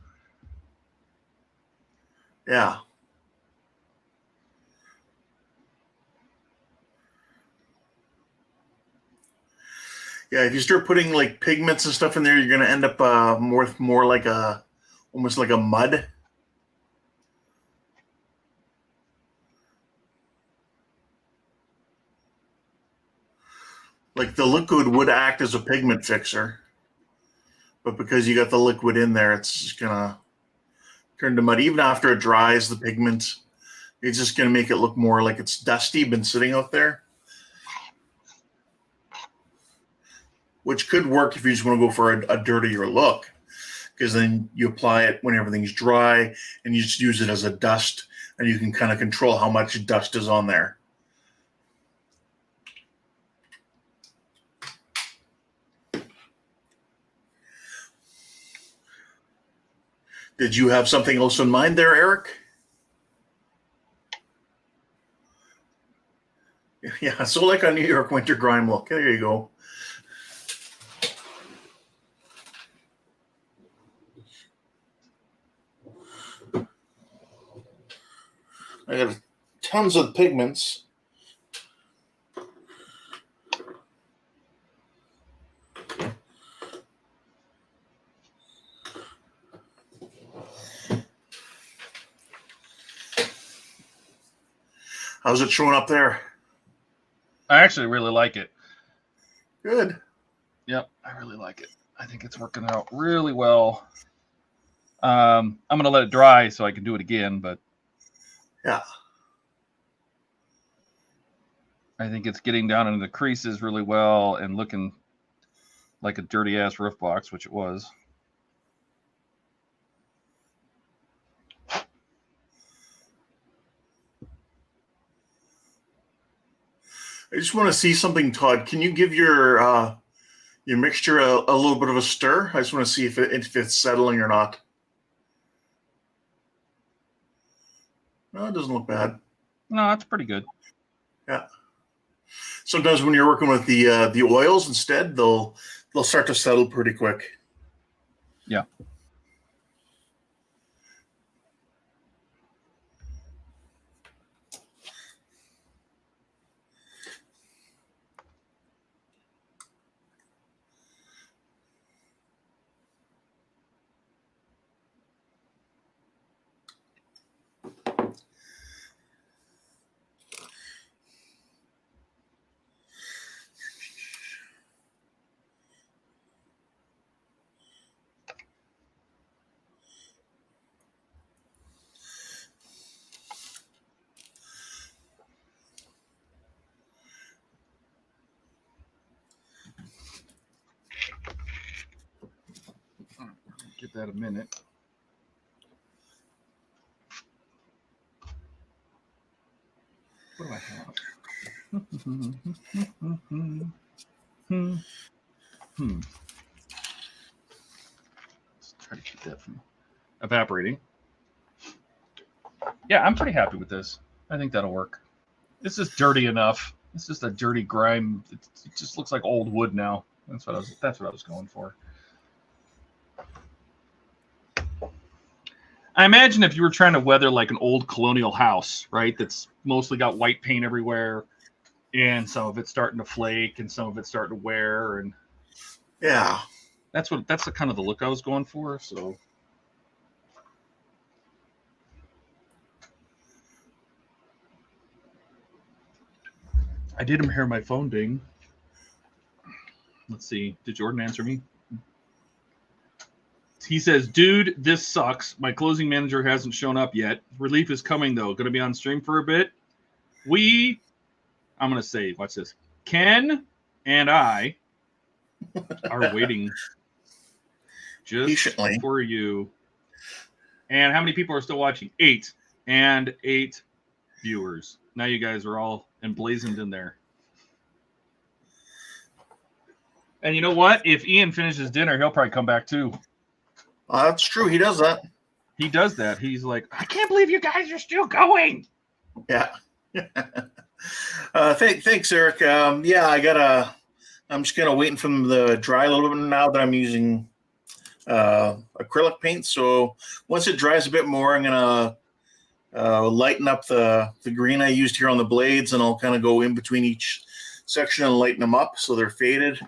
yeah. Yeah, if you start putting like pigments and stuff in there, you're going to end up more like almost like a mud. Like the liquid would act as a pigment fixer, but because you got the liquid in there, it's just gonna turn to mud. Even after it dries, the pigment, it's just gonna make it look more like it's dusty, been sitting out there. Which could work if you just want to go for a dirtier look, because then you apply it when everything's dry and you just use it as a dust, and you can kind of control how much dust is on there. Did you have something else in mind there, Eric? Yeah, so like a New York winter grime look. There you go. I got tons of pigments. How's it showing up there? I actually really like it. Good. Yep, I really like it. I think it's working out really well. I'm going to let it dry so I can do it again, but yeah. I think it's getting down into the creases really well and looking like a dirty ass roof box, which it was. I just want to see something, Todd. Can you give your mixture a little bit of a stir? I just want to see if it's settling or not. No, it doesn't look bad. No, that's pretty good. Yeah. Sometimes when you're working with the oils instead, they'll start to settle pretty quick. Yeah. Give that a minute. What do I have? Let's try to keep that from evaporating. Yeah, I'm pretty happy with this. I think that'll work. It's just dirty enough. It's just a dirty grime. It just looks like old wood now. That's what I was going for. I imagine if you were trying to weather like an old colonial house, right? That's mostly got white paint everywhere, and some of it's starting to flake, and some of it's starting to wear, and yeah, that's the kind of the look I was going for. So, I did hear my phone ding. Let's see. Did Jordan answer me? He says, dude, this sucks. My closing manager hasn't shown up yet. Relief is coming, though. Going to be on stream for a bit. I'm going to say, watch this. Ken and I are waiting just patiently for you. And how many people are still watching? 8. And 8 viewers. Now you guys are all emblazoned in there. And you know what? If Ian finishes dinner, he'll probably come back too. That's true. He does that. He does that. He's like, I can't believe you guys are still going. Yeah. Thanks, Eric. Yeah, I'm just kind of waiting for them to dry a little bit now that I'm using acrylic paint. So once it dries a bit more, I'm going to lighten up the green I used here on the blades, and I'll kind of go in between each section and lighten them up so they're faded.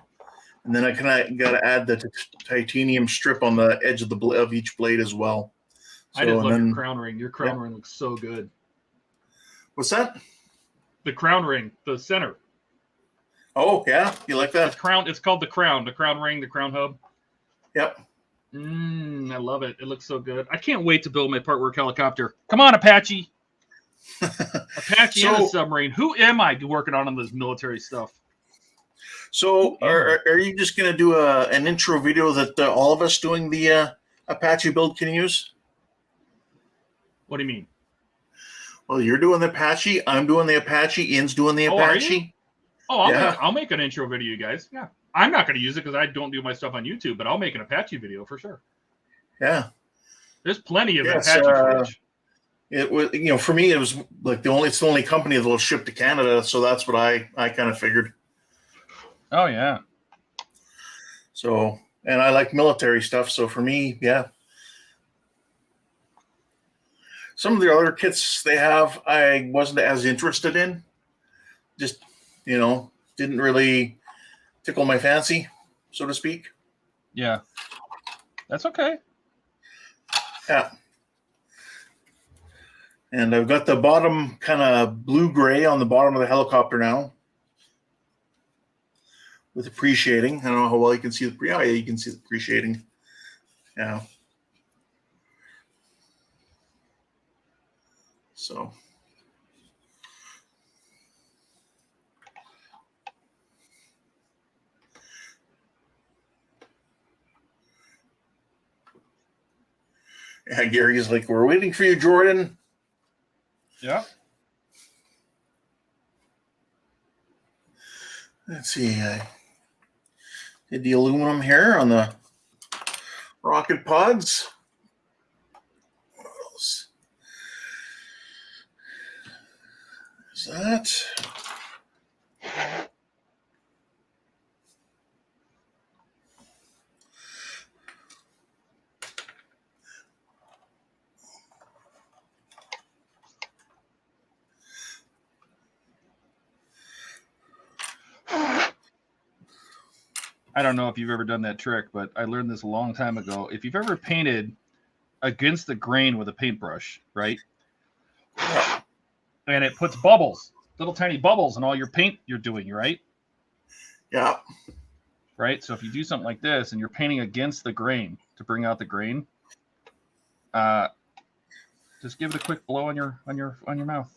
And then I kind of got to add the titanium strip on the edge of each blade as well. So, I just love your crown ring. Your crown ring looks so good. What's that? The crown ring, the center. Oh, yeah. You like that? It's called the crown ring, the crown hub. Yep. I love it. It looks so good. I can't wait to build my part work helicopter. Come on, Apache. Apache and a submarine. Who am I working on this military stuff? So are you just going to do an intro video that all of us doing the Apache build can use? What do you mean? Well, you're doing the Apache. I'm doing the Apache. Ian's doing the Apache. I'll make an intro video, you guys. Yeah. I'm not going to use it because I don't do my stuff on YouTube, but I'll make an Apache video for sure. Yeah. There's plenty of Apache footage. It was, for me, it was like it's the only company that will ship to Canada, so that's what I kind of figured. Oh, yeah. So, and I like military stuff. So for me, yeah. Some of the other kits they have, I wasn't as interested in. Just, didn't really tickle my fancy, so to speak. Yeah. That's okay. Yeah. And I've got the bottom kind of blue-gray on the bottom of the helicopter now. With appreciating. I don't know how well you can see yeah, you can see the appreciating. Yeah. So Yeah, Gary's like, we're waiting for you, Jordan. Yeah. Let's see. I did the aluminum here on the rocket pods. What else is that? I don't know if you've ever done that trick, but I learned this a long time ago. If you've ever painted against the grain with a paintbrush, right? And it puts bubbles, little tiny bubbles in all your paint you're doing, right? Yeah. Right? So if you do something like this and you're painting against the grain to bring out the grain, just give it a quick blow on your mouth.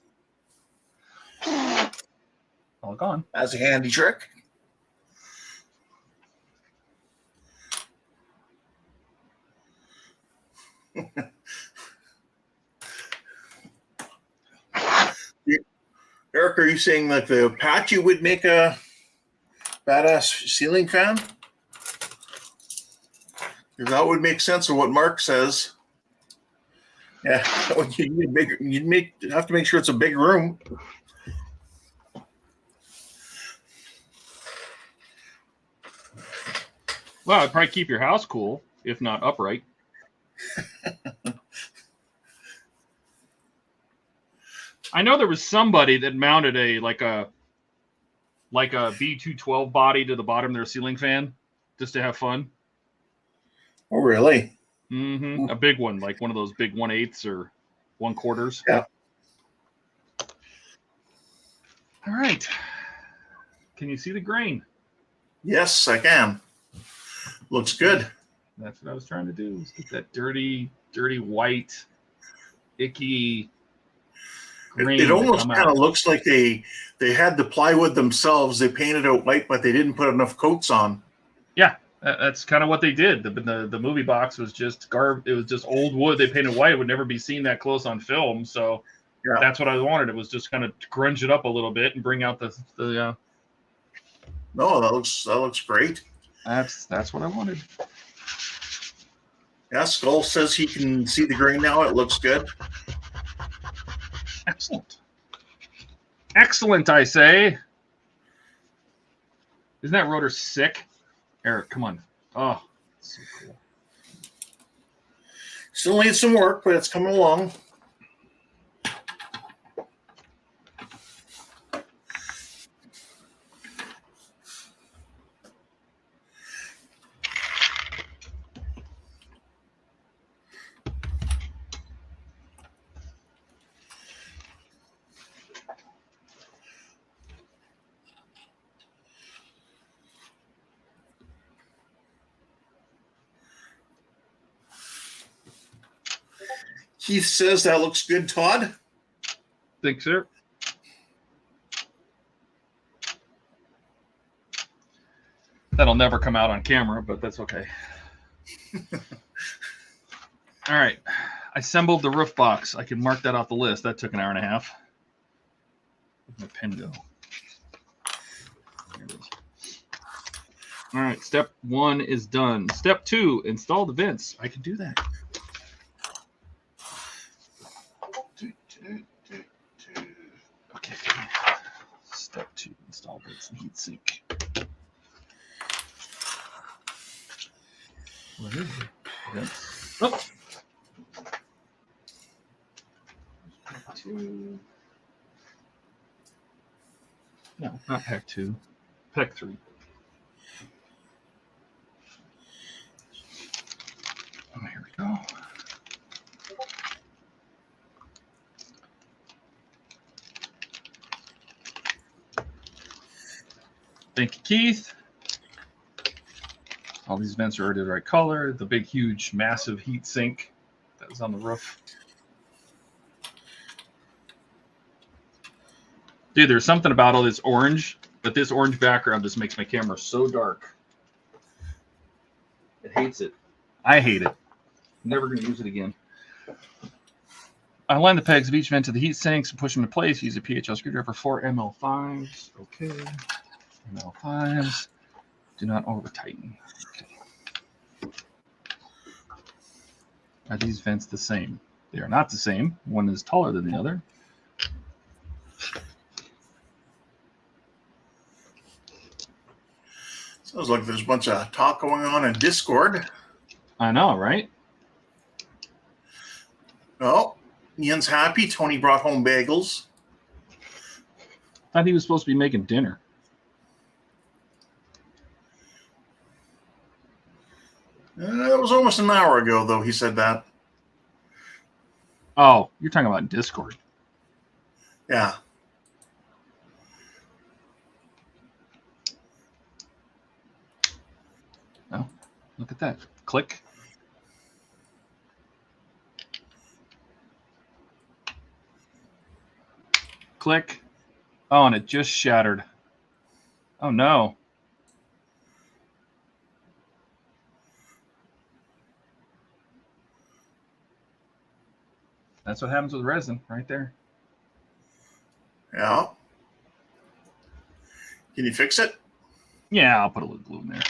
All gone. That's a handy trick. Eric, are you saying that the Apache would make a badass ceiling fan? Because that would make sense of what Mark says. Yeah, you'd have to make sure it's a big room. Well, it'd probably keep your house cool, if not upright. I know there was somebody that mounted a B212 body to the bottom of their ceiling fan just to have fun. Oh, really? Mm-hmm. A big one, like one of those big 1/8 or 1/4. Yeah. All right. Can you see the grain? Yes, I can. Looks good. That's what I was trying to do. Was get that dirty white, icky grain. It almost kind of looks like they had the plywood themselves. They painted it white, but they didn't put enough coats on. Yeah, that's kind of what they did. The movie box was just it was just old wood they painted white. It would never be seen that close on film. So yeah. That's what I wanted. It was just kind of grunge it up a little bit and bring out the No, that looks great. That's what I wanted. Yeah, Skull says he can see the grain now. It looks good. Excellent. Excellent, I say. Isn't that rotor sick? Eric, come on. Oh, so cool. Still needs some work, but it's coming along. Keith says that looks good, Todd. Think so. That'll never come out on camera, but that's okay. All right. I assembled the roof box. I can mark that off the list. That took an hour and a half. Where'd my pen go? There it is. All right. Step 1 is done. Step 2, install the vents. I can do that. Okay. Step 2, install vents and heat sink. Where is it? Vents. Oh. Pack 2. No, not pack 2. Pack 3. Oh, here we go. Thank you, Keith. All these vents are already the right color. The big, huge, massive heat sink that was on the roof. Dude, there's something about all this orange, but this orange background just makes my camera so dark. It hates it. I hate it. Never going to use it again. I align the pegs of each vent to the heat sinks and push them in place. Use a PHL screwdriver for ML5s. Okay. ML5s. Do not over tighten. Okay. Are these vents the same? They are not the same. One is taller than the other. Sounds like there's a bunch of talk going on in Discord. I know, right? Oh, Ian's happy. Tony brought home bagels. Thought he was supposed to be making dinner. That was almost an hour ago, though, he said that. Oh, you're talking about Discord. Yeah. Oh, look at that. Click. Click. Oh, and it just shattered. Oh, no. That's what happens with resin right there. Yeah. Can you fix it? Yeah, I'll put a little glue in there.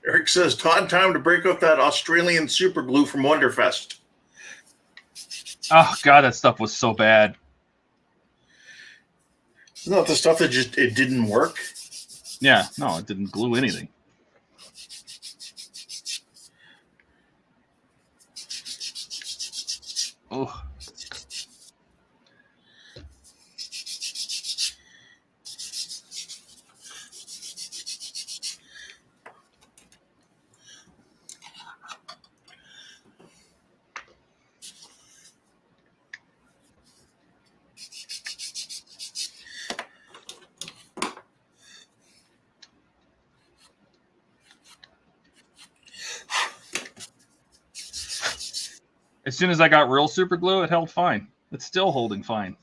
Eric says, Todd, time to break out that Australian super glue from Wonderfest. Oh, God, that stuff was so bad. Isn't that the stuff that just it didn't work? Yeah, no, it didn't glue anything. Oh. As soon as I got real super glue, it held fine. It's still holding fine.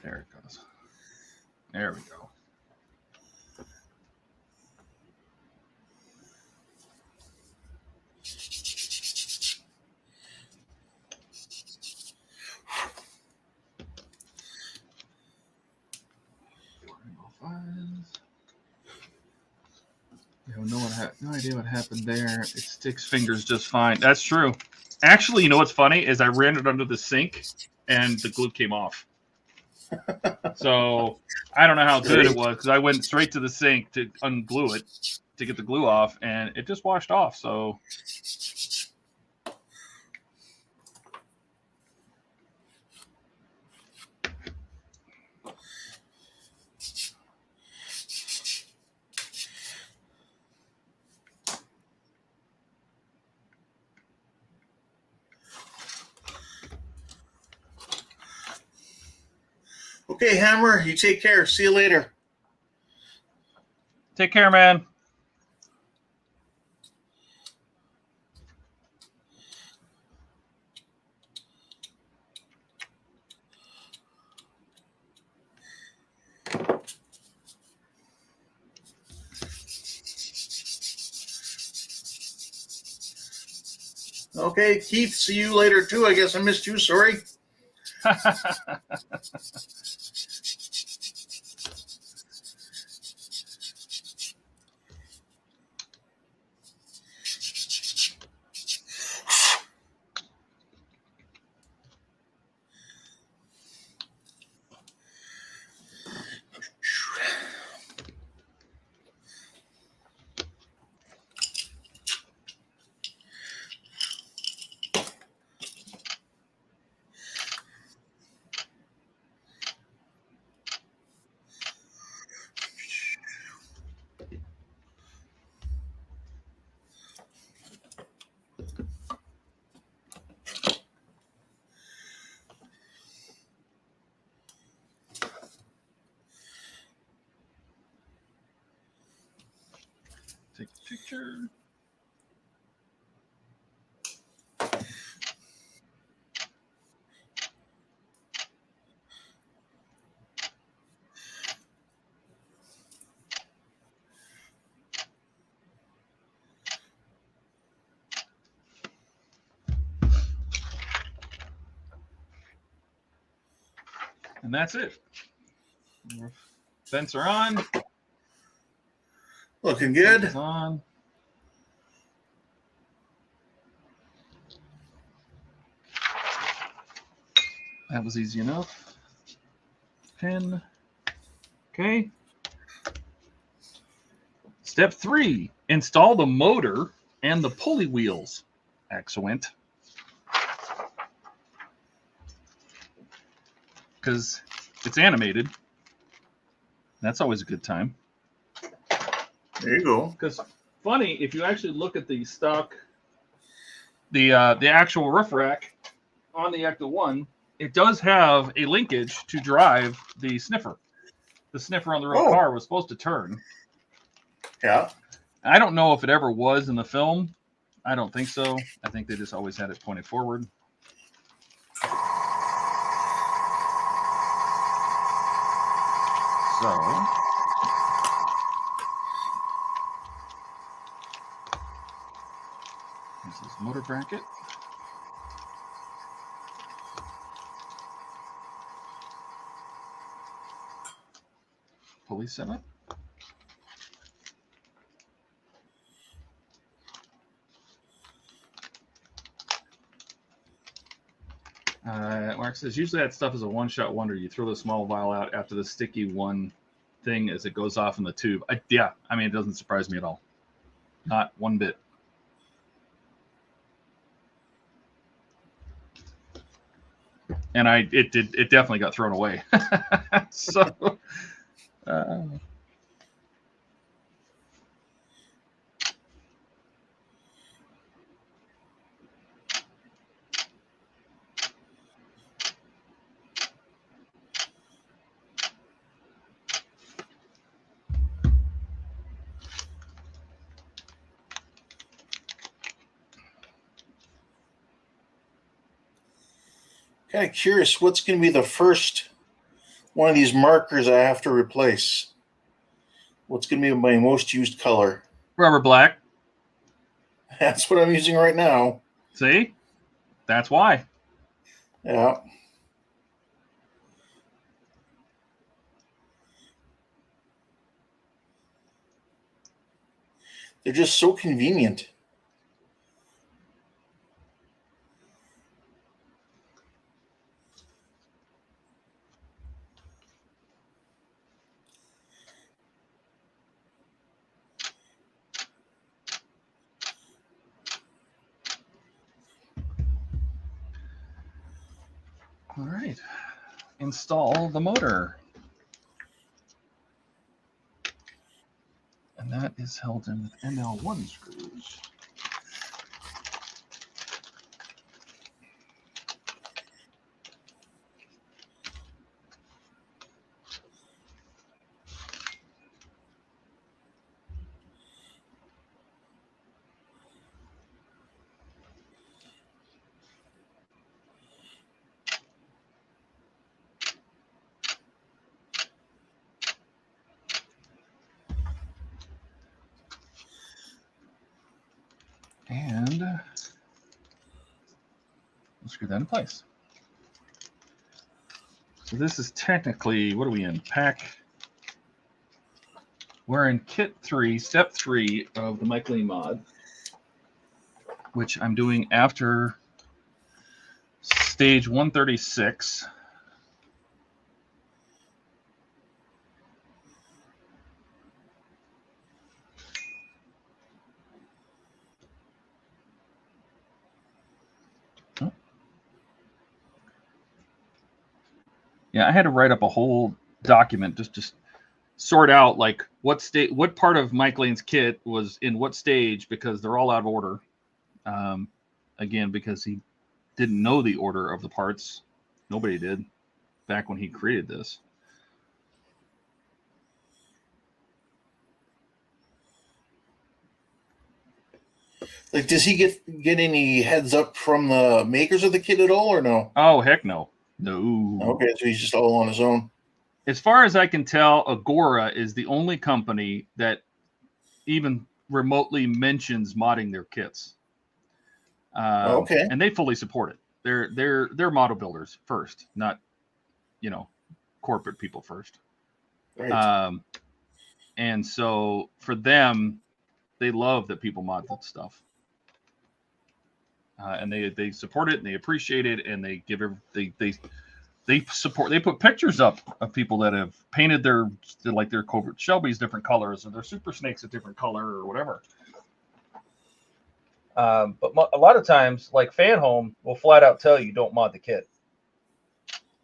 There it goes. There we go. No idea what happened there. It sticks fingers just fine. That's true. Actually, you know what's funny is I ran it under the sink and the glue came off. So I don't know how good it was because I went straight to the sink to unglue it to get the glue off and it just washed off. So Okay, Hammer, you take care. See you later. Take care, man. Okay, Keith, see you later too. I guess I missed you. Sorry. Take a picture. And that's it. Vents are on. Looking good. Vents on. That was easy enough. Pin. Okay. Step 3, install the motor and the pulley wheels. Excellent. Because it's animated. That's always a good time. There you go. Because funny, if you actually look at the stock, the actual roof rack on the Ecto 1, it does have a linkage to drive the sniffer. The sniffer on the real car was supposed to turn. Yeah. I don't know if it ever was in the film. I don't think so. I think they just always had it pointed forward. So here's this motor bracket. Pulley setup. Mark says, usually that stuff is a one-shot wonder. You throw the small vial out after the sticky one thing as it goes off in the tube. Yeah, I mean, it doesn't surprise me at all. Not one bit. And it definitely got thrown away. So, Kind of curious what's going to be the first one of these markers I have to replace. What's going to be my most used color? rubber black. That's what I'm using right now. See? That's why. Yeah. They're just so convenient. All right. Install the motor. And that is held in with ML1 screws. And we'll screw that in place. So this is technically, what are we in? Pack. We're in kit 3, step 3 of the Mike Lean mod, which I'm doing after stage 136. Yeah, I had to write up a whole document just sort out like what part of Mike Lane's kit was in what stage, because they're all out of order. Again, because he didn't know the order of the parts. Nobody did back when he created this. Like, does he get any heads up from the makers of the kit at all, or no? Oh, heck no. No. Okay, so he's just all on his own. As far as I can tell, Agora is the only company that even remotely mentions modding their kits. Okay. And they fully support it. They're model builders first, not, you know, corporate people first. Right. And so for them, they love that people mod that stuff. And they support it and they appreciate it, and they give they support. They put pictures up of people that have painted their Covert Shelby's different colors, or their Super Snakes a different color, or whatever. But a lot of times, like Fan Home will flat out tell you don't mod the kit.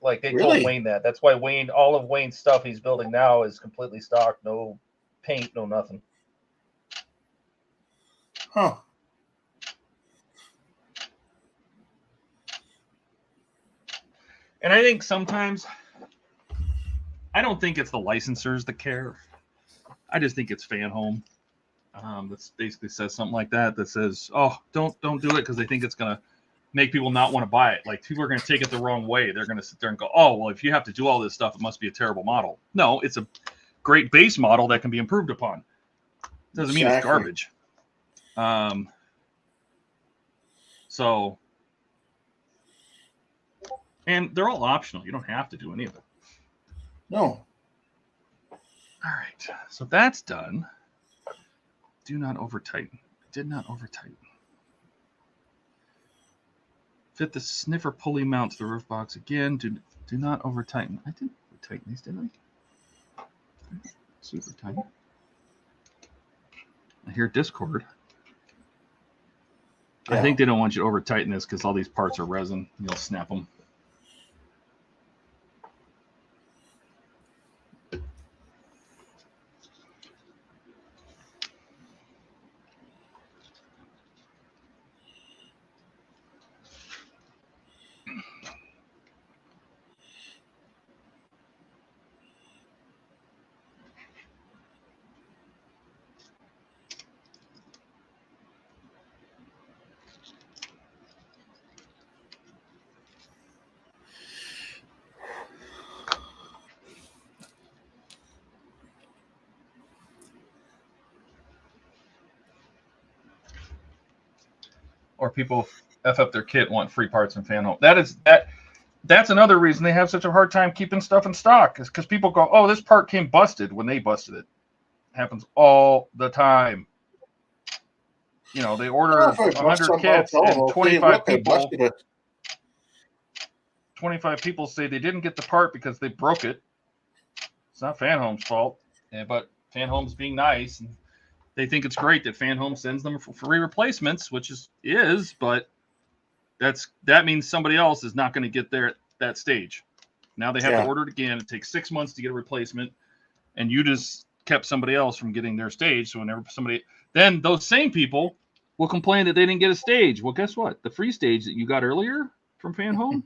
Like they told Wayne that. That's why Wayne, all of Wayne's stuff he's building now is completely stock, no paint, no nothing. Huh. And I think sometimes, I don't think it's the licensors that care. I just think it's Fan Home. That basically says something like that. That says, "Oh, don't do it," because they think it's gonna make people not want to buy it. Like people are gonna take it the wrong way. They're gonna sit there and go, "Oh, well, if you have to do all this stuff, it must be a terrible model." No, it's a great base model that can be improved upon. Doesn't mean it's garbage. So. And they're all optional. You don't have to do any of it. No. All right. So that's done. Do not over tighten. Did not over tighten. Fit the sniffer pulley mount to the roof box again. Do not over tighten. I didn't over tighten these, didn't I? Super tight. I hear Discord. Yeah. I think they don't want you to over tighten this because all these parts are resin. You'll snap them. Or people F up their kit, want free parts from Fan Home. That's another reason they have such a hard time keeping stuff in stock, is because people go, "Oh, this part came busted," when they busted it. It happens all the time. You know, they order 100 kits and 25 people say they didn't get the part because they broke it. It's not Fan Home's fault, but Fan Home's being nice, and they think it's great that Fan Home sends them for free replacements, which is, but that means somebody else is not going to get there at that stage. Now they have to order it again. It takes 6 months to get a replacement, and you just kept somebody else from getting their stage. So whenever then those same people will complain that they didn't get a stage. Well, guess what? The free stage that you got earlier from Fan Home,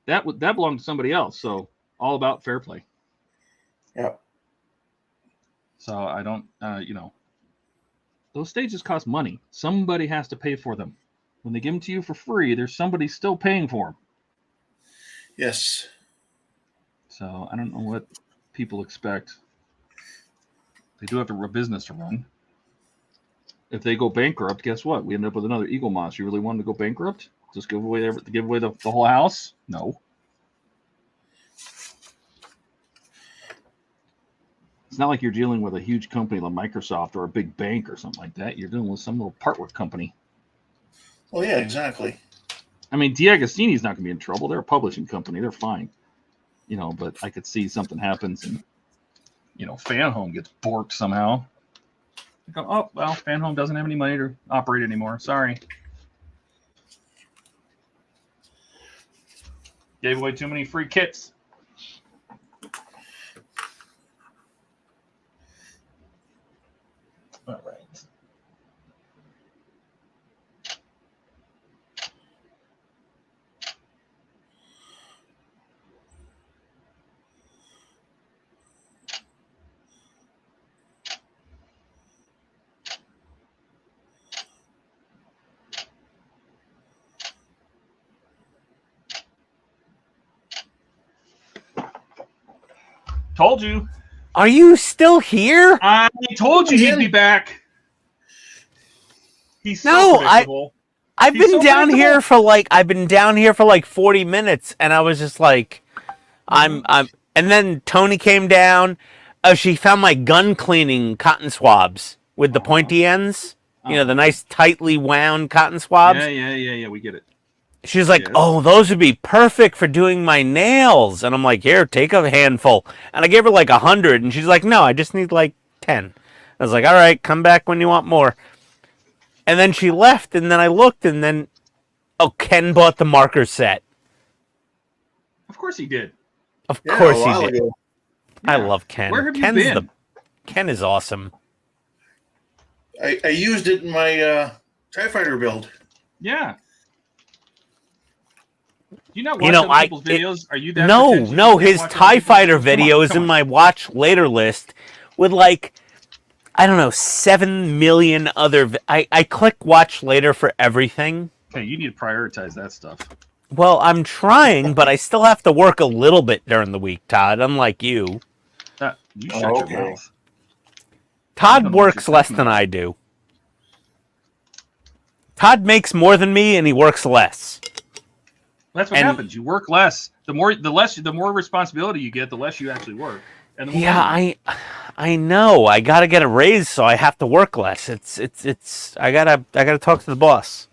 that belonged to somebody else. So all about fair play. Yep. So I don't, those stages cost money. Somebody has to pay for them. When they give them to you for free, there's somebody still paying for them. Yes. So I don't know what people expect. They do have a business to run. If they go bankrupt, guess what? We end up with another Eagle Moss. You really want to go bankrupt? Just give away the whole house? No. It's not like you're dealing with a huge company like Microsoft or a big bank or something like that. You're dealing with some little partwork company. Well, yeah, exactly. I mean, D'Agostini's not going to be in trouble. They're a publishing company. They're fine. You know, but I could see something happens and, you know, Fan Home gets borked somehow. Go, oh, well, Fan Home doesn't have any money to operate anymore. Sorry. Gave away too many free kits. All right. Told you. Are you still here? I told you he'd be back. He's so No, predictable. I've He's been so down here predictable. for like 40 minutes, and I was just like, I'm. And then Tony came down. Oh, she found my gun cleaning cotton swabs with the pointy ends. You know, the nice tightly wound cotton swabs. Yeah. We get it. She's like, Yes. oh, those would be perfect for doing my nails. And I'm like, here, take a handful. And I gave her like 100. And she's like, no, I just need like 10. I was like, all right, come back when you want more. And then she left. And then I looked. And then, oh, Ken bought the marker set. Of course he did. Of Yeah, course a he while did. ago. I love Ken. Where have you been? Ken is awesome. I used it in my TIE Fighter build. Yeah. Do you not watch other people's videos? Are you that pretentious? No, You can't his watch other TIE people's Fighter videos? video is Come in on. my watch later list with like, I don't know, 7 million other. I click watch later for everything. Okay, you need to prioritize that stuff. Well, I'm trying, but I still have to work a little bit during the week, Todd, unlike you. You shut your okay. mouth. I Todd don't know what works you're less talking than about. I do. Todd makes more than me, and he works less. That's what happens. You work less. The more responsibility you get, the less you actually work. And the more money. I know. I gotta get a raise, so I have to work less. It's. I gotta talk to the boss.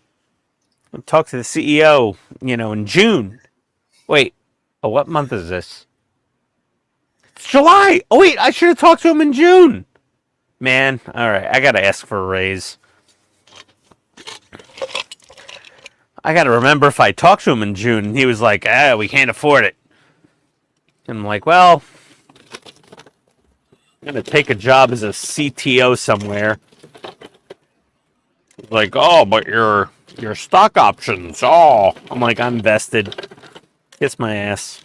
I'll talk to the CEO. You know, in June. Wait. Oh, what month is this? It's July. Oh wait, I should have talked to him in June. Man, all right. I gotta ask for a raise. I gotta remember if I talked to him in June, and he was like, we can't afford it. And I'm like, well, I'm gonna take a job as a CTO somewhere. Like, oh, but your stock options. Oh, I'm like, I'm vested. Kiss my ass.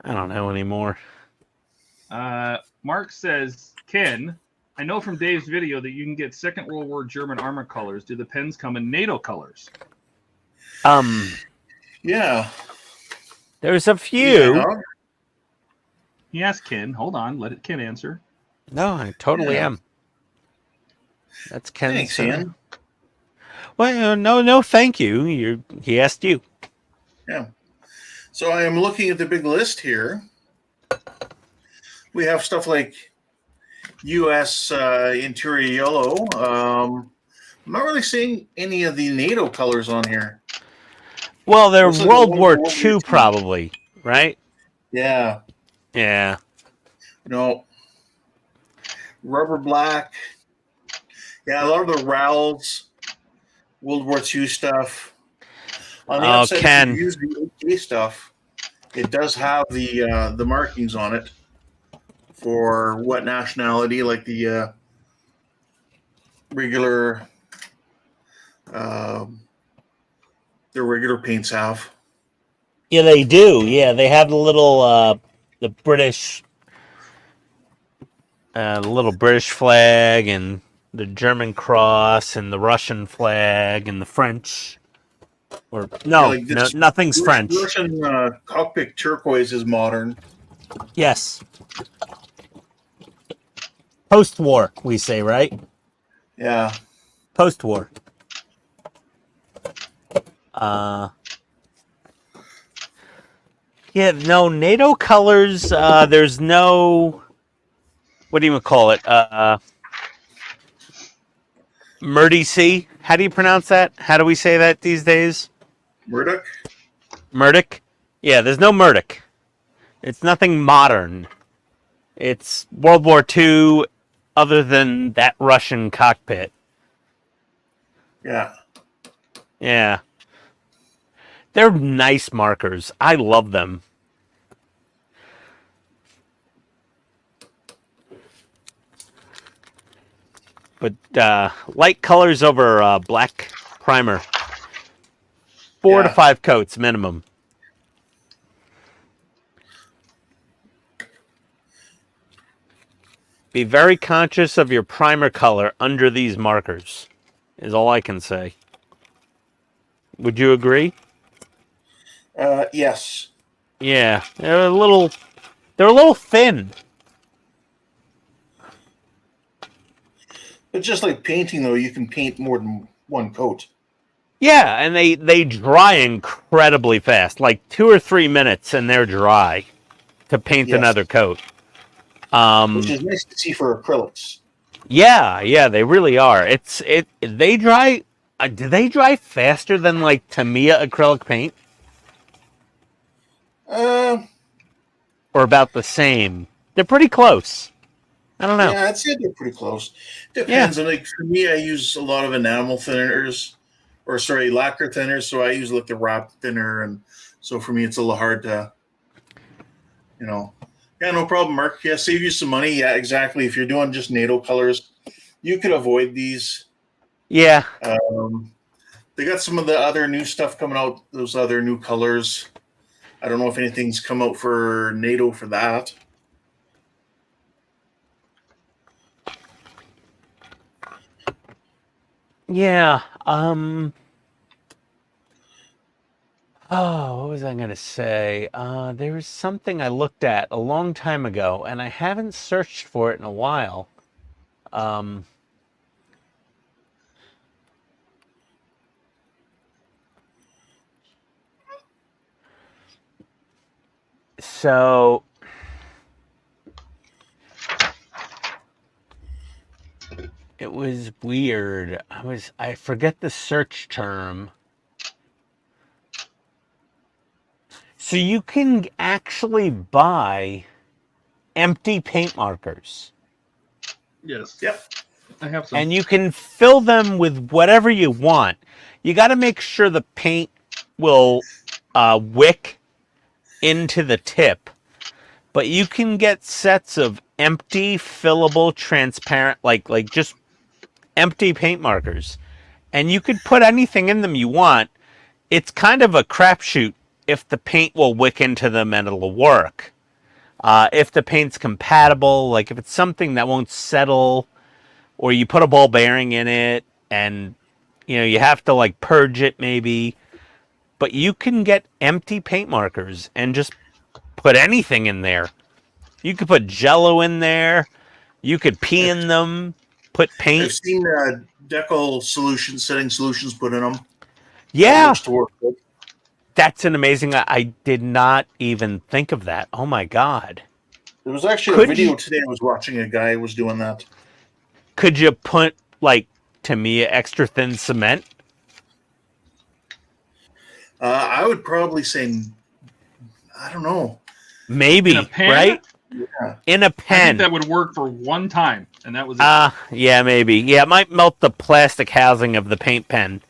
I don't know anymore. Mark says, Ken, I know from Dave's video that you can get Second World War German armor colors. Do the pens come in NATO colors? Yeah. There's a few. Yeah. He asked Ken. Hold on, let Ken answer. No, I totally am. That's Ken's. Thanks, Ian. Well, no, thank you. He asked you. Yeah. So I am looking at the big list here. We have stuff like U.S. interior yellow. I'm not really seeing any of the NATO colors on here. Well, they're Looks like World the War World II War probably, right? Yeah. Yeah. No. Rubber black. Yeah, a lot of the RALs, World War II stuff. On the outside, Ken. if you use the AK stuff, it does have the markings on it for what nationality, like the regular paints have. Yeah, they do. Yeah, they have the little the British flag and the German cross and the Russian flag and the French. Or no, Yeah, like this nothing's French. Russian cockpit turquoise is modern. Yes. Post-war, we say, right? Yeah. Post-war. Yeah, no, NATO colors, there's no, what do you call it? Murdy. How do you pronounce that? How do we say that these days? Murdoch? Murdoch? Yeah, there's no Murdoch. It's nothing modern. It's World War II, other than that Russian cockpit. Yeah. Yeah. They're nice markers. I love them. But light colors over black primer. 4 to 5 coats minimum. Be very conscious of your primer color under these markers, is all I can say. Would you agree? Yes. Yeah, they're a little thin. But just like painting, though, you can paint more than one coat. Yeah, and they dry incredibly fast, like 2 or 3 minutes, and they're dry to paint another coat. Which is nice to see for acrylics. Yeah, they really are. They dry. Do they dry faster than like Tamiya acrylic paint, or about the same? They're pretty close. I don't know. Yeah, I'd say they're pretty close. Depends. And like for me, I use a lot of enamel thinners, lacquer thinners. So I use like the wrap thinner, and so for me, it's a little hard to, Yeah, no problem, Mark. Yeah, save you some money. Yeah, exactly. If you're doing just NATO colors, you could avoid these. Yeah. They got some of the other new stuff coming out. Those other new colors. I don't know if anything's come out for NATO for that. Yeah. Oh, what was I going to say? There was something I looked at a long time ago, and I haven't searched for it in a while. So it was weird. I forget the search term. So you can actually buy empty paint markers. Yes. Yep. I have some. And you can fill them with whatever you want. You got to make sure the paint will wick into the tip. But you can get sets of empty, fillable, transparent, like just empty paint markers. And you could put anything in them you want. It's kind of a crapshoot if the paint will wick into them and it'll work. If the paint's compatible, like if it's something that won't settle, or you put a ball bearing in it and you have to like purge it maybe. But you can get empty paint markers and just put anything in there. You could put Jello in there. You could pee in them. Put paint. I've seen decal setting solutions put in them. Yeah. To work with. That's an amazing. I did not even think of that. Oh my God. There was actually a video today I was watching. A guy was doing that. Could you put like Tamiya extra thin cement? I would probably say, I don't know. Maybe, In a pen? right? Yeah. In a I pen. think that would work for one time, and that was it. Yeah, maybe. Yeah, it might melt the plastic housing of the paint pen.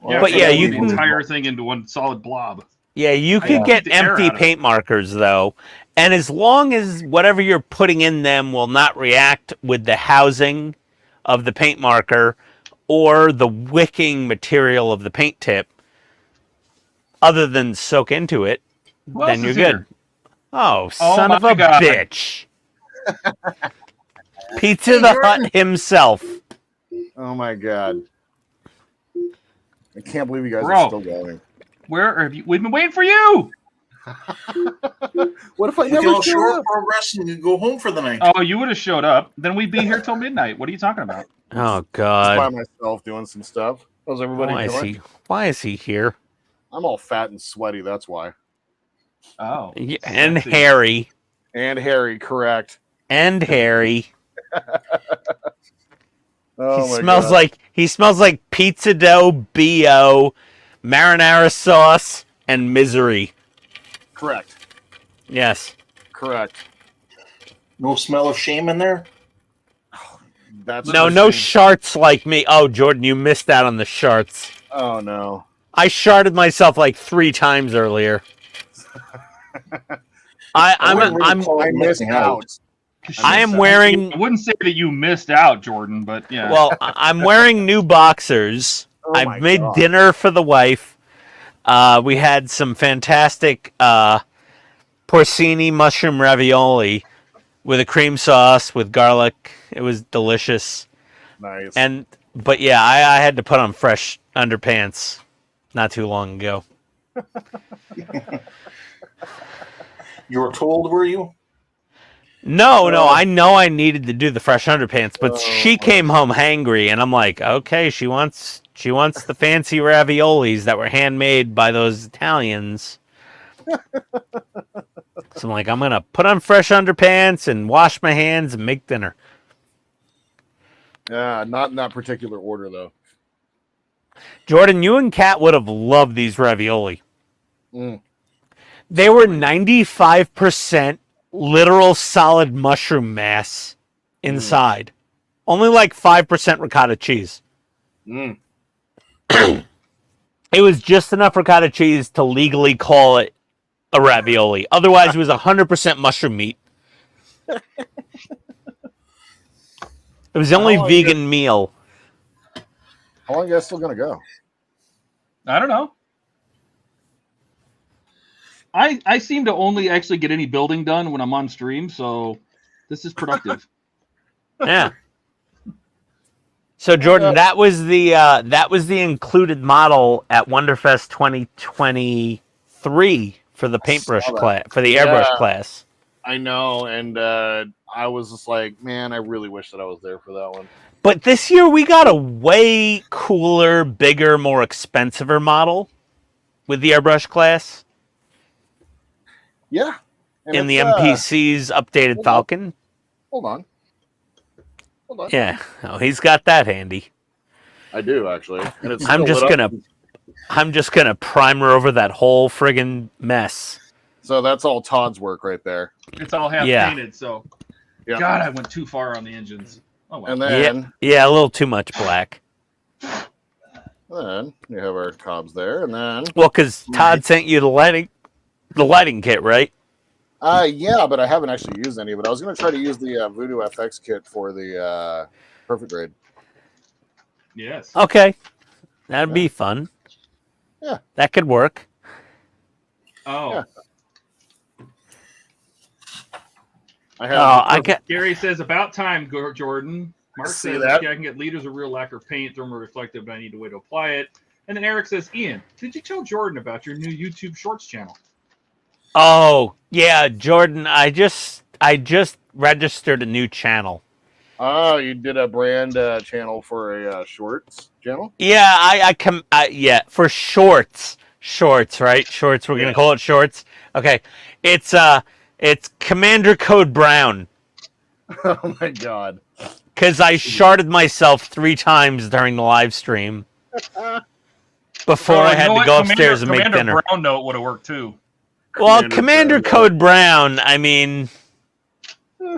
But yeah, you the can entire thing into one solid blob. Yeah, you could get the air empty out of it. paint markers though. And as long as whatever you're putting in them will not react with the housing of the paint marker or the wicking material of the paint tip, other than soak into it, Who then else you're is good. here? Oh, son of my a God. bitch. Pizza the Hut himself. Oh my God. I can't believe you guys Bro. are still going. Where have you? We've been waiting for you. What if I We can never all show short up? progress and go home for the night. Oh, you would have showed up. Then we'd be here till midnight. What are you talking about? Oh Just by God. myself doing some stuff. How's everybody Why is doing? he? Why is he here? I'm all fat and sweaty. That's why. Oh, Yeah, and sexy. Harry. And Harry, correct. And Harry. Oh he my smells God. like pizza dough, BO, marinara sauce, and misery. Correct. Yes. Correct. No smell of shame in there? That's No, for no sure. sharts like me. Oh, Jordan, you missed out on the sharts. Oh no. I sharted myself like 3 times earlier. I'm I missed out. I am wearing. I wouldn't say that you missed out, Jordan, but yeah. Well, I'm wearing new boxers. Oh my I've made God. dinner for the wife. We had some fantastic porcini mushroom ravioli with a cream sauce with garlic. It was delicious. Nice. But yeah, I had to put on fresh underpants not too long ago. You were told, were you? No, I know I needed to do the fresh underpants, but Oh, she came home hangry, and I'm like, okay, she wants the fancy raviolis that were handmade by those Italians. So I'm like, I'm gonna put on fresh underpants and wash my hands and make dinner. Not in that particular order though. Jordan, you and Kat would have loved these ravioli. Mm. They were 95% literal solid mushroom mass inside. Only like 5% ricotta cheese. Mm. It was just enough ricotta cheese to legally call it a ravioli. Otherwise, it was 100% mushroom meat. It was the only How long vegan meal. How long are you guys still gonna go? I don't know. I seem to only actually get any building done when I'm on stream, so this is productive. Yeah. So Jordan, that was the included model at Wonderfest 2023 for the paintbrush Saw that. class, for the airbrush class. I know, and I was just like, man, I really wish that I was there for that one. But this year we got a way cooler, bigger, more expensiver model with the airbrush class Yeah. And in the it's, MPC's updated hold on. Falcon. Hold on. Hold on. Yeah, oh, he's got that handy. I do actually. And it's I'm still just lit up. gonna primer over that whole friggin' mess. So that's all Todd's work right there. It's all half Yeah. painted, so Yeah. God, I went too far on the engines. Oh well. And then Yeah, a little too much black. you have our cobs there, and then Well, because Todd sent you the lighting kit, right? yeah, but I haven't actually used any of it. I was gonna try to use the Voodoo FX kit for the Perfect Grade. Yes. Okay, that'd be fun. Yeah. That could work. Oh. Yeah. I have I get. Gary says about time, Jordan. Mark See says, that? okay, I can get liters of real lacquer paint, thermoreflective, but I need to wait to apply it. And then Eric says, Ian, did you tell Jordan about your new YouTube Shorts channel? Oh yeah, Jordan. I just registered a new channel. Oh, you did a brand channel for a shorts channel? Yeah, yeah, for shorts, right? Shorts. We're gonna call it shorts. Okay, it's Commander Code Brown. Oh my God! Because I sharded myself 3 times during the live stream before I had to go upstairs and make Commander dinner. Brown note would have worked too. Well, Commander Code Brown, I mean,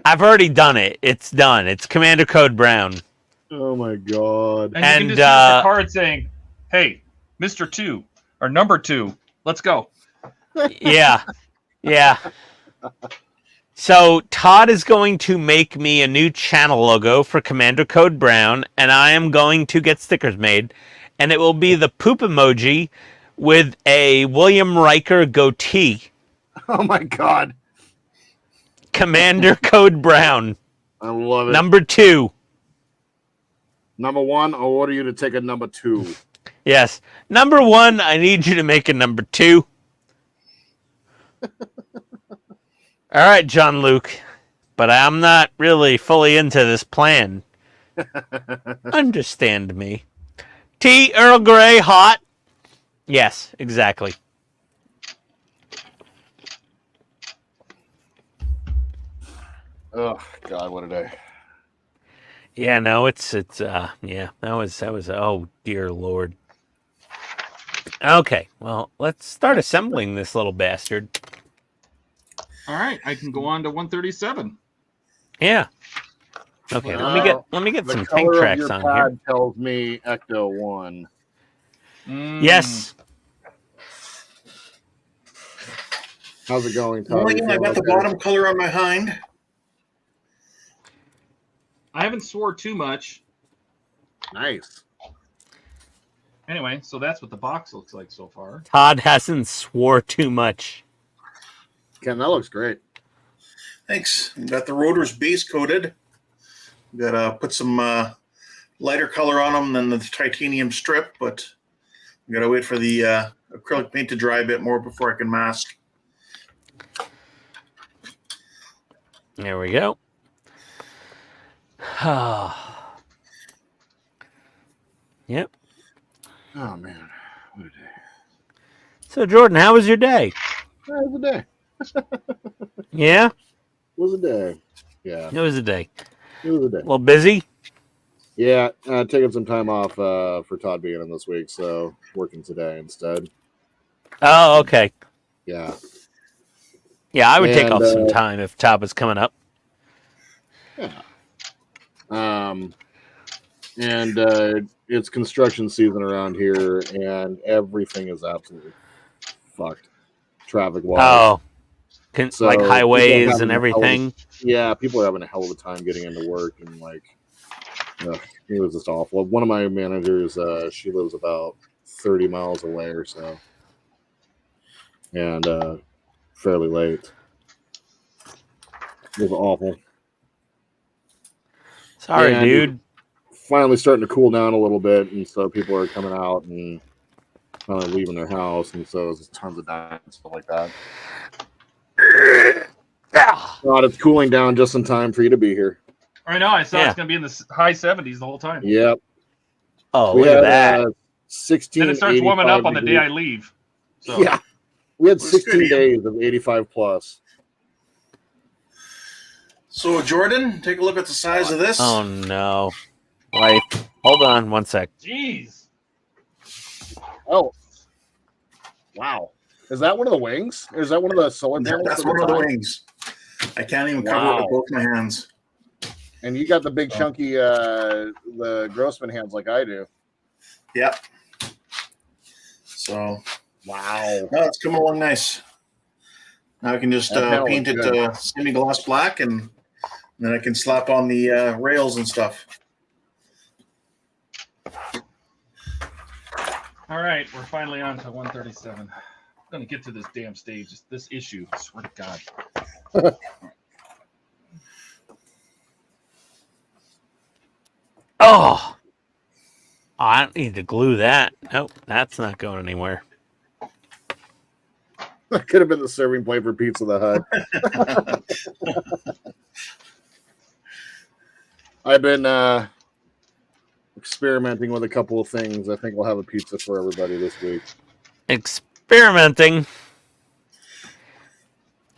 I've already done it. It's done. It's Commander Code Brown. Oh my God! And you can just use a card saying, hey, Mr. 2 or number 2, let's go. Yeah. Yeah. So Todd is going to make me a new channel logo for Commander Code Brown, and I am going to get stickers made, and it will be the poop emoji with a William Riker goatee. Oh my God! Commander Code Brown. I love it. Number 2. Number 1, I'll order you to take a number 2. Yes. Number 1, I need you to make a number 2. All right, John Luke, but I'm not really fully into this plan. Understand me. Tea, Earl Grey, hot. Yes, exactly. Oh God, what a day! Yeah, no, it's yeah, that was oh dear Lord. Okay, well, let's start assembling this little bastard. All right, I can go on to 137. Yeah. Okay, let me get The some color tank of tracks your on pad here. tells me Ecto 1. Yes. How's it going, Todd? Well, I got the bottom color on my hind. I haven't swore too much. Nice. Anyway, so that's what the box looks like so far. Todd hasn't swore too much. Ken, that looks great. Thanks. Got the rotors base coated. Got to put some lighter color on them than the titanium strip, but got to wait for the acrylic paint to dry a bit more before I can mask. There we go. Yep. Oh man, what a day! So Jordan, how was your day? That was a day. Yeah? It was a day. Yeah, It was a day. it was a day. A little busy? Yeah, taking some time off for Todd being in this week, so working today instead. Oh, okay. Yeah. Yeah, I would take And, off some time if Todd was coming up. Yeah. And it's construction season around here, and everything is absolutely fucked, traffic-wise. Oh. So, Like people highways having and a hell of a- everything? Yeah, people are having a hell of a time getting into work, and it was just awful. One of my managers, she lives about 30 miles away or so, and fairly late. It was awful. Sorry, And dude. Finally starting to cool down a little bit, and so people are coming out and kind of leaving their house, and so there's tons of dying and stuff like that. God, it's cooling down just in time for you to be here. I know. I saw Yeah. it's going to be in the high 70s the whole time. Yep. Oh, We look at had that. 16. Then it starts warming up on the day I leave. So. Yeah. We had It was 16 good, days of 85 plus. So, Jordan, take a look at the size of this. Oh, no. Wait. Hold on one sec. Jeez. Oh. Wow. Is that one of the wings? Or is that one of the solar panels? That's that one of the we're wings. I can't even cover it Wow. with both my hands. And you got the big chunky the Grossman hands like I do. Yep. So, Wow. no, it's coming along nice. Now I can just That panel paint is it good. semi-gloss black, and then I can slap on the rails and stuff. All right, we're finally on to 137. I'm going to get to this damn stage. This issue. I swear to God. Oh. I don't need to glue that. Nope, that's not going anywhere. That could have been the serving plate for Pizza the Hut. I've been experimenting with a couple of things. I think we'll have a pizza for everybody this week. Experimenting.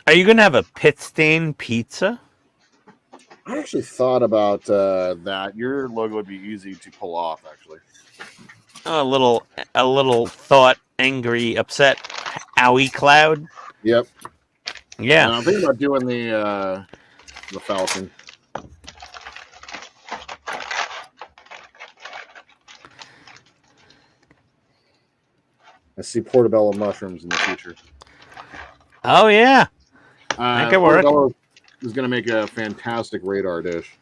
Are you going to have a PITSTAIN pizza? I actually thought about that. Your logo would be easy to pull off, actually. Oh, a little thought, angry, upset, owie cloud. Yep. Yeah. And I'm thinking about doing the Falcon. I see portobello mushrooms in the future. Oh yeah. That could work. Portobello is going to make a fantastic radar dish.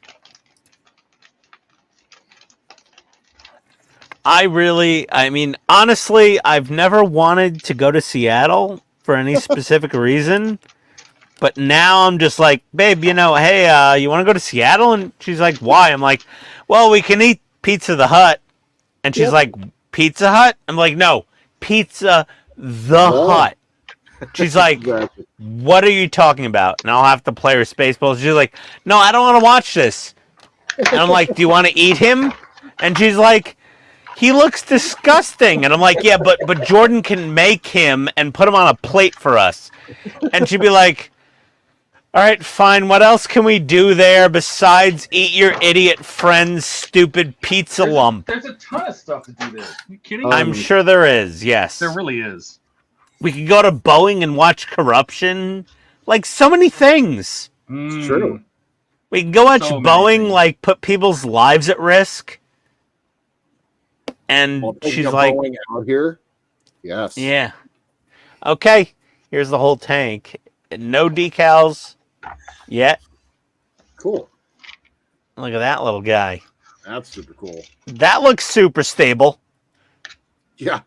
I mean, honestly, I've never wanted to go to Seattle for any specific reason. But now I'm just like, babe, hey, you want to go to Seattle? And she's like, why? I'm like, well, we can eat Pizza the Hut. And she's like, Pizza Hut? I'm like, no, Pizza the Hut. She's like, Exactly. what are you talking about? And I'll have to play her Spaceballs. She's like, no, I don't want to watch this. And I'm like, do you want to eat him? And she's like, he looks disgusting. And I'm like, yeah, but Jordan can make him and put him on a plate for us. And she'd be like, all right, fine. What else can we do there besides eat your idiot friend's stupid pizza lump? There's a ton of stuff to do there. Are you kidding? I'm sure there is, yes. There really is. We could go to Boeing and watch Corruption. Like, so many things. It's true. We can go watch So many Boeing, things. like, put people's lives at risk. And Well, thinking she's of like, going out here. Yes. yeah. Okay, here's the whole tank. No decals yet. Cool. Look at that little guy. That's super cool. That looks super stable. Yeah.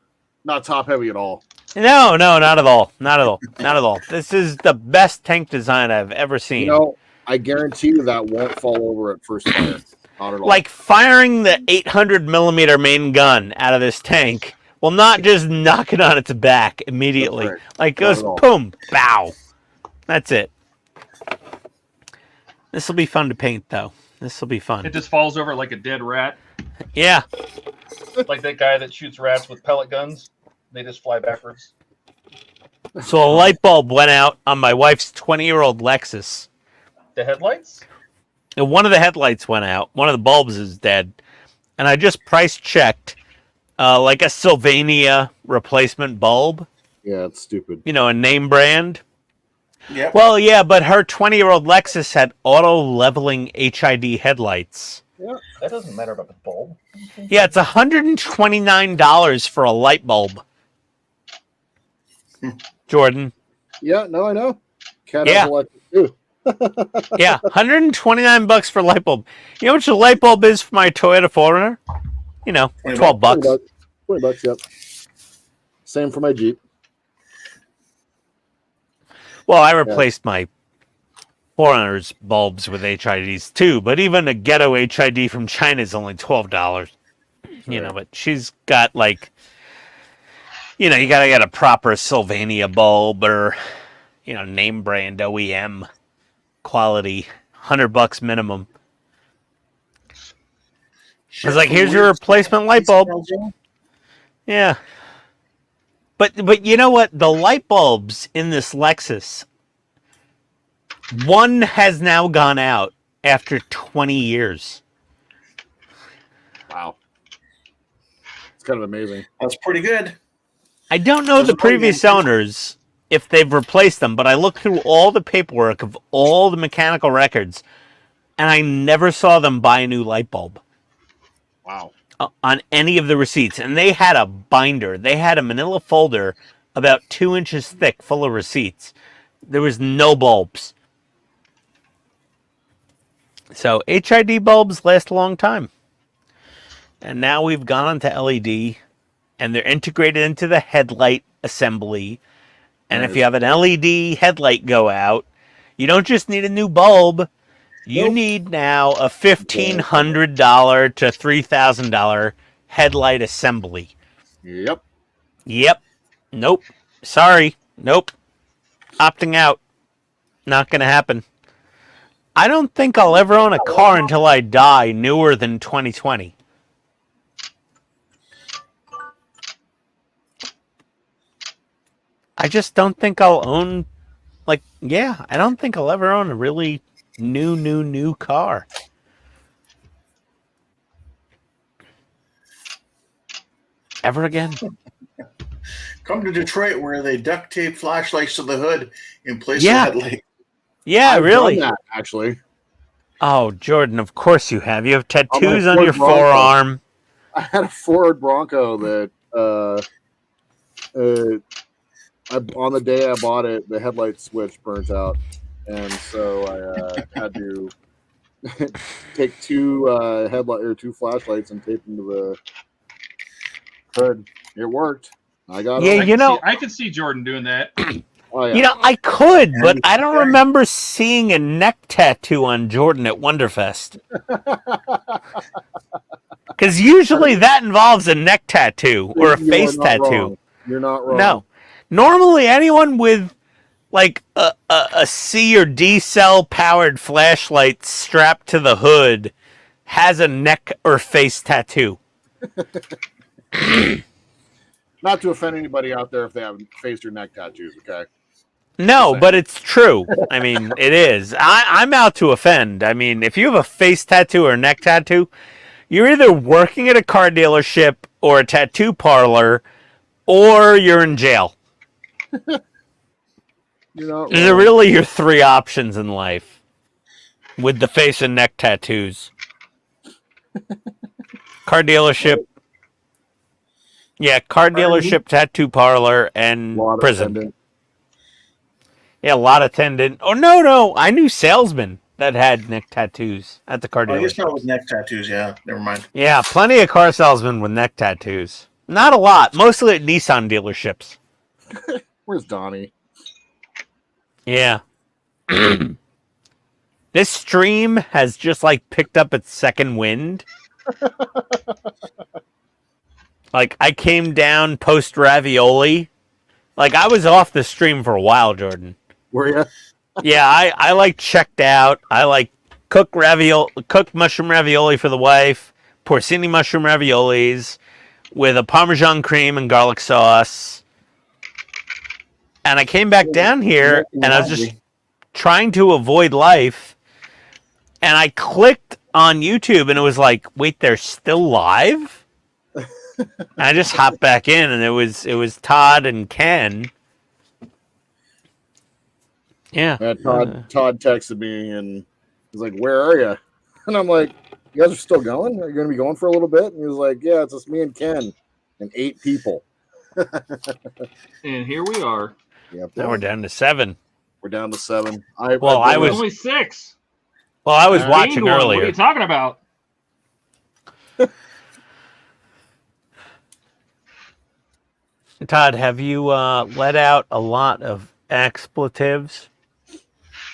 Not top heavy at all. No, not at all. Not at all. Not at all. This is the best tank design I've ever seen. You know, I guarantee you that won't fall over at first fire. Not at all. Like, firing the 800 millimeter main gun out of this tank will not just knock it on its back immediately. That's right. Like, Not goes at all. boom, bow. That's it. This will be fun to paint, though. This will be fun. It just falls over like a dead rat. Yeah. Like that guy that shoots rats with pellet guns. They just fly backwards. So a light bulb went out on my wife's 20-year-old Lexus. The headlights? And one of the headlights went out. One of the bulbs is dead. And I just price checked like a Sylvania replacement bulb. Yeah, it's stupid. You know, a name brand. Yep. Well, yeah, but her 20-year-old Lexus had auto-leveling HID headlights. That doesn't matter about the bulb. Yeah, it's $129 for a light bulb. Jordan. Yeah, no, I know. Cat Yeah. has electric too. Yeah, $129 for a light bulb. You know how much a light bulb is for my Toyota 4Runner? You know, 12 bucks. $20, yep. Same for my Jeep. Well, I replaced my 4Runner's bulbs with HIDs too, but even a ghetto HID from China is only $12. You know, but she's got like, you know, you gotta get a proper Sylvania bulb or, you know, name brand OEM quality, $100 minimum. I was like, here's your replacement light bulb. Yeah. But you know what? The light bulbs in this Lexus, one has now gone out after 20 years. Wow. It's kind of amazing. That's pretty good. I don't know the previous owners if they've replaced them, but I looked through all the paperwork of all the mechanical records, and I never saw them buy a new light bulb. Wow. On any of the receipts. And they had a binder. They had a manila folder about 2 inches thick full of receipts. There was no bulbs. So HID bulbs last a long time. And now we've gone on to LED, and they're integrated into the headlight assembly. And if you have an LED headlight go out, you don't just need a new bulb. You need now a $1,500 to $3,000 headlight assembly. Yep. Yep. Nope. Sorry. Nope. Opting out. Not going to happen. I don't think I'll ever own a car until I die newer than 2020. I just don't think I'll own, like, yeah, I don't think I'll ever own a really new car. Ever again. Come to Detroit where they duct tape flashlights to the hood in place Yeah. of headlight. Yeah, I've really. done that, actually. Oh, Jordan, of course you have. You have tattoos my on your Ford Bronco. forearm. I had a Ford Bronco that on the day I bought it, the headlight switch burnt out, and so I had to take two flashlights and tape them to the hood. It worked. I got Yeah, it. I could see Jordan doing that. Oh yeah. You know, I could, but I don't remember seeing a neck tattoo on Jordan at Wonderfest. Because usually that involves a neck tattoo or a You are face not tattoo. wrong. You're not wrong. No. Normally, anyone with like a C or D cell powered flashlight strapped to the hood has a neck or face tattoo. Not to offend anybody out there if they have face or neck tattoos, okay? No, but it's true. I mean, it is. I'm out to offend. I mean, if you have a face tattoo or a neck tattoo, you're either working at a car dealership or a tattoo parlor, or you're in jail. You're not These are wrong. really your three options in life with the face and neck tattoos. Car dealership. Yeah, car dealership, tattoo parlor, and Lot of prison. attendant. Yeah, a lot of attendant. Oh, no. I knew salesmen that had neck tattoos at the car I guess dealership. not with neck tattoos. Yeah, never mind. Yeah, plenty of car salesmen with neck tattoos. Not a lot. Mostly at Nissan dealerships. Where's Donnie? Yeah. This stream has just like picked up its second wind. Like I came down post ravioli. Like I was off the stream for a while, Jordan. Were you? Yeah, I like checked out. I like cook mushroom ravioli for the wife, porcini mushroom raviolis with a Parmesan cream and garlic sauce. And I came back down here and I was just trying to avoid life. And I clicked on YouTube and it was like, wait, they're still live? And I just hopped back in and it was Todd and Ken. Yeah. Todd texted me and he's like, "Where are you?" And I'm like, "You guys are still going? Are you going to be going for a little bit?" And he was like, "Yeah, it's just me and Ken and 8 people." And here we are. Yep. Now we're down to 7. We're down to 7. I There's was only 6. watching What are earlier. you talking about? Todd, have you let out a lot of expletives?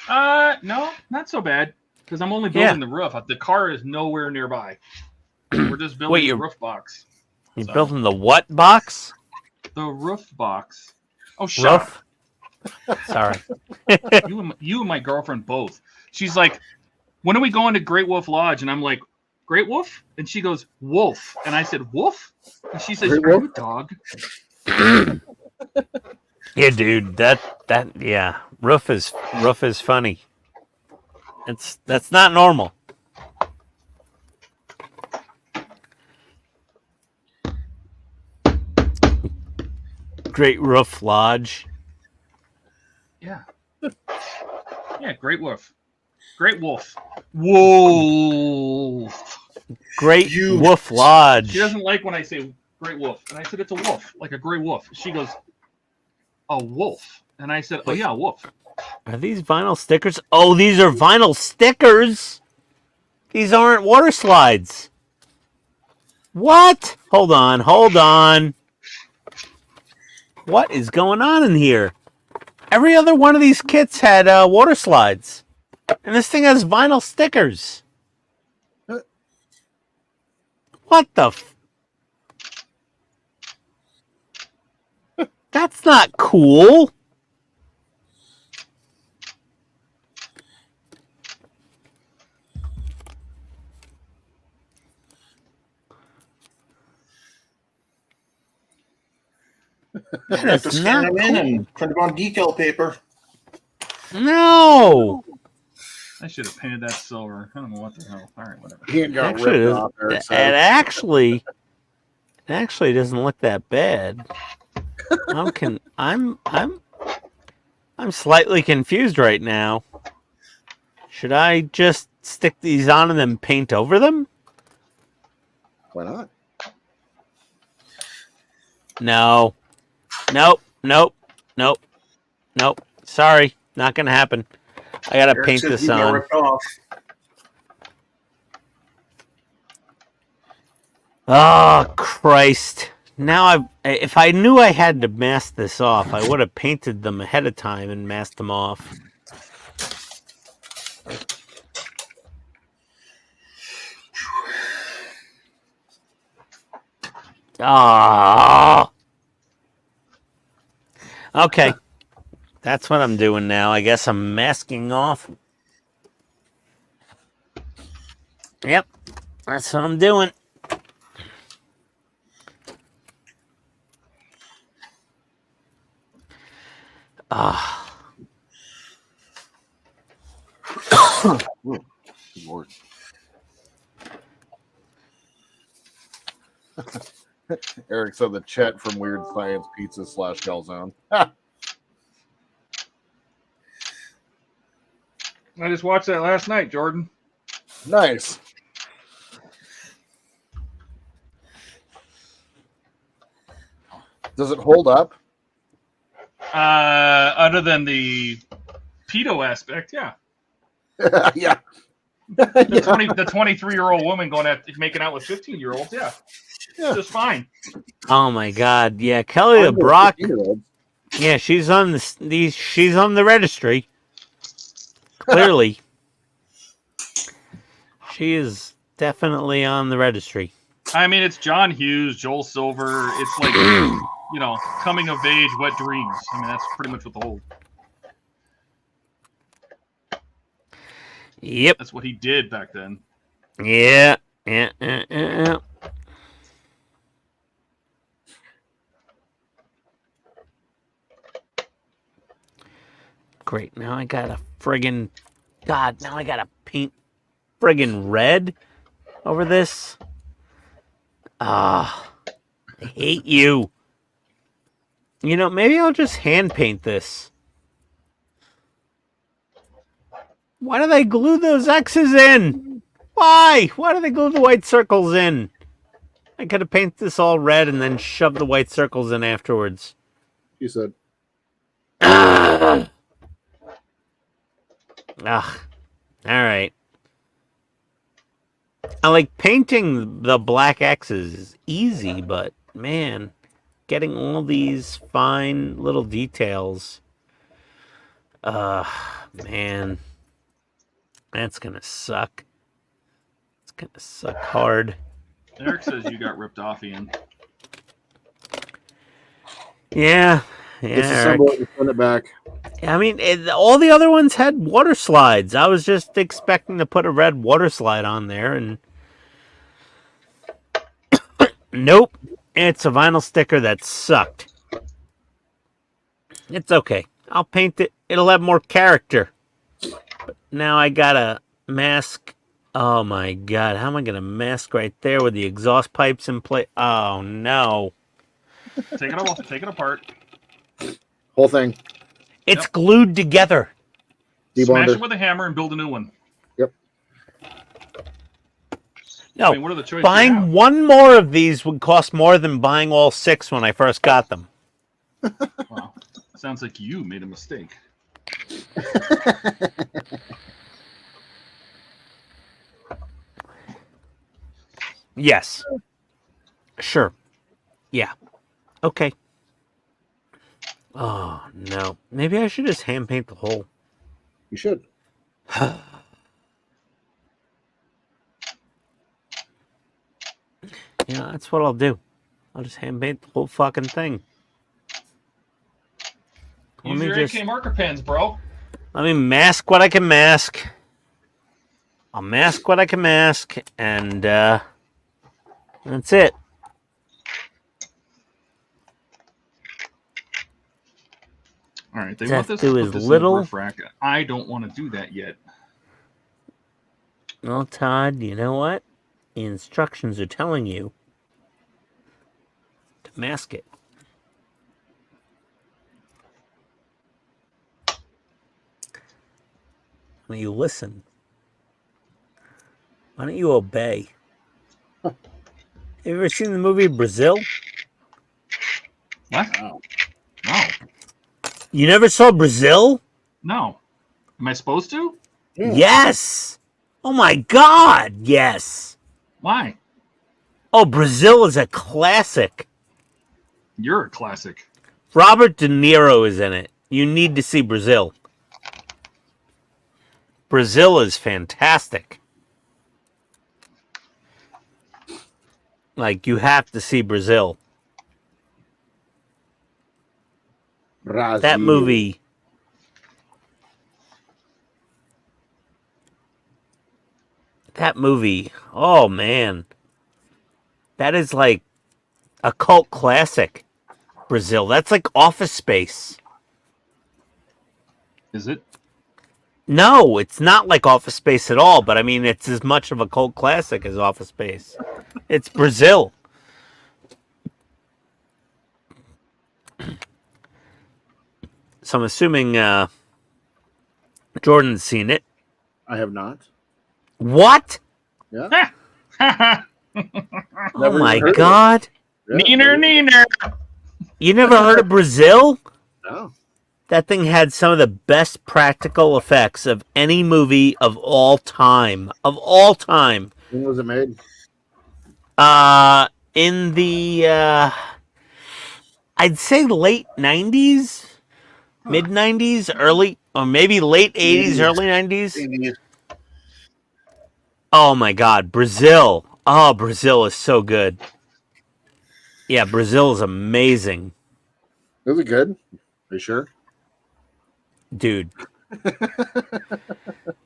No, not so bad. Because I'm only building the roof. The car is nowhere nearby. We're just building the roof box. You're building the what box? The roof box. Oh, shut up. Sorry. You and my girlfriend both. She's like, when are we going to Great Wolf Lodge? And I'm like, Great Wolf? And she goes, Wolf. And I said, Wolf? And she says, Great are you Wolf? a dog? Yeah, dude. Yeah. Roof is funny. That's not normal. Great Roof Lodge. Yeah. Yeah, Great Wolf. Great Wolf. Wolf. Great Wolf Lodge. She doesn't like when I say Great Wolf. And I said, it's a wolf, like a gray wolf. She goes, a wolf. And I said, oh, yeah, a wolf. Are these vinyl stickers? Oh, these are vinyl stickers. These aren't water slides. What? Hold on. What is going on in here? Every other one of these kits had water slides. And this thing has vinyl stickers. What the That's not cool. You have to scan them in and print them on decal paper. No. I should have painted that silver. I don't know what the hell. All right, whatever. He ain't got Actually, ripped off there. it actually doesn't look that bad. I'm slightly confused right now. Should I just stick these on and then paint over them? Why not? No. Nope. Sorry, not gonna happen. I gotta Eric paint says this he got on. ripped off. Oh Christ! Now if I knew I had to mask this off, I would have painted them ahead of time and masked them off. Ah! Okay. That's what I'm doing now. I guess I'm masking off. Yep. That's what I'm doing. Ah. Good Lord. Eric said the chat from Weird Science Pizza / Calzone. I just watched that last night, Jordan. Nice. Does it hold up? Other than the pedo aspect, yeah. Yeah. The 23-year-old woman going at making out with 15-year-olds, yeah. Just fine. Oh my God! Yeah, Kelly Brock. 15-year-olds. Yeah, she's on she's on the registry. Clearly, she is definitely on the registry. I mean, it's John Hughes, Joel Silver. It's like, coming of age, wet dreams. I mean, that's pretty much what the whole. Yep. That's what he did back then. Yeah. Great. Now I got a friggin' God. Now I got to paint friggin' red over this. Ah, I hate you. You know, maybe I'll just hand paint this. Why do they glue those X's in? Why? Why do they glue the white circles in? I could have painted this all red and then shoved the white circles in afterwards. She said. Ugh. All right. I like painting the black X's is easy, but man, getting all these fine little details. Man. That's gonna suck. It's gonna suck hard. Eric says you got ripped off, Ian. Yeah. Disassemble it and send it back. I mean, all the other ones had water slides. I was just expecting to put a red water slide on there, and nope. It's a vinyl sticker that sucked. It's okay. I'll paint it. It'll have more character. But now I gotta mask. Oh my God. How am I gonna mask right there with the exhaust pipes in place? Oh no. Take it off. Take it apart. Whole thing. It's glued together. Smash Debonder. it with a hammer and build a new one. Yep. No, I mean, what are the choices? buying one more of these would cost more than buying all 6 when I first got them. Wow. Sounds like you made a mistake. Yes. Sure. Yeah. Okay. Oh, no. Maybe I should just hand paint the hole. You should. Yeah, that's what I'll do. I'll just hand paint the whole fucking thing. Use your AK marker pens, bro. Let me mask what I can mask. I'll mask what I can mask, and that's it. All right, they Just want this do to as put this little- in the roof rack. I don't want to do that yet. Well, Todd, you know what? The instructions are telling you to mask it. Why don't you listen? Why don't you obey? Have you ever seen the movie Brazil? What? Wow. No. You never saw Brazil? No. Am I supposed to? Yeah. Yes! Oh my God, yes! Why? Oh, Brazil is a classic. You're a classic. Robert De Niro is in it. You need to see Brazil. Brazil is fantastic. Like, you have to see Brazil. Brazil. That movie. That movie. Oh man. That is like a cult classic. Brazil. That's like Office Space. Is it? No, it's not like Office Space at all, but I mean it's as much of a cult classic as Office Space. It's Brazil. So I'm assuming Jordan's seen it. I have not. What? Yeah. Oh Never my even heard of it. god. Yeah, Neener, neener. You never heard of Brazil? No. That thing had some of the best practical effects of any movie of all time. Of all time. When was it made? In the I'd say late 90s, mid 90s, early or maybe late 80s, early 90s. Oh my god, Brazil. Oh, Brazil is so good. Yeah, Brazil is amazing. Is it good? Are you sure? Dude.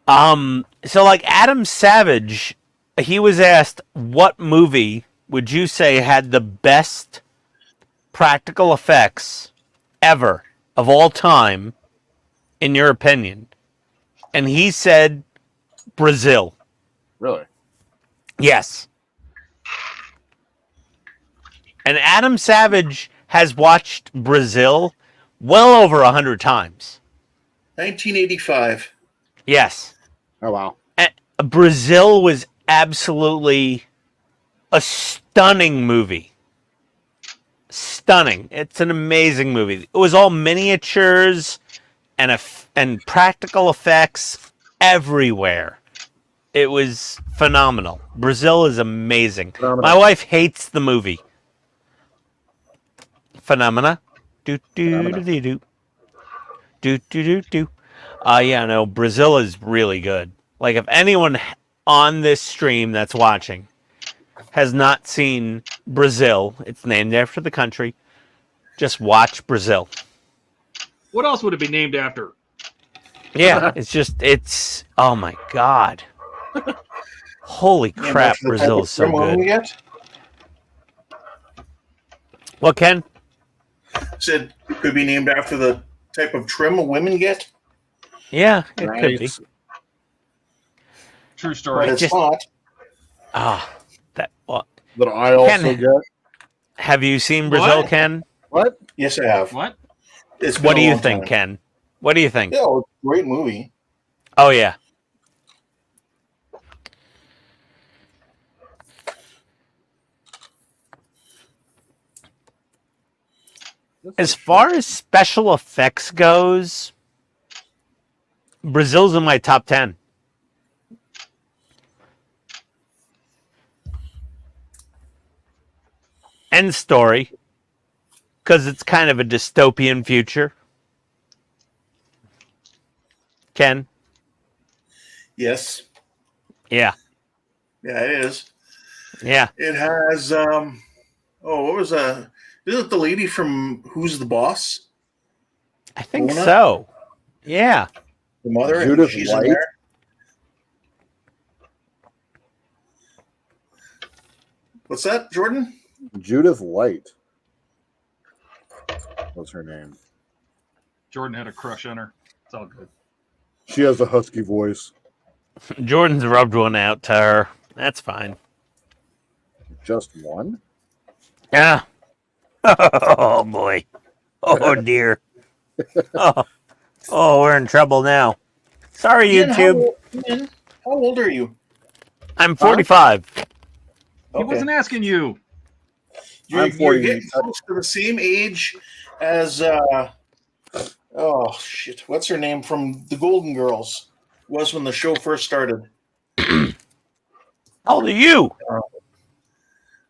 So like Adam Savage, he was asked what movie would you say had the best practical effects ever of all time in your opinion? And he said Brazil. Really? Yes. And Adam Savage has watched Brazil well over 100 times. 1985. Yes. Oh wow. And Brazil was absolutely a stunning movie. Stunning. It's an amazing movie. It was all miniatures and practical effects everywhere. It was phenomenal. Brazil is amazing. Phenomenal. My wife hates the movie. Phenomena. Do do do do do. Do do do do. Yeah, no, Brazil is really good. Like if anyone on this stream that's watching has not seen Brazil, it's named after the country. Just watch Brazil. What else would it be named after? Yeah, it's oh my god. Holy crap, Brazil is so good. Yet? What, Ken? Said it could be named after the type of trim women get. Yeah, it could be. True story. But it's just- not. Ah, that. Well, That I also Ken- get. have you seen Brazil, What? Ken? What? Yes, I have. What? It's been What a do you long think, time. Ken? What do you think? Yeah, well, great movie. Oh yeah. As far as special effects goes, Brazil's in my top 10. End story. Because it's kind of a dystopian future. Ken? Yes. Yeah. Yeah, it is. Yeah. It has what was isn't it the lady from Who's the Boss? I think Mona? so. Yeah. The mother? and Judith she's in White? there. What's that, Jordan? Judith White. What's her name? Jordan had a crush on her. It's all good. She has a husky voice. Jordan's rubbed one out to her. That's fine. Just one? Yeah. Oh boy. Oh dear. Oh, we're in trouble now. Sorry, Ian, YouTube. Ian, how old are you? I'm 45. He wasn't asking you. You're, I'm 40. you're getting close to the same age as oh shit, what's her name from the Golden Girls? Was when the show first started. How old are you?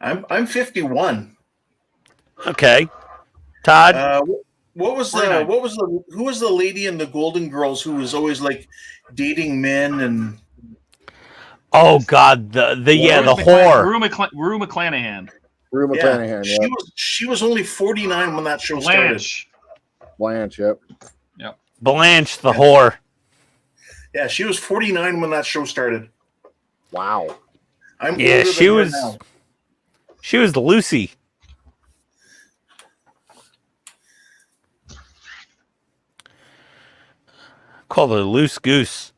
I'm 51. Okay. Todd? Who was the lady in the Golden Girls who was always like dating men and Oh God, the whore. Rue McClanahan. Rue yeah, McClanahan, yeah. she was only 49 when that show started. Blanche. Blanche, yep. Blanche the whore. Yeah, she was 49 when that show started. Wow. I'm Yeah, older she than her was. now. She was Lucy. Called her Loose Goose.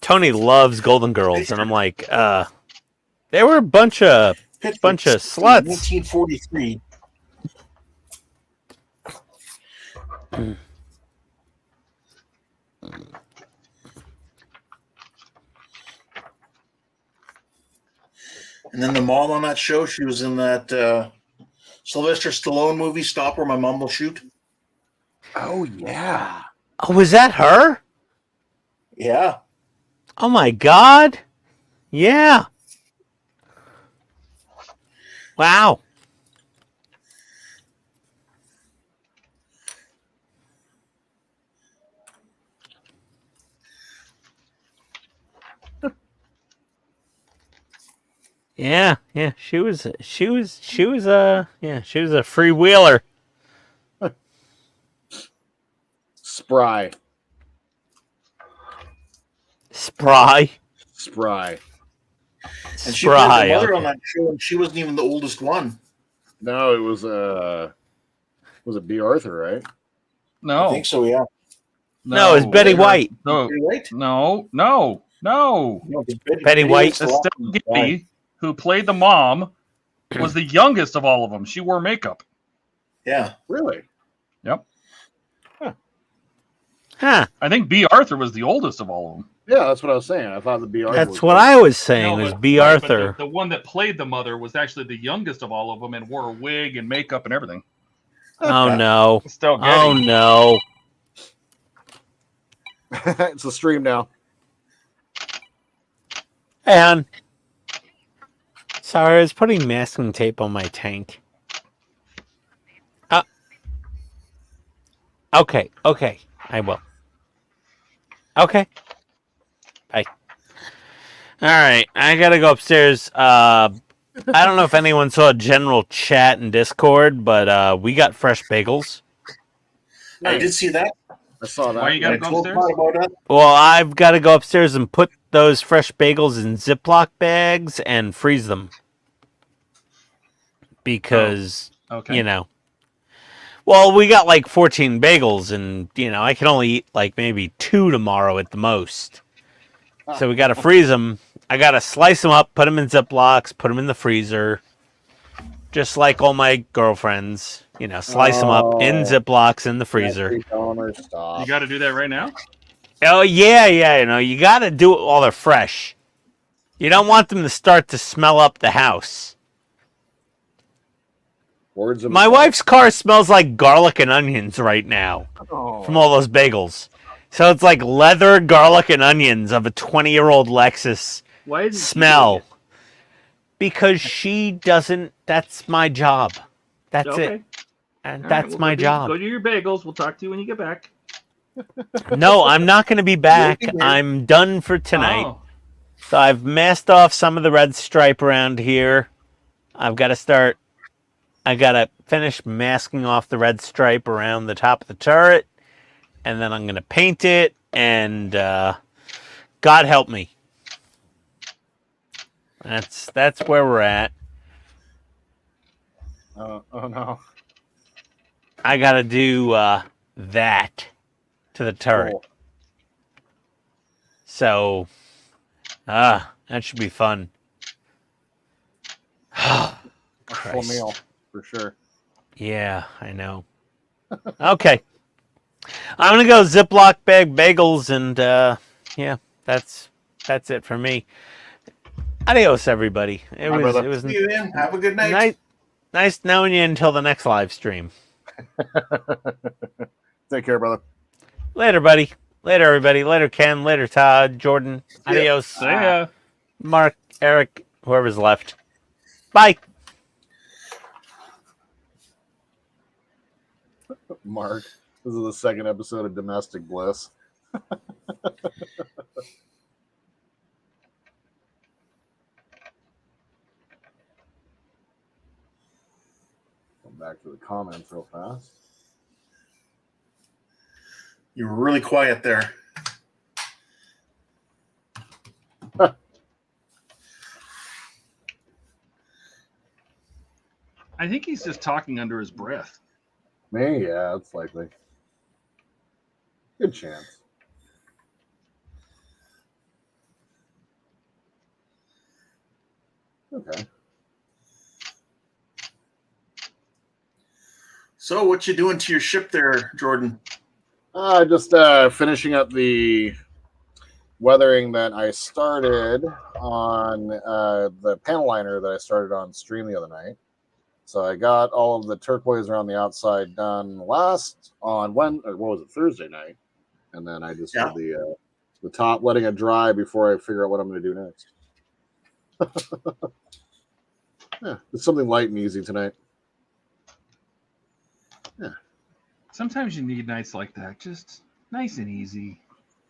Tony loves Golden Girls, and I'm like, they were a bunch of sluts. 1943. And then the mom on that show, she was in that Sylvester Stallone movie, Stop Where My Mom Will Shoot. Oh yeah. Oh, was that her? Yeah. Oh my God. Yeah. Wow. Yeah, she was a freewheeler. Spry. Spry. And she played the mother on Okay. that show, and she wasn't even the oldest one. No, it was B. Arthur, right? No, I think so, yeah. No, it's Betty White. No, Betty White? no. No, 'cause Betty White. White's the last Estelle one. Getty, who played the mom, was the youngest of all of them. She wore makeup. Yeah. Really? Yep. Huh. I think B. Arthur was the oldest of all of them. Yeah, that's what I was saying. I thought the B. Arthur. That's what I was saying No, was but- B. right, but Arthur. the one that played the mother was actually the youngest of all of them and wore a wig and makeup and everything. Oh no. Estelle Getty. Oh no. It's a stream now. Hey, hon. Sorry, I was putting masking tape on my tank. Okay, I will. Okay. Bye. All right, I gotta go upstairs. I don't know if anyone saw a general chat in Discord, but we got fresh bagels. I did see that. I saw that. Why you gotta I go told upstairs? Todd about that. Well, I've got to go upstairs and put those fresh bagels in Ziploc bags and freeze them. Because, Okay. you know. Well, we got like 14 bagels, and, you know, I can only eat like maybe 2 tomorrow at the most. So we got to freeze them. I got to slice them up, put them in Ziplocs, put them in the freezer. Just like all my girlfriends. You know, slice them up in Oh. Ziplocs in the freezer. Stop. You got to do that right now? Oh, yeah, you know, you got to do it while they're fresh. You don't want them to start to smell up the house. Words of My wife's car smells like garlic and onions right now Oh. from all those bagels. So it's like leather, garlic, and onions of a 20-year-old Lexus Why is smell. Because she doesn't, that's my job. That's it. And that's my job. Go to your bagels. We'll talk to you when you get back. No, I'm not going to be back. You'll be here. I'm done for tonight. Oh. So I've masked off some of the red stripe around here. I got to finish masking off the red stripe around the top of the turret. And then I'm going to paint it. And God help me. That's where we're at. Oh no. I got to do that to the turret. Cool. So, that should be fun. Full Christ. meal for sure. Yeah, I know. Okay. I'm gonna go Ziploc bag bagels, and yeah, that's it for me. Adios, everybody. It Bye, was brother. it was See you, man. Have a good night. nice knowing you until the next live stream. Take care, brother. Later, buddy. Later, everybody. Later, Ken. Later, Todd. Jordan. Adios. See ya. Mark, Eric, whoever's left. Bye. Mark. This is the second episode of Domestic Bliss. Come back. back to the comments real fast. You were really quiet there. I think he's just talking under his breath. Me, yeah, it's likely. Good chance. Okay. So, what you doing to your ship there, Jordan? Just finishing up the weathering that I started on the panel liner that I started on stream the other night. So I got all of the turquoise around the outside done Thursday night, and then I just did the top, letting it dry before I figure out what I'm going to do next. Yeah, it's something light and easy tonight. Yeah. Sometimes you need nights like that, just nice and easy.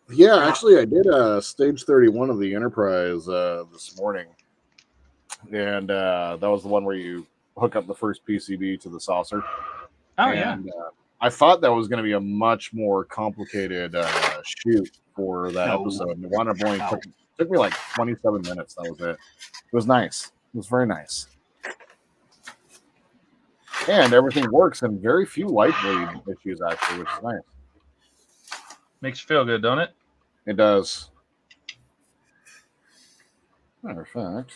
Yeah, actually, I did stage 31 of the Enterprise this morning, and that was the one where you hook up the first PCB to the saucer. Oh, and, I thought that was going to be a much more complicated shoot for that episode. And it wound up only took me like 27 minutes. That was it. It was nice. It was very nice. And everything works, and very few light bleed issues, actually, which is nice. Makes you feel good, don't it? It does. Matter of fact,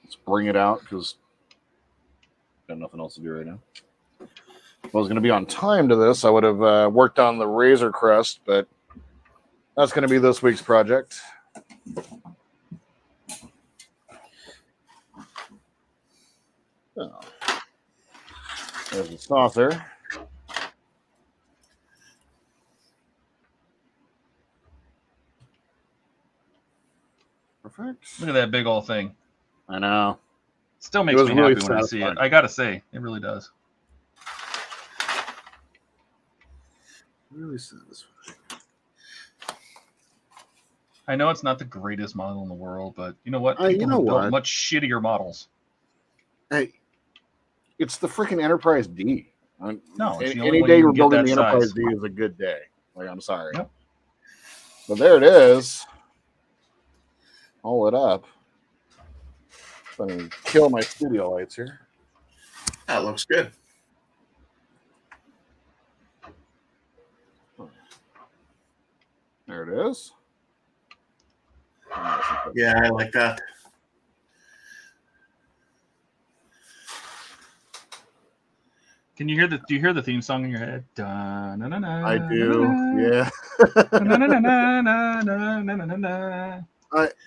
let's bring it out because got nothing else to do right now. If I was going to be on time to this, I would have worked on the Razor Crest, but that's going to be this week's project. Oh. There's the saucer. Perfect. Look at that big old thing. I know. Still makes me really happy when I see it. I gotta say, it really does. Really satisfying. I know it's not the greatest model in the world, but you know what? You People know have built what? much shittier models. Hey, it's the freaking Enterprise D. No, it's the only any one day you you're can get building that the Enterprise size. D is a good day. Like, I'm sorry. Yep. But there it is. All lit up. Let me kill my studio lights here. That looks good. There it is. Yeah, I like that. Can you hear the? Do you hear the theme song in your head? I do. Yeah.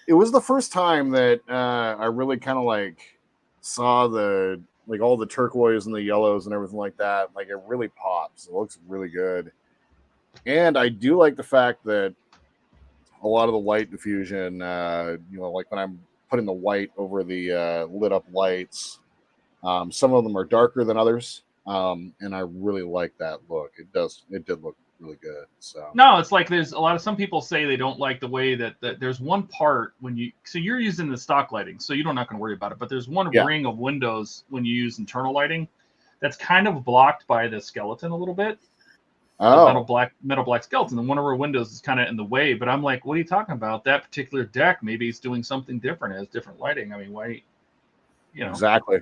It was the first time that I really kind of like saw the all the turquoise and the yellows and everything like that. Like, it really pops. It looks really good. And I do like the fact that a lot of the light diffusion, like when I'm putting the white over the lit up lights, some of them are darker than others. And I really like that look. It did look really good. So no, it's like there's a lot of, some people say they don't like the way that there's one part when you're using the stock lighting, so you're not going to worry about it. But there's one ring of windows when you use internal lighting that's kind of blocked by the skeleton a little bit. Oh. Metal black skeleton, and one of our windows is kind of in the way. But I'm like, what are you talking about? That particular deck, maybe it's doing something different. It has different lighting. I mean, why? Exactly.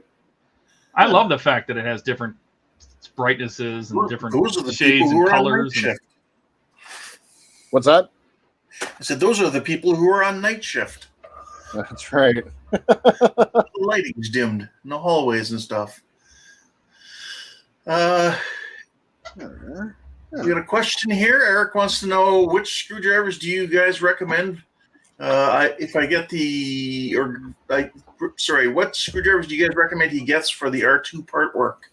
I love the fact that it has different brightnesses and different Those are the shades people who and are on colors. night shift. What's that? I said those are the people who are on night shift. That's right. The lighting's dimmed in the hallways and stuff. We got a question here. Eric wants to know, which screwdrivers do you guys recommend? If I get what screwdrivers do you guys recommend he gets for the R2 part work?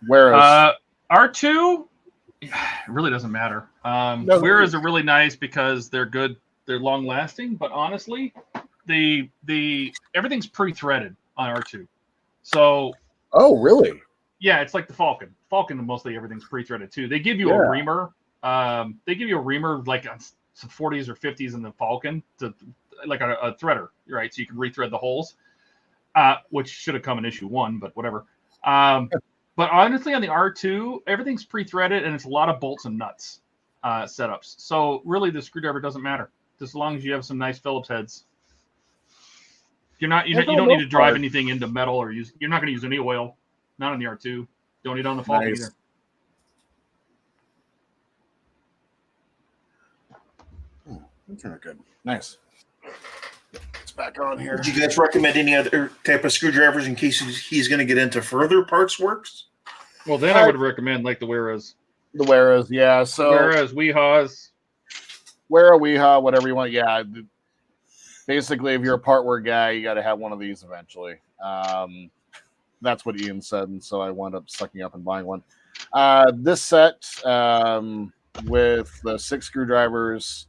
R2, it really doesn't matter. Whereas are really nice because they're good, they're long lasting. But honestly, the everything's pre-threaded on R2. So. Oh, really? Yeah, it's like the Falcon. Mostly everything's pre-threaded too. They give you a reamer. They give you a reamer like on some 40s or 50s in the Falcon to like a threader, right? So you can rethread the holes, which should have come in issue 1, but whatever. But honestly, on the R2, everything's pre-threaded and it's a lot of bolts and nuts setups. So really, the screwdriver doesn't matter, just as long as you have some nice Phillips heads. You don't need to drive anything into metal or use. You're not going to use any oil. Not on the R2. Don't need on the Falcon either. That's kind of good. Nice. It's back on here. Do you guys recommend any other type of screwdrivers in case he's going to get into further parts works? Well, then I would recommend like the Weras. The Weras, yeah. So Weras, Weehas. Wera, Weeha, whatever you want. Yeah. Basically, if you're a part work guy, you got to have one of these eventually. That's what Ian said, and so I wound up sucking up and buying one. This set with the 6 screwdrivers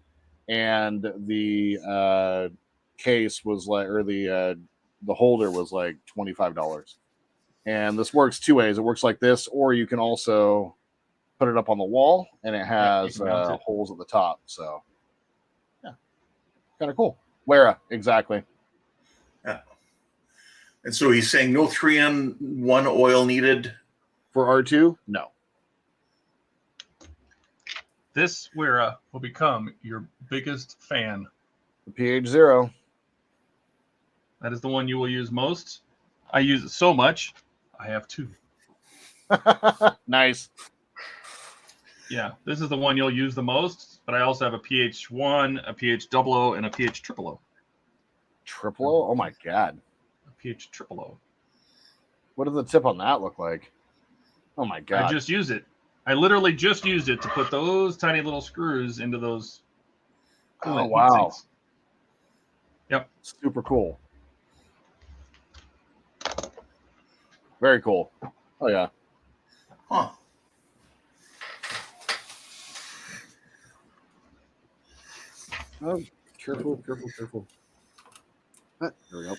and the case was like, or the holder was like $25. And this works 2 ways. It works like this, or you can also put it up on the wall, and it has holes at the top. So, yeah, kind of cool. Wera, exactly. Yeah. And so he's saying no 3-in-1 oil needed for R2? No. This Wera will become your biggest fan. The PH0. That is the one you will use most. I use it so much, I have 2. Nice. Yeah, this is the one you'll use the most, but I also have a PH1, a PH00, and a PH000. Triple O? Oh my god. A PH000. What does the tip on that look like? Oh my god. I just use it. I literally just used it to put those tiny little screws into those. Oh wow. Sinks. Yep. Super cool. Very cool. Oh yeah. Huh. Oh, careful. There we go.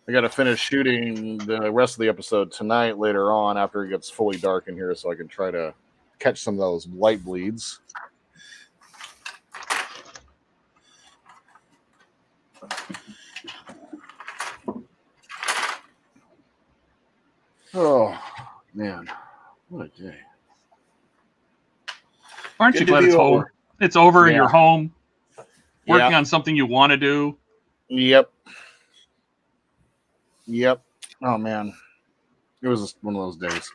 I got to finish shooting the rest of the episode tonight later on after it gets fully dark in here so I can try to catch some of those light bleeds. Oh, man. What a day. Aren't you glad it's over? It's over and you're home working Yeah. on something you want to do. Yep. Oh, man. It was just one of those days.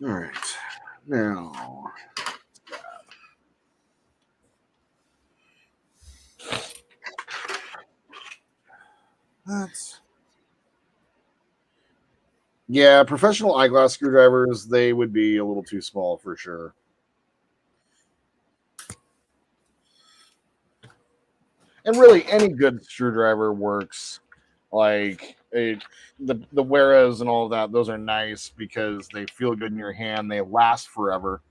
All right. Now. Yeah, professional eyeglass screwdrivers, they would be a little too small for sure. And really, any good screwdriver works. Like the Weras and all of that, those are nice because they feel good in your hand. They last forever.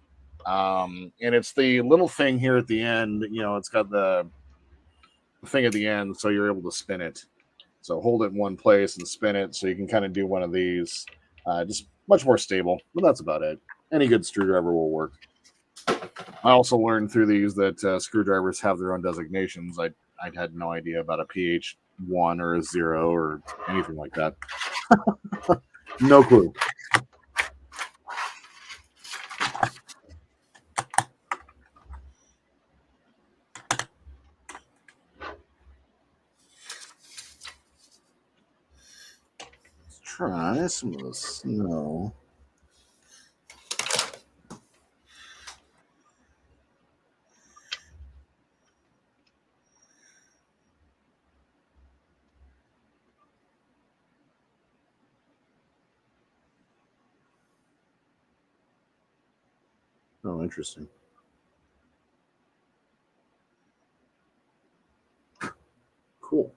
And it's the little thing here at the end. You know, it's got the thing at the end, so you're able to spin it. So hold it in one place and spin it, so you can kind of do one of these. Just much more stable, but that's about it. Any good screwdriver will work. I also learned through these that screwdrivers have their own designations. I had no idea about a PH1 or a 0 or anything like that. No clue. Let's try some of the snow. Oh, interesting. Cool.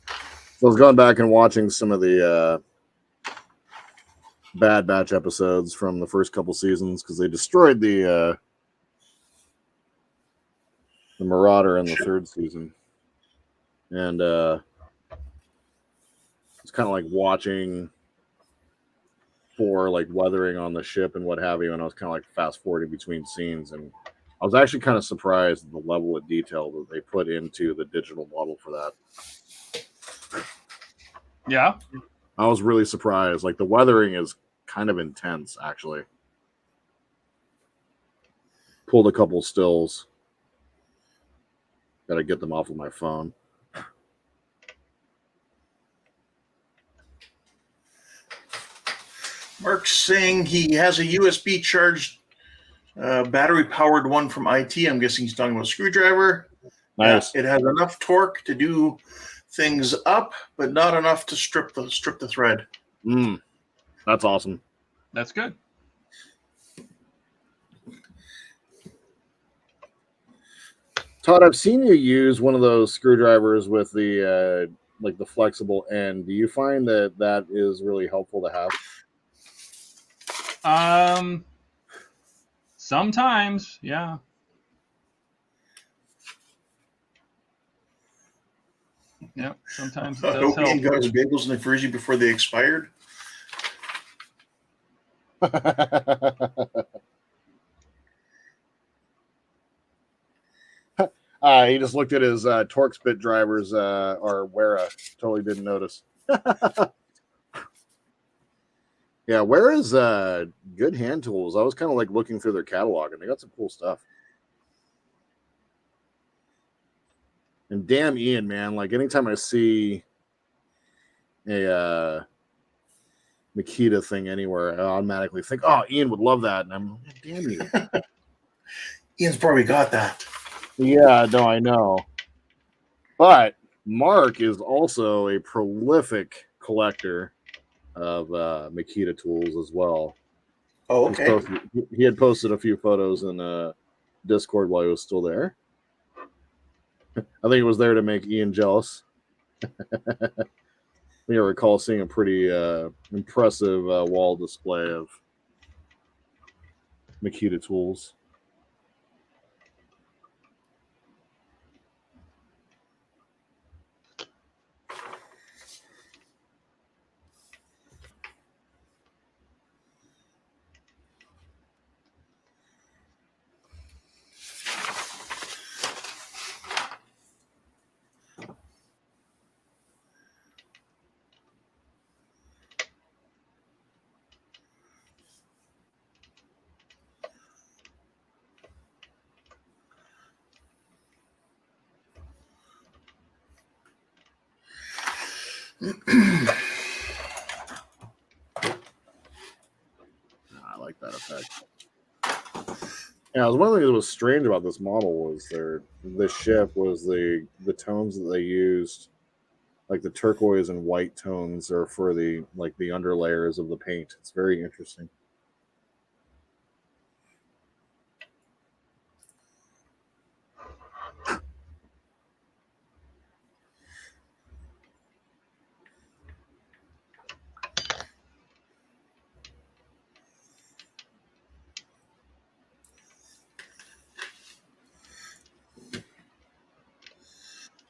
So I was going back and watching some of the Bad Batch episodes from the first couple seasons because they destroyed the Marauder in the third season. And it's kind of like watching for like weathering on the ship and what have you, and I was kind of like fast forwarding between scenes, and I was actually kind of surprised at the level of detail that they put into the digital model for that. Yeah. I was really surprised. Like the weathering is kind of intense, actually. Pulled a couple stills. Got to get them off of my phone. Mark's saying he has a USB charged battery powered one from IT. I'm guessing he's talking about a screwdriver. Nice. It has enough torque to do things up, but not enough to strip the thread. That's awesome. That's good. Todd, I've seen you use one of those screwdrivers with the like the flexible end. Do you find that that is really helpful to have? Sometimes, yeah. Yep, sometimes it I does hope Ian help. got his bagels in the freezer before they expired. He just looked at his Torx bit drivers or Wera. Totally didn't notice. Yeah, Wera's good hand tools. I was kind of like looking through their catalog, and they got some cool stuff. And damn Ian, man, like anytime I see a Makita thing anywhere, I automatically think, oh, Ian would love that. And I'm like, damn you. Ian's probably got that. Yeah, no, I know. But Mark is also a prolific collector of Makita tools as well. Oh, okay. He had posted a few photos in Discord while he was still there. I think it was there to make Ian jealous. I recall seeing a pretty impressive wall display of Makita tools. I like that effect. Yeah, one of the things that was strange about this model was the ship was the tones that they used, like the turquoise and white tones, are for the underlayers of the paint. It's very interesting.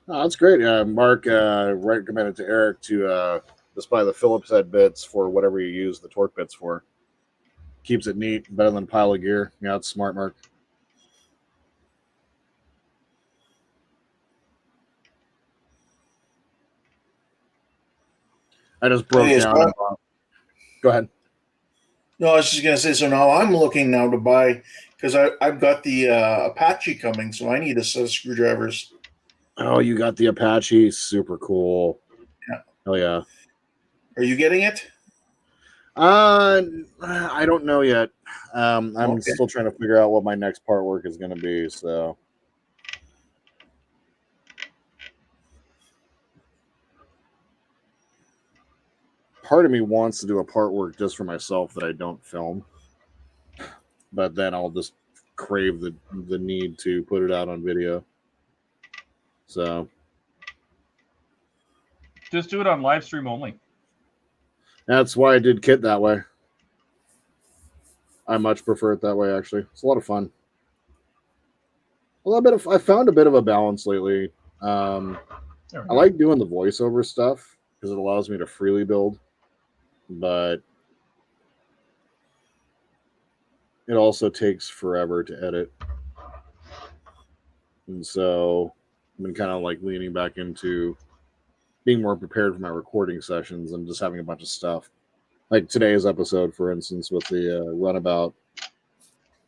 Oh, that's great. Mark recommended to Eric to just buy the Phillips head bits for whatever you use the torque bits for. Keeps it neat, better than a pile of gear. Yeah, it's smart, Mark. I just broke down. Go ahead. No, I was just gonna say. So now I'm looking now to buy because I've got the Apache coming, so I need a set of screwdrivers. Oh, you got the Apache. Super cool. Yeah. Hell yeah. Are you getting it? I don't know yet. I'm Okay. still trying to figure out what my next part work is going to be. So, part of me wants to do a part work just for myself that I don't film, but then I'll just crave the need to put it out on video. So, Just do it on live stream only. that's why I did Kit that way. I much prefer it that way, actually. It's a lot of fun. I found a bit of a balance lately. I like doing the voiceover stuff because it allows me to freely build, but it also takes forever to edit. And so I've been kind of like leaning back into being more prepared for my recording sessions and just having a bunch of stuff. Like today's episode, for instance, with the runabout,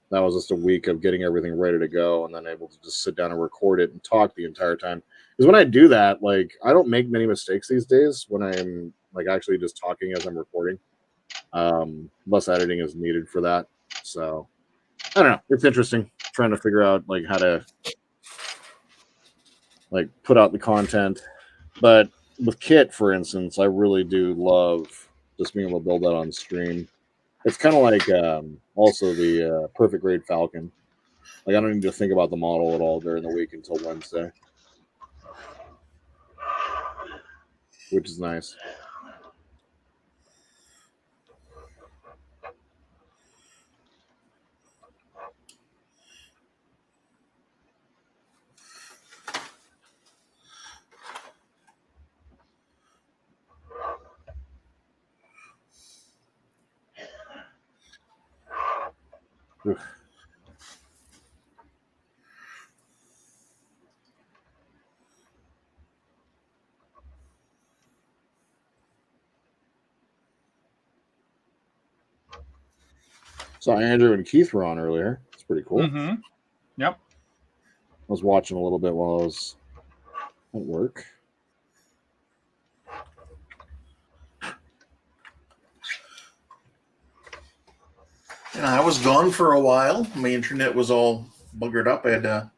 that was just a week of getting everything ready to go and then able to just sit down and record it and talk the entire time. Because when I do that, like, I don't make many mistakes these days when I'm like actually just talking as I'm recording. Less editing is needed for that. So I don't know. It's interesting trying to figure out like how to like put out the content. But with Kit, for instance, I really do love just being able to build that on stream. It's kind of like also the Perfect Grade Falcon. Like I don't need to think about the model at all during the week until Wednesday, which is nice. Oof. Saw Andrew and Keith were on earlier. It's pretty cool. Mm-hmm. Yep. I was watching a little bit while I was at work. Yeah, I was gone for a while. My internet was all buggered up. I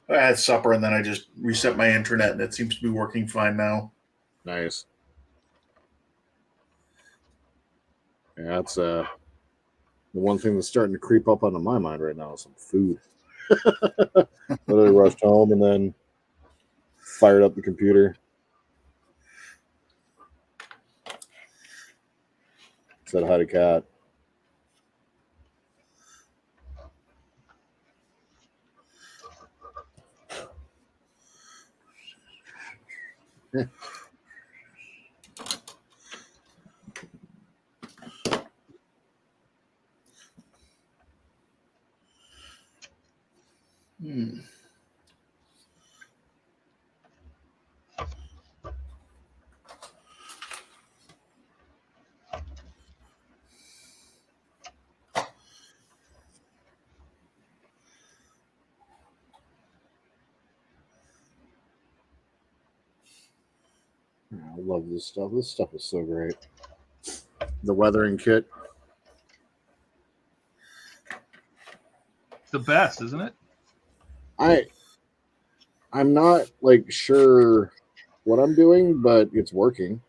had supper and then I just reset my internet and it seems to be working fine now. Nice. Yeah, that's the one thing that's starting to creep up onto my mind right now is some food. Literally rushed home and then fired up the computer. Said hi to Kat. I love this stuff. This stuff is so great. The weathering kit. It's the best, isn't it? I'm not like sure what I'm doing, but it's working.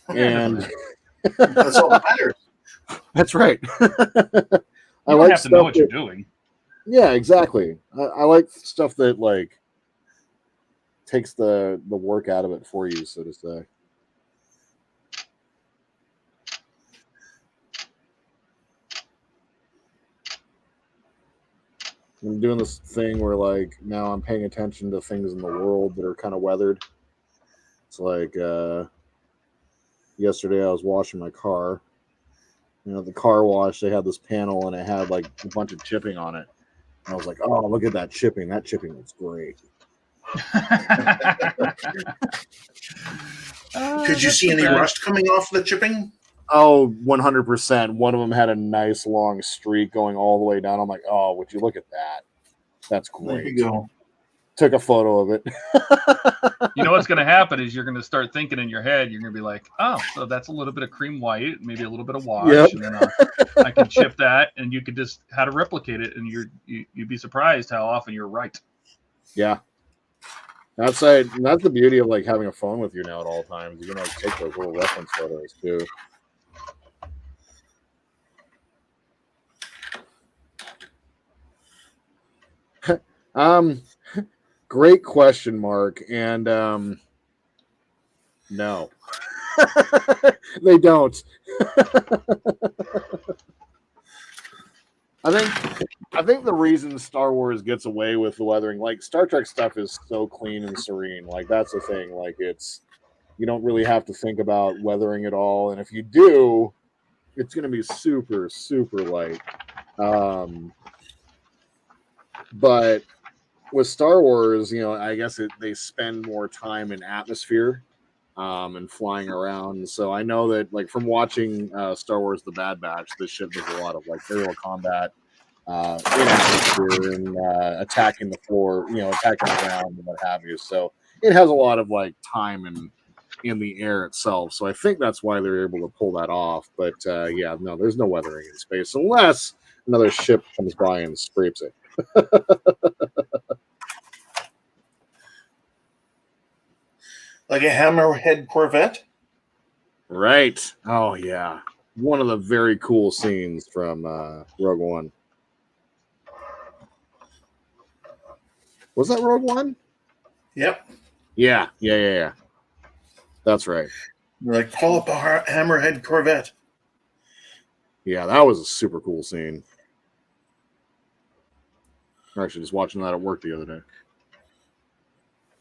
And That's all that matters. that's right. You don't have to know what you're doing. Yeah, exactly. I like stuff that like takes the work out of it for you, so to say. I'm doing this thing where like now I'm paying attention to things in the world that are kind of weathered. It's like yesterday I was washing my car. You know, the car wash, they had this panel and it had like a bunch of chipping on it. And I was like, oh, look at that chipping. That chipping looks great. Could you see any rust coming off the chipping? Oh, 100%. One of them had a nice long streak going all the way down. I'm like, oh, would you look at that? That's great. There you go. Took a photo of it. You know what's going to happen is you're going to start thinking in your head. You're going to be like, oh, so that's a little bit of cream white, maybe a little bit of wash, Yep. and then I can chip that, and you could just how to replicate it, and you'd be surprised how often you're right. Yeah. That's the beauty of like having a phone with you now at all times. You can like take those little reference photos too. Great question, Mark. And no. They don't. I think the reason Star Wars gets away with the weathering, like Star Trek stuff is so clean and serene. Like that's the thing. Like you don't really have to think about weathering at all. And if you do, it's gonna be super, super light. But with Star Wars, you know, I guess they spend more time in atmosphere and flying around. So I know that, like, from watching Star Wars: The Bad Batch, this ship does a lot of like aerial combat in atmosphere and attacking the floor, you know, attacking the ground and what have you. So it has a lot of like time in the air itself. So I think that's why they're able to pull that off. But yeah, no, there's no weathering in space unless another ship comes by and scrapes it. Like a hammerhead Corvette. Right. Oh yeah. One of the very cool scenes from Rogue One. Was that Rogue One? Yep. Yeah. That's right. Like, call up a hammerhead Corvette. Yeah, that was a super cool scene. I'm actually just watching that at work the other day.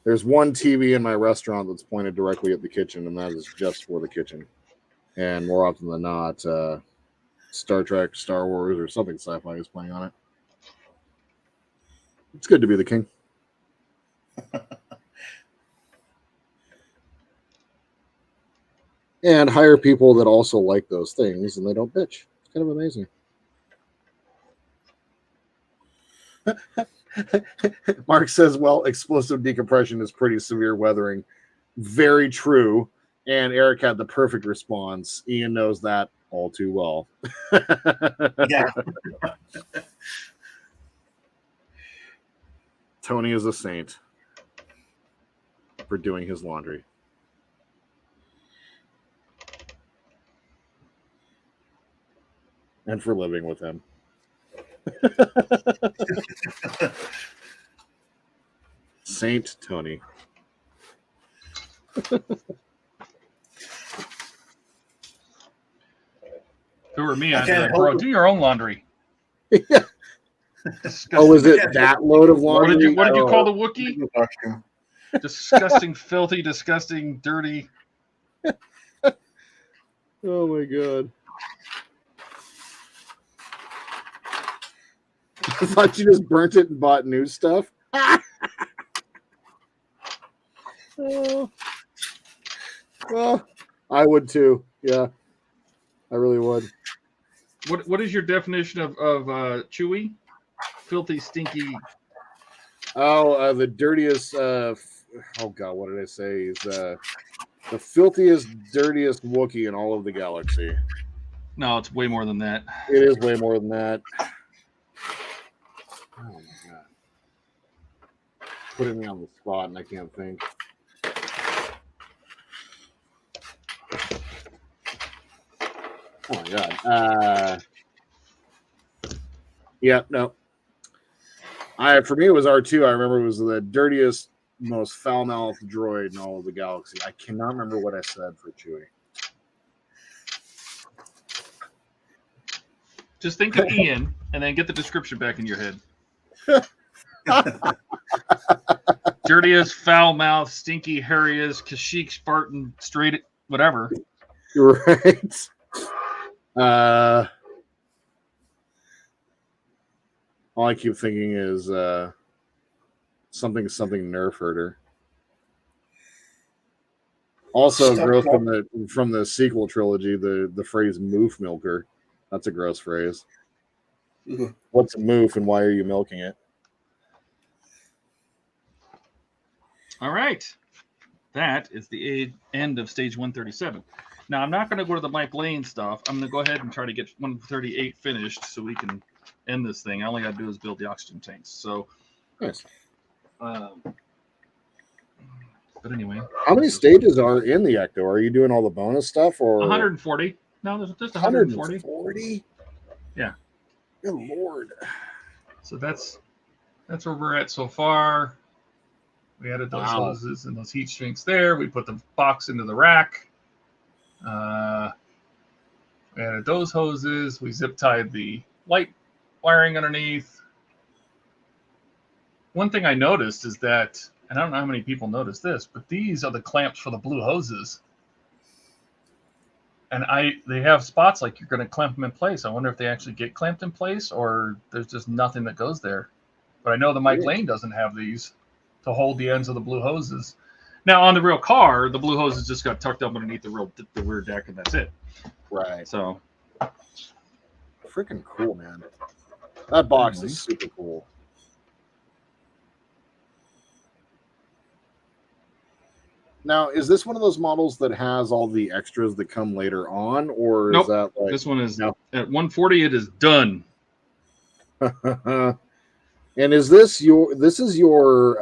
There's one TV in my restaurant that's pointed directly at the kitchen, and that is just for the kitchen. And more often than not, Star Trek, Star Wars, or something sci-fi is playing on it. It's good to be the king. And hire people that also like those things, and they don't bitch. It's kind of amazing. Mark says, well, explosive decompression is pretty severe weathering. Very true. And Eric had the perfect response. Ian knows that all too well. Yeah. Tony is a saint for doing his laundry. And for living with him. Saint Tony. If it were me, I'd be like, bro, do your own laundry. Yeah. Oh, was it that load of laundry? What did you call the Wookiee? Disgusting, filthy, disgusting, dirty. Oh my god. I thought you just burnt it and bought new stuff. Oh. Well, I would too. Yeah, I really would. What is your definition of chewy? Filthy, stinky. Oh, the dirtiest. Oh god, what did I say? He's the filthiest, dirtiest Wookiee in all of the galaxy. No, it's way more than that. It is way more than that. Oh my god. Putting me on the spot and I can't think. Oh my god. Yeah, no. For me it was R2. I remember it was the dirtiest, most foul-mouthed droid in all of the galaxy. I cannot remember what I said for Chewie. Just think of Ian and then get the description back in your head. Dirtiest, foul-mouthed, stinky, hairiest, Kashyyyk, Spartan, straight, whatever. Right. All I keep thinking is something nerf herder. Also gross from the sequel trilogy, the phrase moof milker. That's a gross phrase. What's a moof and why are you milking it? All right. That is the end of stage 137. Now, I'm not going to go to the Mike Lane stuff. I'm going to go ahead and try to get 138 finished so we can end this thing. All I got to do is build the oxygen tanks. So, nice. But anyway. How many stages are in the Ecto? Are you doing all the bonus stuff or 140? No, there's just 140. 140? Yeah. Good Lord. So that's where we're at so far. We added those hoses and those heat sinks there. We put the box into the rack. We added those hoses. We zip tied the light wiring underneath. One thing I noticed is that, and I don't know how many people noticed this, but these are the clamps for the blue hoses. And they have spots like you're going to clamp them in place. I wonder if they actually get clamped in place or there's just nothing that goes there. but I know the Mike Lane doesn't have these to hold the ends of the blue hoses. Now on the real car, the blue hoses just got tucked up underneath the rear deck, and that's it. Right. So Freaking cool, man. That box is super cool. Now, is this one of those models that has all the extras that come later on, or is nope. that like This one is no. at 140? It is done. And is this your? This is your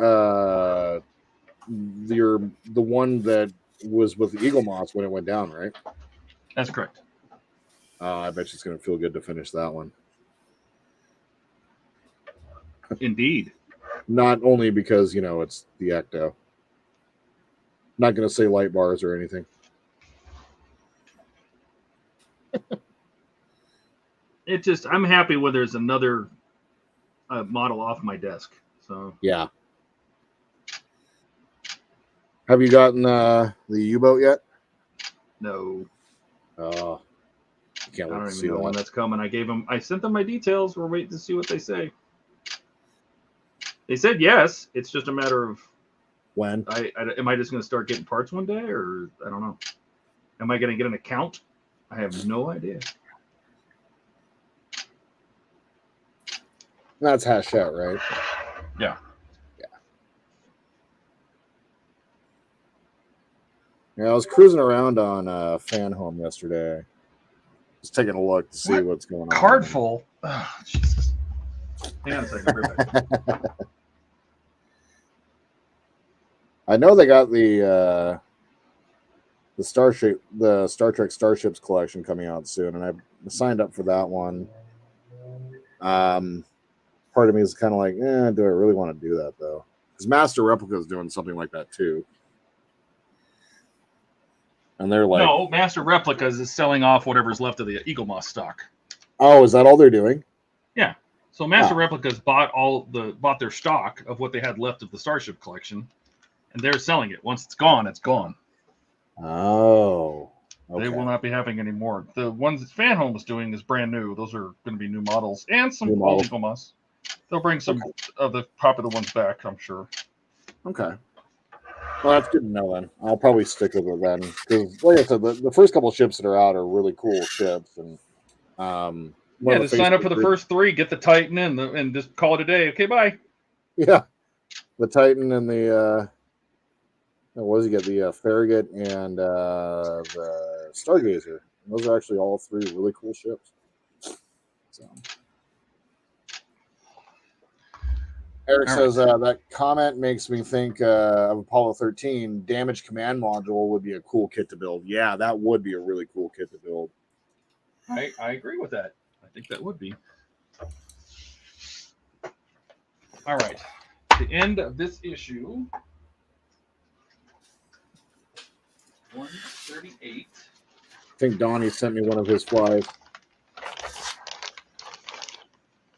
the one that was with the Eagle Moss when it went down, right? That's correct. I bet you it's going to feel good to finish that one. Indeed. Not only because it's the Ecto. Not going to say light bars or anything. It just, I'm happy when there's another model off my desk. So Yeah. Have you gotten the U-boat yet? no, Oh, can't I wait don't to even see know when that. that's coming. I sent them my details. We're waiting to see what they say. They said yes. It's just a matter of When? am I just going to start getting parts one day, or I don't know. Am I going to get an account? I have no idea. That's hashed out, right? Yeah. Yeah, I was cruising around on Fan Home yesterday. Just taking a look to see what's going on. Card full. Oh, Jesus. Hang on a second. Right back. I know they got the Star Trek Starships collection coming out soon, and I signed up for that one. Part of me is kind of like, do I really want to do that though? Because Master Replica is doing something like that too, and they're like, no, Master Replicas is selling off whatever's left of the Eagle Moss stock. oh, is that all they're doing? Yeah. So Master Replicas bought their stock of what they had left of the Starship collection, and they're selling it. Once it's gone, it's gone. Oh, okay. They will not be having any more. The ones that Fan Home is doing is brand new. Those are going to be new models and some old Eagle Moss. They'll bring some of the popular ones back, I'm sure. Okay. Well, that's good to know then. I'll probably stick with it then. Because, like I said, the first couple of ships that are out are really cool ships. And just sign up for the first 3, get the Titan, and just call it a day. Okay, bye. Yeah. The Titan and the, what does he get? The Farragut and the Stargazer. And those are actually all 3 really cool ships. So. Eric says that comment makes me think of Apollo 13. Damage command module would be a cool kit to build. Yeah, that would be a really cool kit to build. I agree with that. I think that would be. All right. The end of this issue. 138. I think Donnie sent me one of his flies.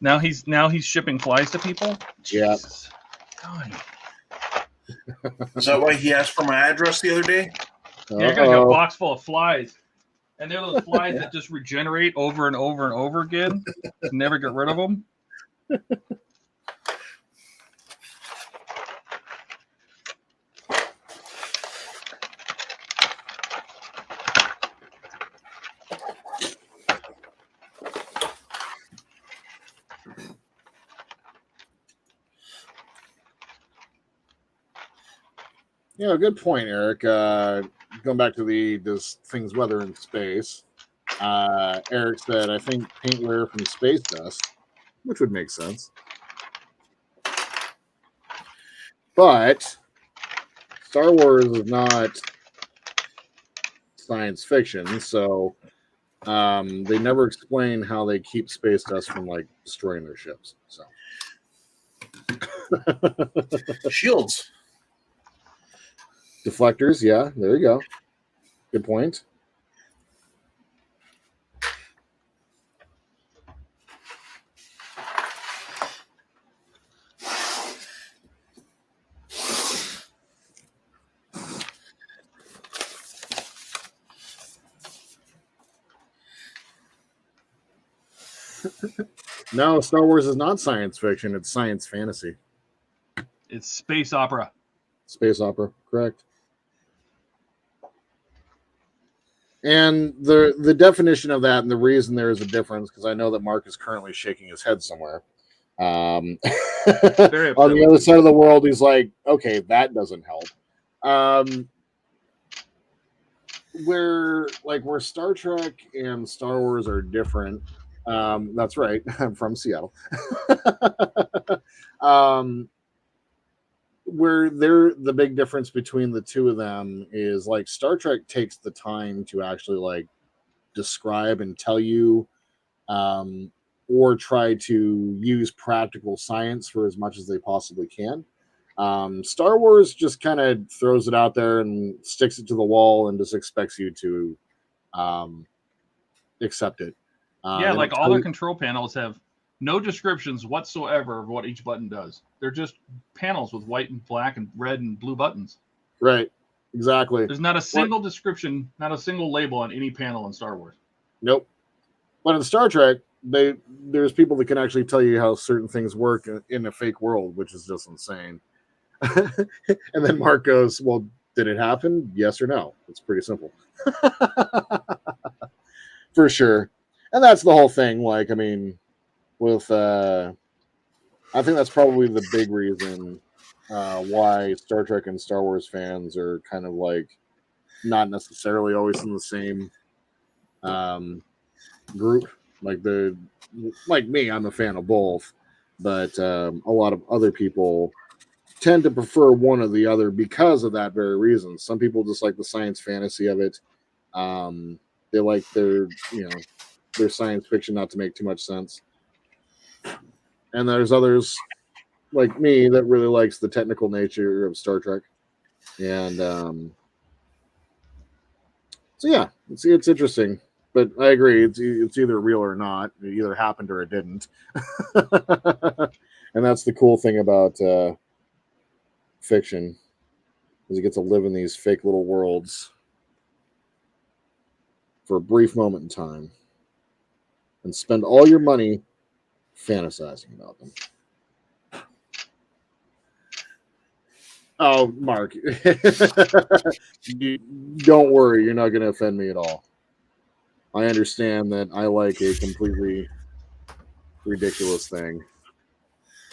Now he's shipping flies to people? Yeah. Jesus. Donnie. Is that why he asked for my address the other day? Yeah, you're gonna get a box full of flies. And they're those flies that just regenerate over and over and over again. Never get rid of them. Yeah, good point, Eric. Going back to this thing's weather in space. Eric said, I think paint wear from space dust, which would make sense. But Star Wars is not science fiction, so they never explain how they keep space dust from destroying their ships. So Shields. Deflectors, yeah, there you go. Good point. No, Star Wars is not science fiction. It's science fantasy. It's space opera. Space opera, correct. And the definition of that and the reason there is a difference, because I know that Mark is currently shaking his head somewhere. On the other side of the world, he's like, okay, that doesn't help. Where Star Trek and Star Wars are different. That's right. I'm from Seattle. Where the big difference between the two of them is like Star Trek takes the time to actually like describe and tell you, or try to use practical science for as much as they possibly can. Star Wars just kind of throws it out there and sticks it to the wall and just expects you to accept it. Yeah, like all their control panels have no descriptions whatsoever of what each button does. They're just panels with white and black and red and blue buttons. Right. Exactly. There's not a single description, not a single label on any panel in Star Wars. Nope. But in Star Trek, there's people that can actually tell you how certain things work in a fake world, which is just insane. And then Mark goes, well, did it happen? Yes or no? It's pretty simple. For sure. And that's the whole thing. Like, I mean, with I think that's probably the big reason why Star Trek and Star Wars fans are kind of like not necessarily always in the same group. Like me, I'm a fan of both, but a lot of other people tend to prefer one or the other because of that very reason. Some people just like the science fantasy of it. They like their science fiction not to make too much sense. And there's others like me that really likes the technical nature of Star Trek. And so yeah, it's interesting. But I agree, it's either real or not. It either happened or it didn't. And that's the cool thing about fiction, is you get to live in these fake little worlds for a brief moment in time and spend all your money fantasizing about them. Oh, Mark, don't worry, you're not going to offend me at all. I understand that I like a completely ridiculous thing,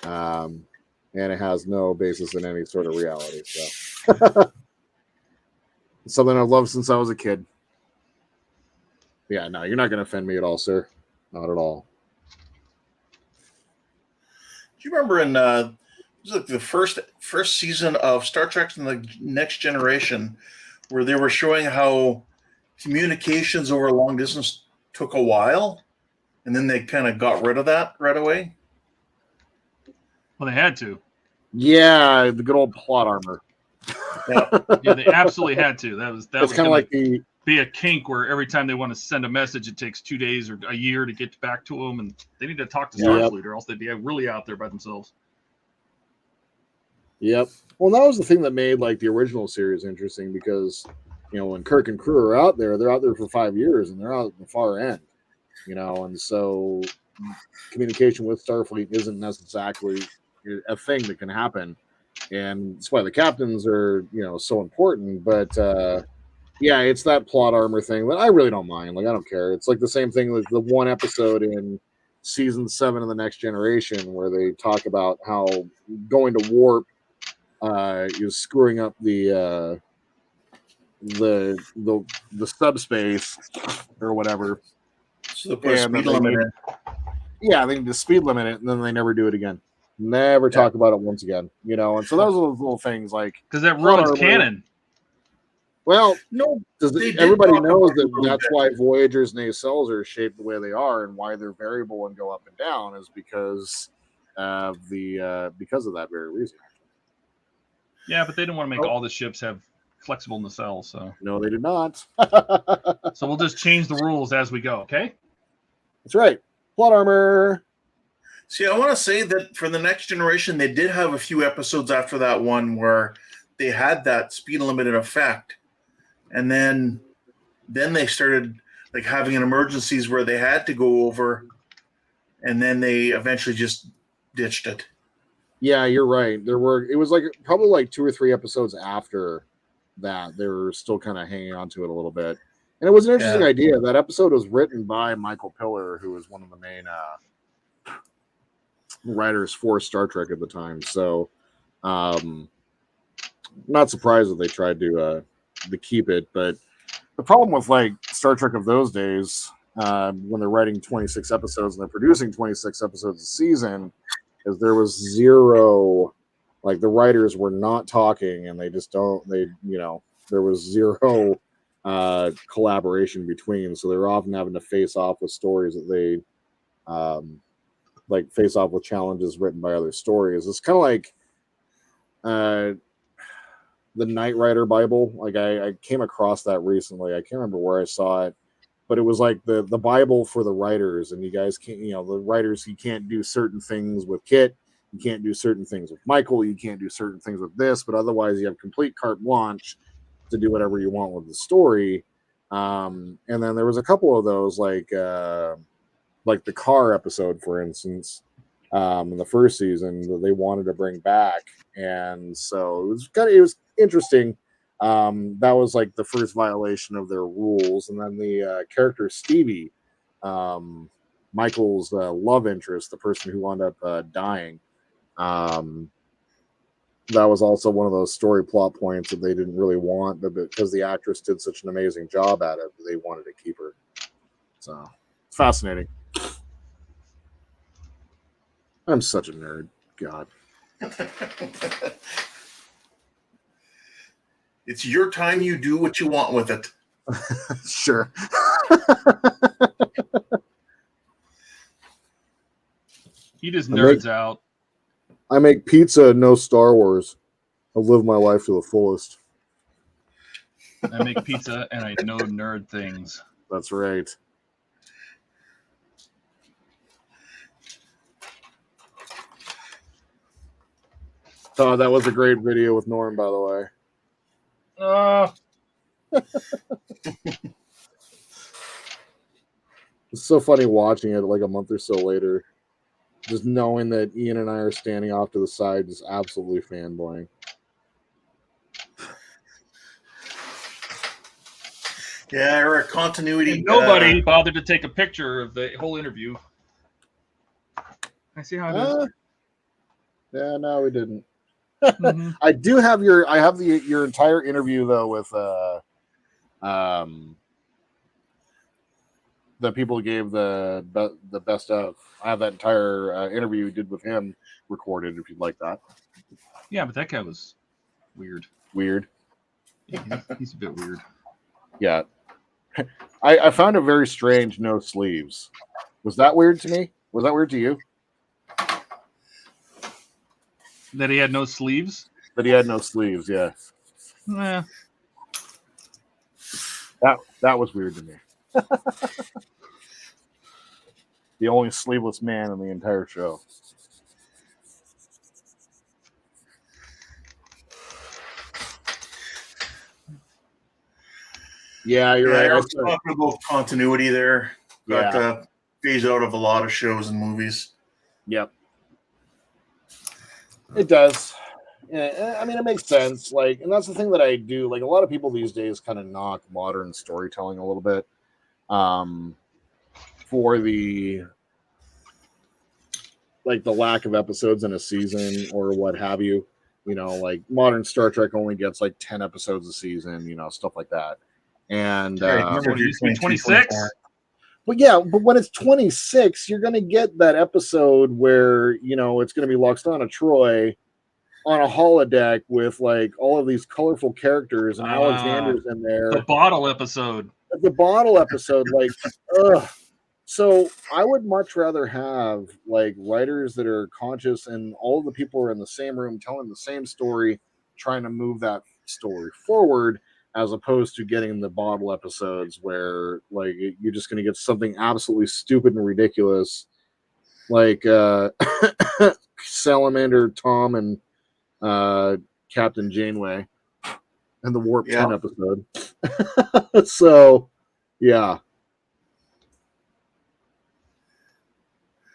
and it has no basis in any sort of reality. So, it's something I've loved since I was a kid. Yeah, no, you're not going to offend me at all, sir. Not at all. Do you remember in it was like the first season of Star Trek and the Next Generation, where they were showing how communications over long distance took a while, and then they kind of got rid of that right away? Well, they had to. Yeah, the good old plot armor. Yeah, they absolutely had to. That was kind of like be a kink where every time they want to send a message, it takes 2 days or a year to get back to them, and they need to talk to Starfleet, or else they'd be really out there by themselves. Yep. Well, that was the thing that made like the original series interesting, because when Kirk and crew are out there, they're out there for 5 years, and they're out at the far end. And so communication with Starfleet isn't necessarily a thing that can happen, and that's why the captains are so important. But yeah, it's that plot armor thing that I really don't mind. Like, I don't care. It's like the same thing with the one episode in season 7 of the Next Generation where they talk about how going to warp is screwing up the subspace or whatever. So they put a speed limit in. Yeah, they need to speed limit it, and then they never do it again. Never talk about it once again. And so those are those little things, like, because that ruins canon. Well, no, everybody knows that's why Voyager's nacelles are shaped the way they are, and why they're variable and go up and down is because of that very reason. Yeah, but they didn't want to make all the ships have flexible nacelles, so no, they did not. So we'll just change the rules as we go. Okay, that's right. Plot armor. See, I want to say that for the Next Generation, they did have a few episodes after that one where they had that speed limited effect. And then they started like having an emergencies where they had to go over, and then they eventually just ditched it. Yeah, you're right. It was like probably like 2 or 3 episodes after that they were still kind of hanging on to it a little bit. And it was an interesting idea. That episode was written by Michael Piller, who was one of the main writers for Star Trek at the time. So, not surprised that they tried to keep it. But the problem with like Star Trek of those days, when they're writing 26 episodes and they're producing 26 episodes a season, is there was zero, like the writers were not talking, and there was zero collaboration between. So they're often having to face off with stories that they like face off with challenges written by other stories. It's kind of like the Knight Rider Bible. Like I came across that recently. I can't remember where I saw it, but it was like the Bible for the writers. And you guys can't, the writers, you can't do certain things with Kit. You can't do certain things with Michael. You can't do certain things with this, but otherwise you have complete carte blanche to do whatever you want with the story. And then there was a couple of those, like the car episode, for instance, in the first season that they wanted to bring back. And so it was interesting. That was like the first violation of their rules. And then the character Stevie, Michael's love interest, the person who wound up dying, that was also one of those story plot points that they didn't really want, but because the actress did such an amazing job at it, they wanted to keep her. So it's fascinating. I'm such a nerd. God. It's your time. You do what you want with it. Sure. He just nerds out. I make pizza, no Star Wars. I've lived my life to the fullest. I make pizza and I know nerd things. That's right. Oh, that was a great video with Norm, by the way. It's so funny watching it like a month or so later. Just knowing that Ian and I are standing off to the side, just absolutely fanboying. Yeah, or a continuity. And nobody bothered to take a picture of the whole interview. I see how it is. Yeah, no, we didn't. Mm-hmm. I do have your entire interview though with the people who gave the best of. I have that entire interview we did with him recorded if you'd like that. Yeah, but that guy was weird. Yeah, he's a bit weird. Yeah. I found it very strange, no sleeves. Was that weird to me? Was that weird to you? That he had no sleeves? That he had no sleeves, yeah. Yeah. That was weird to me. The only sleeveless man in the entire show. Yeah, you're right. I was talking about continuity there. Got to phase out of a lot of shows and movies. Yep. It does. Yeah, I mean, it makes sense. Like, and that's the thing that I do. Like, a lot of people these days kind of knock modern storytelling a little bit, for the lack of episodes in a season or what have you. You know, like modern Star Trek only gets like 10 episodes a season. You know, stuff like that. And remember when it used to be 26? But when it's 26, you're going to get that episode where, you know, it's going to be Loxana Troy on a holodeck with like all of these colorful characters and Alexander's in there. The bottle episode. Like, ugh. So I would much rather have like writers that are conscious and all of the people are in the same room telling the same story, trying to move that story forward, as opposed to getting the bottle episodes where like you're just going to get something absolutely stupid and ridiculous, like Salamander Tom and Captain Janeway and the Warp 10 episode. So, yeah.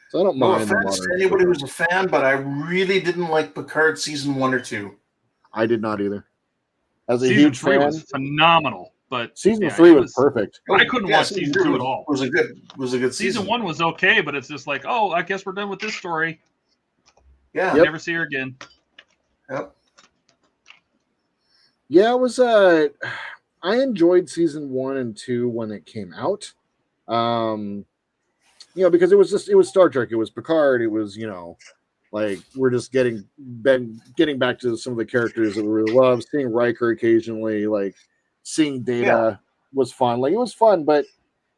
So I don't No mind the offense to modern. anybody who's a fan, but I really didn't like Picard season 1 or 2. I did not either. As a Season huge 3 fan, was phenomenal, but season yeah, 3 it was perfect. I couldn't watch season season 2 3 at all. Was a good Season season. 1 was okay, but it's just like, oh, I guess we're done with this story. Yeah. Yep. Never see her again. Yep. Yeah, it was. I enjoyed season 1 and 2 when it came out. Because it was Star Trek, it was Picard, it was like we're just getting back to some of the characters that we really love. Seeing Riker occasionally, like seeing Data was fun. Like it was fun, but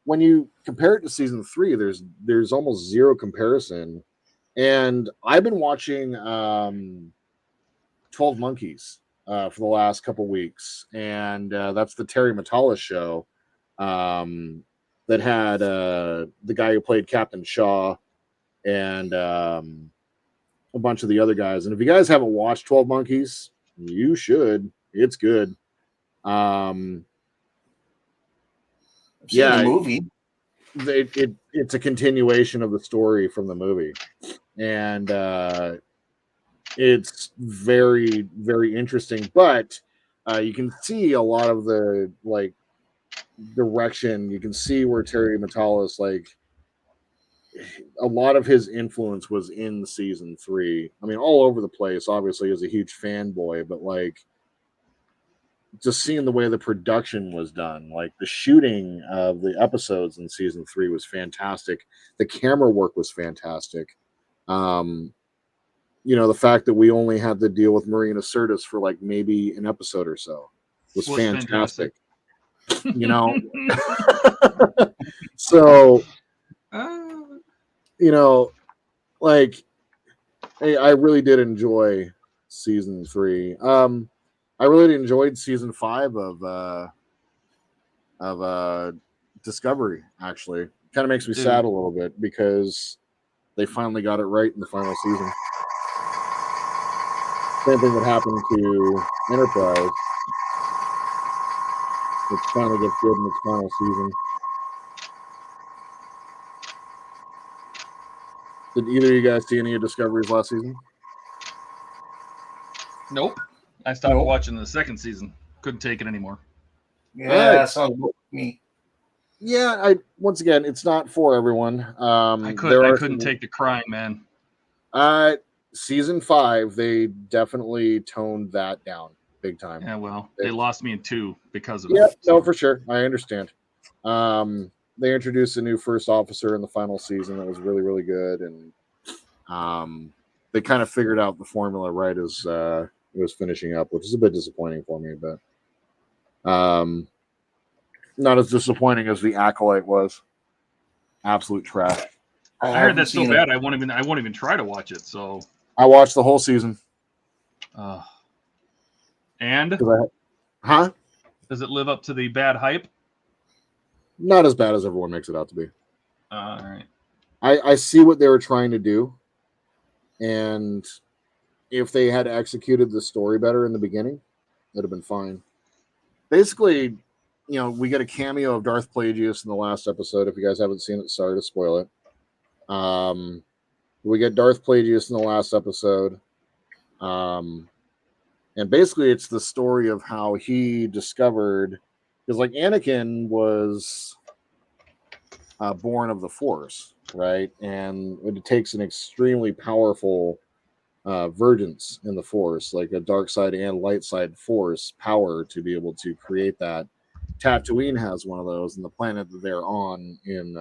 when you compare it to season 3, there's almost zero comparison. And I've been watching 12 Monkeys for the last couple weeks, and that's the Terry Matalas show that had the guy who played Captain Shaw and a bunch of the other guys. And if you guys haven't watched 12 Monkeys, you should. It's good. I've seen Yeah, the movie. It's a continuation of the story from the movie, and it's very, very interesting. But you can see a lot of the direction. You can see where Terry Matalas, a lot of his influence was in season 3. I mean, all over the place. Obviously, as a huge fanboy, but just seeing the way the production was done, like the shooting of the episodes in season 3 was fantastic. The camera work was fantastic. The fact that we only had to deal with Marina Sirtis for maybe an episode or so was fantastic. So, hey, I really did enjoy season 3. I really enjoyed season 5 of Discovery. Actually, kind of makes me sad a little bit because they finally got it right in the final season. Same thing that happened to Enterprise. It finally gets good in its final season. Did either of you guys see any of Discovery's last season? Nope. I stopped watching the second season. Couldn't take it anymore. Yeah, sounds good to me. Yeah, once again, it's not for everyone. I couldn't take the crying, man. Season 5, they definitely toned that down big time. Yeah, well, they lost me in 2 because of it. Yeah, so. no, for sure. I understand. They introduced a new first officer in the final season that was really, really good, and they kind of figured out the formula right as it was finishing up, which is a bit disappointing for me, but not as disappointing as the Acolyte was. Absolute trash. I heard that's so bad. I won't even try to watch it. So I watched the whole season. And does it live up to the bad hype? Not as bad as everyone makes it out to be. All right. I see what they were trying to do, and if they had executed the story better in the beginning, it'd have been fine. Basically, we get a cameo of Darth Plagueis in the last episode. If you guys haven't seen it, sorry to spoil it. We get Darth Plagueis in the last episode. And basically it's the story of how he discovered, because Anakin was born of the Force, right? And it takes an extremely powerful vergence in the Force, like a dark side and light side Force power to be able to create that. Tatooine has one of those, and the planet that they're on in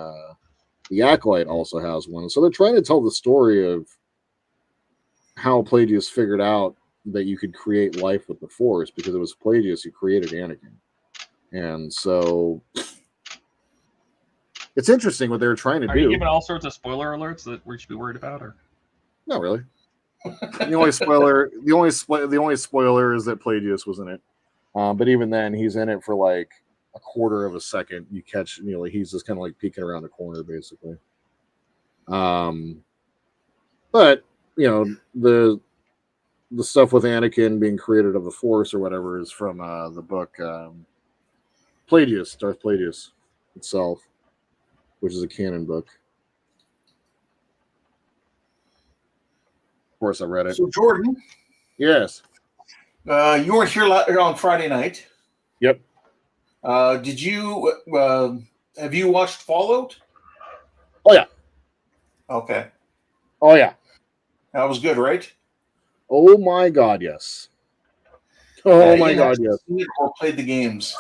the Acolyte also has one. So they're trying to tell the story of how Plagueis figured out that you could create life with the Force, because it was Plagueis who created Anakin. And so it's interesting what they were trying to do. Are you giving all sorts of spoiler alerts that we should be worried about, or not really? The only spoiler is that Plagueis was in it. But even then, he's in it for like a quarter of a second. You catch, he's just kind of like peeking around the corner, basically. But the stuff with Anakin being created of the Force or whatever is from the book Plagueis, Darth Plagueis itself, which is a canon book. course, I read it. So Jordan, Yes. you weren't here on Friday night. Yep. Did you have you watched Fallout? Oh yeah. Okay, Oh yeah. that was good, right? Oh my God, yes. Oh my Ian God, hasn't yes. seen it or played the games.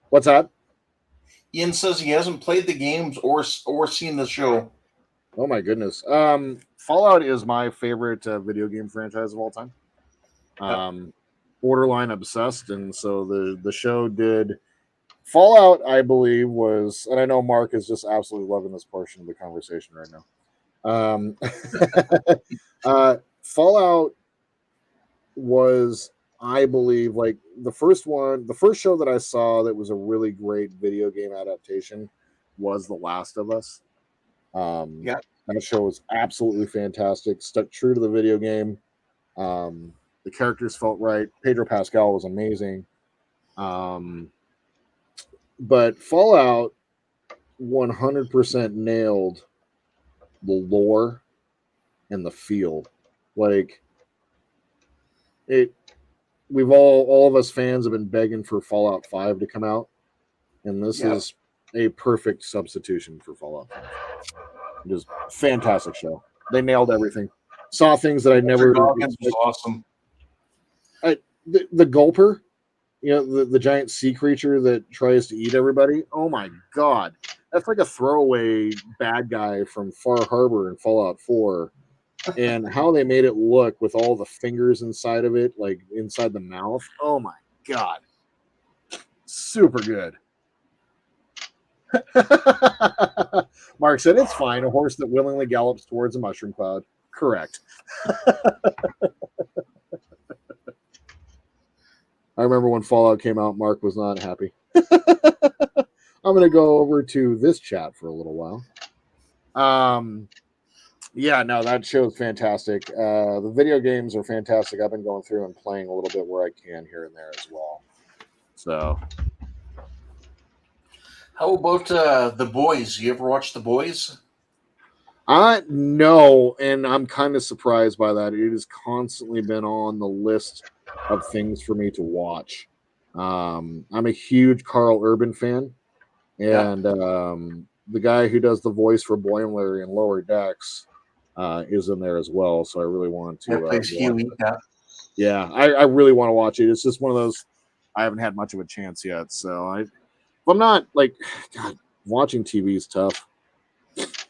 What's that? Ian says he hasn't played the games or seen the show. Oh my goodness. Fallout is my favorite video game franchise of all time. Borderline obsessed, and so the show did. Fallout, I believe, was, and I know Mark is just absolutely loving this portion of the conversation right now. Fallout was, I believe, like the first show that I saw that was a really great video game adaptation was The Last of Us. That show was absolutely fantastic, stuck true to the video game. The characters felt right. Pedro Pascal was amazing. But Fallout 100% nailed the lore and the feel. Like it, we've all of us fans have been begging for Fallout 5 to come out, and this is a perfect substitution for Fallout 5. It is a fantastic show. They nailed everything. Saw things that I never. Goggins was awesome. The gulper, you know, the giant sea creature that tries to eat everybody. Oh my God, that's like a throwaway bad guy from Far Harbor in Fallout 4. And how they made it look with all the fingers inside of it, like inside the mouth. Oh my God, super good. Mark said it's fine. A horse that willingly gallops towards a mushroom cloud. Correct. I remember when Fallout came out, Mark was not happy. I'm going to go over to this chat for a little while. Yeah, no, that show's fantastic. The video games are fantastic. I've been going through and playing a little bit where I can here and there as well. So, how about The Boys? You ever watch The Boys? No, and I'm kind of surprised by that. It has constantly been on the list of things for me to watch. I'm a huge Carl Urban fan, and the guy who does the voice for Boimler in Lower Decks is in there as well. So I really want to. Plays Huey. Yeah, I really want to watch it. It's just one of those. I haven't had much of a chance yet, so I'm not like, God, watching TV is tough.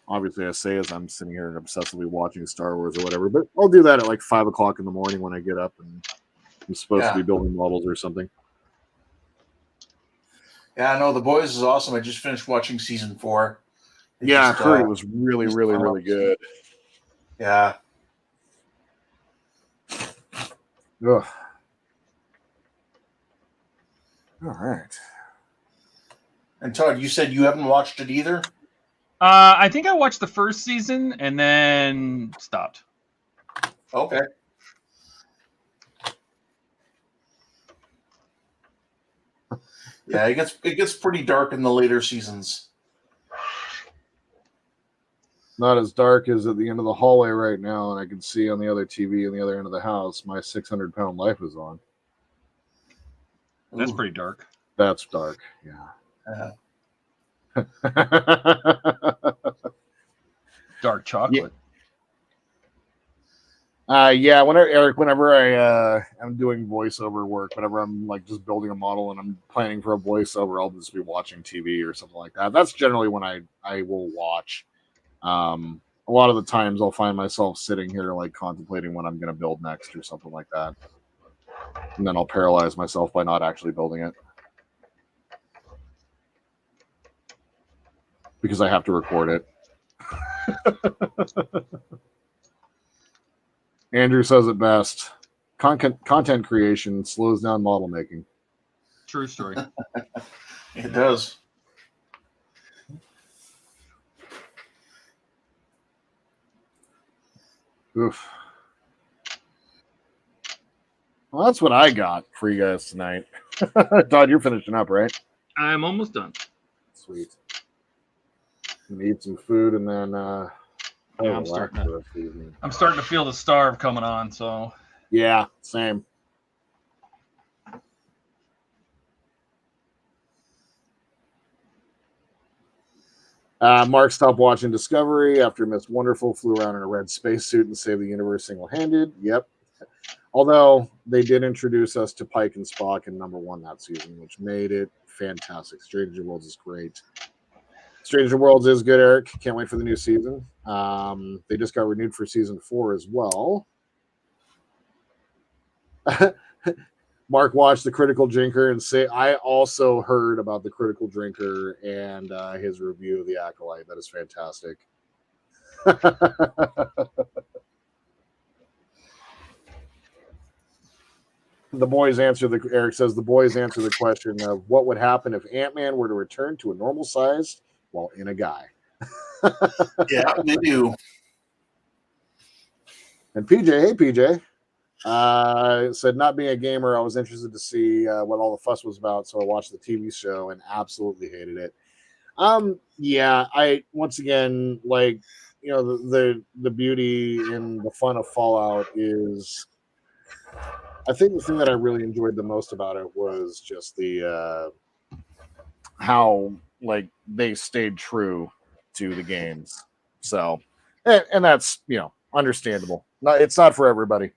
Obviously, I say as I'm sitting here and obsessively watching Star Wars or whatever, but I'll do that at like 5 o'clock in the morning when I get up and I'm supposed to be building models or something. Yeah, I know The Boys is awesome. I just finished watching season 4. I heard it was really, really, really good. Yeah. Ugh. All right. And Todd, you said you haven't watched it either? I think I watched the first season and then stopped. Okay. Yeah, it gets pretty dark in the later seasons. Not as dark as at the end of the hallway right now, and I can see on the other TV on the other end of the house, my 600-pound life is on. That's pretty dark. That's dark, yeah. Dark chocolate. Yeah. Whenever I am doing voiceover work, whenever I'm like just building a model and I'm planning for a voiceover, I'll just be watching TV or something like that. That's generally when I will watch. A lot of the times I'll find myself sitting here like contemplating what I'm going to build next or something like that, and then I'll paralyze myself by not actually building it because I have to record it. Andrew says it best. Content creation slows down model making. True story. It does. Oof. Well, that's what I got for you guys tonight. Todd, you're finishing up, right? I'm almost done. Sweet. I'm gonna eat some food and then Yeah, Oh, for a season. I'm starting to feel the starve coming on. So Yeah, same. Mark stopped watching Discovery after Miss Wonderful flew around in a red spacesuit and saved the universe single-handed. Yep. Although they did introduce us to Pike and Spock in #1 that season, which made it fantastic. Stranger Worlds is great. Stranger Worlds is good, Eric. Can't wait for the new season. They just got renewed for season 4 as well. Mark watched The Critical Drinker and say, I also heard about The Critical Drinker and his review of The Acolyte. That is fantastic. Eric says, the boys answer the question of what would happen if Ant-Man were to return to a normal size while in a guy. Yeah, they do. And PJ, hey PJ, said, not being a gamer, I was interested to see what all the fuss was about, so I watched the TV show and absolutely hated it. Yeah, I once again, like, you know, the beauty and the fun of Fallout is, I think the thing that I really enjoyed the most about it was just the how, like, they stayed true to the games. So, and that's, you know, understandable. It's not for everybody.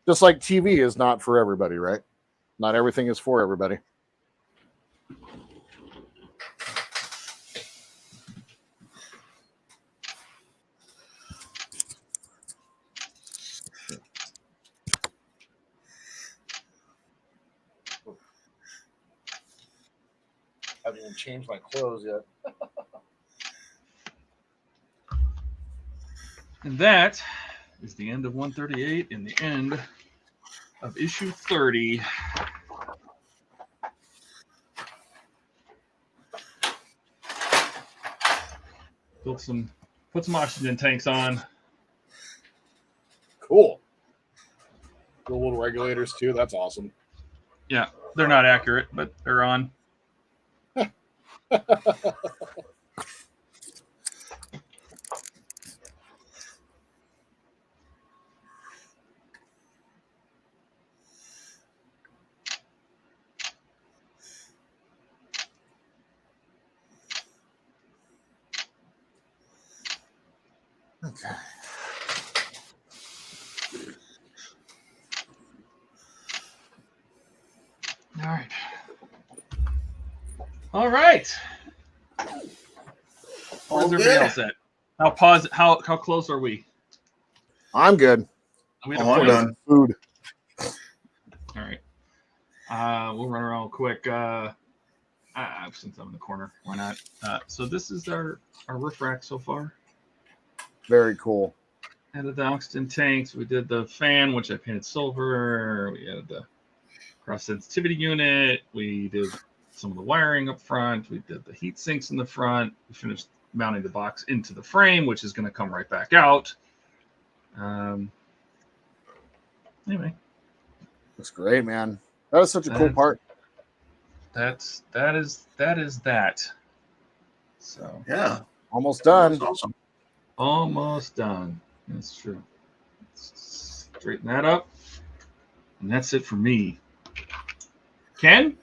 Just like TV is not for everybody, right? Not everything is for everybody. I haven't even changed my clothes yet. and that is the end of 138 and the end of issue 30. Put some oxygen tanks on. Cool. The little regulators too. That's awesome. Yeah, they're not accurate, but they're on. Okay. All right. All right. Where's All everybody good. else at? How close are we? I'm good. Are we at a Oh, I'm point? done. Food. All right. We'll run around quick. Since I'm in the corner, why not? So this is our roof rack so far. Very cool. Added the oxygen tanks. We did the fan, which I painted silver. We added the cross sensitivity unit. We did some of the wiring up front. We did the heat sinks in the front. We finished mounting the box into the frame, which is going to come right back out. Anyway, Looks great, man. That is such a cool part. that is that. So Yeah, Almost done. that's awesome. almost done. That's true. Let's straighten that up, and that's it for me. Ken?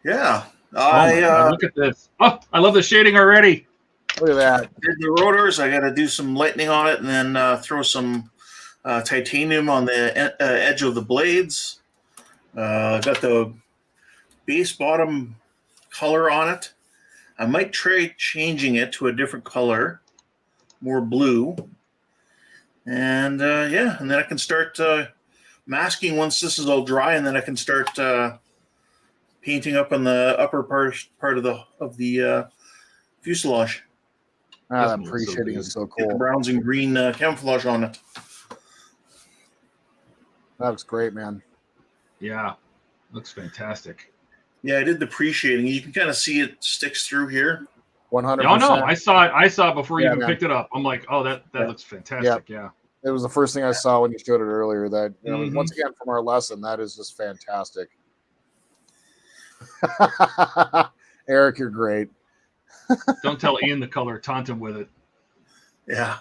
Yeah, Oh my God, look at this. Oh, I love the shading already. Look at that. did the rotors. I got to do some lightning on it, and then throw some titanium on the edge of the blades. Got the base bottom color on it. I might try changing it to a different color, more blue. And yeah, and then I can start masking once this is all dry, and then I can start painting up on the upper part of the fuselage. That This one looks so pre-shading good. is so Get the cool. browns and green camouflage on it. That looks great, man. Yeah, looks fantastic. Yeah, I did the pre-shading. You can kind of see it sticks through here. 100%. Oh no, I saw it before you Yeah, even man. picked it up. I'm like, oh, that Yeah. looks fantastic. Yeah. It was the first thing I saw when you showed it earlier. That, you know, Mhm. once again from our lesson, that is just fantastic. Eric, you're great. Don't tell Ian the color. Taunt him with it. Yeah.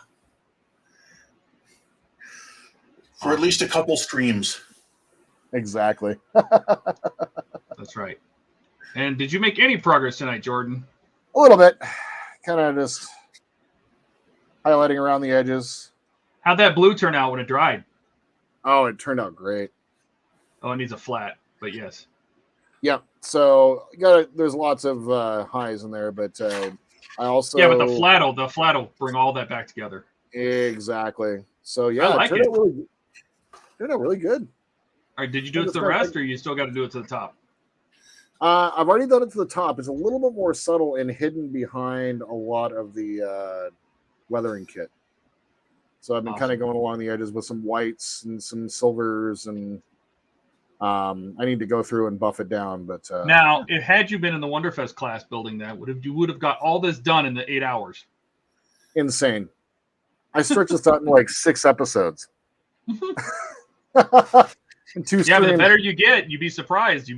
For at least a couple streams. Exactly. That's right. And did you make any progress tonight, Jordan? A little bit. Kind of just highlighting around the edges. How'd that blue turn out when it dried? Oh, it turned out great. Oh, it needs a flat, but yes. Yep. So there's lots of highs in there, but I also Yeah, but the flat'll bring all that back together. Exactly. So yeah, I like it. Turned out really good. All right, did you do it to the rest, or you still got to do it to the top? I've already done it to the top. It's a little bit more subtle and hidden behind a lot of the weathering kit. So I've been kind of going along the edges with some whites and some silvers, and I need to go through and buff it down. But now, had you been in the Wonderfest class building that, you would have got all this done in the 8 hours. Insane. I stretched this out in like 6 episodes. And 2 Yeah, but the streams. better you get, you'd be surprised.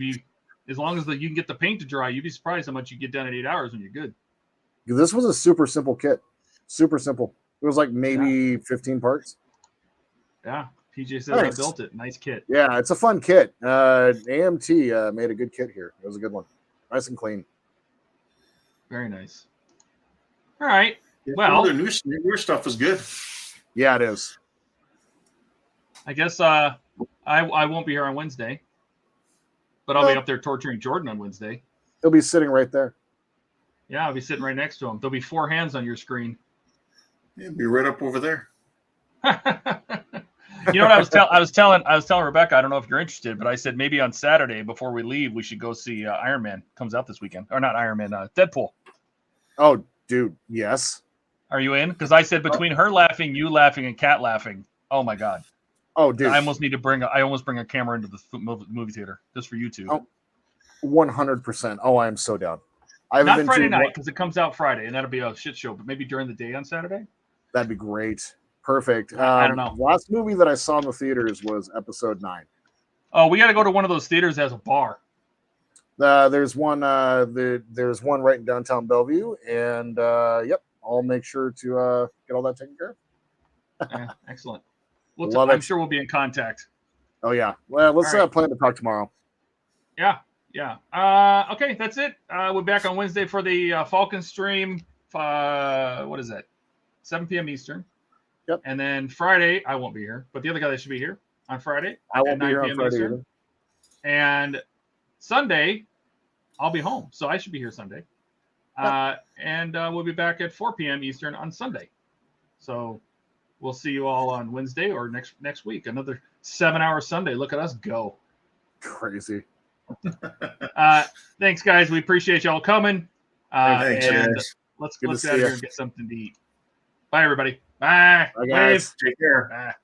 As long as you can get the paint to dry, you'd be surprised how much you get done in 8 hours when you're good. This was a super simple kit. Super simple. It was like maybe 15 parts. Yeah, PJ said I built it. Nice kit. Yeah, it's a fun kit. AMT made a good kit here. It was a good one. Nice and clean. Very nice. All right. Yeah, Well, the newer stuff is good. Yeah, it is. I guess I won't be here on Wednesday, but I'll be up there torturing Jordan on Wednesday. He'll be sitting right there. Yeah, I'll be sitting right next to him. There'll be 4 hands on your screen. Yeah, be right up over there. You know what I was telling Rebecca, I don't know if you're interested, but I said maybe on Saturday before we leave, we should go see Iron Man comes out this weekend. Or not Iron Man, Deadpool. Oh, dude, yes. Are you in? Because I said between her laughing, you laughing, and Kat laughing. Oh my god. Oh, dude. I almost bring a camera into the movie theater just for you two. Oh, 100%. Oh, I am so down. I haven't Not been Friday to night because it comes out Friday and that'll be a shit show, but maybe during the day on Saturday. That'd be great. Perfect. I don't know. Last movie that I saw in the theaters was Episode 9. Oh, we got to go to one of those theaters that has a bar. There's one. There's one right in downtown Bellevue, and yep, I'll make sure to get all that taken care of. Yeah, excellent. I'm sure we'll be in contact. Oh yeah. Well, let's right. plan to talk tomorrow. Yeah. Okay, that's it. We're back on Wednesday for the Falcon stream. What is that? 7 p.m. Eastern. Yep. And then Friday, I won't be here, but the other guy that should be here on Friday. I won't be here on Friday either. And Sunday, I'll be home, so I should be here Sunday. And we'll be back at 4 p.m. Eastern on Sunday. So we'll see you all on Wednesday or next week. Another 7-hour Sunday. Look at us go. Crazy. Thanks, guys. We appreciate y'all coming. Thanks, and guys. let's Good to get see out of ya. here and get something to eat. Bye, everybody. Bye. Bye, guys. Take care. Bye.